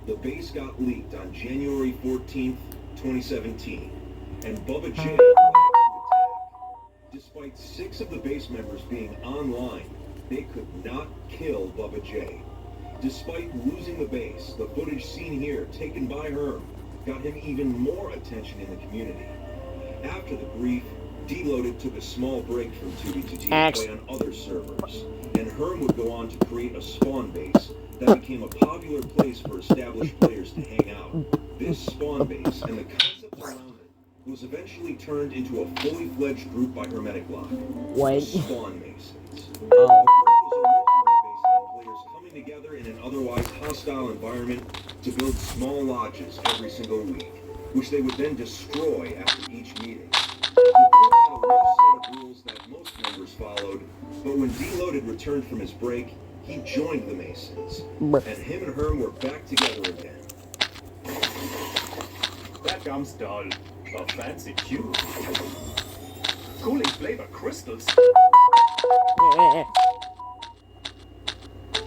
The base got leaked on January 14th, 2017, and Bubba J. Despite 6 of the base members being online, they could not kill Bubba J. Despite losing the base, the footage seen here, taken by Herm, got him even more attention in the community. After the grief, Deloaded took a small break from 2B2T to play on other servers, and Herm would go on to create a spawn base that became a popular place for established players to hang out. This spawn base and the concept around it was eventually turned into a fully fledged group by Hermetic Lock. Wait. The Spawn Masons. Oh. The group was originally based on players coming together in an otherwise hostile environment to build small lodges every single week, which they would then destroy after each meeting. The group had a loose set of rules that most members followed, but when Deloaded returned from his break, he joined the Masons, and him and Herm were back together again. That gum's dull. A fancy cube. Cooling flavor crystals.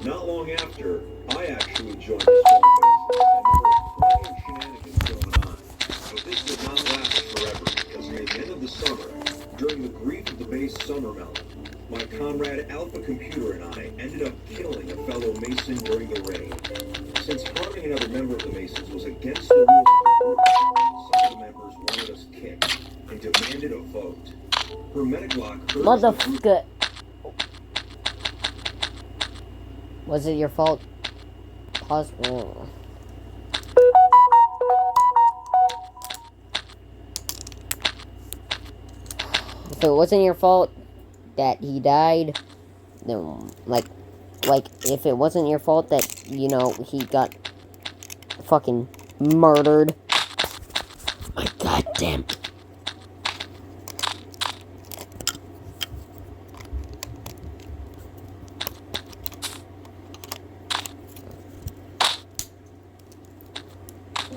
Not long after, I actually joined the Spawn Masons, and there were plenty of shenanigans going on. But this did not last forever, because near the end of the summer, during the grief of the base summer melt, my comrade Alpha Computer and I ended up killing a fellow Mason during the raid. Since harming another member of the Masons was against the rules of the group, some of the members wanted us kicked and demanded a vote. Hermetic Lock heard Motherfucker. Was it your fault? Pause. If it wasn't your fault that he died, then like if it wasn't your fault that, you know, he got fucking murdered. My goddamn.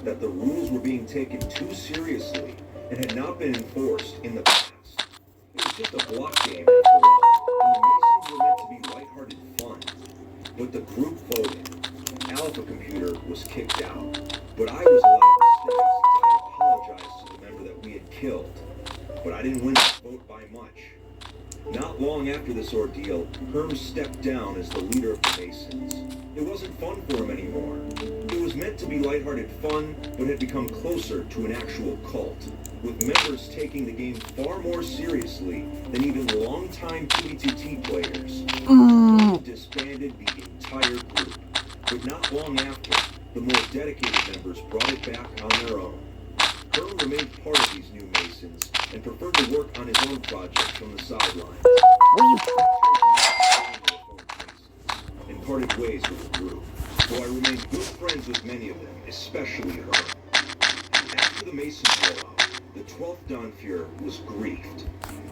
That the rules were being taken too seriously and had not been enforced in the past. It was just a block game after all, and the Masons were meant to be lighthearted fun. But the group voted. Alpha Computer was kicked out, but I was allowed to stay since I had apologized to the member that we had killed. But I didn't win the vote by much. Not long after this ordeal, Herm stepped down as the leader of the Masons. It wasn't fun for him anymore. It was meant to be lighthearted fun, but had become closer to an actual cult, with members taking the game far more seriously than even longtime 2B2T players. Herm disbanded the entire group, but not long after, the more dedicated members brought it back on their own. Herm remained part of these new Masons and preferred to work on his own projects from the sidelines. And parted ways with the group, though I remained good friends with many of them, especially Herm. After the Masons rollout, the 12th Dawnfuhrer was griefed.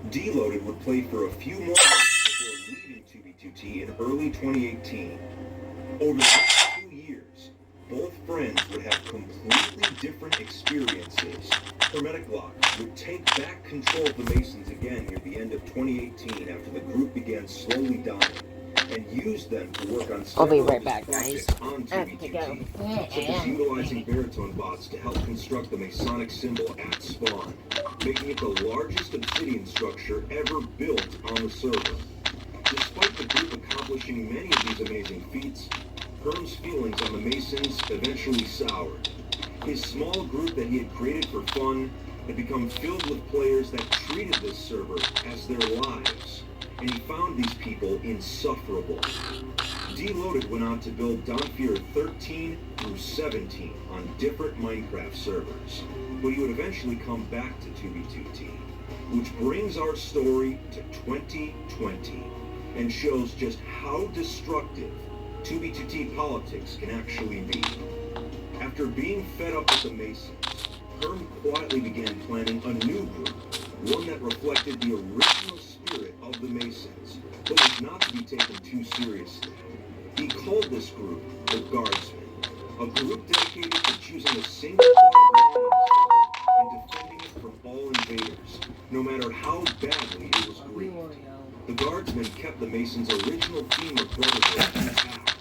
Deloaded would play for a few more months before leaving 2B2T in early 2018. Over the next 2 years, both friends would have completely different experiences. Hermetic Lock would take back control of the Masons again near the end of 2018 after the group began slowly dying, and used them to work on I'll be several right of his back, guys. projects on 2B2T, such as utilizing baritone bots to help construct the Masonic symbol at spawn, making it the largest obsidian structure ever built on the server. Despite the group accomplishing many of these amazing feats, Herm's feelings on the Masons eventually soured. His small group that he had created for fun had become filled with players that treated this server as their lives, and he found these people insufferable. Deloaded went on to build Dawnfuhrer 13 through 17 on different Minecraft servers, but he would eventually come back to 2B2T, which brings our story to 2020 and shows just how destructive 2B2T politics can actually be. After being fed up with the Masons, Herm quietly began planning a new group, one that reflected the original spirit of the Masons, but was not to be taken too seriously. He called this group the Guardsmen, a group dedicated to choosing a single point of law and defending it from all invaders, no matter how badly it was grieved. The Guardsmen kept the Masons' original theme of brotherhood intact.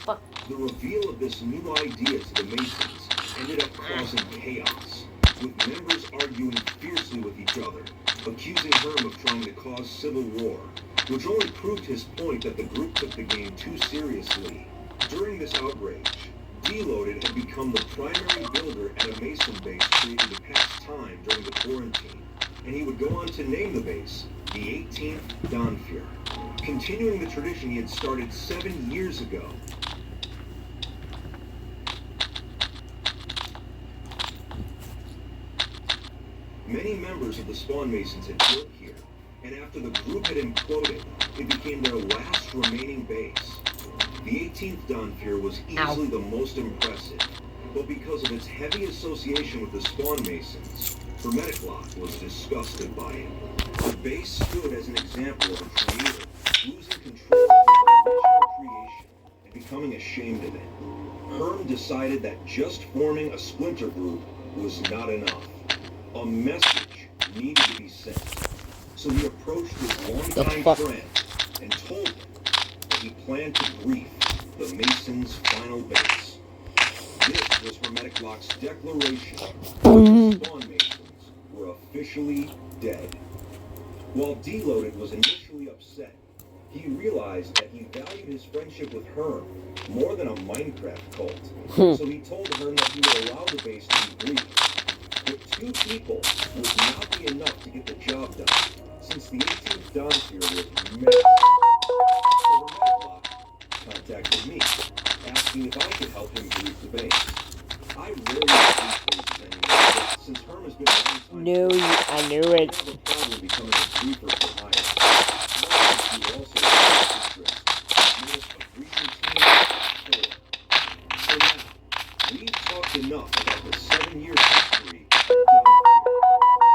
The reveal of this new idea to the Masons ended up causing chaos, with members arguing fiercely with each other, accusing Herm of trying to cause civil war, which only proved his point that the group took the game too seriously. During this outrage, Deloaded had become the primary builder at a Mason base created to pass time during the quarantine, and he would go on to name the base the 18th Donfjord, continuing the tradition he had started 7 years ago. Many members of the Spawn Masons had worked here, and after the group had imploded, it became their last remaining base. The 18th Donfjord was easily the most impressive, but because of its heavy association with the Spawn Masons, Hermetic was disgusted by it. The base stood as an example of a creator losing control of his original creation and becoming ashamed of it. Herm decided that just forming a splinter group was not enough. A message needed to be sent. So he approached his longtime friend and told him that he planned to brief the Masons' final base. This was Hermetic Lock's declaration that the Spawn Masons were officially dead. While Deloaded was initially upset, he realized that he valued his friendship with Herm more than a Minecraft cult. So he told Herm that he would allow the base to be briefed. But 2 people would not be enough to get the job done, since the 18th Donfjord was massive. So Hermetic contacted me, asking if I could help him brief the base. I rarely brief bases anymore, but since Herm has been a long time, I knew it. I have a problem becoming a briefer for hire. He also has interest in a briefing team. So now, we've talked enough about the 7-year history.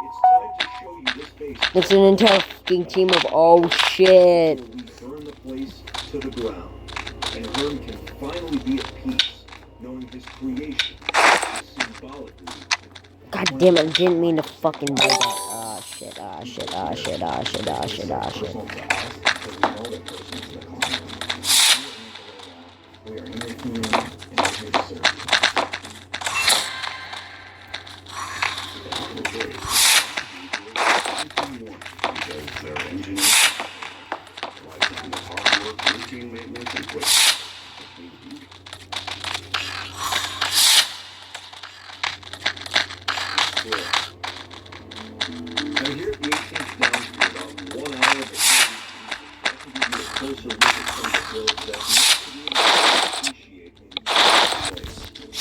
It's time to show you this base. It's an entire fucking team of shit. We burn the place to the ground, and Herm can finally be at peace, knowing his creation is symbolically. God damn it, I didn't mean to fucking do that. Ah, shit, ah, shit, ah, shit, ah, shit, ah, shit, ah, shit. We are here for you, and we're here to serve you. Because they're engineers, lifetime of hard work, routine maintenance, and quick. Now here at the 18th down to about 1 hour before I can give you a closer look at some of the builds that you appreciate when you come to this place.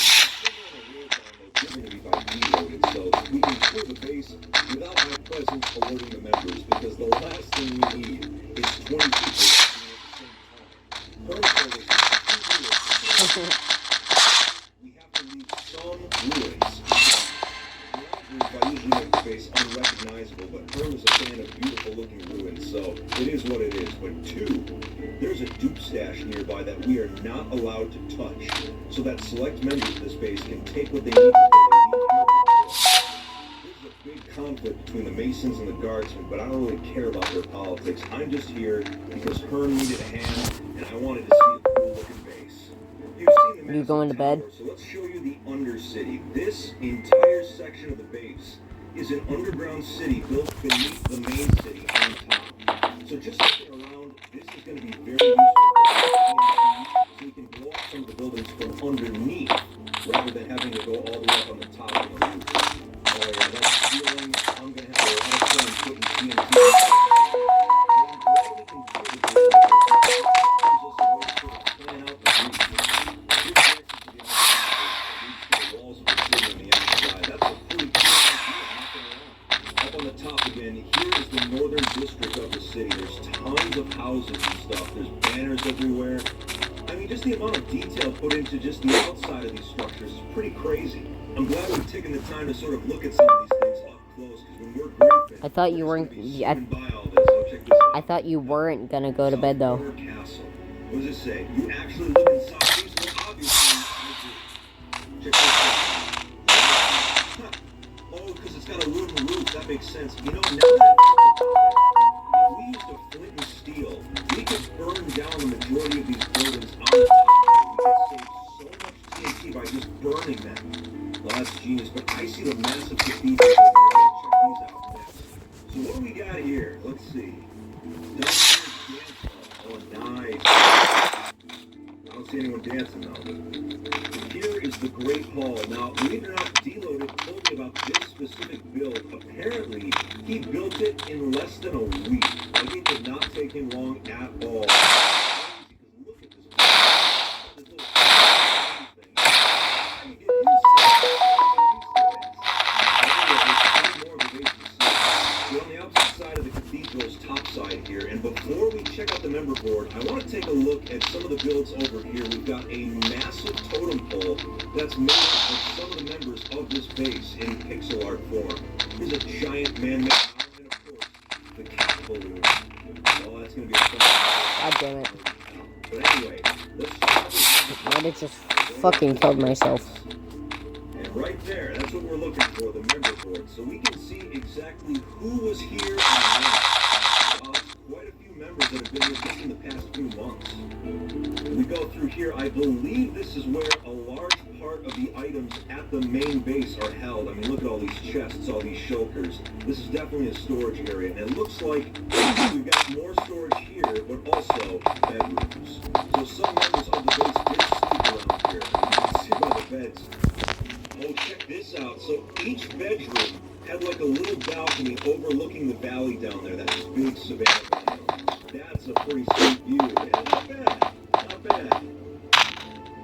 Given to me by Deloaded, so we can clear the base without my presence alerting the members, because the last thing we need is 20 people working at the same time. We have to leave some ruins. I usually make the base unrecognizable, but Herm is a fan of beautiful looking ruins, so it is what it is. But 2, there's a dupe stash nearby that we are not allowed to touch, so that select members of this base can take what they need before they leave here. There's a big conflict between the Masons and the Guardsmen, but I don't really care about their politics. I'm just here because Herm needed a hand, and I wanted to see a cool looking base. You've seen the You going to bed? So let's show you the Undercity. This entire section of the base is an underground city built beneath the main city on top. So just looking around, this is going to be very useful for so you can blow up some of the buildings from underneath rather than having to go all the way up on the top of the roof. Oh yeah, that ceiling, I'm going to have a lot of fun putting TNT. Houses and stuff. There's banners everywhere. I mean, just the amount of detail put into just the outside of these structures is pretty crazy. I'm glad we've taken the time to sort of look at some of these things up close, because when we're briefing, I thought you weren't. by all this. So check check this out. I thought you weren't gonna go to bed though. Castle. What does it say? You actually live inside these? Well, obviously, I do. Check this out. Huh. Oh, because it's got a wooden roof. That makes sense. You know, now that I think about it, if we used a flint and steel, we could burn down the majority of these buildings on the top. We could save so much TNT by just burning them. Well, that's genius. But I see the massive cathedrals over here. Let's check these out next. So what do we got here? Let's see. Oh, nice. I don't see anyone dancing though. Here is the Great Hall. Now, believe it or not, Deloaded told me about this specific build. Apparently, he built it in less than a week. Like, it did not take him long at all. Because look at this little thing. How do you get used to it? We're on the opposite side of the cathedral's top side here, and before we check out the member board, I want to take a look at some of the builds over here. We've got a massive totem pole that's made up of some of the members of this base in pixel art form. Here's a giant man-made mountain, and of course, the cat balloon. Oh, that's going to be a fun one. God damn it. But anyway, let's start with I might have just fucking killed myself. And right there, that's what we're looking for, the member board. So we can see exactly who was here and when. It's quite a few members that have been here just in the past few months. When we go through here, I believe this is where a large part of the items at the main base are held. I mean, look at all these chests, all these shulkers. This is definitely a storage area. And it looks like we've got more storage here, but also bedrooms. So some members of the base did sleep around here. You can see by the beds. Oh, check this out. So each bedroom had like a little balcony overlooking the valley down there. That's big Savannah. That's a pretty sweet view. Yeah, not bad. Not bad.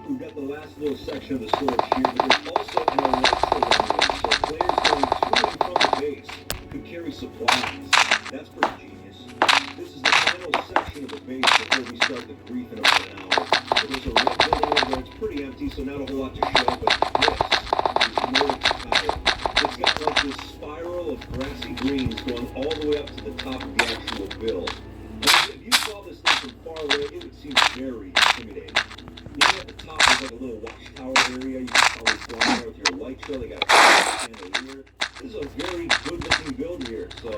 We've got the last little section of the storage here, but there's also an electro runway, so players going to and from the base could carry supplies. That's pretty genius. This is the final section of the base before we start the grief in about an hour. So there's a red building over there. It's pretty empty, so not a whole lot to show, but this North Tower. It's got like this spiral of grassy greens going all the way up to the top of the actual build. I mean, if you saw this thing from far away, it would seem very intimidating. Even at the top, there's like a little watchtower area. You can probably fly there with your light show. They got a chandelier. This is a very good-looking build here. So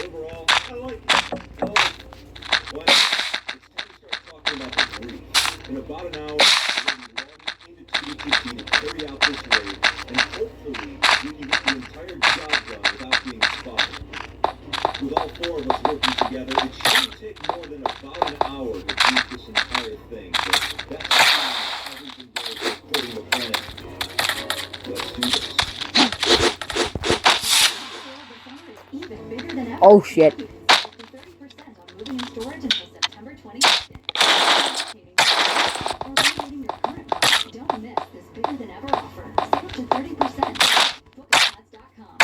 overall, I like it. I like it. But it's time to start talking about the brief. In about an hour, we're going to be logging into TDTT to carry out this raid, and hopefully we can get the entire job done without being spotted. With all four of us working together, it shouldn't take more than about an hour to beat this entire thing. So that's how everything goes according to plan. Let's do this. Even bigger than ever. Oh shit. 30% on moving and storage until September 22nd. Or renovating your current home. Don't miss this bigger than ever offer. Save up to 30%. Bookitpods.com.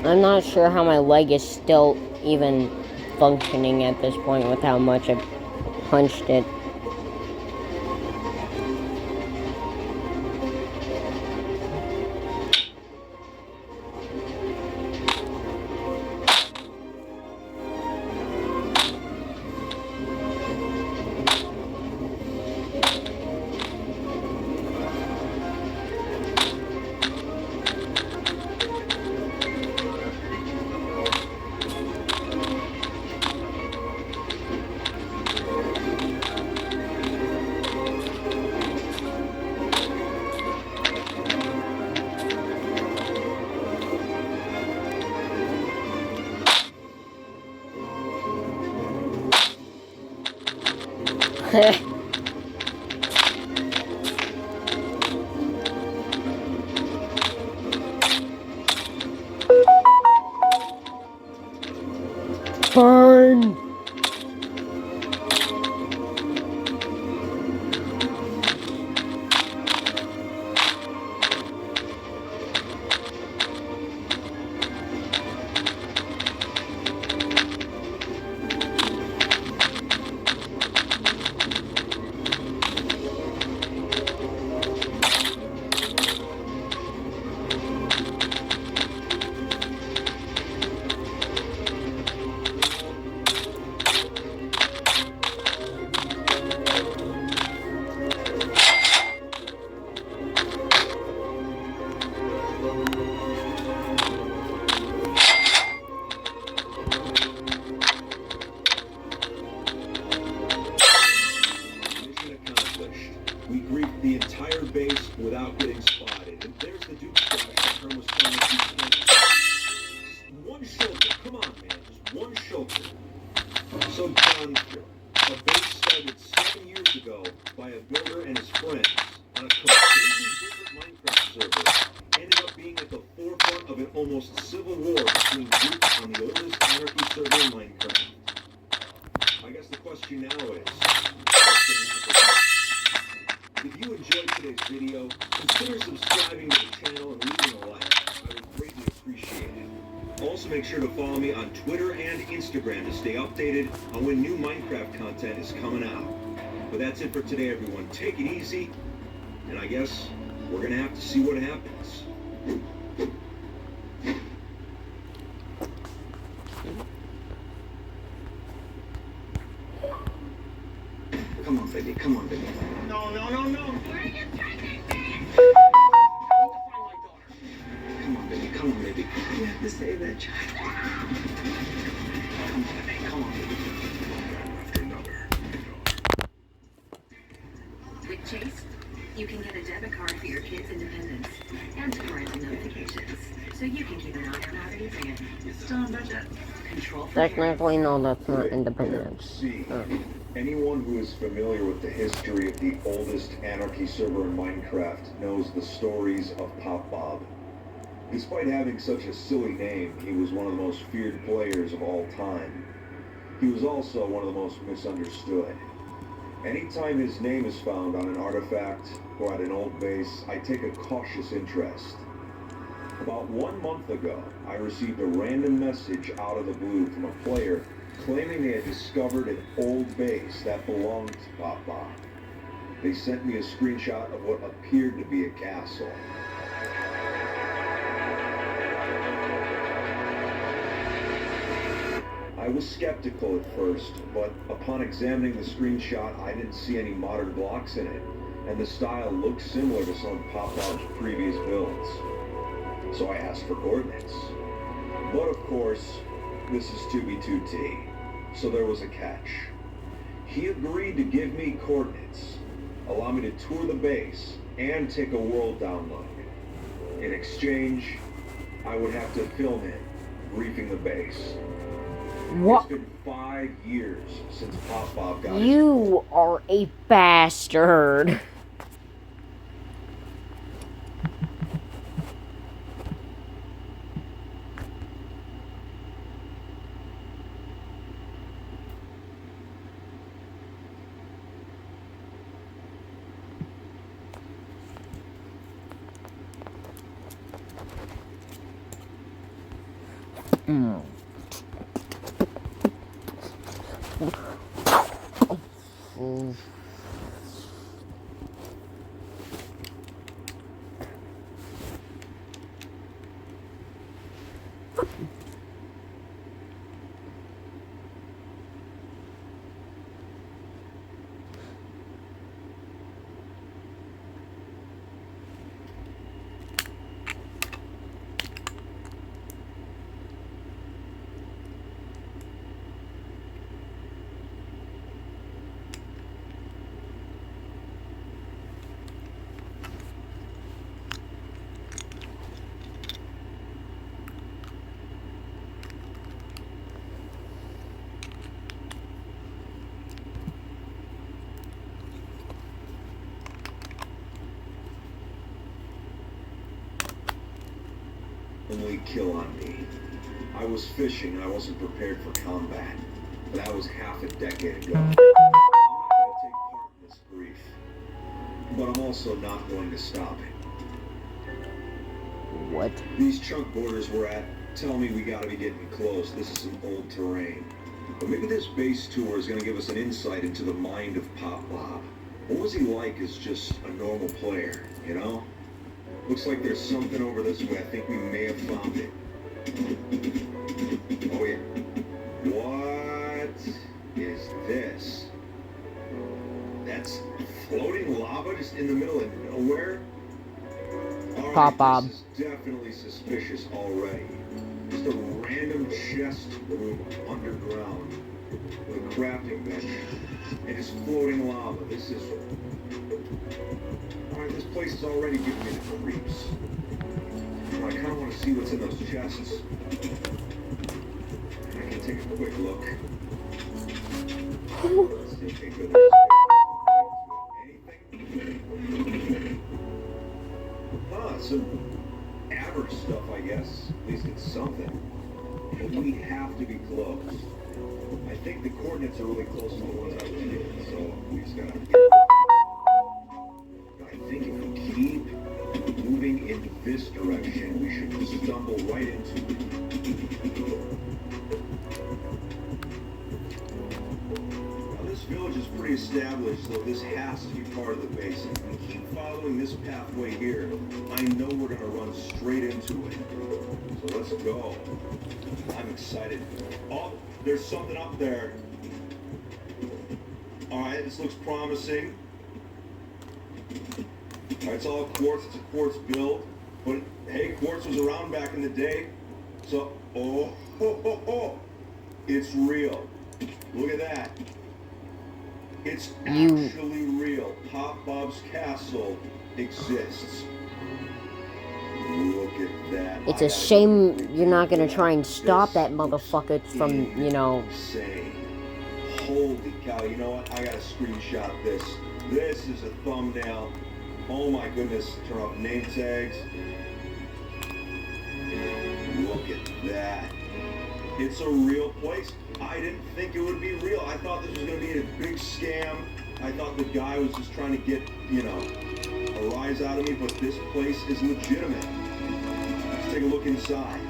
I'm not sure how my leg is still even functioning at this point with how much I punched it. Burn! getting spotted. And there's the Duke splash that Herm was telling us you can't. Just one shoulder. Come on, man. Just one shoulder. So John, a base started 7 years ago by a builder and his friends on a completely different Minecraft server, ended up being at the forefront of an almost civil war between groups on the oldest anarchy server in Minecraft. I guess the question now is, what's going to happen? If you enjoyed today's video, consider subscribing to the channel and leaving a like. I would greatly appreciate it. Also make sure to follow me on Twitter and Instagram to stay updated on when new Minecraft content is coming out. But that's it for today, everyone. Take it easy, and I guess we're going to have to see what happens. Come on, baby. Come on, baby. No, no, no, no. Where are you taking me? Come on, baby. Come on, baby. You have to save that child. Come on, baby. Come on, baby. With Chase, you can get a debit card for your kids' independence and parental notifications, so you can keep an eye on how they're using it. It's still on budget. Control for Technically, no, that's not independence. See, anyone who is familiar with the history of the oldest anarchy server in Minecraft knows the stories of Pop Bob. Despite having such a silly name, he was one of the most feared players of all time. He was also one of the most misunderstood. Anytime his name is found on an artifact or at an old base, I take a cautious interest. About 1 month ago, I received a random message out of the blue from a player claiming they had discovered an old base that belonged to Pop Bob. They sent me a screenshot of what appeared to be a castle. I was skeptical at first, but upon examining the screenshot, I didn't see any modern blocks in it, and the style looked similar to some of Pop Bob's previous builds. So I asked for coordinates. But of course, this is 2B2T, so there was a catch. He agreed to give me coordinates, allow me to tour the base, and take a world download. In exchange, I would have to film him briefing the base. What? It's been 5 years since Pop Bob got You are a bastard. kill on me. I was fishing and I wasn't prepared for combat. But that was half a decade ago. I'm not going to take part in this grief. But I'm also not going to stop it. What? These chunk borders we're at tell me we gotta be getting close. This is some old terrain. But maybe this base tour is gonna give us an insight into the mind of Pop Bob. What was he like as just a normal player, you know? Looks like there's something over this way. I think we may have found it. Oh yeah. What is this? That's floating lava just in the middle of nowhere? Alright, Pop Bob. This is definitely suspicious already. Just a random chest room underground with a crafting bench and just floating lava. This is... Alright, this place place is already giving me the creeps. But I kind of want to see what's in those chests. I can take a quick look. Let's see. Okay, good. Anything? Some average stuff, I guess. At least it's something. But we have to be close. I think the coordinates are really close to the ones I was given, so we just gotta get. I think if we keep moving in this direction, we should stumble right into it. Now, this village is pretty established, so this has to be part of the base. If we keep following this pathway here, I know we're gonna run straight into it. So let's go. I'm excited. Oh, there's something up there. Alright, this looks promising. Alright, it's all quartz. It's a quartz build. But, hey, quartz was around back in the day. So, it's real. Look at that. It's actually real. Pop Bob's Castle exists. Look at that. It's a shame you're not gonna try and stop that motherfucker from, you know. Insane. Holy cow, you know what? I gotta screenshot this. This is a thumbnail. Oh my goodness. Turn off name tags. Look at that. It's a real place. I didn't think it would be real. I thought this was gonna be a big scam. I thought the guy was just trying to get, you know, a rise out of me, but this place is legitimate. Let's take a look inside.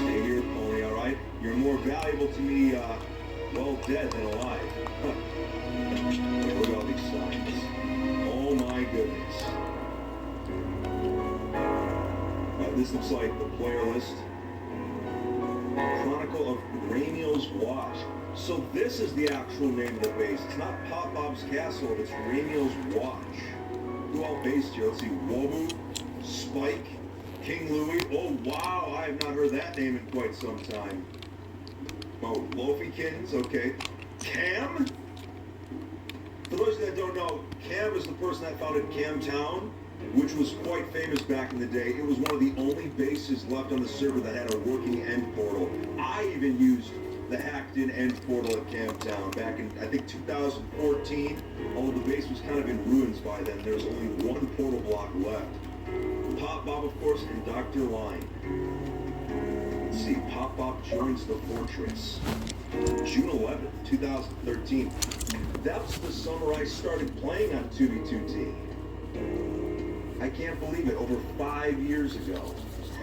Stay here, pony, alright? You're more valuable to me, well, dead than alive. Huh. Look at all these signs. Oh my goodness. This looks like the player list. Chronicle of Rainiel's Watch. So this is the actual name of the base. It's not Pop Bob's Castle, it's Rainiel's Watch. Who all based here? Let's see. Wobu, Spike, King Louie. Oh, wow. I have not heard that name in quite some time. Oh, Loafykins. Okay. Cam? For those that don't know, Cam is the person that founded Camtown, which was quite famous back in the day. It was one of the only bases left on the server that had a working end portal. I even used the hacked-in end portal at Camtown back in, I think, 2014. Although the base was kind of in ruins by then, there was only one portal block left. Pop Bob, of course, and Dr. Line. Let's see, Pop Bob joins the fortress. June 11th, 2013. That's the summer I started playing on 2v2T. I can't believe it, over 5 years ago.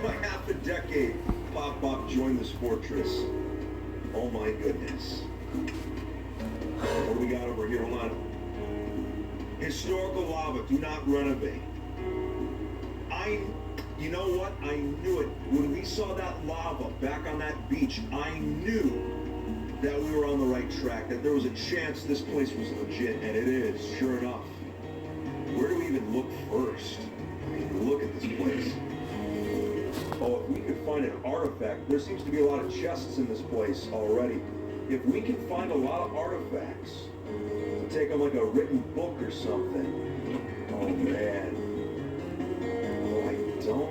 Half a decade, Pop Bob joined this fortress. Oh my goodness. What do we got over here? Hold on. Historical lava, do not renovate. You know what? I knew it. When we saw that lava back on that beach, I knew that we were on the right track, that there was a chance this place was legit, and it is, sure enough. Where do we even look first? I mean, look at this place. Oh, if we could find an artifact, there seems to be a lot of chests in this place already. If we can find a lot of artifacts, take them like a written book or something. Oh man. Oh,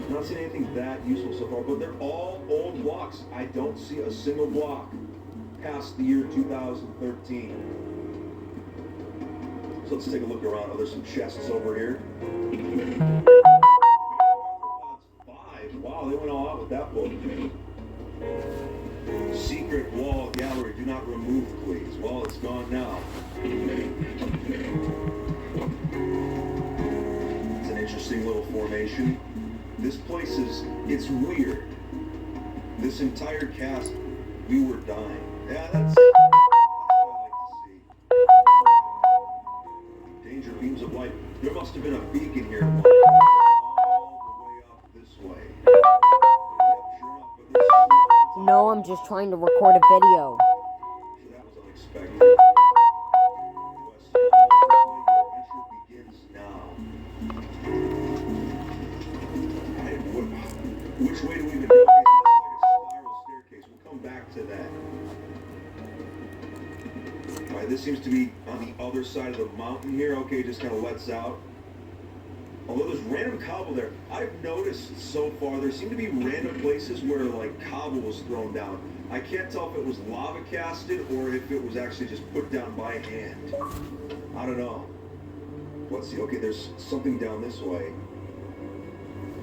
I'm not seeing anything that useful so far, but they're all old blocks. I don't see a single block past the year 2013. So let's take a look around. Oh, there's some chests over here. Wow, they went all out with that book. Secret wall gallery. Do not remove, please. Well, it's gone now. It's an interesting little formation. This place it's weird. This entire cast, we were dying. Yeah, that's what I like to see. Danger beams of light. There must have been a beacon here. All the way up this way. No, I'm just trying to record a video. That was unexpected. Begins now. Which way do we even go? It's like a spiral staircase. We'll come back to that. Alright, this seems to be on the other side of the mountain here. Okay, just kind of lets out. Although there's random cobble there, I've noticed so far there seem to be random places where like cobble was thrown down. I can't tell if it was lava casted or if it was actually just put down by hand. I don't know. Let's see. Okay, there's something down this way.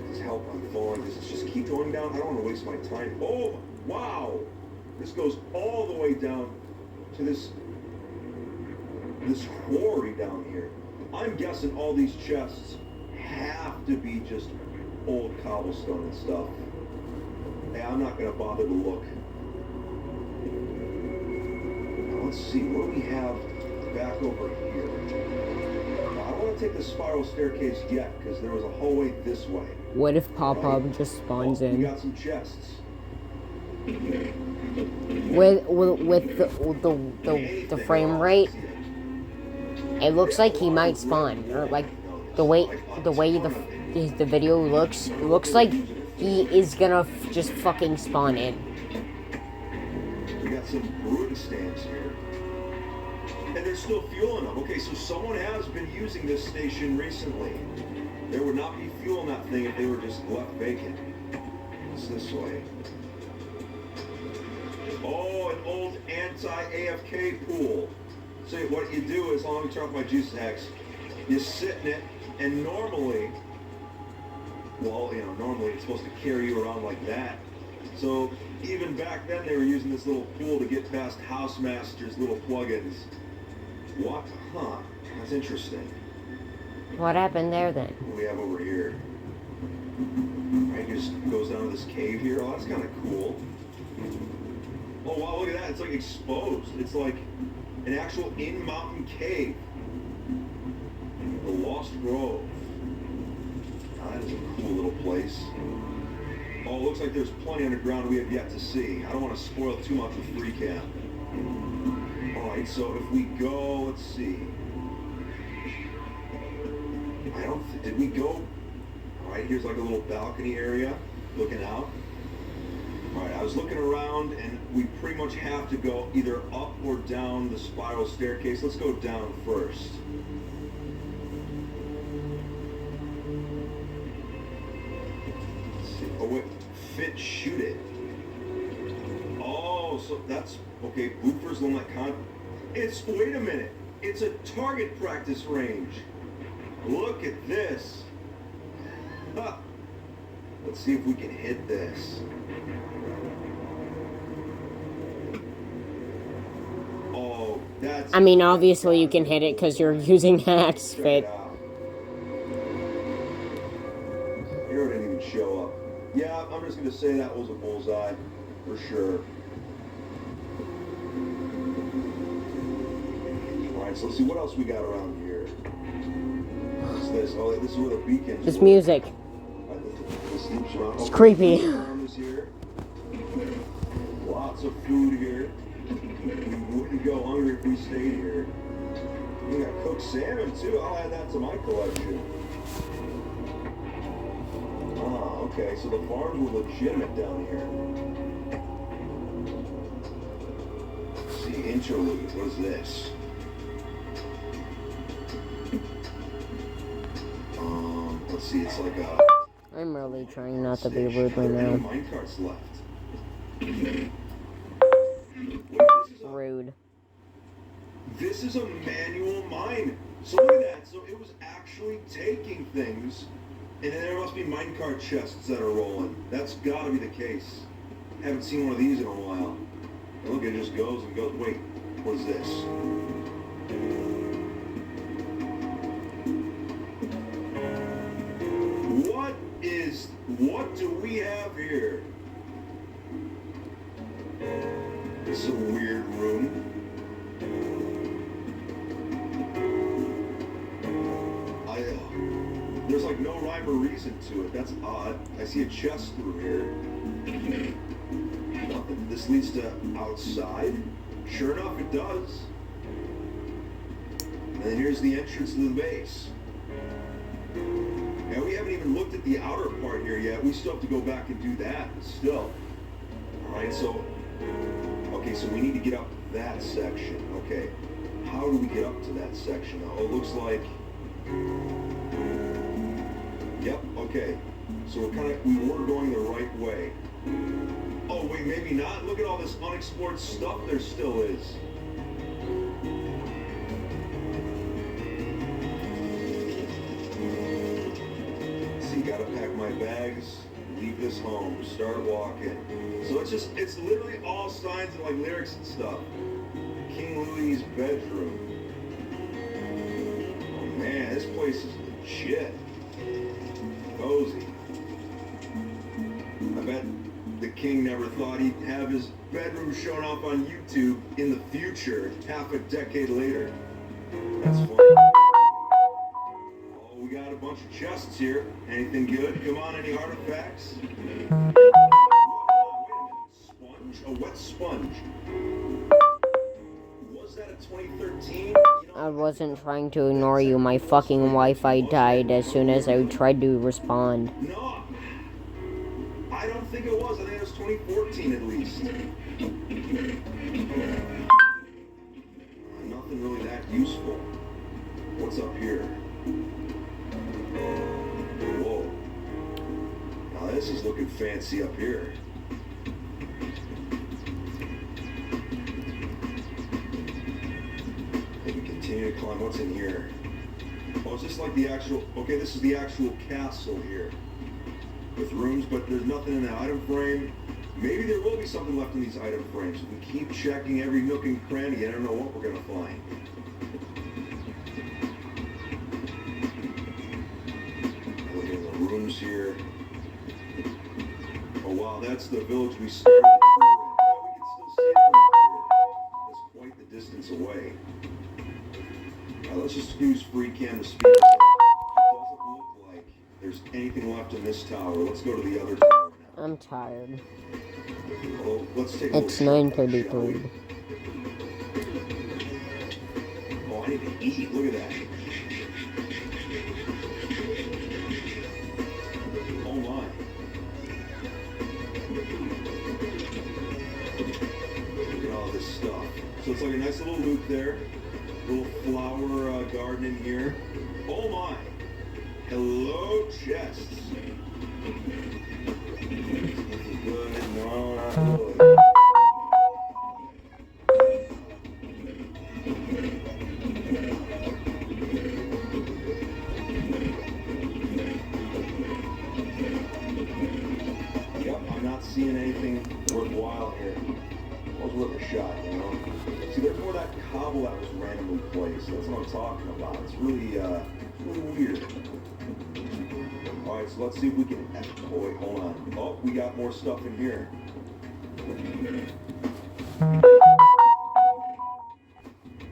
Does help I'm falling. Does it just keep going down? I don't want to waste my time. Oh, wow! This goes all the way down to this quarry down here. I'm guessing all these chests have to be just old cobblestone and stuff. Hey, I'm not going to bother to look. Now, let's see. What do we have back over here? Now, I don't want to take the spiral staircase yet because there was a hallway this way. What if Papa just spawns in? We got some chests. With the frame rate, it looks like he might spawn, or like the way the video looks, it looks like he is gonna just fucking spawn in. We got some brewing stands here, and there's still fuel in them. Okay, so someone has been using this station recently. There would not be fuel in that thing if they were just left vacant. It's this way. Oh, an old anti-AFK pool. So what you do is, let me turn off my juice hacks. You sit in it, and normally, well, you know, normally it's supposed to carry you around like that. So even back then, they were using this little pool to get past Housemaster's little plugins. What? Huh? That's interesting. What happened there then? What do we have over here? Right, just goes down to this cave here. Oh, that's kind of cool. Oh wow, look at that. It's like exposed. It's like an actual in-mountain cave. The Lost Grove. Oh, that is a cool little place. Oh, it looks like there's plenty underground we have yet to see. I don't want to spoil too much with recap. Alright, so if we go, let's see. Did we go? Alright, here's like a little balcony area looking out. Alright, I was looking around and we pretty much have to go either up or down the spiral staircase. Let's go down first. Let's see. Oh wait, fit shoot it. Oh, so that's, okay, Boofer's Limit Con. It's, wait a minute, it's a target practice range. Look at this. Huh. Let's see if we can hit this. Oh, that's... I mean, obviously you can hit it because you're using hacks, but... Hero didn't even show up. Yeah, I'm just going to say that was a bullseye. For sure. Alright, so let's see what else we got around here. What's this? Oh, this is where the beacons This were. music. It's creepy. Lots of food here. We wouldn't go hungry if we stayed here. We got cooked salmon too. I'll add that to my collection. Ah, okay. So the farms were legitimate down here. Let's see, interlude. What is this? Let's see. It's like a... I'm really trying not to be rude right now. Minecarts left. Rude. This is a manual mine. So look at that. So it was actually taking things, and then there must be minecart chests that are rolling. That's got to be the case. Haven't seen one of these in a while. And look, it just goes and goes. Wait, what is this? What do we have here? This is a weird room. There's like no rhyme or reason to it. That's odd. I see a chest through here. This leads to outside. Sure enough, it does. And then here's the entrance to the base. Yeah, we haven't even looked at the outer part here yet. We still have to go back and do that still. Alright, so... Okay, so we need to get up that section. Okay. how do we get up to that section? Oh, it looks like... Yep, okay. So we were going the right way. Oh, wait, maybe not? Look at all this unexplored stuff there still is. See, gotta pack my bags, leave this home, start walking. So it's literally all signs and like lyrics and stuff. King Louis's bedroom. Oh man, this place is legit. Cozy. I bet the king never thought he'd have his bedroom shown off on YouTube in the future, half a decade later. That's funny. Oh, we got a bunch of chests here. Anything good? Come on, any artifacts? Wait a minute. Sponge? A wet sponge. Was that a 2013? I wasn't trying to ignore you. My fucking Wi-Fi died as soon as I tried to respond. No. I don't think it was. I think it was 2014 at least. Nothing really that useful. What's up here? Whoa. Now this is looking fancy up here. And we continue to climb. What's in here? Oh, is this like the actual... Okay, this is the actual castle here. With rooms, but there's nothing in the item frame. Maybe there will be something left in these item frames. If we keep checking every nook and cranny, I don't know what we're gonna find. Look at the rooms here. Oh wow, that's the village we started. Yeah, we can still see it from up here. That's quite the distance away. Now let's just use free cam to speed this up. There's anything left in this tower. Let's go to the other tower now. I'm tired. Oh, let's take a It's look. 9:33. Oh, I need to eat. Look at that. Oh my. Look at all this stuff. So it's like a nice little loop there. Little flower garden in here. Oh my. Hello, chests. Good. No, not really. Yep, I'm not seeing anything worthwhile here. That was worth a shot, you know? See, there's more of that cobble that was randomly placed. That's what I'm talking about. It's really weird. Alright, so let's see if we can... Oh, wait, hold on. Oh, we got more stuff in here.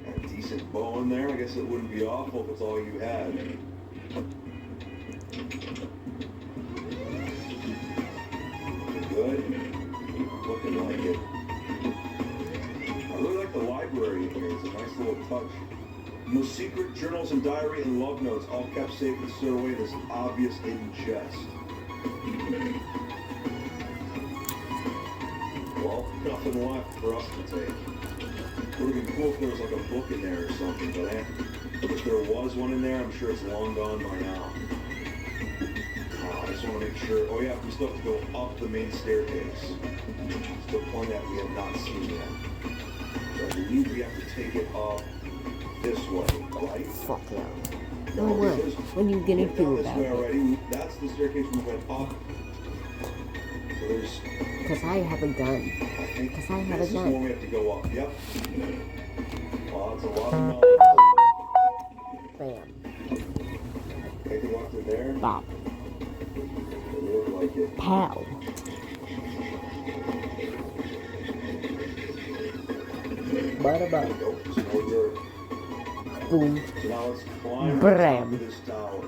Got a decent bow in there. I guess it wouldn't be awful if it's all you had. Good. Looking like it. I really like the library in here. It's a nice little touch. Most secret journals and diary and love notes, all kept safe and stored away in this obvious hidden chest. Well, nothing left for us to take. Would have been cool if there was like a book in there or something, but if there was one in there, I'm sure it's long gone by now. I just want to make sure. Oh yeah, we still have to go up the main staircase. To a point that we have not seen yet. So I believe we have to take it up this way, right? Fuck yeah. No way. What are you gonna do about it? Already. That's the staircase we went up. So there's... Because I have a gun. Because I have a This is where gun. we have to go up. Yep. Wow, that's a lot of knowledge. Bam. Anything left in there? Bop. It looked like it. Pow. Bada bada. Nope, some more dirt. Boom. So now let's climb Bram. to this tower.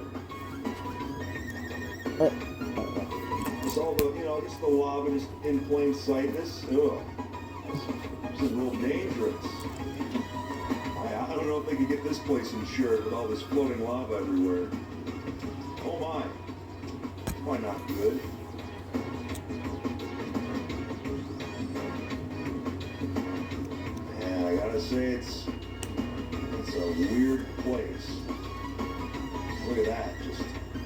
It's all the, you know, just the lava just in plain sight. This is real dangerous. I don't know if they could get this place insured with all this floating lava everywhere. Oh my. Why not good? Yeah, I gotta say it's It's a weird place. Look at that, just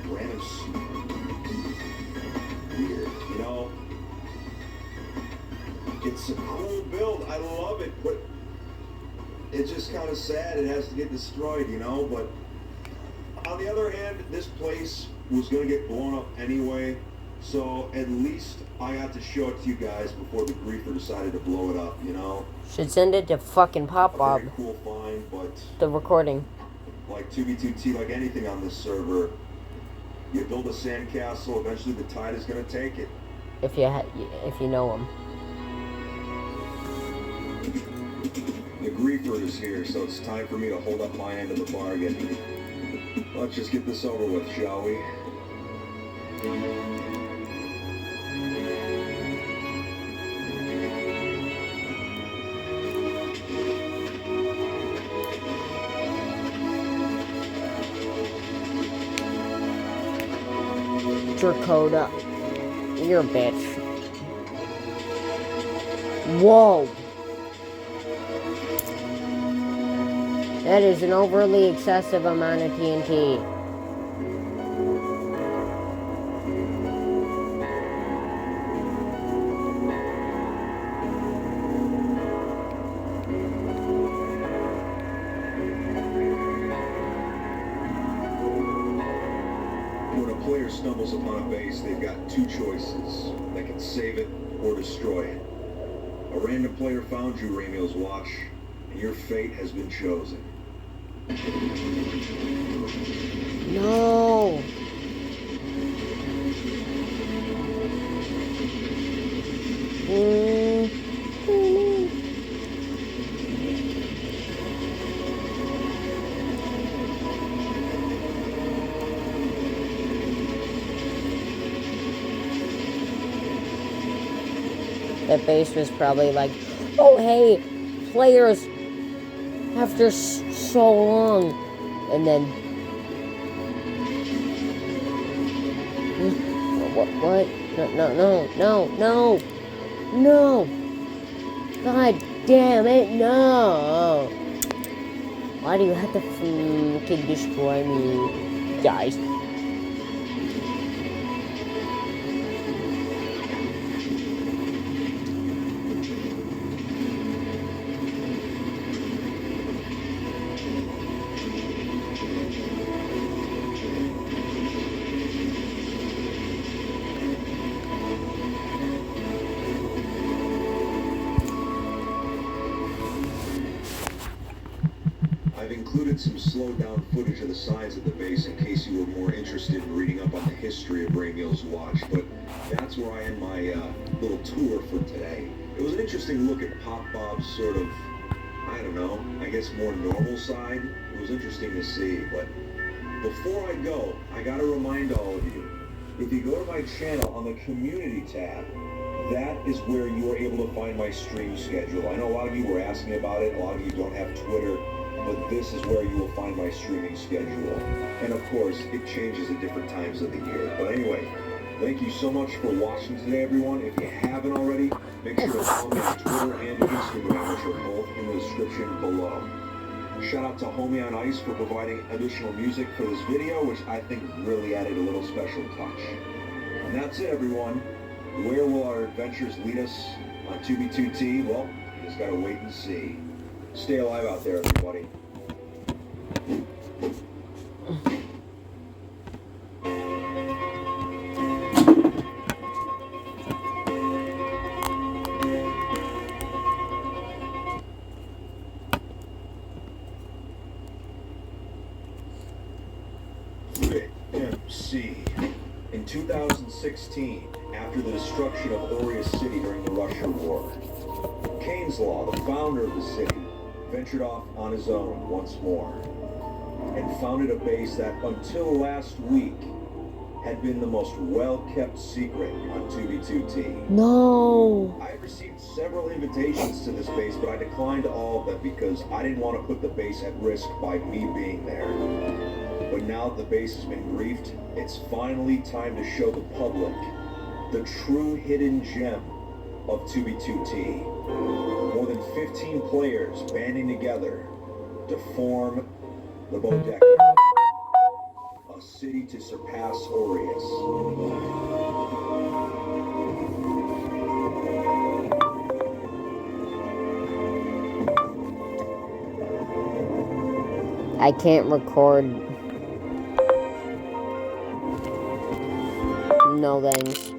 random weird, you know? It's a cool build, I love it, but it's just kind of sad it has to get destroyed, you know? But on the other hand, this place was going to get blown up anyway, so at least I got to show it to you guys before the griefer decided to blow it up, you know? Should send it to fucking Pop Bob. Very cool find, but The recording. like 2B2T, like anything on this server, you build a sandcastle, eventually the tide is going to take it. If you know him. The griefer is here, so it's time for me to hold up my end of the bargain. Let's just get this over with, shall we? Dracoda. You're a bitch. Whoa. That is an overly excessive amount of TNT. When a player stumbles upon a base, they've got two choices. They can save it or destroy it. A random player found you, Ramiel's Watch, and your fate has been chosen. No. That base was probably like, oh hey, players, after so long, and then what? No! God damn it, no! Why do you have to fucking destroy me, guys? I've included some slowed down footage of the sides of the base in case you were more interested in reading up on the history of Ramiel's Watch, but that's where I end my little tour for today. It was an interesting look at Pop Bob's sort of, I don't know, I guess more normal side. It was interesting to see, but before I go, I gotta remind all of you, if you go to my channel on the community tab, that is where you are able to find my stream schedule. I know a lot of you were asking about it, a lot of you don't have Twitter, but this is where you will find my streaming schedule. And of course, it changes at different times of the year. But anyway, thank you so much for watching today, everyone. If you haven't already, make sure to follow me on Twitter and Instagram, which are both in the description below. Shout out to Homie on Ice for providing additional music for this video, which I think really added a little special touch. And that's it, everyone. Where will our adventures lead us on 2B2T? Well, you just gotta wait and see. Stay alive out there, everybody. Rick MC. In 2016, after the destruction of Aureus City during the Russia War, Kaneslaw, the founder of the city, ventured off on his own once more and founded a base that until last week had been the most well-kept secret on 2B2T. No! I received several invitations to this base, but I declined all of them because I didn't want to put the base at risk by me being there. But now that the base has been griefed, it's finally time to show the public the true hidden gem of 2B2T. More than 15 players banding together to form the Bodecan, a city to surpass Aureus. I can't record. No thanks.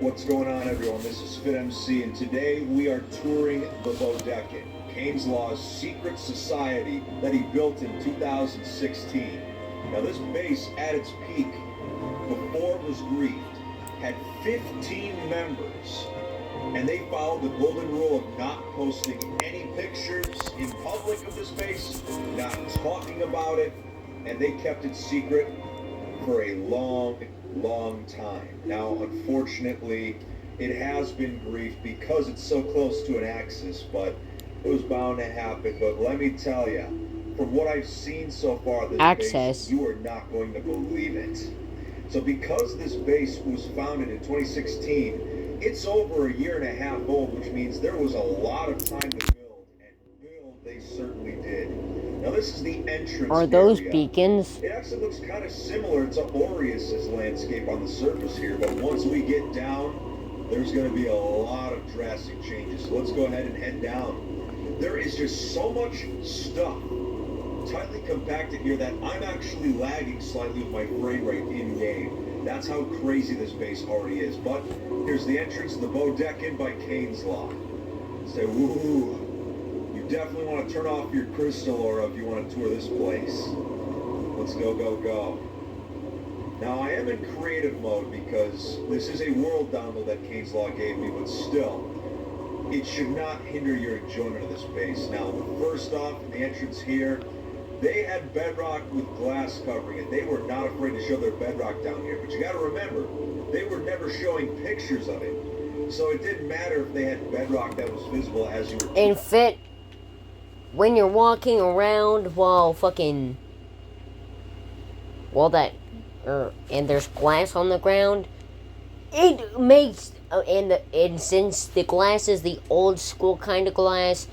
What's going on, everyone? This is FitMC, and today we are touring the Bodecan, Kane's Law's secret society that he built in 2016. Now, this base, at its peak, before it was griefed, had 15 members, and they followed the golden rule of not posting any pictures in public of this base, not talking about it, and they kept it secret for a long time. Now, unfortunately, it has been griefed because it's so close to an axis, but it was bound to happen. But let me tell you, from what I've seen so far, this base, you are not going to believe it. So because this base was founded in 2016, it's over a year and a half old, which means there was a lot of time to build, and build they certainly did. Now, this is the entrance Are those area. beacons? It actually looks kind of similar to Aureus's landscape on the surface here, but once we get down, there's going to be a lot of drastic changes. So let's go ahead and head down. There is just so much stuff tightly compacted here that I'm actually lagging slightly with my frame rate in-game. That's how crazy this base already is. But here's the entrance to the Bodecan by Kane's Law. Say, woo! Definitely want to turn off your crystal aura if you want to tour this place. Let's go, go, go. Now, I am in creative mode because this is a world download that Kane's Law gave me, but still, it should not hinder your enjoyment of this base. Now, first off, the entrance here, they had bedrock with glass covering it. They were not afraid to show their bedrock down here, but you got to remember, they were never showing pictures of it. So it didn't matter if they had bedrock that was visible as you were... And fit... When you're walking around while fucking... Well, that... and there's glass on the ground, it makes... and since the glass is the old school kind of glass,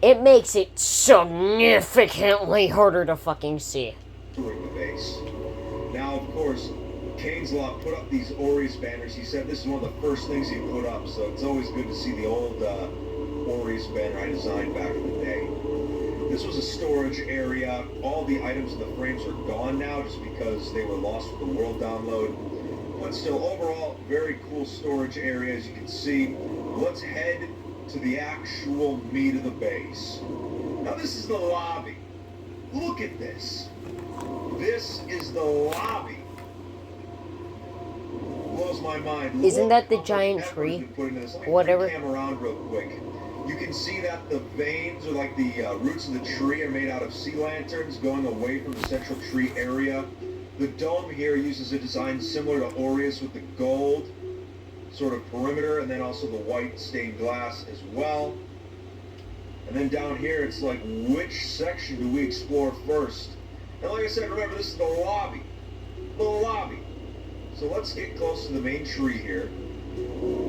it makes it significantly harder to fucking see. Touring the base. Now, of course, Kane's Law put up these Aureus banners. He said this is one of the first things he put up, so it's always good to see the old Aureus banner I designed back in the day. This was a storage area. All the items in the frames are gone now just because they were lost with the world download. But still, overall, very cool storage area, as you can see. Let's head to the actual meat of the base. Now, this is the lobby. Look at this. This is the lobby. Blows my mind. Isn't that the giant tree? Whatever. Camera around real quick. You can see that the veins, or like the roots of the tree, are made out of sea lanterns going away from the central tree area. The dome here uses a design similar to Aureus with the gold sort of perimeter, and then also the white stained glass as well. And then down here, it's like, which section do we explore first? And like I said, remember, this is the lobby. The lobby. So let's get close to the main tree here.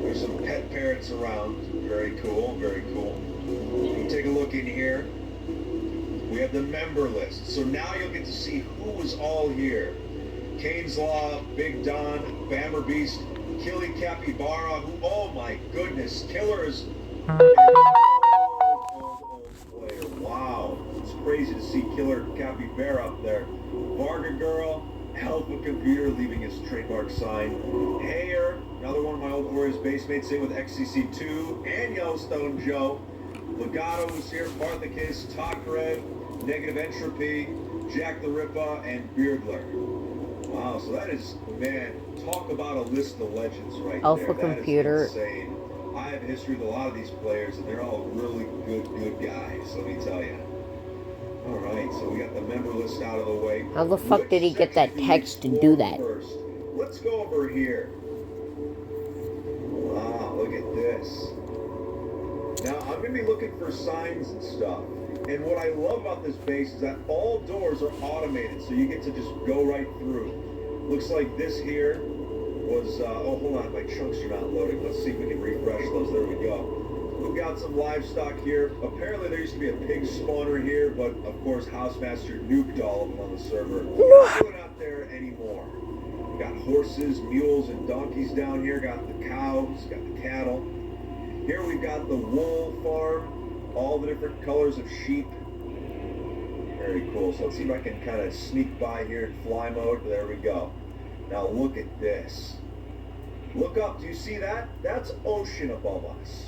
There's some pet parrots around. Very cool, very cool. You can take a look in here. We have the member list. So now you'll get to see who was all here. Kane's Law, Big Don, Bammer Beast, Killy Capybara, who, oh my goodness, Killer is an old player. Wow. It's crazy to see Killer Capybara up there. Varga Girl, Alpha Computer leaving his trademark sign. Hayer, another one of my old Warriors base mates, in with XCC2 and Yellowstone Joe. Legato was here, Parthicus, Tokrev, Negative Entropy, Jack the Ripper, and Beardler. Wow, so that is, man, talk about a list of legends right Alpha there. Computer. That is insane. I have history with a lot of these players, and they're all really good guys, let me tell you. Alright, so we got the member list out of the way. How the fuck did he get that text to do that? First? Let's go over here. Wow, look at this. Now, I'm going to be looking for signs and stuff. And what I love about this base is that all doors are automated, so you get to just go right through. Looks like this here was, oh, hold on, my chunks are not loading. Let's see if we can refresh those. There we go. We've got some livestock here. Apparently there used to be a pig spawner here, but of course Housemaster nuked all of them on the server. They're not there anymore. We got horses, mules, and donkeys down here. Got the cows, got the cattle. Here we've got the wool farm, all the different colors of sheep. Very cool. So let's see if I can kind of sneak by here in fly mode. There we go. Now look at this. Look up. Do you see that? That's ocean above us.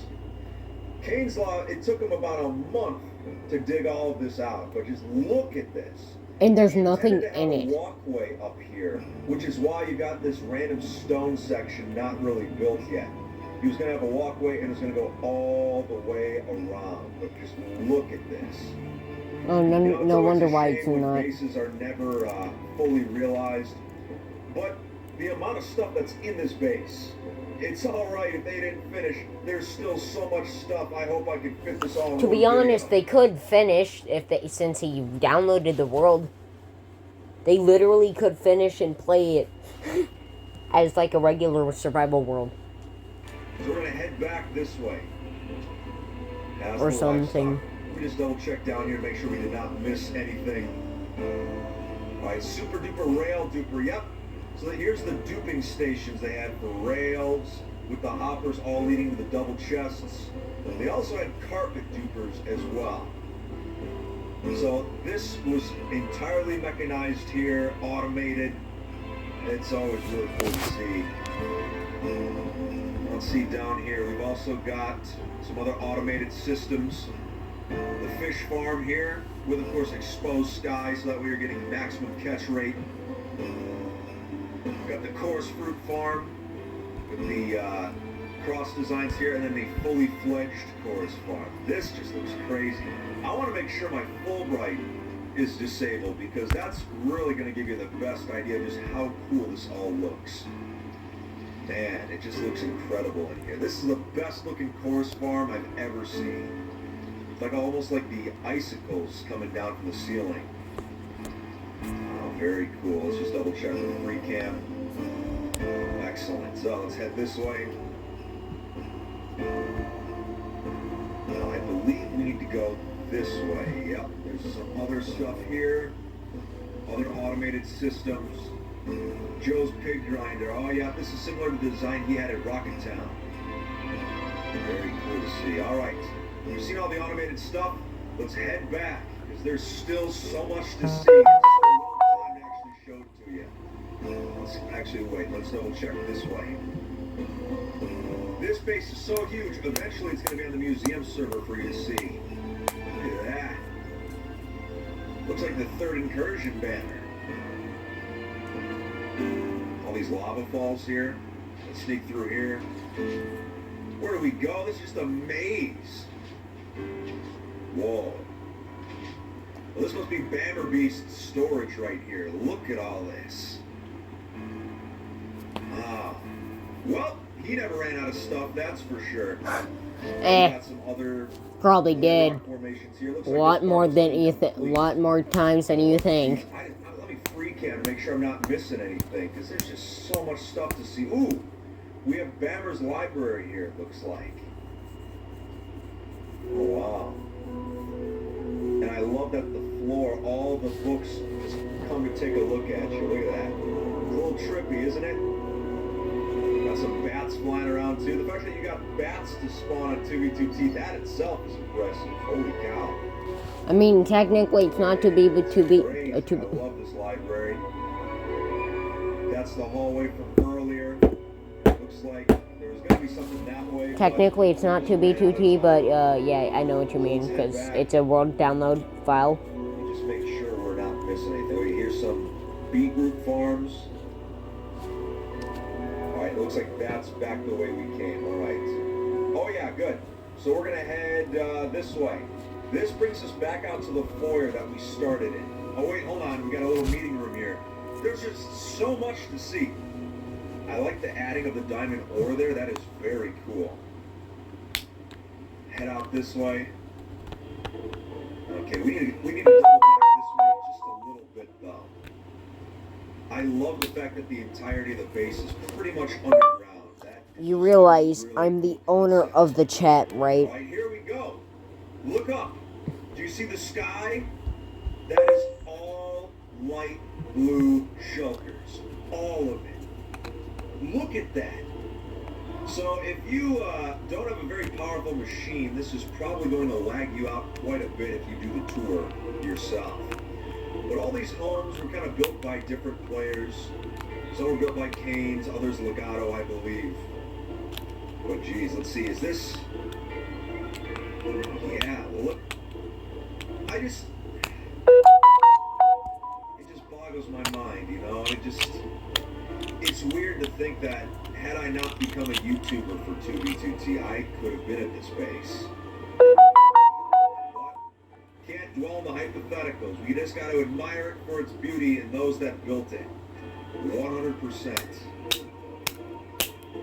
Kane's Law, it took him about a month to dig all of this out, but just look at this. And there's nothing to have in a it. walkway up here, which is why you got this random stone section not really built yet. He was going to have a walkway and it's going to go all the way around, but just look at this. Oh, no, You know, no always wonder a why shame it's when not. bases are never fully realized, but the amount of stuff that's in this base, it's all right if they didn't finish. There's still so much stuff. I hope I can fit this all in To one be video. honest, they could finish if they, since he downloaded the world. They literally could finish and play it as like a regular survival world. So we're gonna head back this way. Past Or the something. livestock. We just double check down here to make sure we did not miss anything. Alright, super duper rail duper, yep. So here's the duping stations they had for rails, with the hoppers all leading to the double chests. They also had carpet dupers as well. So this was entirely mechanized here, automated. It's always really cool to see. Let's see down here, we've also got some other automated systems. The fish farm here, with of course exposed sky, so that way you're getting maximum catch rate. We've got the chorus fruit farm with the cross designs here, and then the fully fledged chorus farm. This just looks crazy. I want to make sure my Fulbright is disabled because that's really going to give you the best idea of just how cool this all looks. Man, it just looks incredible in here. This is the best looking chorus farm I've ever seen. It's like almost like the icicles coming down from the ceiling. Oh, very cool. Let's just double check the free cam. Excellent. So let's head this way. Now I believe we need to go this way. Yep, there's some other stuff here. Other automated systems. Joe's Pig Grinder. Oh yeah, this is similar to the design he had at Rocket Town. Very cool to see. Alright, you've seen all the automated stuff? Let's head back, because there's still so much to see. It's so long time to actually show it to you. Let's actually wait, let's double check this way. This base is so huge, eventually it's going to be on the museum server for you to see. Look at that. Looks like the third incursion banner. All these lava falls here. Let's sneak through here. Where do we go? This is just a maze. Whoa. Well, this must be Bammer Beast's storage right here. Look at all this. Wow. Well, he never ran out of stuff, that's for sure. Got some other Probably did. rock formations here. Looks A like lot this more part than is you complete. lot more times than you think. Let me free cam to make sure I'm not missing anything, because there's just so much stuff to see. Ooh, we have Bammer's library here, it looks like. Oh, wow. And I love that the floor, all the books just come and take a look at you. Look at that. It's a little trippy, isn't it? Got some bats flying around, too. The fact that you got bats to spawn on 2v2T, that itself is impressive. Holy cow. I mean, technically, it's not to be, but to be. Great. I love this library. that's the hallway from earlier. Looks like there's gonna be something that way. Technically, it's not 2B2T, but yeah, I know what you mean, because it's a world download file. Just make sure we're not missing anything. We hear some B group farms. Alright, looks like that's back the way we came. Alright. Oh yeah, good. So we're gonna head this way. This brings us back out to the foyer that we started in. Oh wait, hold on. We got a little meeting room here. There's just so much to see. I like the adding of the diamond ore there. That is very cool. Head out this way. Okay, we need to double back this way just a little bit though. I love the fact that the entirety of the base is pretty much underground. You realize I'm the owner of the chat, right? Alright, here we go. Look up. Do you see the sky? That is all light blue shulkers. All of it. Look at that. So if you don't have a very powerful machine, this is probably going to lag you out quite a bit if you do the tour yourself. But all these homes were kind of built by different players. Some were built by Keynes, others Legato, I believe. But geez, let's see, is this... Yeah, look... It just boggles my mind, you know? It's weird to think that had I not become a YouTuber for 2B2T, I could have been at this base. But can't dwell on the hypotheticals. We just got to admire it for its beauty and those that built it. 100%.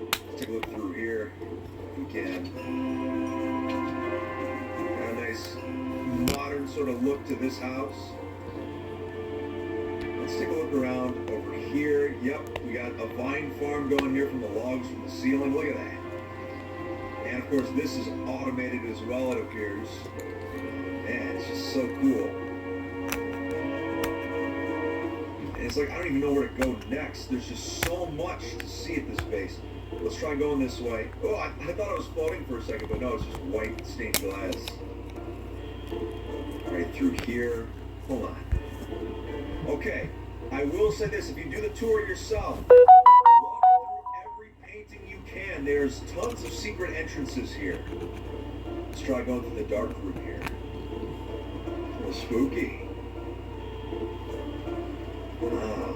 Let's take a look through here if we can. Got a nice modern sort of look to this house. Let's take a look around over here. Yep, we got a vine farm going here from the logs from the ceiling. Look at that. And of course this is automated as well, it appears. Man, it's just so cool. And it's like I don't even know where to go next. There's just so much to see at this base. Let's try going this way. Oh, I thought I was floating for a second, but no, it's just white stained glass. Right through here. Hold on. Okay, I will say this, if you do the tour yourself, walk through every painting you can. There's tons of secret entrances here. Let's try going through the dark room here. A little spooky. Wow.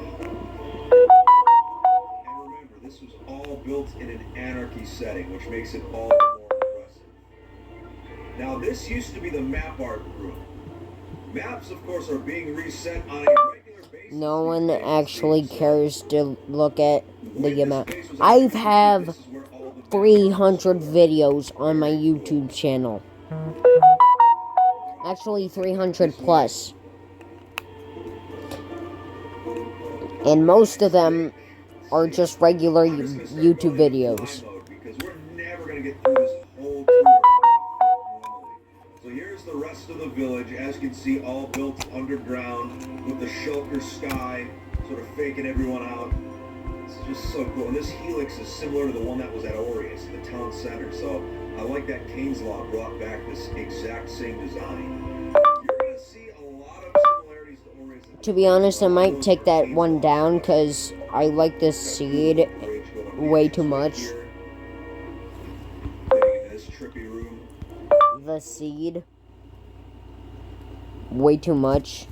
And remember, this was all built in an anarchy setting, which makes it all the more impressive. Now, this used to be the map art room. Maps, of course, are being reset on a regular basis. No one actually cares to look at the amount. I have 300 videos on my YouTube channel. Actually, 300 plus. And most of them are just regular YouTube videos. Because we're never going to get through this whole tour. So here's the rest of the village, as you can see, all built underground with the shulker sky sort of faking everyone out. It's just so cool. And this helix is similar to the one that was at Aureus, the town center. So I like that Keynes Law brought back this exact same design. You're going to see a lot of similarities to Aureus. To be honest, I might take that one down because I like this seed way too much. This trippy room. The seed way too much.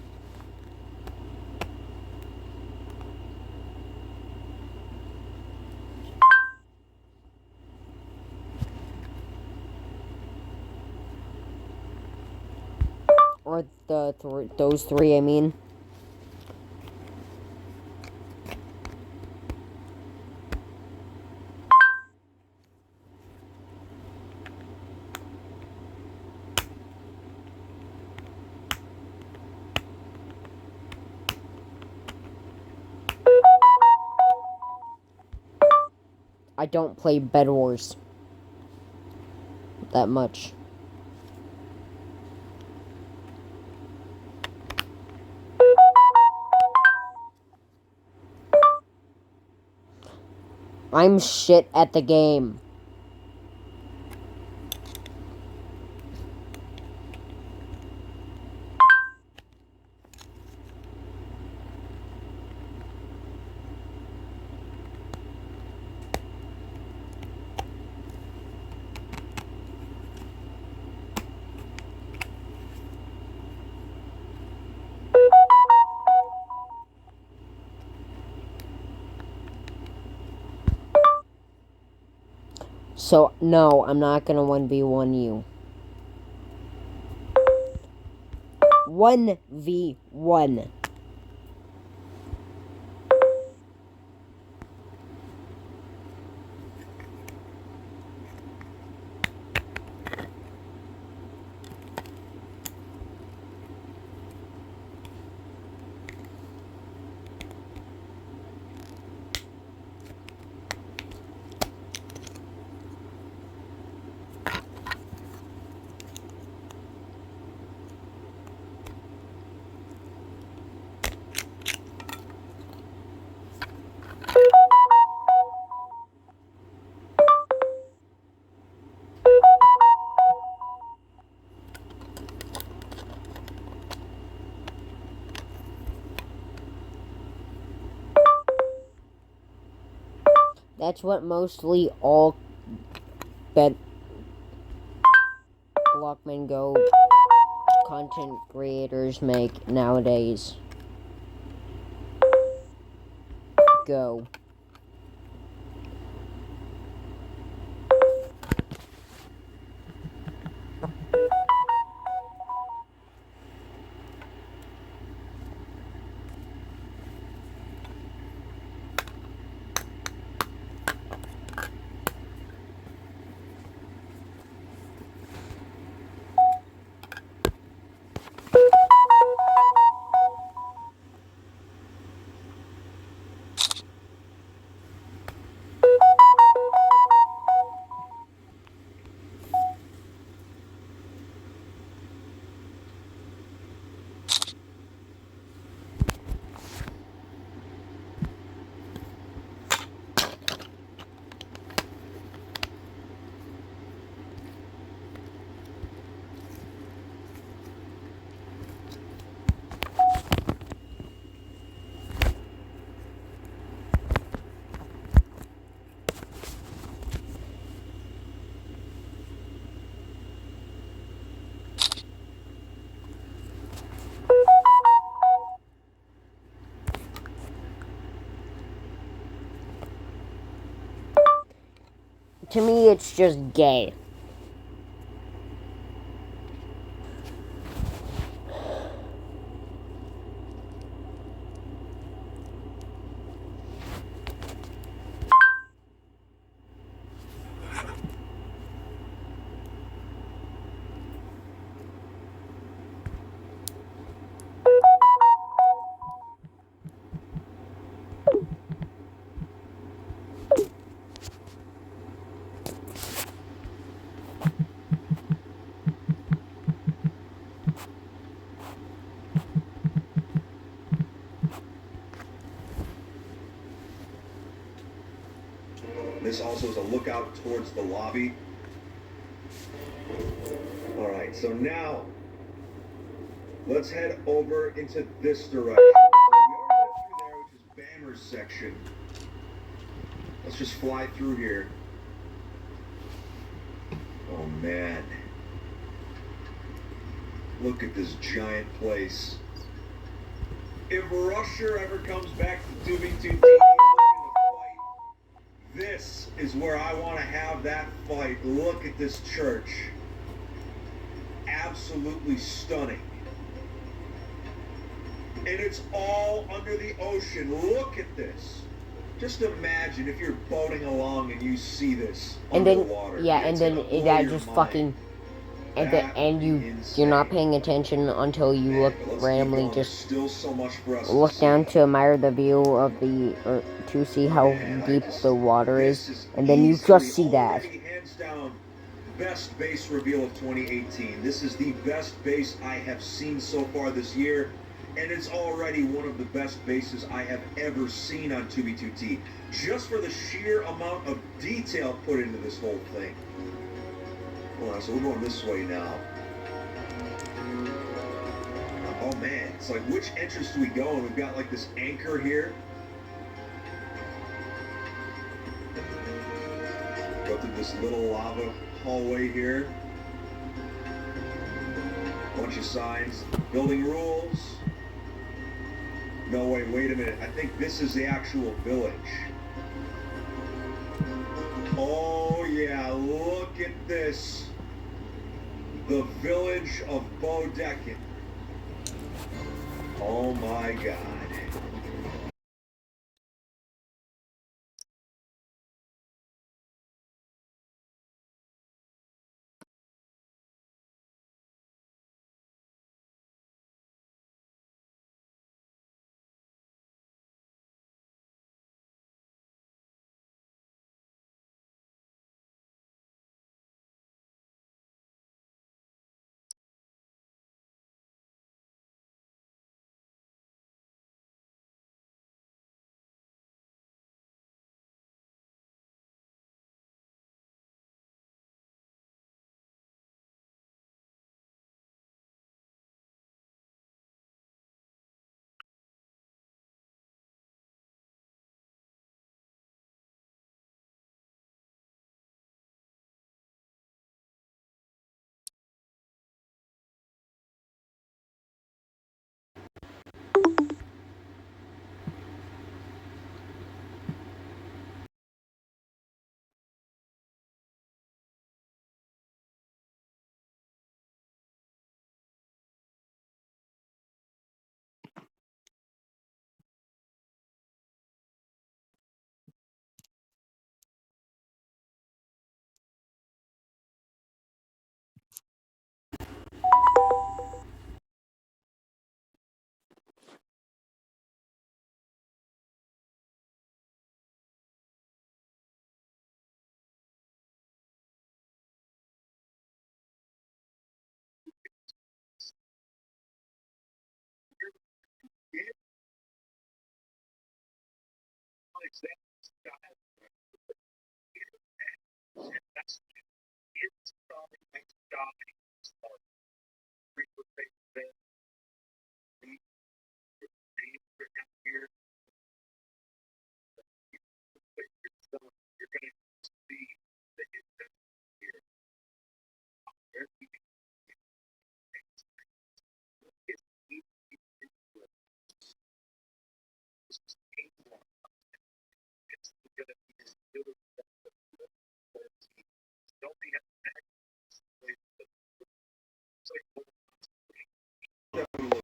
Or those three, I mean. I don't play Bed Wars that much. I'm shit at the game. So, no, I'm not gonna 1v1 you. 1v1. That's what mostly all Blockman Go content creators make nowadays. Go. To me, it's just gay. This also is a lookout towards the lobby. All right, so now let's head over into this direction. So we already went through there, which is Bammer's section. Let's just fly through here. Oh man. Look at this giant place. If Rusher ever comes back to 2v2T, this is where I want to have that fight. Look at this church. Absolutely stunning. And it's all under the ocean. Look at this. Just imagine if you're boating along and you see this And then, underwater. yeah, and then that just fucking, you're not paying attention until you look randomly, just look down to admire the view of the, or to see how deep the water is, and then you just see that. Hands down, best base reveal of 2018. This is the best base I have seen so far this year, and it's already one of the best bases I have ever seen on 2v2T. Just for the sheer amount of detail put into this whole thing. Hold on, so we're going this way now. Oh man, it's like, which entrance do we go? And we've got like this anchor here. Go through this little lava hallway here. Bunch of signs. Building rules. No, wait a minute. I think this is the actual village. Oh yeah, at this. The village of Bodekin. Oh my God.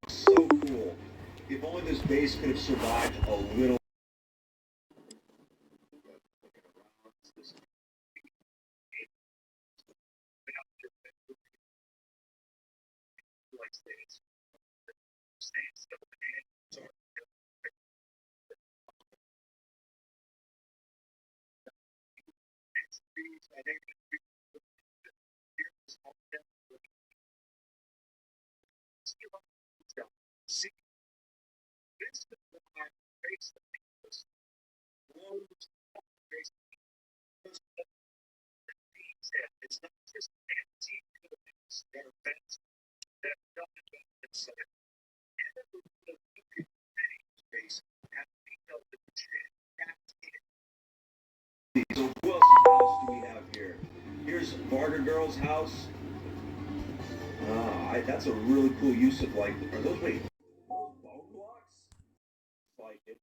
So cool. If only this base could have survived a little. So who else's house do we have here? Here's Varga Girl's house. That's a really cool use of like. Are those wait? Bone blocks? Like it.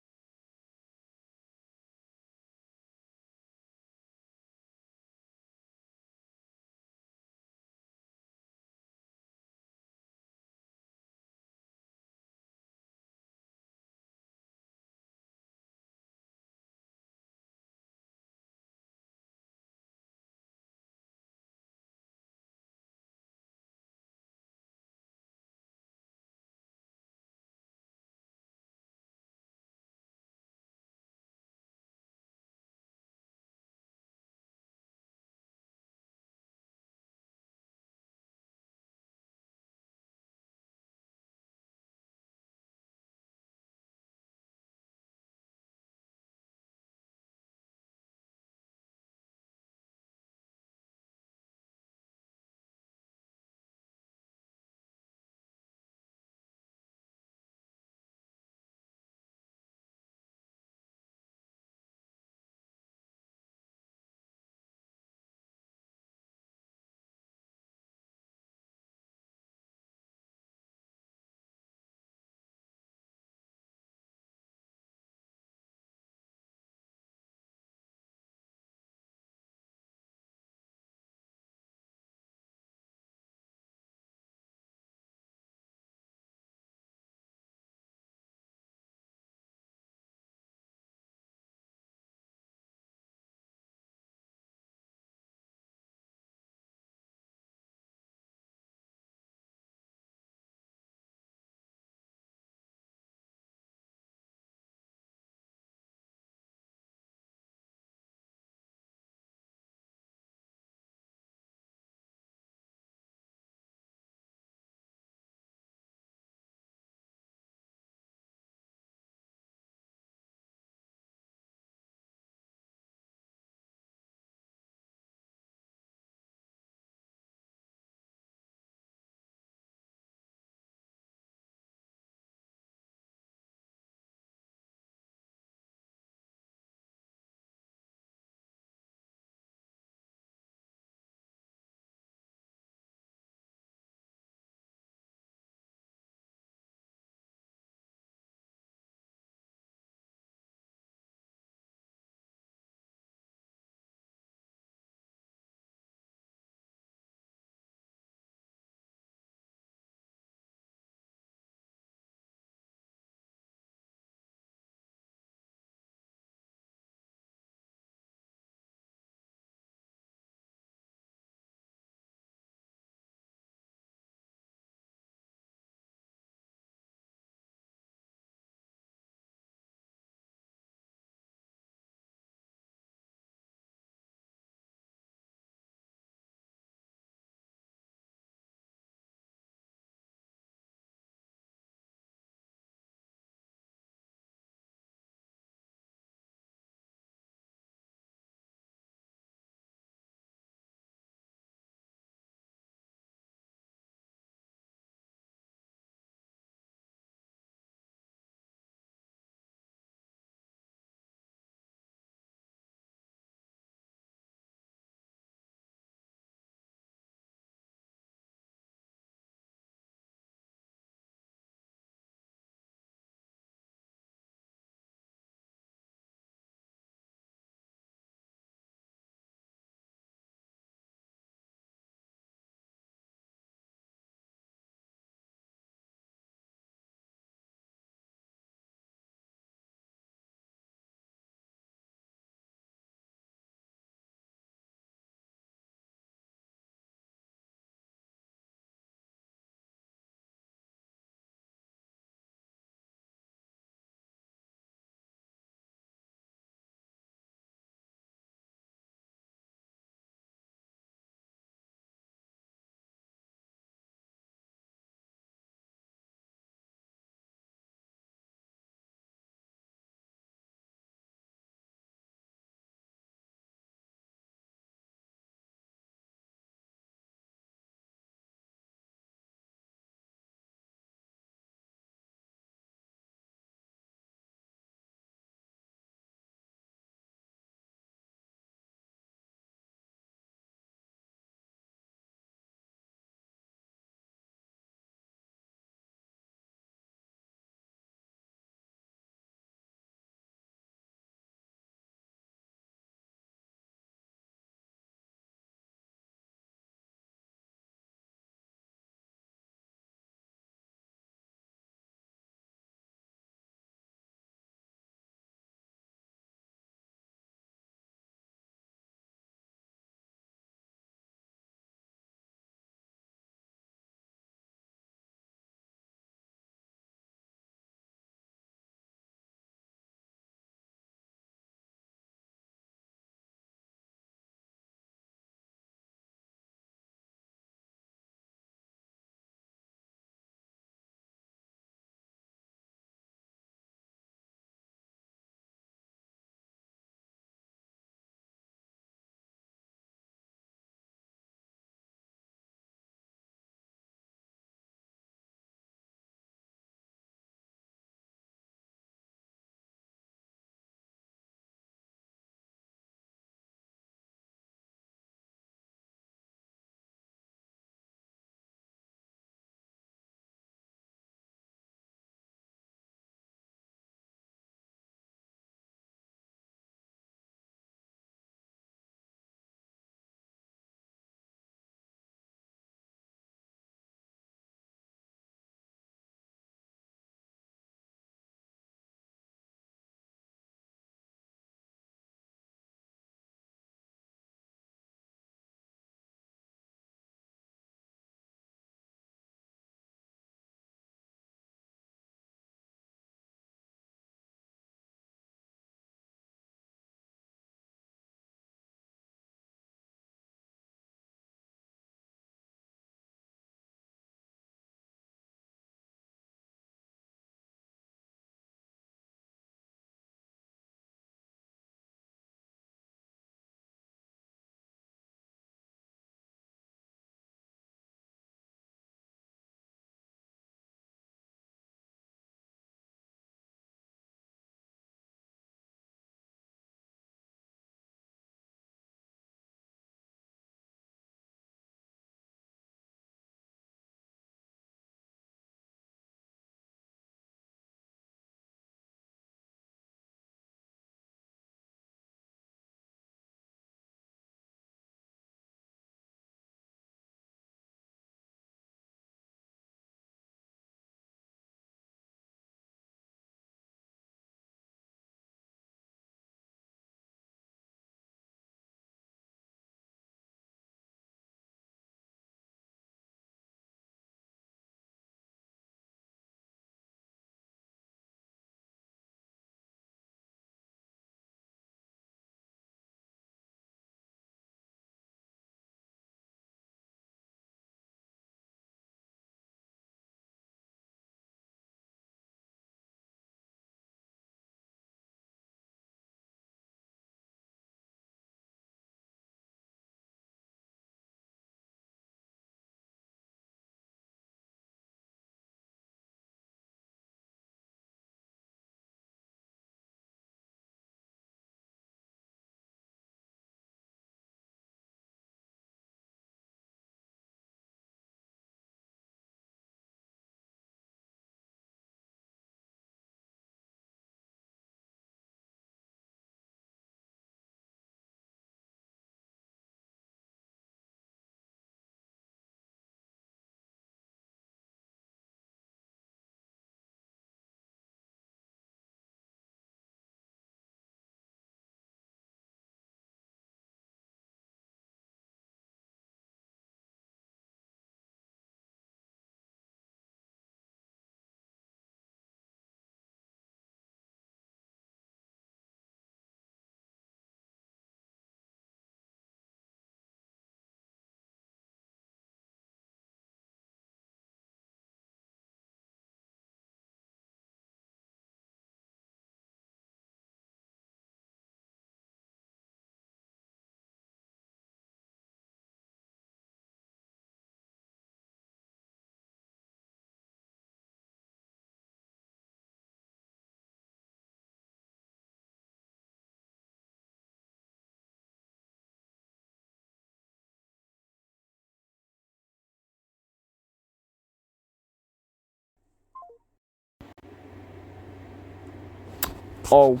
Oh.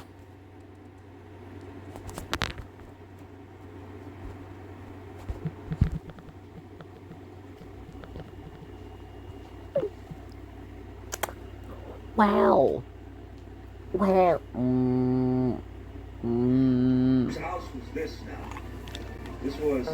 Wow. Wow. Whose house was this now? This was...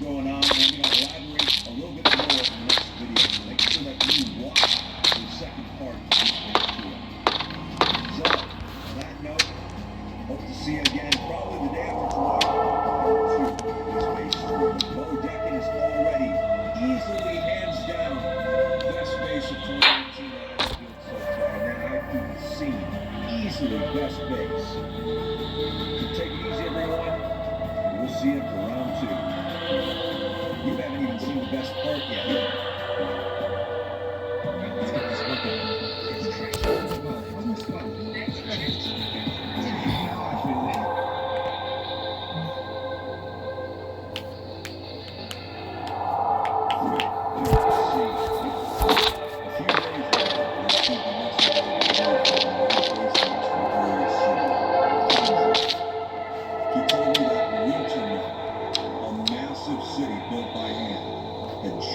going on. We're going to elaborate a little bit more in the next video. Make sure that you watch the second part of this video. So, on that note, hope to see you again probably the day after tomorrow. This base tour. Bo Decken is already easily, hands down, best base of 2018 that I've built so far. And that I've even seen. Easily best base. So take it easy, everyone. We'll see you for round 2. You haven't even seen the best part yet. Let's get this working. It's crazy. Well, it wasn't fun.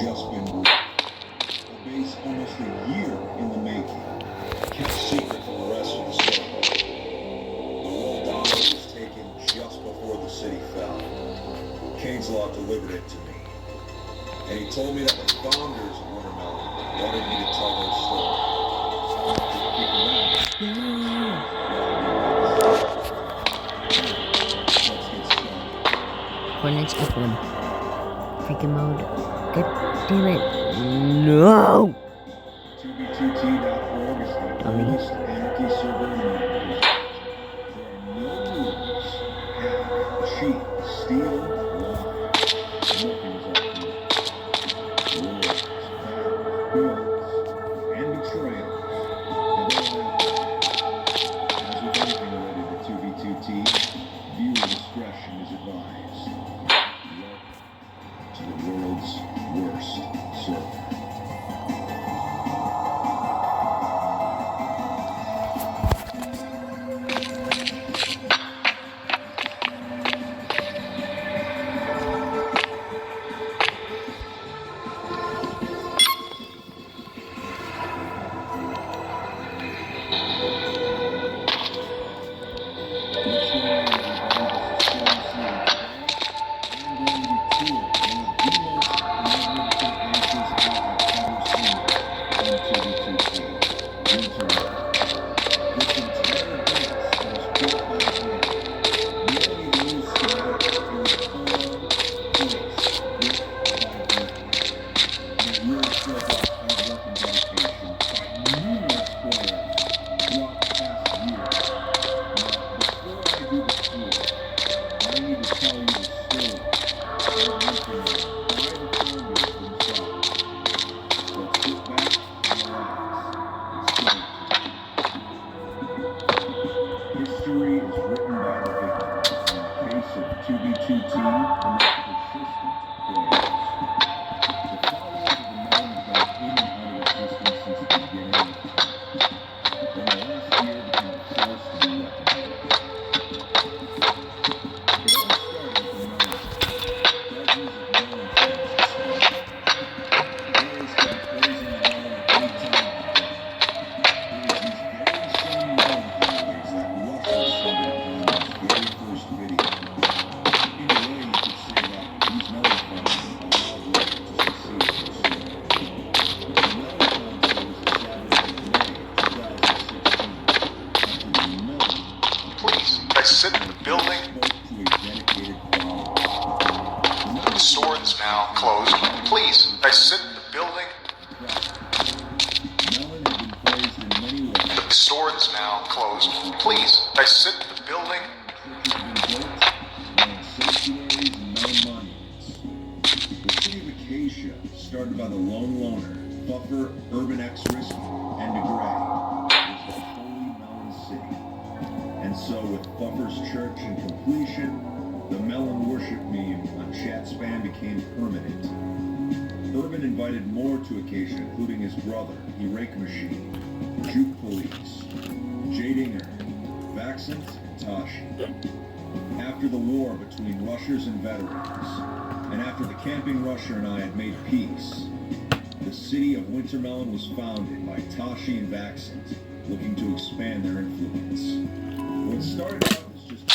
Just been built. A base almost a year in the making. Kept secret from the rest of the circle. The World Dollar was taken just before the city fell. Cainslaw delivered it to me. And he told me that the founders of Wintermelon wanted me to tell their story. Let's get started. Coordinates F1. Freaking mode. God damn it. No! 2b2t.org is the oldest anarchy server in the world. There are no rules. Hack, cheat, steal, lie. Nothing is off limits. Wars, battles, bills, and betrayals. And all that. As with anything related to 2b2t, viewer discretion is advised. To the world's worst server. History is written by the victors. In the case of 2b2t, the most persistent players. The followers of the Melon have been in and out of existence since the beginning of time. Then the last year became a force to be reckoned with. It all started with the Melon. Dozens of Melon fans escaped. Boys kept praising the Melon at any time. It was these very same Melon followers that Russell stumbled upon in his very first video. In a way, you could say that these Melon followers allowed Russell to succeed in his story. The Melon Council was established in May 2016 after the Melon Please, I sit in the building. spoke to a dedicated following. The store is now closed. Please, I sit in the building. Melon has been praised in many ways. The store is now closed. Please, I sit in the building. Churches have been built, melon sanctuaries, and melon monuments. The city of Acacia, started by the lone loner, Buffer, Urban X Risk, and DeGray, was the holy melon city. And so, with Buffer's church in completion, the melon worship meme on Chatspam became permanent. Urban invited more to Acacia, including his brother, Erake Machine, Juke Police, Jadinger, Vaccant, and Tashi. After the war between Rushers and veterans, and after the Camping Rusher and I had made peace, the city of Wintermelon was founded by Tashi and Vaccant, looking to expand their influence. What started out as just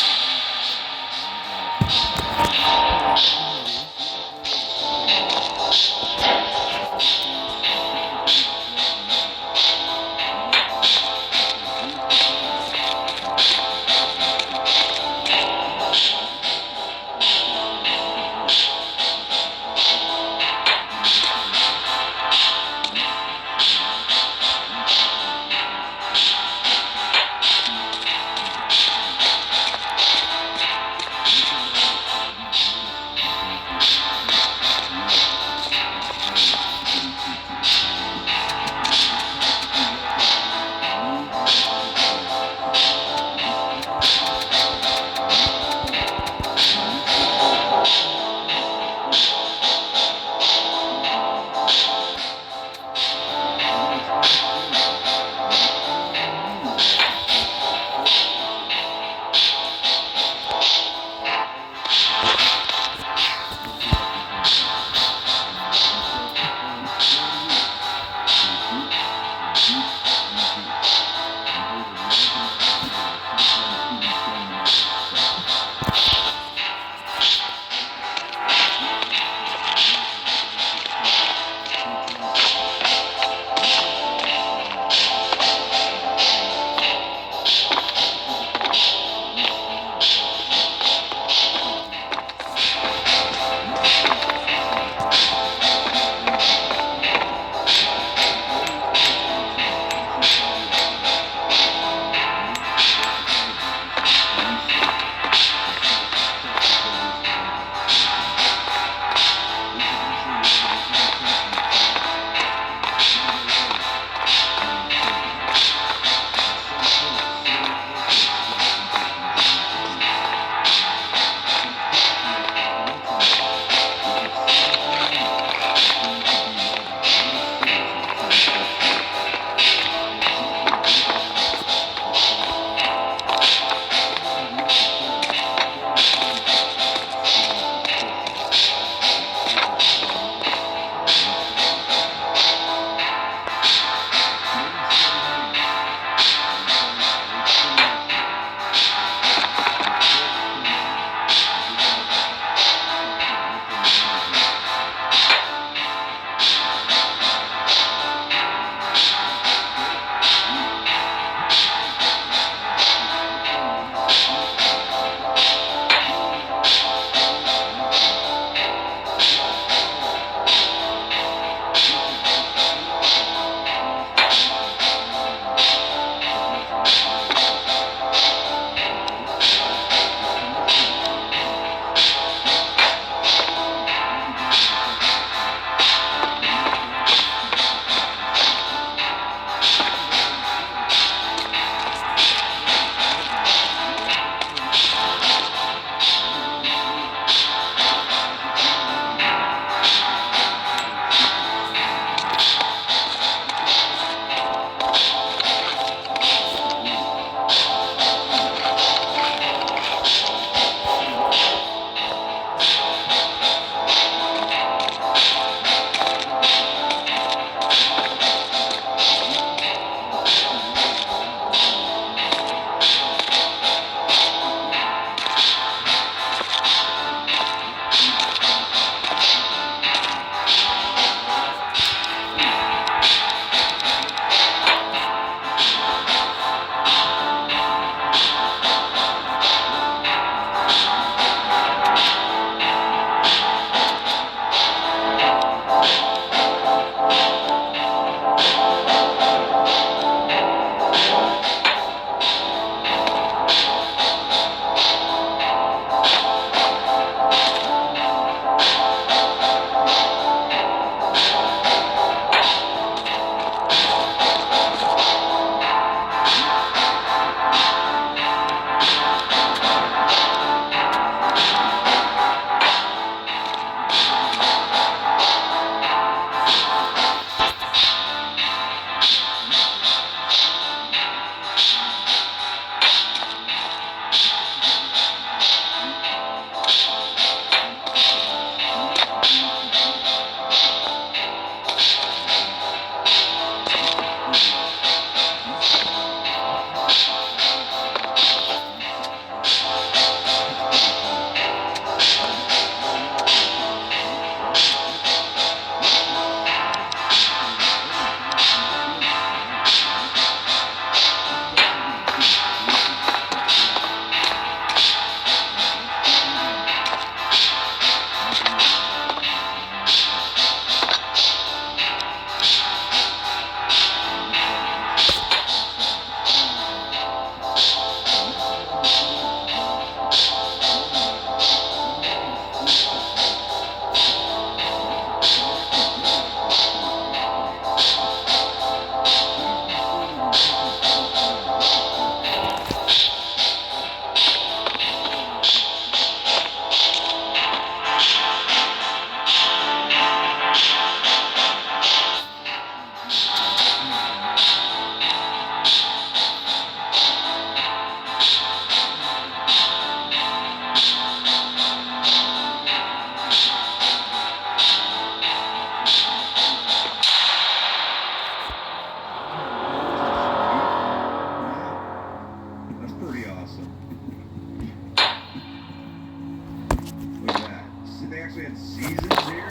actually had seasons here?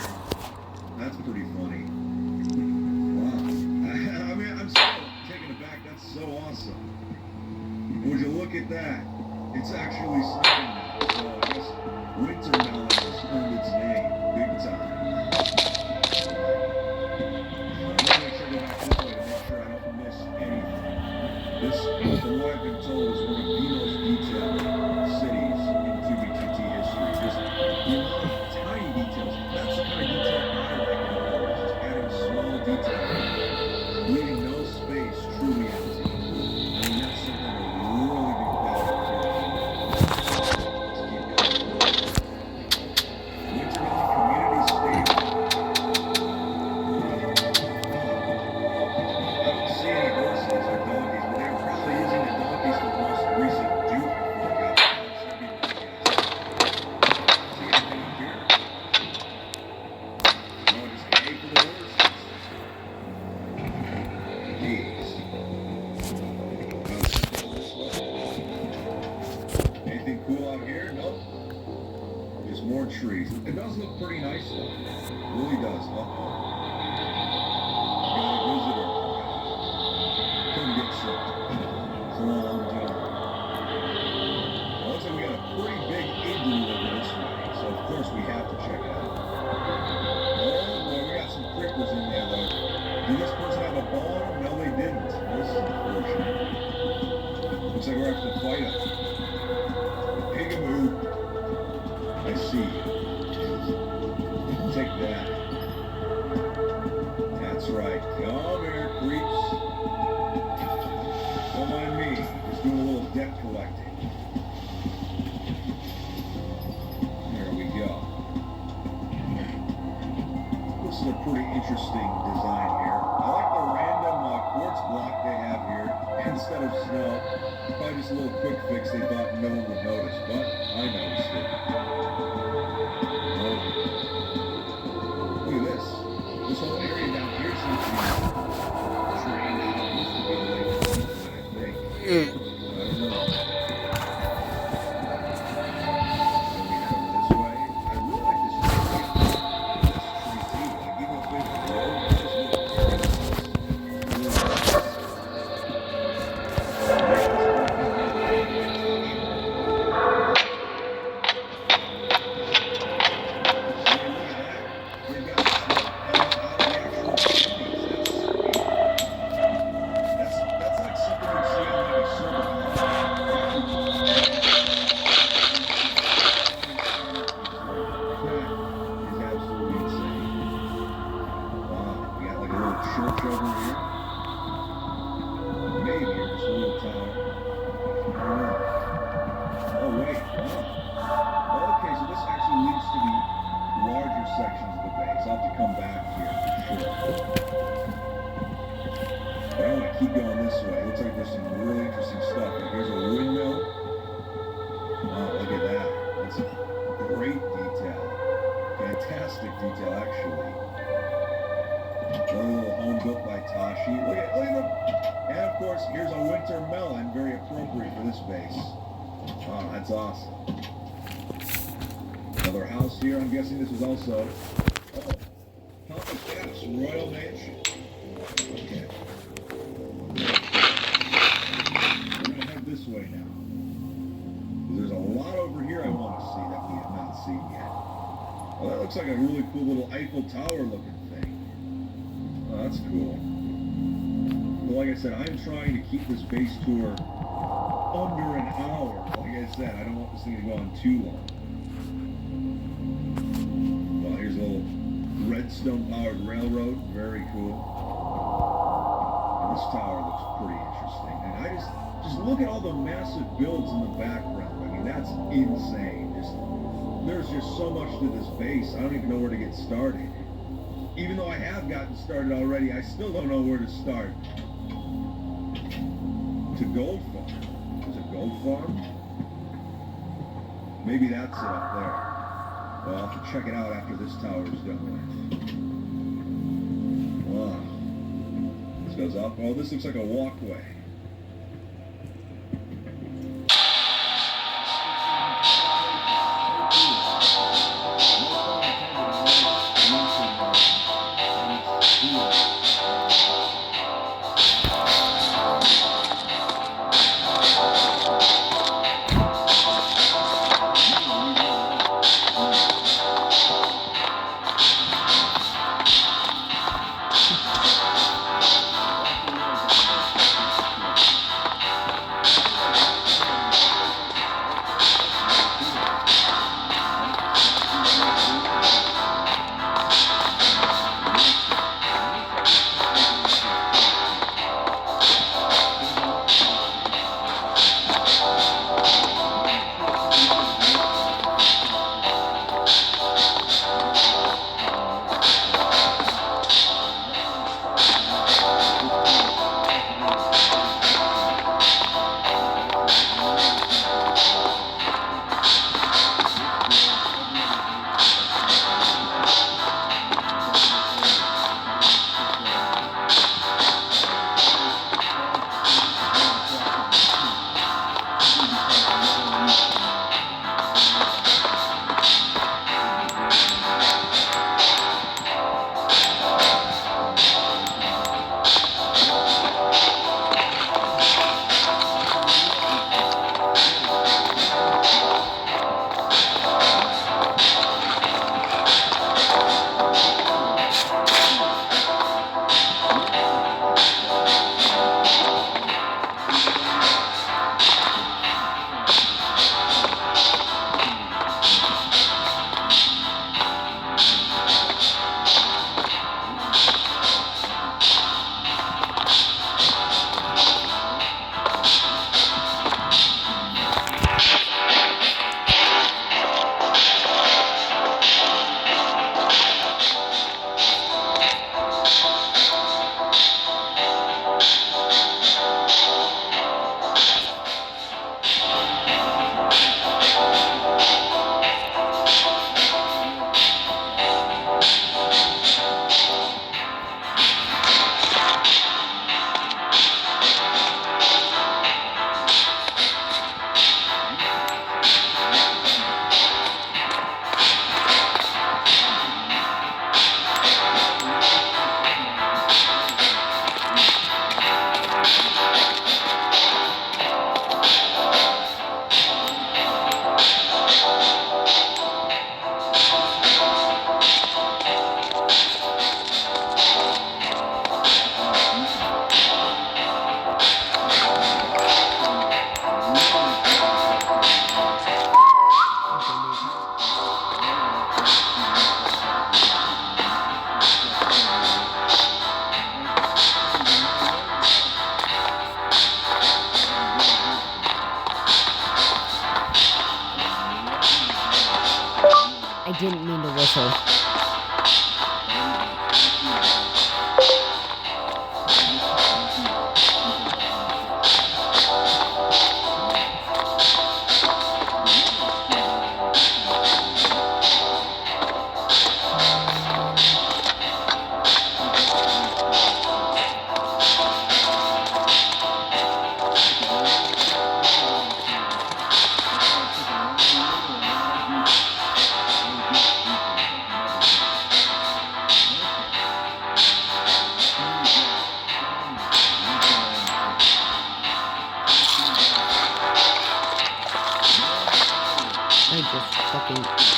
That's pretty funny. Wow. I mean, I'm still taken aback. That's so awesome. Would you look at that? It's actually snowing now, so I guess winter melon has earned its name big time. I'm going to make sure I go back this way to make sure I don't miss anything. This, from what I've been told, is one of the most detailed cities in QB2T history. Just the amount of tiny details. That's the kind of detail I like in a world. Just adding small details, leaving no space truly empty. I mean, that's something to really be proud of. Winter Melon Community Stadium. I don't see any horses or donkeys, but they were probably using the donkeys for the most recent Duke workout. See anything up here? No, just hay for the horses. Jeez. Anything cool out here? Nope. There's more trees. It does look pretty nice though. It really does. Uh-oh. Got a visitor. Come get some. It's a long time. Well, looks like we got a pretty big igloo over this way, so of course we have to check it out. Oh boy, we got some crickles in there though. Did this person have a bone? No, they didn't. This is unfortunate. Looks like we're going to have to fight it. Peekaboo. I see you. Take that. That's right. Come here, creeps. Don't mind me. Just doing a little debt collecting. There we go. This is a pretty interesting design here. I like the random quartz block they have here instead of snow. Probably just a little quick fix they thought no one would notice, but I noticed it. Look at this. This whole area down here seems to be trained out. It used to be like I think. I don't know. So we head over this way. I really like this tree. This tree too. Like even if they grow, this little area. That's like something you'd see on like a server farm. That is absolutely insane. Wow, we got like a little church over here. Maybe or just a little tower. I don't know. Oh wait, wow. Okay, so this actually leads to the larger sections of the base. I'll have to come back here for sure. But I want to keep going this way. It looks like there's some really interesting stuff. Like here's a windmill. Wow, look at that. That's a great detail. Fantastic detail, actually. Another little home built by Tashi. Look at them. And of course, here's a winter melon, very appropriate for this base. Wow, that's awesome. Another house here. I'm guessing this is also. Oh, Thomas Gas, Royal Mansion. Okay. We're gonna head this way now. There's a lot over here I want to see that we have not seen yet. Well, that looks like a really cool little Eiffel Tower looking thing. Oh, that's cool. Well, like I said, I'm trying to keep this base tour under an hour. Like I said, I don't want this thing to go on too long. Well, here's a little redstone-powered railroad. Very cool. And this tower looks pretty interesting. And I just look at all the massive builds in the background. I mean, that's insane. There's just so much to this base. I don't even know where to get started. Even though I have gotten started already, I still don't know where to start. To Gold Farm. There's a Gold Farm? Maybe that's it up there. Well, I'll have to check it out after this tower is done with. Wow. This goes up. Oh, this looks like a walkway. didn't mean to whistle. I just fucking...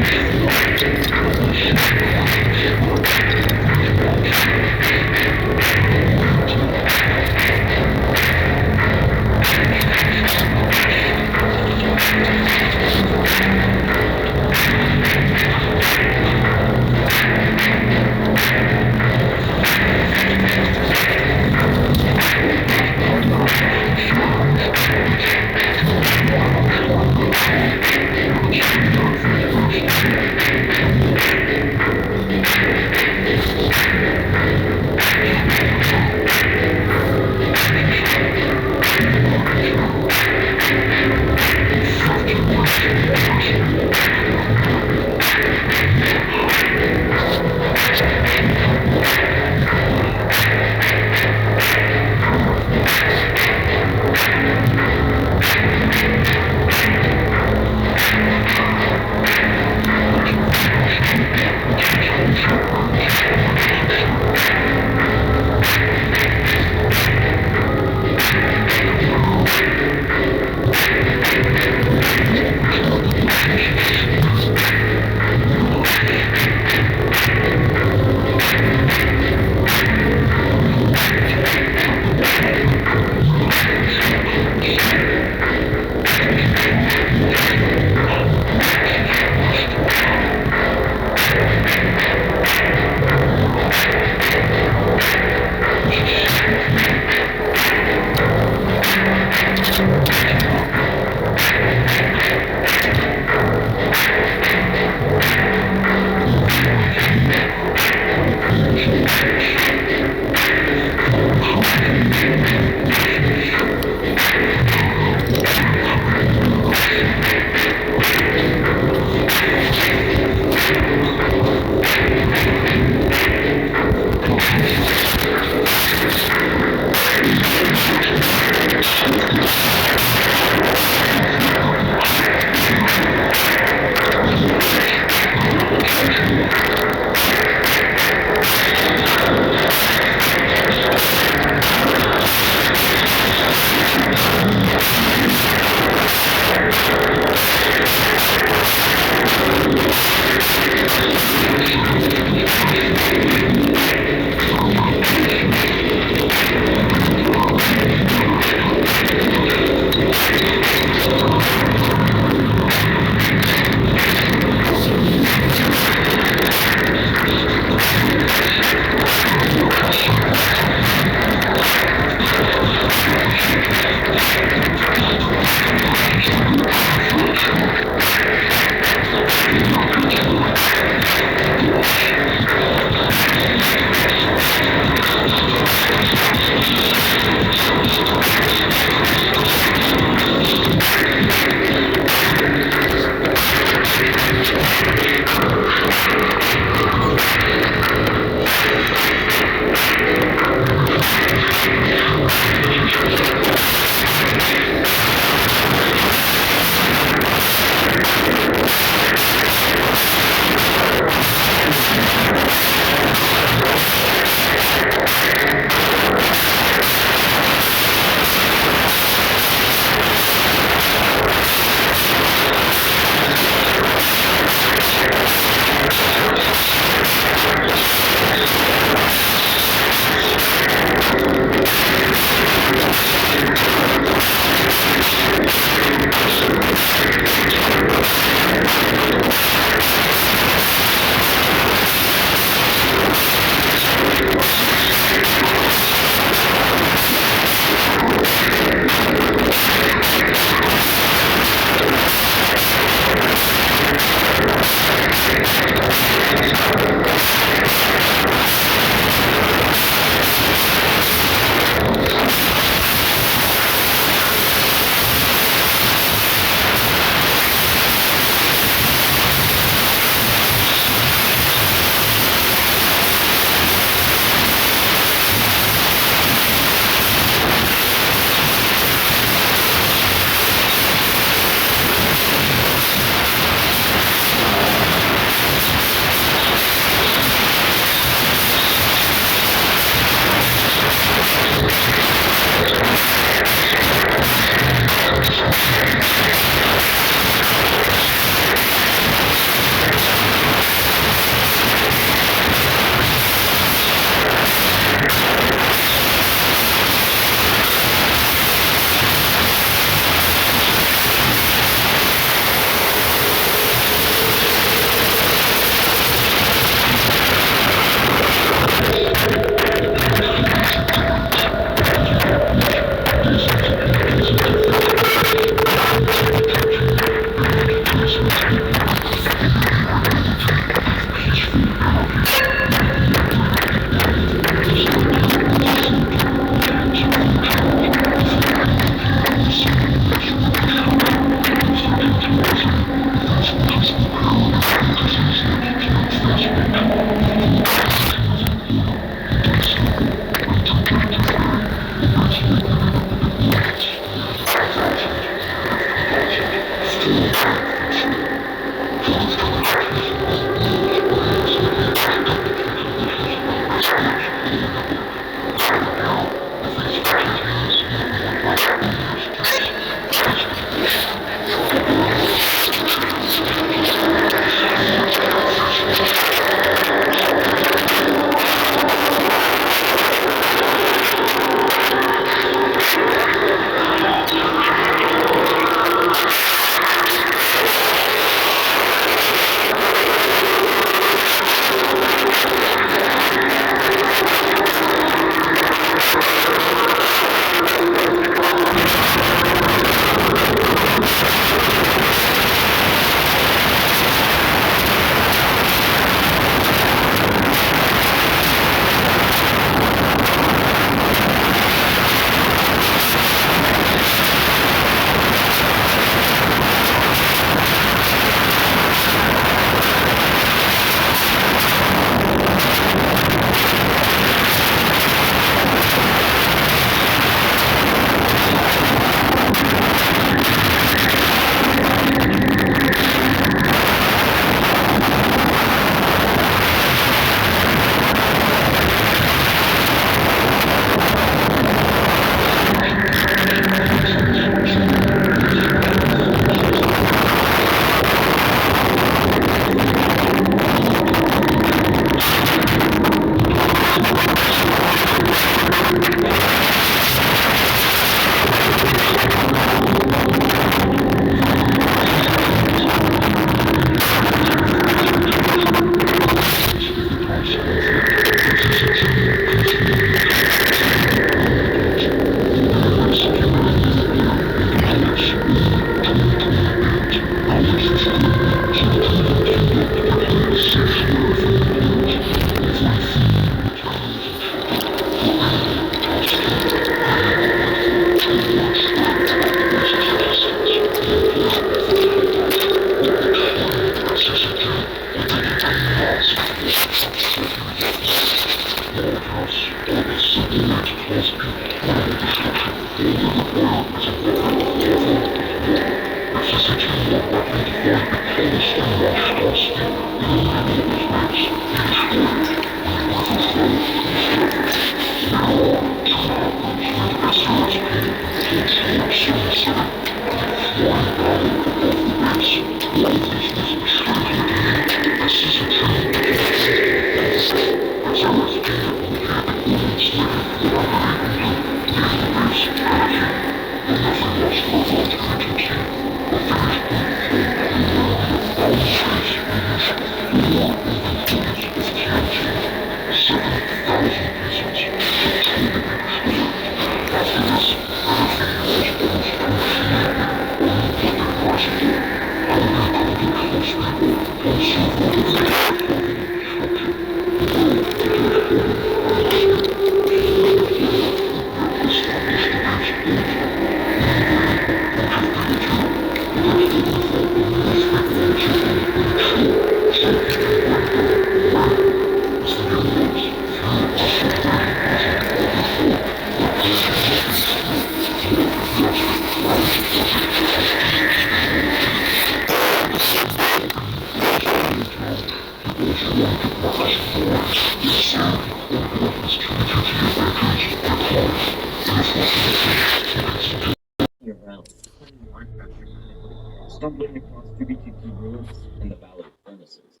Stumbling across 2B2T ruins and the Valley of Furnaces.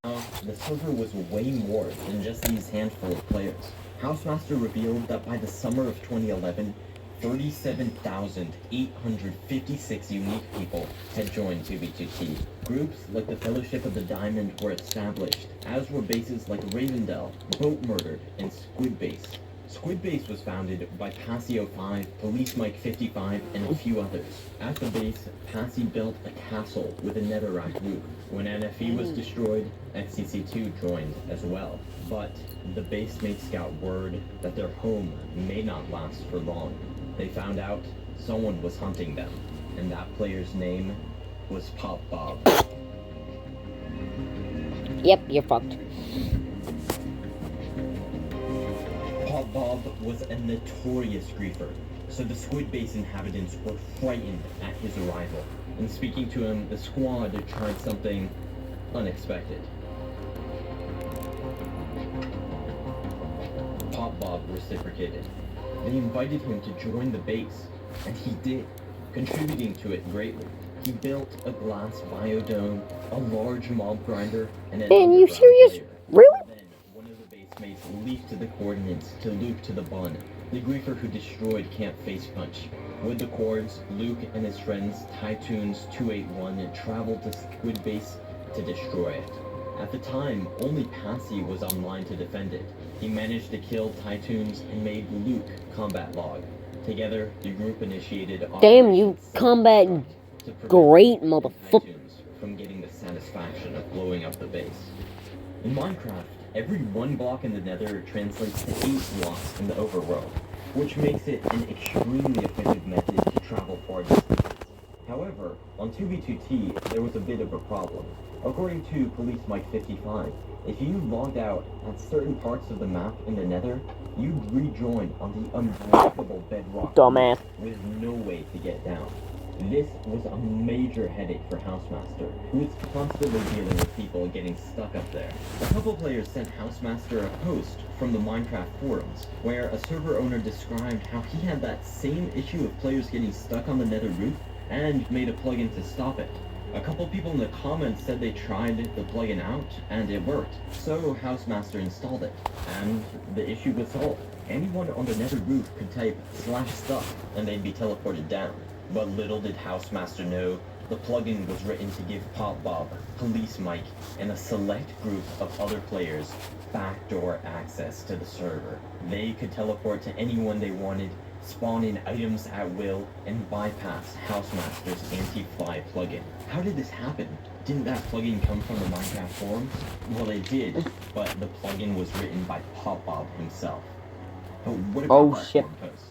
Now, the server was way more than just these handful of players. Housemaster revealed that by the summer of 2011, 37,856 unique people had joined 2B2T. Groups like the Fellowship of the Diamond were established, as were bases like Ravendell, Boat Murdered, and Squid Base. Squid Base was founded by Passio5, Police Mike 55, and a few others. At the base, Passy built a castle with a netherrack roof. When NFE was destroyed, XCC2 joined as well. But the base mates got word that their home may not last for long. They found out someone was hunting them, and that player's name was Pop Bob. Yep, you're fucked. Pop Bob was a notorious griefer, so the Squid Base inhabitants were frightened at his arrival. In speaking to him, the squad tried something unexpected. Pop Bob reciprocated. They invited him to join the base, and he did, contributing to it greatly. He built a glass biodome, a large mob grinder, and an Man, you underground serious? layer. Really? Then, one of the base mates leaked the coordinates to Luke to the Bun, the griefer who destroyed Camp Face Punch. With the cords, Luke and his friends, Tytoons281, traveled to Squid Base to destroy it. At the time, only Passy was online to defend it. He managed to kill Tytoons and made Luke combat log. Together, the group initiated Damn, you combat to prevent great, motherfucker. Tytoons from getting the satisfaction of blowing up the base. In Minecraft, every one block in the Nether translates to 8 blocks in the overworld, which makes it an extremely effective method to travel far distances. However, on 2B2T, there was a bit of a problem. According to Police Mike 55, if you logged out at certain parts of the map in the Nether, you'd rejoin on the unbreakable bedrock Dumbass. with no way to get down. This was a major headache for Housemaster, who was constantly dealing with people getting stuck up there. A couple players sent Housemaster a post from the Minecraft forums, where a server owner described how he had that same issue of players getting stuck on the Nether roof, and made a plugin to stop it. A couple people in the comments said they tried the plugin out, and it worked. So Housemaster installed it, and the issue was solved. Anyone on the nether roof could type /stuff and they'd be teleported down. But little did Housemaster know, the plugin was written to give Pop Bob, Police Mike, and a select group of other players backdoor access to the server. They could teleport to anyone they wanted, spawn in items at will, and bypass Housemaster's anti-fly plugin. How did this happen? Didn't that plugin come from the Minecraft forums? Well, it did, but the plugin was written by Pop Bob himself. But what about that forum post?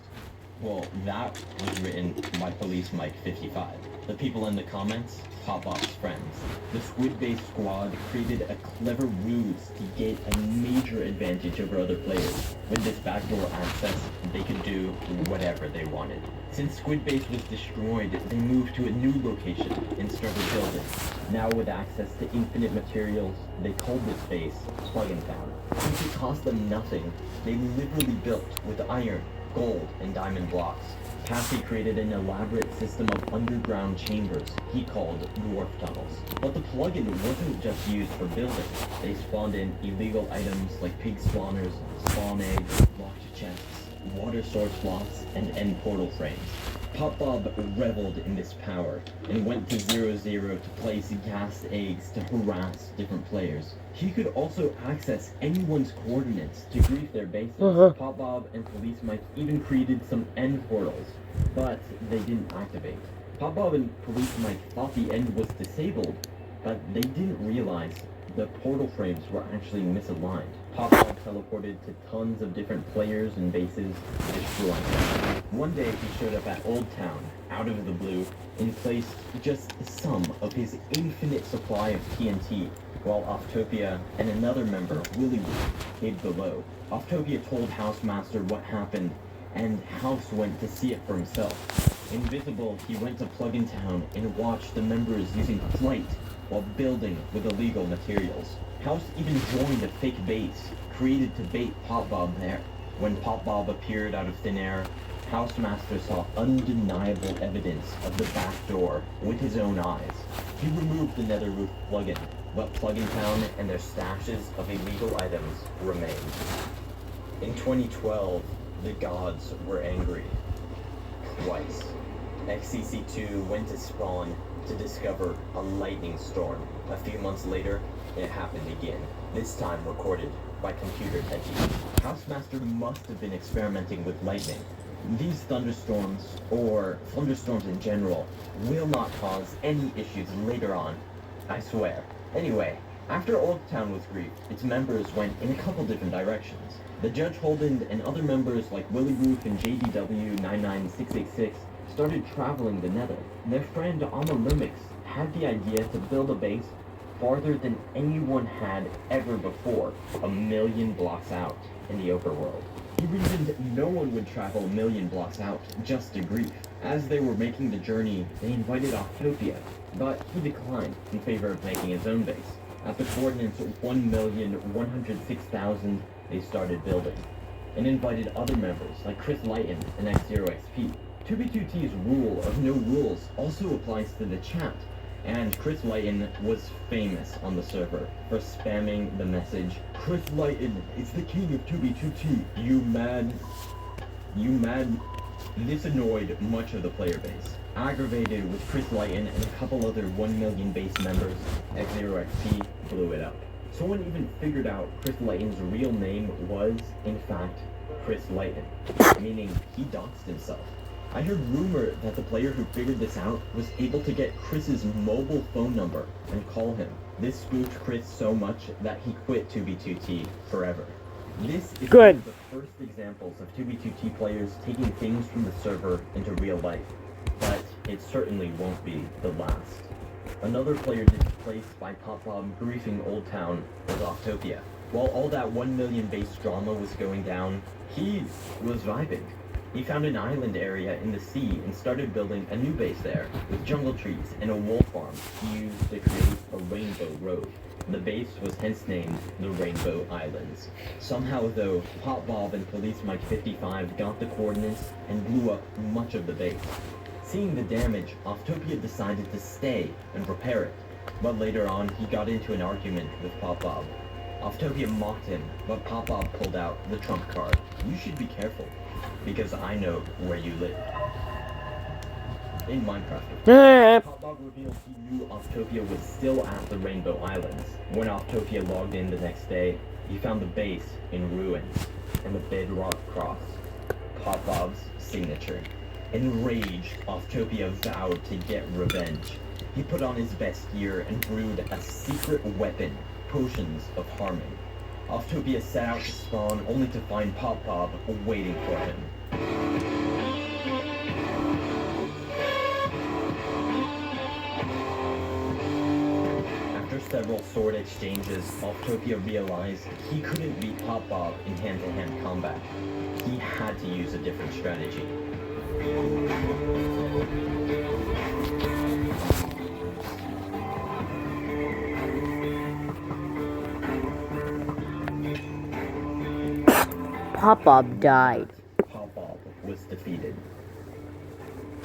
Well, that was written by Police Mike 55. The people in the comments, Pop Bob's friends. The Squid Base squad created a clever ruse to get a major advantage over other players. With this backdoor access, they could do whatever they wanted. Since Squid Base was destroyed, they moved to a new location and started building. Now with access to infinite materials, they called this base Plugin Town. Since it cost them nothing, they literally built with iron, gold, and diamond blocks. Passy created an elaborate system of underground chambers he called dwarf tunnels. But the plugin wasn't just used for building. They spawned in illegal items like pig spawners, spawn eggs, locked chests, water source blocks, and end portal frames. Pop Bob reveled in this power and went to 0-0 to place gas eggs to harass different players. He could also access anyone's coordinates to grief their bases. Pop Bob and Police Mike even created some end portals, but they didn't activate. Pop Bob and Police Mike thought the end was disabled, but they didn't realize the portal frames were actually misaligned. Pop Bob teleported to tons of different players and bases, destroying them. One day he showed up at Old Town, out of the blue, and placed just some of his infinite supply of TNT, while Optopia and another member, Willy Woo, hid below. Optopia told Housemaster what happened, and House went to see it for himself. Invisible, he went to Plugin Town and watched the members using flight while building with illegal materials. House even joined a fake base, created to bait Pop Bob there. When Pop Bob appeared out of thin air, Housemaster saw undeniable evidence of the back door with his own eyes. He removed the Nether Roof plugin, but Plugin Town and their stashes of illegal items remained. In 2012, the gods were angry. Twice. XCC2 went to spawn to discover a lightning storm. A few months later, it happened again, this time recorded by Computer Techie. Housemaster must have been experimenting with lightning. These thunderstorms, or thunderstorms in general, will not cause any issues later on, I swear. Anyway, after Old Town was griefed, its members went in a couple different directions. The Judge Holden and other members like Willy Roof and JDW99686 started traveling the Nether. Their friend Amma Lumix had the idea to build a base farther than anyone had ever before, 1,000,000 blocks out in the overworld. He reasoned no one would travel 1,000,000 blocks out just to grief. As they were making the journey, they invited Octopia, but he declined in favor of making his own base. At the coordinates 1,106,000, they started building, and invited other members like Chris Lighton and X0XP. 2B2T's rule of no rules also applies to the chat, and Chris Lighton was famous on the server for spamming the message, "Chris Lighton is the king of 2B2T, you mad?" This annoyed much of the player base. Aggravated with Chris Lighton and a couple other 1,000,000 base members, X0XP blew it up. Someone even figured out Chris Lighton's real name was, in fact, Chris Lighton, meaning he doxed himself. I heard rumor that the player who figured this out was able to get Chris's mobile phone number and call him. This spooked Chris so much that he quit 2B2T forever. This is one of the first examples of 2B2T players taking things from the server into real life, but it certainly won't be the last. Another player displaced by Pop Bob griefing Old Town was Octopia. While all that 1,000,000 base drama was going down, he was vibing. He found an island area in the sea and started building a new base there, with jungle trees and a wool farm he used to create a rainbow road. The base was hence named the Rainbow Islands. Somehow though, Pop Bob and Police Mike 55 got the coordinates and blew up much of the base. Seeing the damage, Octopia decided to stay and repair it, but later on he got into an argument with Pop Bob. Optopia mocked him, but Pop-Bob pulled out the trump card. You should be careful, because I know where you live. In Minecraft, Pop-Bob revealed he knew Optopia was still at the Rainbow Islands. When Optopia logged in the next day, he found the base in ruins and the bedrock cross, Pop-Bob's signature. Enraged, Optopia vowed to get revenge. He put on his best gear and brewed a secret weapon, potions of harmony. Optopia set out to spawn only to find Pop-Bob waiting for him. After several sword exchanges, Optopia realized he couldn't beat Pop-Bob in hand-to-hand combat. He had to use a different strategy. Pop-Bob died. Pop-Bob was defeated.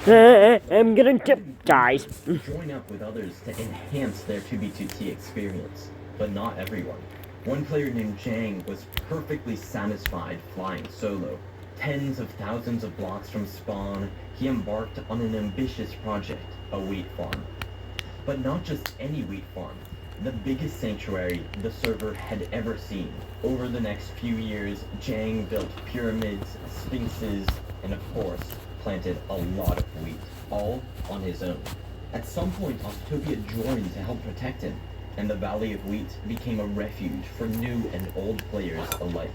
I'm gonna guys. Join up with others to enhance their 2B2T experience, but not everyone. One player named Jang was perfectly satisfied flying solo. Tens of thousands of blocks from spawn, he embarked on an ambitious project, a wheat farm. But not just any wheat farm. The biggest sanctuary the server had ever seen. Over the next few years, Jang built pyramids, sphinxes, and of course, planted a lot of wheat, all on his own. At some point, Optopia joined to help protect him, and the Valley of Wheat became a refuge for new and old players alike.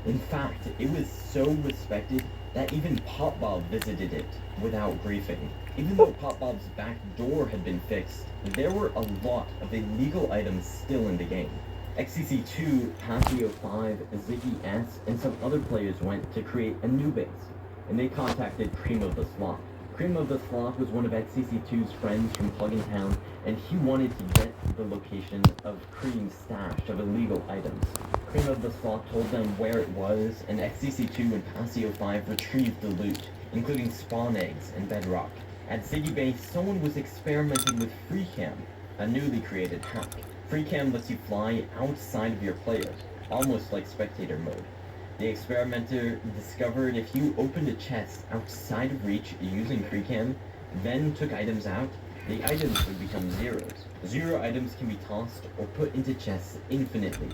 In fact, it was so respected that even Pop-Bob visited it without griefing. Even though Pop-Bob's back door had been fixed, there were a lot of illegal items still in the game. XCC2, Passio 5, Ziggy S, and some other players went to create a new base, and they contacted Cream of the Sloth. Cream of the Sloth was one of XCC2's friends from Plugin Town, and he wanted to get the location of Cream's stash of illegal items. Cream of the Sloth told them where it was, and XCC2 and Passio 5 retrieved the loot, including spawn eggs and bedrock. At Ziggy Base, someone was experimenting with FreeCam, a newly created hack. FreeCam lets you fly outside of your players, almost like spectator mode. The experimenter discovered if you opened a chest outside of reach using FreeCam, then took items out, the items would become zeros. Zero items can be tossed or put into chests infinitely.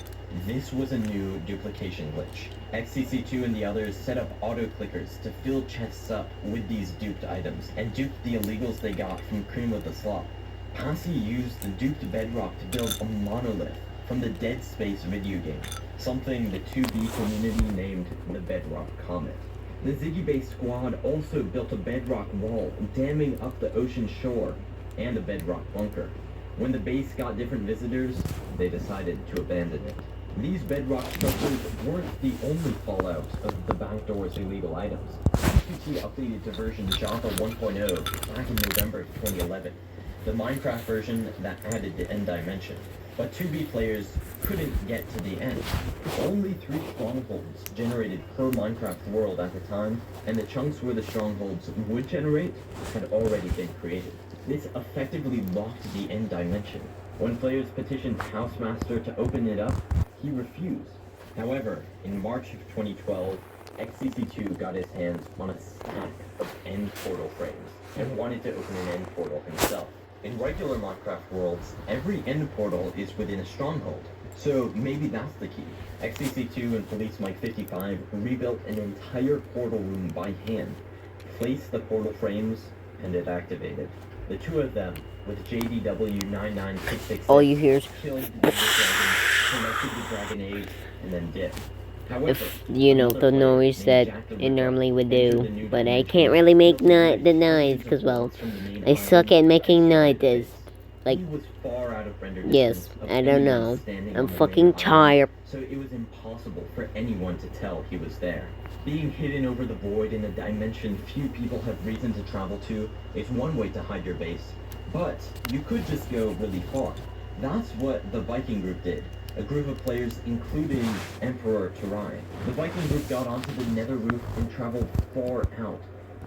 This was a new duplication glitch. XCC2 and the others set up auto-clickers to fill chests up with these duped items, and duped the illegals they got from Cream of the Sloth. Passy used the duped bedrock to build a monolith from the Dead Space video game, something the 2B community named the Bedrock Comet. The Ziggy Base squad also built a bedrock wall, damming up the ocean shore, and a bedrock bunker. When the base got different visitors, they decided to abandon it. These bedrock structures weren't the only fallout of the backdoor's illegal items. XQT updated to version Java 1.0 back in November of 2011, the Minecraft version that added the end dimension. But 2B players couldn't get to the end. Only 3 strongholds generated per Minecraft world at the time, and the chunks where the strongholds would generate had already been created. This effectively locked the end dimension. When players petitioned Housemaster to open it up, he refused. However, in March of 2012, XCC2 got his hands on a stack of end portal frames and wanted to open an end portal himself. In regular Minecraft worlds, every end portal is within a stronghold, so maybe that's the key. XCC2 and Police Mike 55 rebuilt an entire portal room by hand, placed the portal frames, and it activated. The two of them, with JDW99666, all you hear is killed the dragon, collected the dragon egg, and then dipped. However, if you know the noise that it normally would do, but I can't really make the noise because, well, I suck at making noises. Like, yes, I don't know. I'm fucking tired. So it was impossible for anyone to tell he was there. Being hidden over the void in a dimension few people have reason to travel to is one way to hide your base. But you could just go really far. That's what the Viking group did. A group of players, including Emperor Turai. The Viking group got onto the nether roof and traveled far out,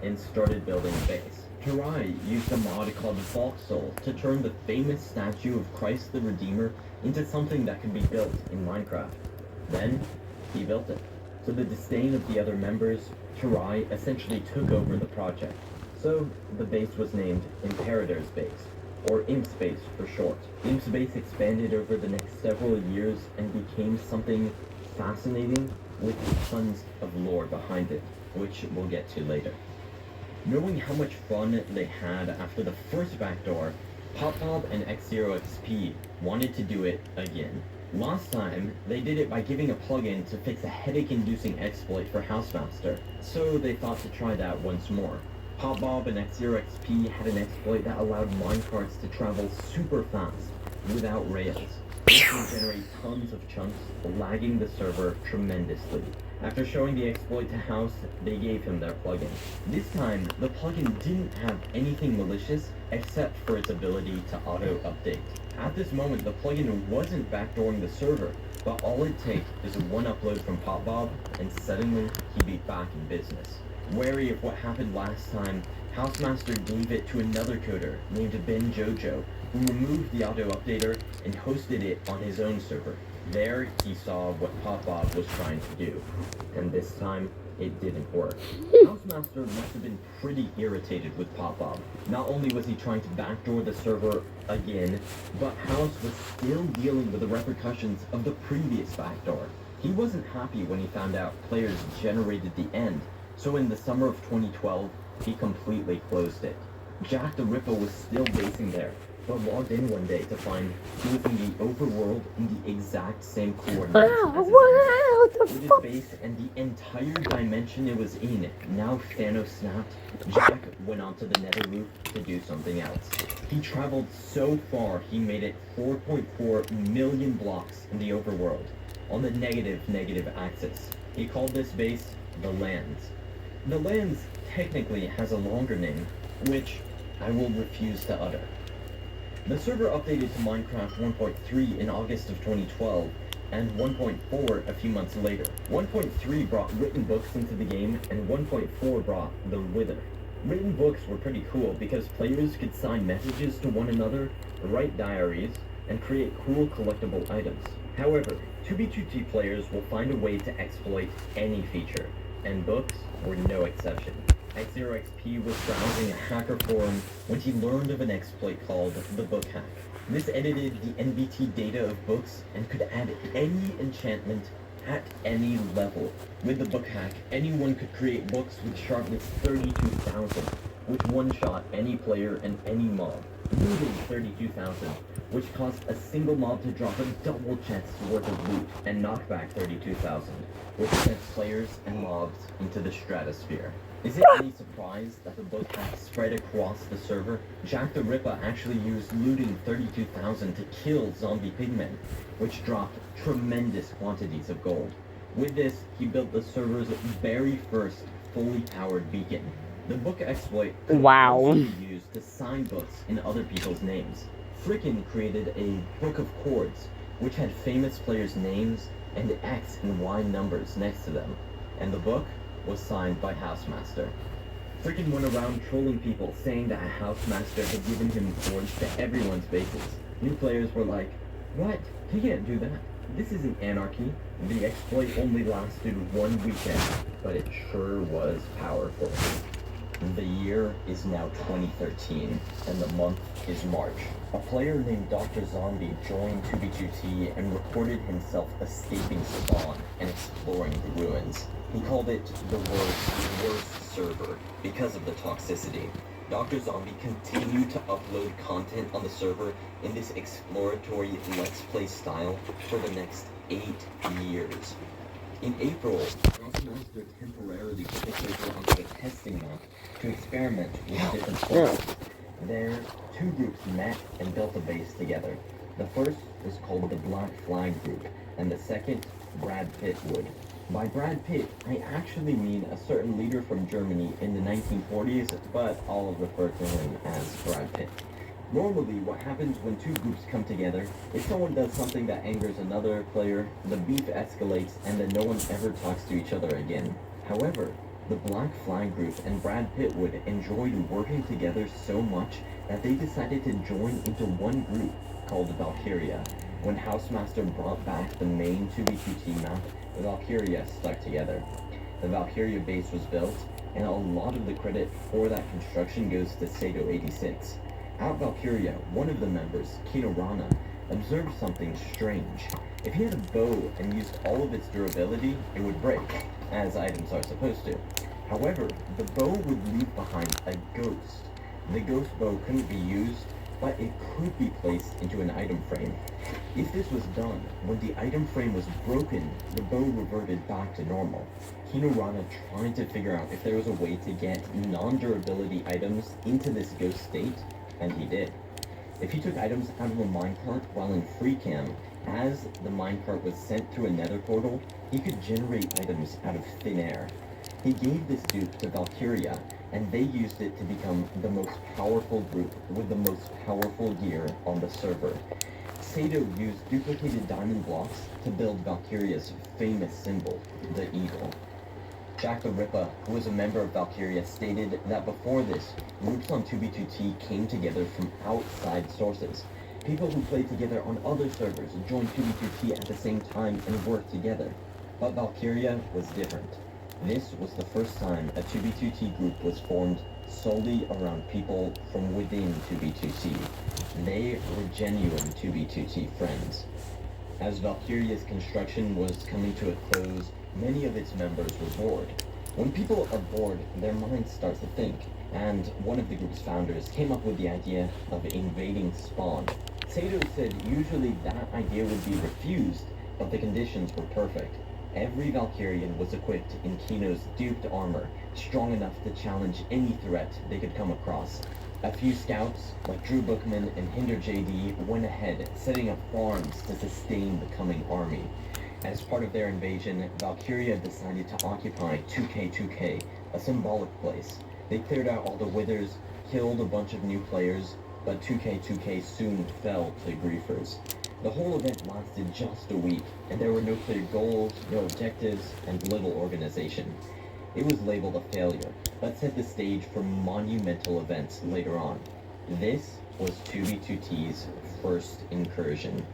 and started building a base. Tarai used a mod called Vault Soul to turn the famous statue of Christ the Redeemer into something that could be built in Minecraft. Then, he built it. To the disdain of the other members, Tarai essentially took over the project. So, the base was named Imperator's Base, or Imp's Base for short. Imp's Base expanded over the next several years and became something fascinating with tons of lore behind it, which we'll get to later. Knowing how much fun they had after the first backdoor, PopBob and X0XP wanted to do it again. Last time, they did it by giving a plugin to fix a headache-inducing exploit for Housemaster, so they thought to try that once more. PopBob and X0XP had an exploit that allowed minecarts to travel super fast, without rails. This can generate tons of chunks, lagging the server tremendously. After showing the exploit to House, they gave him their plugin. This time, the plugin didn't have anything malicious except for its ability to auto-update. At this moment, the plugin wasn't backdooring the server, but all it takes is one upload from PopBob, and suddenly he'd be back in business. Wary of what happened last time, Housemaster gave it to another coder named Ben Jojo, who removed the auto-updater and hosted it on his own server. There, he saw what PopBob was trying to do, and this time, it didn't work. Housemaster must have been pretty irritated with PopBob. Not only was he trying to backdoor the server again, but House was still dealing with the repercussions of the previous backdoor. He wasn't happy when he found out players generated the end, so in the summer of 2012, he completely closed it. Jack the Ripper was still basing there, but logged in one day to find he was in the overworld in the exact same coordinates as with his base and the entire dimension it was in now Thanos snapped. Jack went onto the nether roof to do something else. He traveled so far he made it 4.4 million blocks in the overworld on the negative axis. He called this base the Lands. The Lands technically has a longer name, which I will refuse to utter. The server updated to Minecraft 1.3 in August of 2012, and 1.4 a few months later. 1.3 brought written books into the game, and 1.4 brought the Wither. Written books were pretty cool because players could sign messages to one another, write diaries, and create cool collectible items. However, 2b2t players will find a way to exploit any feature, and books were no exception. X0XP was browsing a hacker forum when he learned of an exploit called the Book Hack. This edited the NVT data of books and could add any enchantment at any level. With the Book Hack, anyone could create books with sharpness 32,000, which one-shot any player and any mob. Looting 32,000, which caused a single mob to drop a double chest's worth of loot, and knockback 32,000, which sent players and mobs into the stratosphere. Is it any surprise that the Book Hack spread across the server? Jack the Ripper actually used looting 32,000 to kill zombie pigmen, which dropped tremendous quantities of gold. With this, he built the server's very first fully powered beacon. The book exploit could also be used to sign books in other people's names. Frickin created a Book of Chords, which had famous players' names and X and Y numbers next to them, and the book was signed by Housemaster. Frickin went around trolling people, saying that Housemaster had given him chords to everyone's bases. New players were like, "What? He can't do that. This isn't anarchy." The exploit only lasted 1 weekend, but it sure was powerful. The year is now 2013, and the month is March. A player named Dr. Zombie joined 2b2t and recorded himself escaping Spawn and exploring the ruins. He called it the world's worst server because of the toxicity. Dr. Zombie continued to upload content on the server in this exploratory Let's Play style for the next 8 years. In April, Housemaster temporarily put the server onto a testing map to experiment with different players. There, 2 groups met and built a base together. The first was called the Black Flag Group, and the second, Brad Pitt would. By Brad Pitt, I actually mean a certain leader from Germany in the 1940s, but I'll refer to him as Brad Pitt. Normally, what happens when 2 groups come together is someone does something that angers another player, the beef escalates, and then no one ever talks to each other again. However, The Black Flag Group and Brad Pittwood enjoyed working together so much that they decided to join into one group called Valkyria. When Housemaster brought back the main 2v2T map, the Valkyria stuck together. The Valkyria base was built, and a lot of the credit for that construction goes to Sato86. At Valkyria, one of the members, Kino Rana, observed something strange. If he had a bow and used all of its durability, it would break, as items are supposed to. However, the bow would leave behind a ghost. The ghost bow couldn't be used, but it could be placed into an item frame. If this was done, when the item frame was broken, the bow reverted back to normal. Kino Rana tried to figure out if there was a way to get non-durability items into this ghost state, and he did. If he took items out of a minecart while in free cam, as the minecart was sent through a nether portal, he could generate items out of thin air. He gave this dupe to Valkyria, and they used it to become the most powerful group with the most powerful gear on the server. Sato used duplicated diamond blocks to build Valkyria's famous symbol, the eagle. Jack the Ripper, who was a member of Valkyria, stated that before this, groups on 2b2T came together from outside sources. People who played together on other servers joined 2b2T at the same time and worked together. But Valkyria was different. This was the first time a 2b2T group was formed solely around people from within 2b2T. They were genuine 2b2T friends. As Valkyria's construction was coming to a close, many of its members were bored. When people are bored, their minds start to think, and one of the group's founders came up with the idea of invading Spawn. Sato said usually that idea would be refused, but the conditions were perfect. Every Valkyrian was equipped in Kino's duped armor, strong enough to challenge any threat they could come across. A few scouts, like Drew Bookman and Hinder JD, went ahead, setting up farms to sustain the coming army. As part of their invasion, Valkyria decided to occupy 2K2K, a symbolic place. They cleared out all the withers, killed a bunch of new players, but 2K2K soon fell to griefers. The whole event lasted just a week, and there were no clear goals, no objectives, and little organization. It was labeled a failure, but set the stage for monumental events later on. This was 2b2T's first incursion.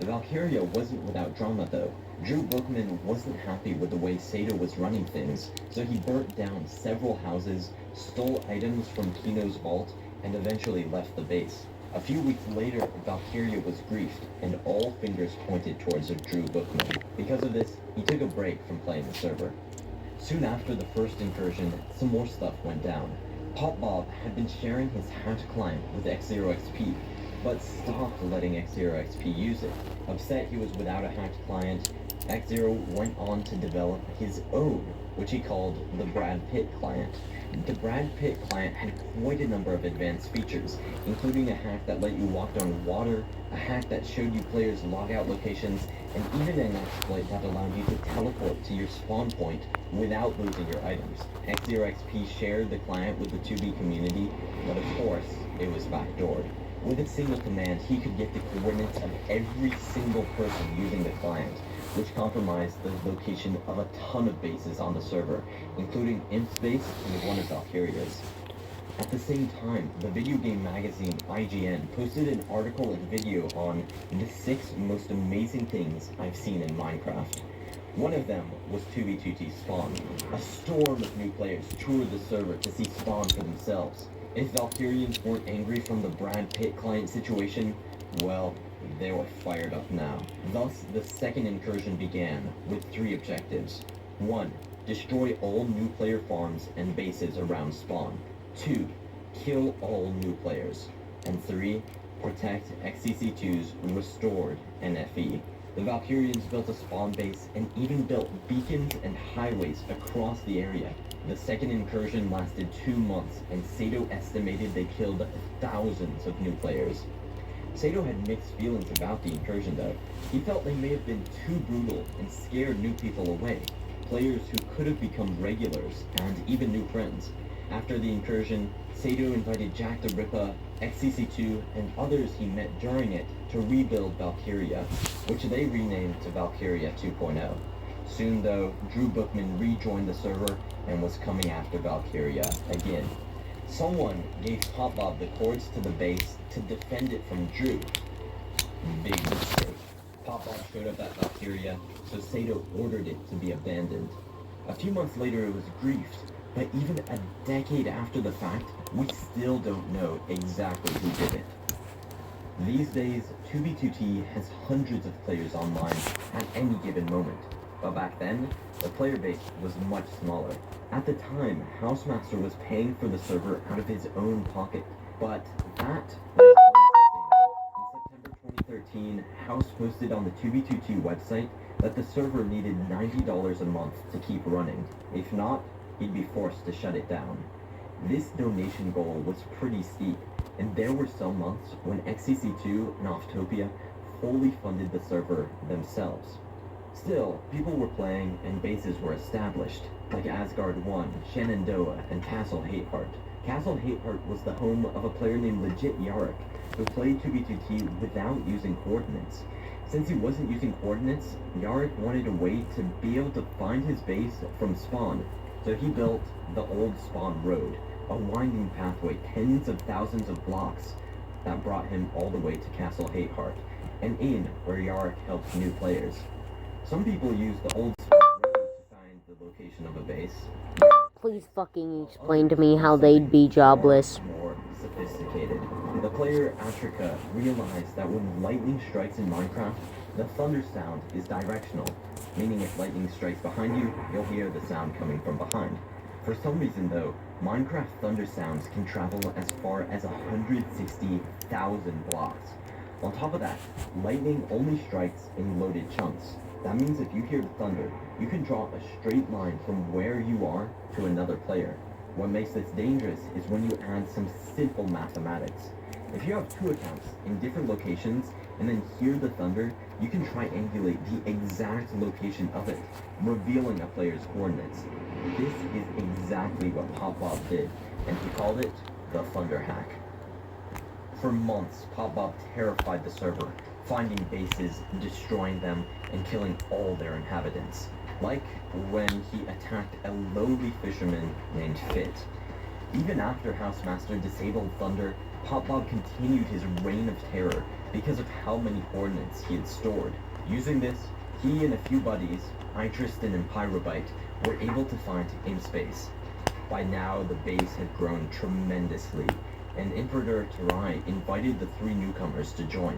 The Valkyria wasn't without drama though. Drew Bookman wasn't happy with the way Sato was running things, so he burnt down several houses, stole items from Kino's vault, and eventually left the base. A few weeks later, Valkyria was griefed, and all fingers pointed towards Drew Bookman. Because of this, he took a break from playing the server. Soon after the first incursion, some more stuff went down. Pop Bob had been sharing his hacked client with X0XP, but stopped letting X0XP use it. Upset he was without a hacked client, X0 went on to develop his own, which he called the Brad Pitt client. The Brad Pitt client had quite a number of advanced features, including a hack that let you walk on water, a hack that showed you players' logout locations, and even an exploit that allowed you to teleport to your spawn point without losing your items. X0XP shared the client with the 2B community, but of course, it was backdoored. With a single command, he could get the coordinates of every single person using the client, which compromised the location of a ton of bases on the server, including Imp's base and one of Valkyria's. At the same time, the video game magazine IGN posted an article and video on the 6 most amazing things I've seen in Minecraft. One of them was 2v2T Spawn. A storm of new players toured the server to see Spawn for themselves. If Valkyrians weren't angry from the Brad Pitt client situation, well, they were fired up now. Thus, the second incursion began with 3 objectives. 1. Destroy all new player farms and bases around Spawn. 2. Kill all new players. And 3. Protect XCC2's restored NFE. The Valkyrians built a spawn base and even built beacons and highways across the area. The second incursion lasted 2 months, and Sato estimated they killed thousands of new players. Sato had mixed feelings about the incursion though. He felt they may have been too brutal and scared new people away, players who could have become regulars and even new friends. After the incursion, Sato invited Jack the Ripper, XCC2, and others he met during it to rebuild Valkyria, which they renamed to Valkyria 2.0. Soon though, Drew Bookman rejoined the server and was coming after Valkyria again. Someone gave Pop Bob the cords to the base to defend it from Drew. Big mistake. Pop Bob showed up at Valkyria, so Sato ordered it to be abandoned. A few months later it was griefed, but even a decade after the fact, we still don't know exactly who did it. These days, 2B2T has hundreds of players online at any given moment, but back then, the player base was much smaller. At the time, Housemaster was paying for the server out of his own pocket, but that was in September 2013, House posted on the 2B2T website that the server needed $90 a month to keep running. If not, he'd be forced to shut it down. This donation goal was pretty steep, and there were some months when XCC2 and Offtopia fully funded the server themselves. Still, people were playing and bases were established, like Asgard 1, Shenandoah, and Castle Hateheart. Castle Hateheart was the home of a player named Legit Yarick, who played 2B2T without using coordinates. Since he wasn't using coordinates, Yarick wanted a way to be able to find his base from spawn, so he built the Old Spawn Road, a winding pathway tens of thousands of blocks that brought him all the way to Castle Hateheart, an inn where Yarick helped new players. Some people use the Old Spawn Road to find the location of a base. Please fucking explain to me how they'd be jobless. More sophisticated. The player Atrika realized that when lightning strikes in Minecraft, the thunder sound is directional, meaning if lightning strikes behind you, you'll hear the sound coming from behind. For some reason though, Minecraft thunder sounds can travel as far as 160,000 blocks. On top of that, lightning only strikes in loaded chunks. That means if you hear the thunder, you can draw a straight line from where you are to another player. What makes this dangerous is when you add some simple mathematics. If you have two accounts in different locations and then hear the thunder, you can triangulate the exact location of it, revealing a player's coordinates. This is exactly what Pop Bob did, and he called it the Thunder Hack. For months, Pop Bob terrified the server, finding bases, destroying them, and killing all their inhabitants. Like when he attacked a lowly fisherman named Fit. Even after Housemaster disabled Thunder, Pop Bob continued his reign of terror because of how many coordinates he had stored. Using this, he and a few buddies, Itristan and Pyrobyte, were able to find InSpace. By now, the base had grown tremendously, and Emperor Tarai invited the three newcomers to join.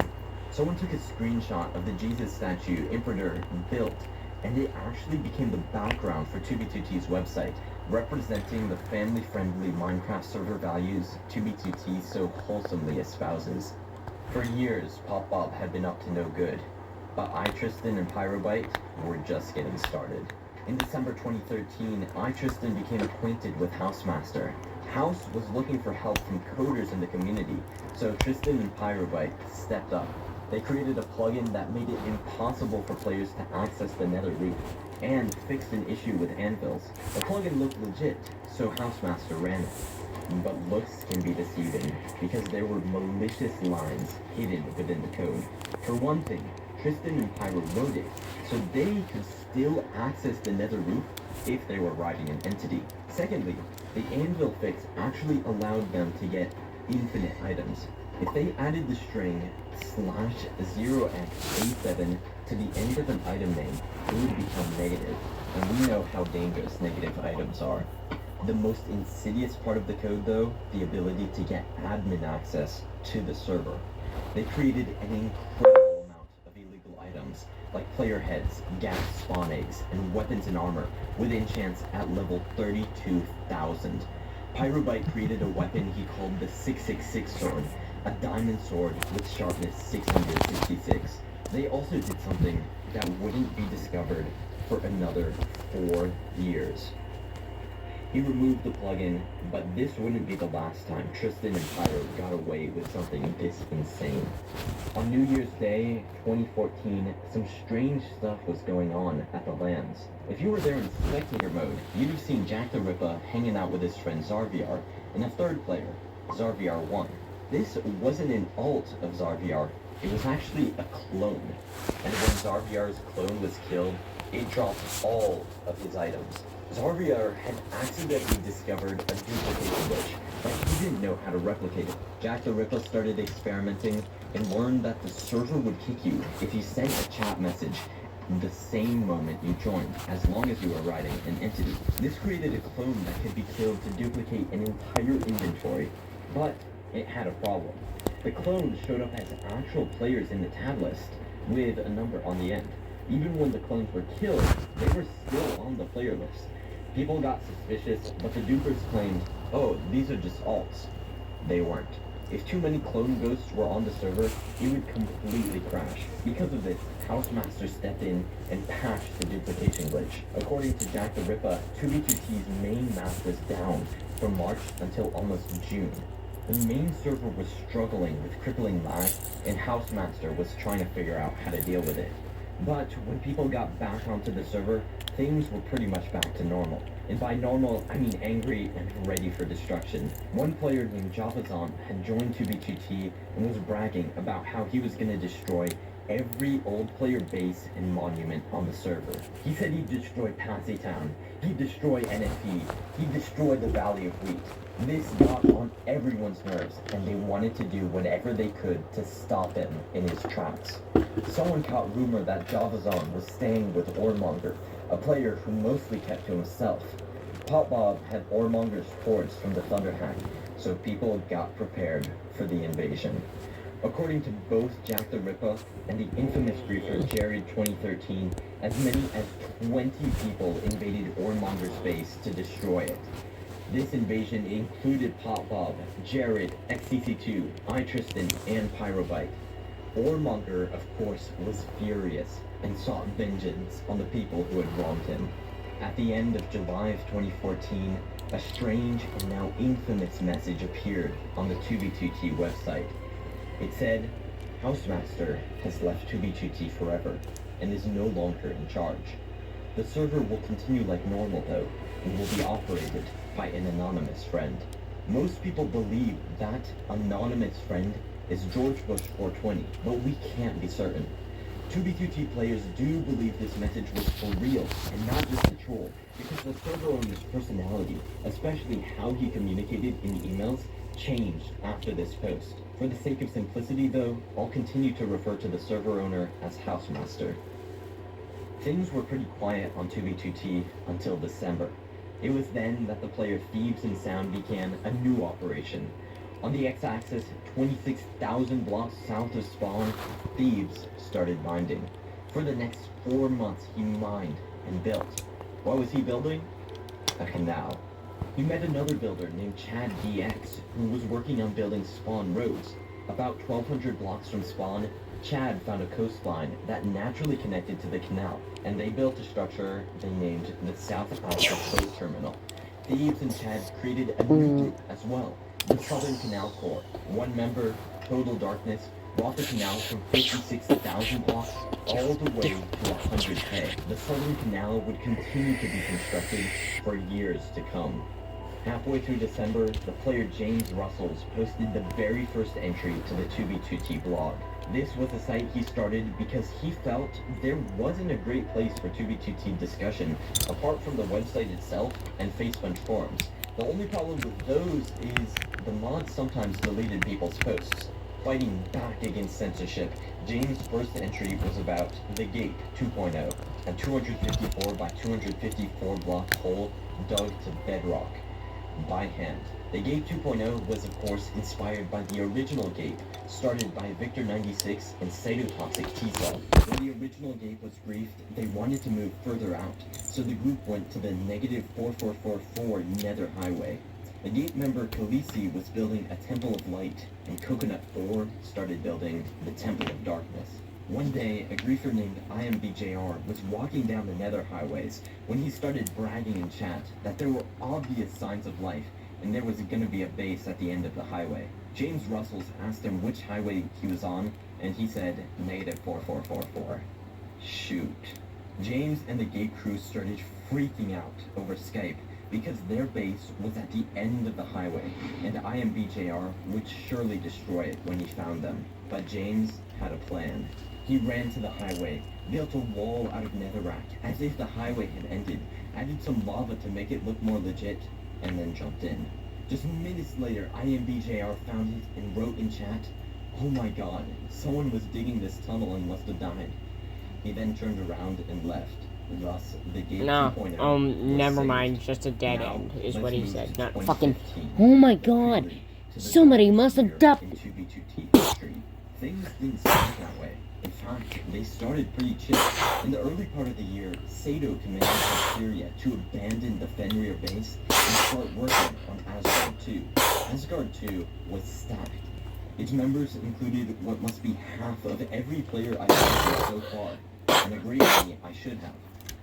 Someone took a screenshot of the Jesus statue Emperor built, and it actually became the background for 2B2T's website, representing the family-friendly Minecraft server values 2B2T so wholesomely espouses. For years, Pop Bob had been up to no good, but Itristan and Pyrobyte were just getting started. In December 2013, Itristan became acquainted with Housemaster. House was looking for help from coders in the community, so Tristan and Pyrobyte stepped up. They created a plugin that made it impossible for players to access the Nether Reef, and fixed an issue with anvils. The plugin looked legit, so Housemaster ran it. But looks can be deceiving, because there were malicious lines hidden within the code. For one thing, Tristan and Pyro wrote it, so they could still access the Nether Roof if they were riding an entity. Secondly, the anvil fix actually allowed them to get infinite items. If they added the string /0x87 to the end of an item name, it would become negative, and we know how dangerous negative items are. The most insidious part of the code though, the ability to get admin access to the server. They created an incredible amount of illegal items, like player heads, gas spawn eggs, and weapons and armor, with enchants at level 32,000. Pyrobyte created a weapon he called the 666 sword, a diamond sword with sharpness 666. They also did something that wouldn't be discovered for another 4 years. He removed the plugin, but this wouldn't be the last time Tristan and Pyro got away with something this insane. On New Year's Day, 2014, some strange stuff was going on at the lands. If you were there in spectator mode, you'd have seen Jack the Ripper hanging out with his friend Zarviar, and a third player, Zarviar 1. This wasn't an alt of Zarviar, it was actually a clone. And when Zarviar's clone was killed, It dropped all of his items. Zarvier had accidentally discovered a duplication glitch, but he didn't know how to replicate it. Jack the Ripper started experimenting and learned that the server would kick you if you sent a chat message the same moment you joined, as long as you were writing an entity. This created a clone that could be killed to duplicate an entire inventory, but it had a problem. The clone showed up as actual players in the tab list, with a number on the end. Even when the clones were killed, they were still on the player list. People got suspicious, but the dupers claimed, oh, these are just alts. They weren't. If too many clone ghosts were on the server, it would completely crash. Because of this, Housemaster stepped in and patched the duplication glitch. According to Jack the Ripper, 2b2t's main map was down from March until almost June. The main server was struggling with crippling lag, and Housemaster was trying to figure out how to deal with it. But when people got back onto the server, things were pretty much back to normal. And by normal, I mean angry and ready for destruction. One player named Javazon had joined 2b2t and was bragging about how he was going to destroy every old player base and monument on the server. He said he'd destroy Patsy Town, he'd destroy NFE, he'd destroy the Valley of Wheat. This got on everyone's nerves, and they wanted to do whatever they could to stop him in his tracks. Someone caught rumor that Javazon was staying with Oremonger, a player who mostly kept to himself. Pop Bob had Oremonger's ports from the Thunderhack, so people got prepared for the invasion. According to both Jack the Ripper and the infamous griefer Jared 2013, as many as 20 people invaded Oremonger's base to destroy it. This invasion included Pop Bob, Jared, XCC2, iTristan, and Pyrobite. Oremonger, of course, was furious and sought vengeance on the people who had wronged him. At the end of July of 2014, a strange and now infamous message appeared on the 2b2t website. It said, Housemaster has left 2b2t forever and is no longer in charge. The server will continue like normal though, and will be operated by an anonymous friend. Most people believe that anonymous friend is George Bush 420, but we can't be certain. 2b2t players do believe this message was for real and not just a troll, because the server owner's personality, especially how he communicated in emails, changed after this post. For the sake of simplicity though, I'll continue to refer to the server owner as Housemaster. Things were pretty quiet on 2b2t until December. It was then that the player Thieves and Sound began a new operation. On the x-axis, 26,000 blocks south of spawn, Thieves started minding. For the next 4 months he mined and built. What was he building? A canal. He met another builder named Chad DX, who was working on building spawn roads. About 1,200 blocks from spawn, Chad found a coastline that naturally connected to the canal, and they built a structure they named the South Alpha Coast Terminal. Thieves and Chad created a new group as well, the Southern Canal Corps. One member, Total Darkness, brought the canal from 56,000 blocks all the way to 100k. The Southern Canal would continue to be constructed for years to come. Halfway through December, the player James Russells posted the very first entry to the 2b2t blog. This was a site he started because he felt there wasn't a great place for 2b2t discussion apart from the website itself and Facebook forums. The only problem with those is the mods sometimes deleted people's posts. Fighting back against censorship, James' first entry was about the Gate 2.0, a 254 by 254 block hole dug to bedrock by hand. The Gate 2.0 was of course inspired by the original Gate, started by Victor 96 and Cytotoxic T-Cell. When the original Gate was griefed, they wanted to move further out, so the group went to the -4444 Nether Highway. The Gate member Khaleesi was building a Temple of Light, and Coconut 4 started building the Temple of Darkness. One day, a griefer named IMBJR was walking down the Nether Highways when he started bragging in chat that there were obvious signs of life, and there was going to be a base at the end of the highway. James Russells asked him which highway he was on, and he said, -4444. Shoot. James and the Gate crew started freaking out over Skype because their base was at the end of the highway, and IMBJR would surely destroy it when he found them. But James had a plan. He ran to the highway, built a wall out of netherrack, as if the highway had ended, added some lava to make it look more legit, and then jumped in. Just minutes later, IMBJR found it and wrote in chat, "Oh my god, someone was digging this tunnel and must have died." He then turned around and left. Thus, the gate 2.0 was never saved. mind, just a dead Now, end, is let's what he move said. to Not fucking, 2015. oh my god, somebody must have dumped. In 2B2T history, things didn't start that way. In fact, they started pretty chill. In the early part of the year, Sato commanded Valkyria to abandon the Fenrir base and start working on Asgard 2. Asgard 2 was stacked. Its members included what must be half of every player I've played so far, and a great many I should have.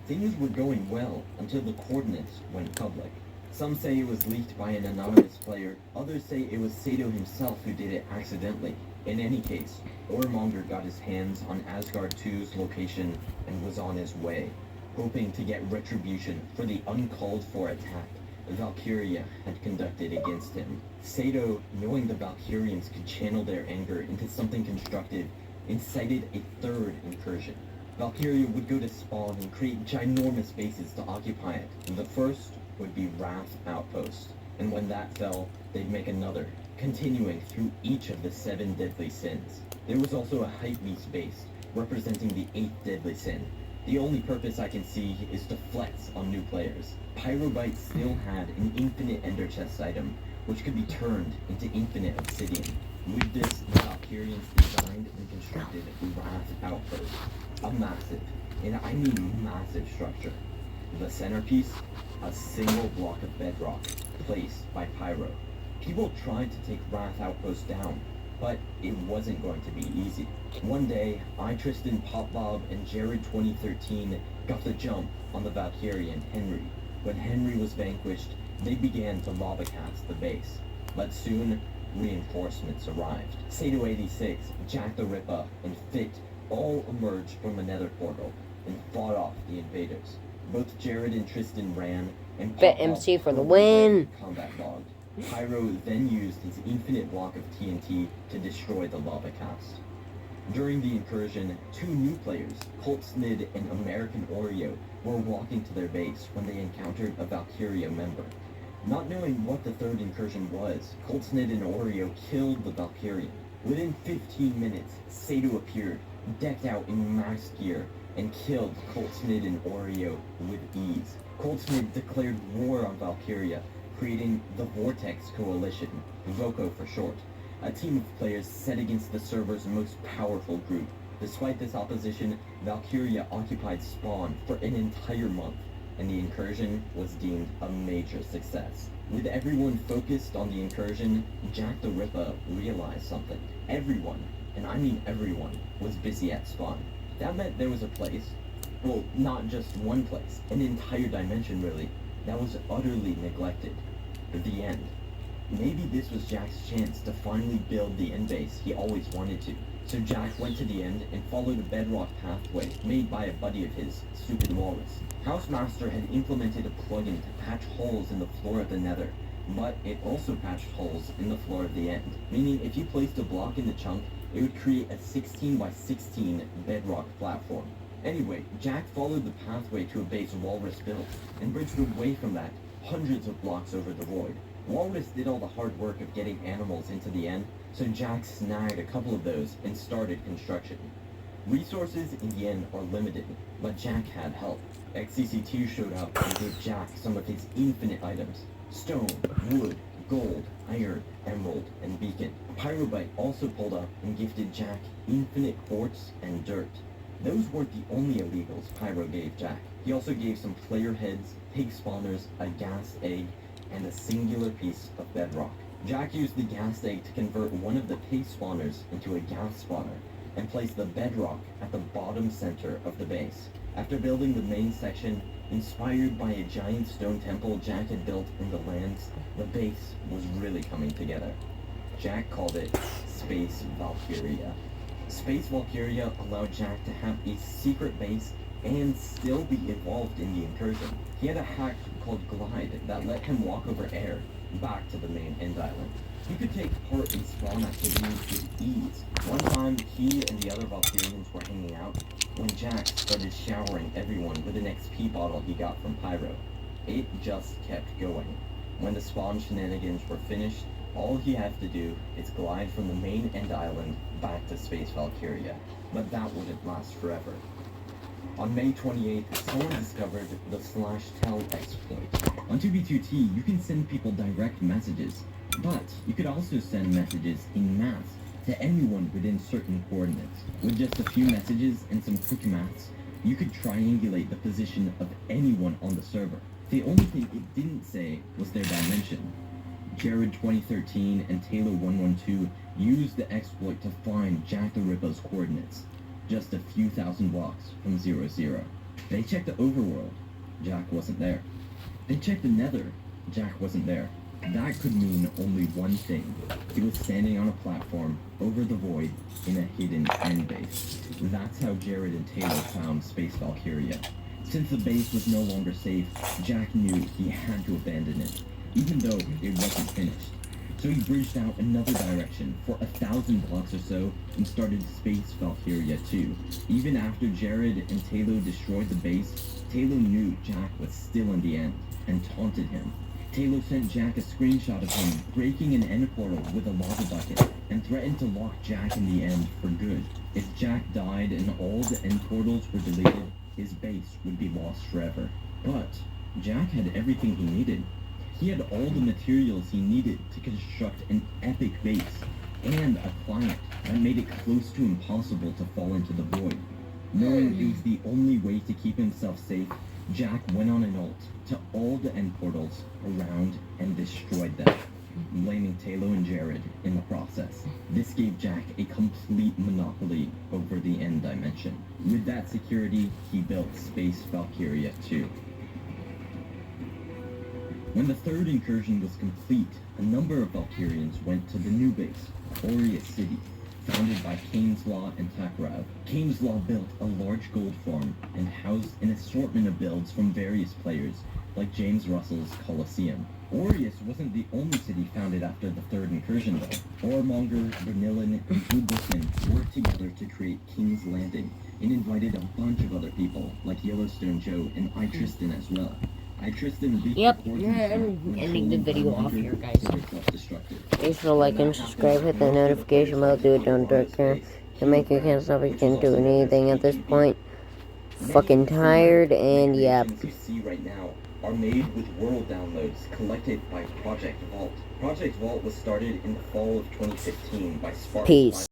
Things were going well until the coordinates went public. Some say it was leaked by an anonymous player, others say it was Sato himself who did it accidentally. In any case, Ormonger got his hands on Asgard 2's location and was on his way, hoping to get retribution for the uncalled-for attack Valkyria had conducted against him. Sato, knowing the Valkyrians could channel their anger into something constructive, incited a third incursion. Valkyria would go to spawn and create ginormous bases to occupy it. The first would be Wrath Outpost, and when that fell, they'd make another, continuing through each of the 7 deadly sins. There was also a Hypebeast base, representing the 8th deadly sin. The only purpose I can see is to flex on new players. Pyrobyte still had an infinite Ender Chest item, which could be turned into infinite obsidian. With this, the Valkyrians designed and constructed Wrath Outpost, a massive, and I mean massive structure. The centerpiece, a single block of bedrock, placed by Pyro. People tried to take Wrath Outpost down, but it wasn't going to be easy. One day, Tristan, Popbob, and Jared 2013 got the jump on the Valkyrian Henry. When Henry was vanquished, they began to lava cast the base. But soon, reinforcements arrived. Sato 86, Jack the Ripper, and Fit all emerged from a nether portal and fought off the invaders. Both Jared and Tristan ran, and Bet Popbob MC for the totally win. combat logged. Pyro then used his infinite block of TNT to destroy the lava cast. During the incursion, 2 new players, Colt Snid and American Oreo, were walking to their base when they encountered a Valkyria member. Not knowing what the third incursion was, Colt Snid and Oreo killed the Valkyrian. Within 15 minutes, Sato appeared, decked out in max gear, and killed Colt Snid and Oreo with ease. Colt Snid declared war on Valkyria, creating the Vortex Coalition, VOCO for short, a team of players set against the server's most powerful group. Despite this opposition, Valkyria occupied spawn for an entire month, and the incursion was deemed a major success. With everyone focused on the incursion, Jack the Ripper realized something. Everyone, and I mean everyone, was busy at spawn. That meant there was a place, well, not just one place, an entire dimension really, that was utterly neglected. The end. Maybe this was Jack's chance to finally build the end base he always wanted to. So Jack went to the end and followed a bedrock pathway made by a buddy of his, Stupid Walrus. Housemaster had implemented a plugin to patch holes in the floor of the nether, but it also patched holes in the floor of the end, meaning if you placed a block in the chunk, it would create a 16 by 16 bedrock platform. Anyway, Jack followed the pathway to a base Walrus built, and bridged away from that, hundreds of blocks over the void. Walrus did all the hard work of getting animals into the end, so Jack snagged a couple of those and started construction. Resources in the end are limited, but Jack had help. XCC2 showed up and gave Jack some of his infinite items: stone, wood, gold, iron, emerald, and beacon. Pyrobyte also pulled up and gifted Jack infinite quartz and dirt. Those weren't the only illegals Pyro gave Jack. He also gave some player heads, pig spawners, a gas egg, and a singular piece of bedrock. Jack used the gas egg to convert one of the pig spawners into a gas spawner, and placed the bedrock at the bottom center of the base. After building the main section, inspired by a giant stone temple Jack had built in the lands, the base was really coming together. Jack called it Space Valkyria. Space Valkyria allowed Jack to have a secret base and still be involved in the incursion. He had a hack called Glide that let him walk over air, back to the main end island. He could take part in spawn activities with ease. One time, he and the other Valkyrians were hanging out when Jack started showering everyone with an XP bottle he got from Pyro. It just kept going. When the spawn shenanigans were finished, all he had to do is glide from the main end island back to Space Valkyria. But that wouldn't last forever. On May 28th, someone discovered the /tell exploit. On 2b2t, you can send people direct messages, but you could also send messages in mass to anyone within certain coordinates. With just a few messages and some quick maths, you could triangulate the position of anyone on the server. The only thing it didn't say was their dimension. Jared 2013 and Taylor 112 used the exploit to find Jack the Ripper's coordinates, just a few thousand blocks from 00. They checked the overworld. Jack wasn't there. They checked the nether. Jack wasn't there. That could mean only one thing. He was standing on a platform over the void in a hidden end base. That's how Jared and Taylor found Space Valkyria. Since the base was no longer safe, Jack knew he had to abandon it, even though it wasn't finished. So he bridged out another direction for 1,000 blocks or so and started Space Valkyria 2. Even after Jared and Taylor destroyed the base, Taylor knew Jack was still in the end and taunted him. Taylor sent Jack a screenshot of him breaking an end portal with a lava bucket and threatened to lock Jack in the end for good. If Jack died and all the end portals were deleted, his base would be lost forever. But Jack had everything he needed. He had all the materials he needed to construct an epic base and a client that made it close to impossible to fall into the void. Knowing it was the only way to keep himself safe, Jack went on an ult to all the end portals around and destroyed them, blaming Taylor and Jared in the process. This gave Jack a complete monopoly over the end dimension. With that security, he built Space Valkyria 2. When the third incursion was complete, a number of Valkyrians went to the new base, Aurea City, founded by Kaneslaw and Takrav. Kaneslaw built a large gold farm and housed an assortment of builds from various players, like James Russell's Colosseum. Aureus wasn't the only city founded after the third incursion though. Ormonger, Vernilin, and Blue Bookman worked together to create King's Landing, and invited a bunch of other people, like Yellowstone Joe and Tristan as well. Tristan yep, I'm ending the video off here, guys. Thanks for liking, subscribe, hit the notification bell, do it, don't care. To make you can't stop, you can't do anything at this point. Fucking tired, and yeah. You see right now are made with world downloads collected by Project Vault. Project Vault was started in the fall of 2015 by Spark. Peace.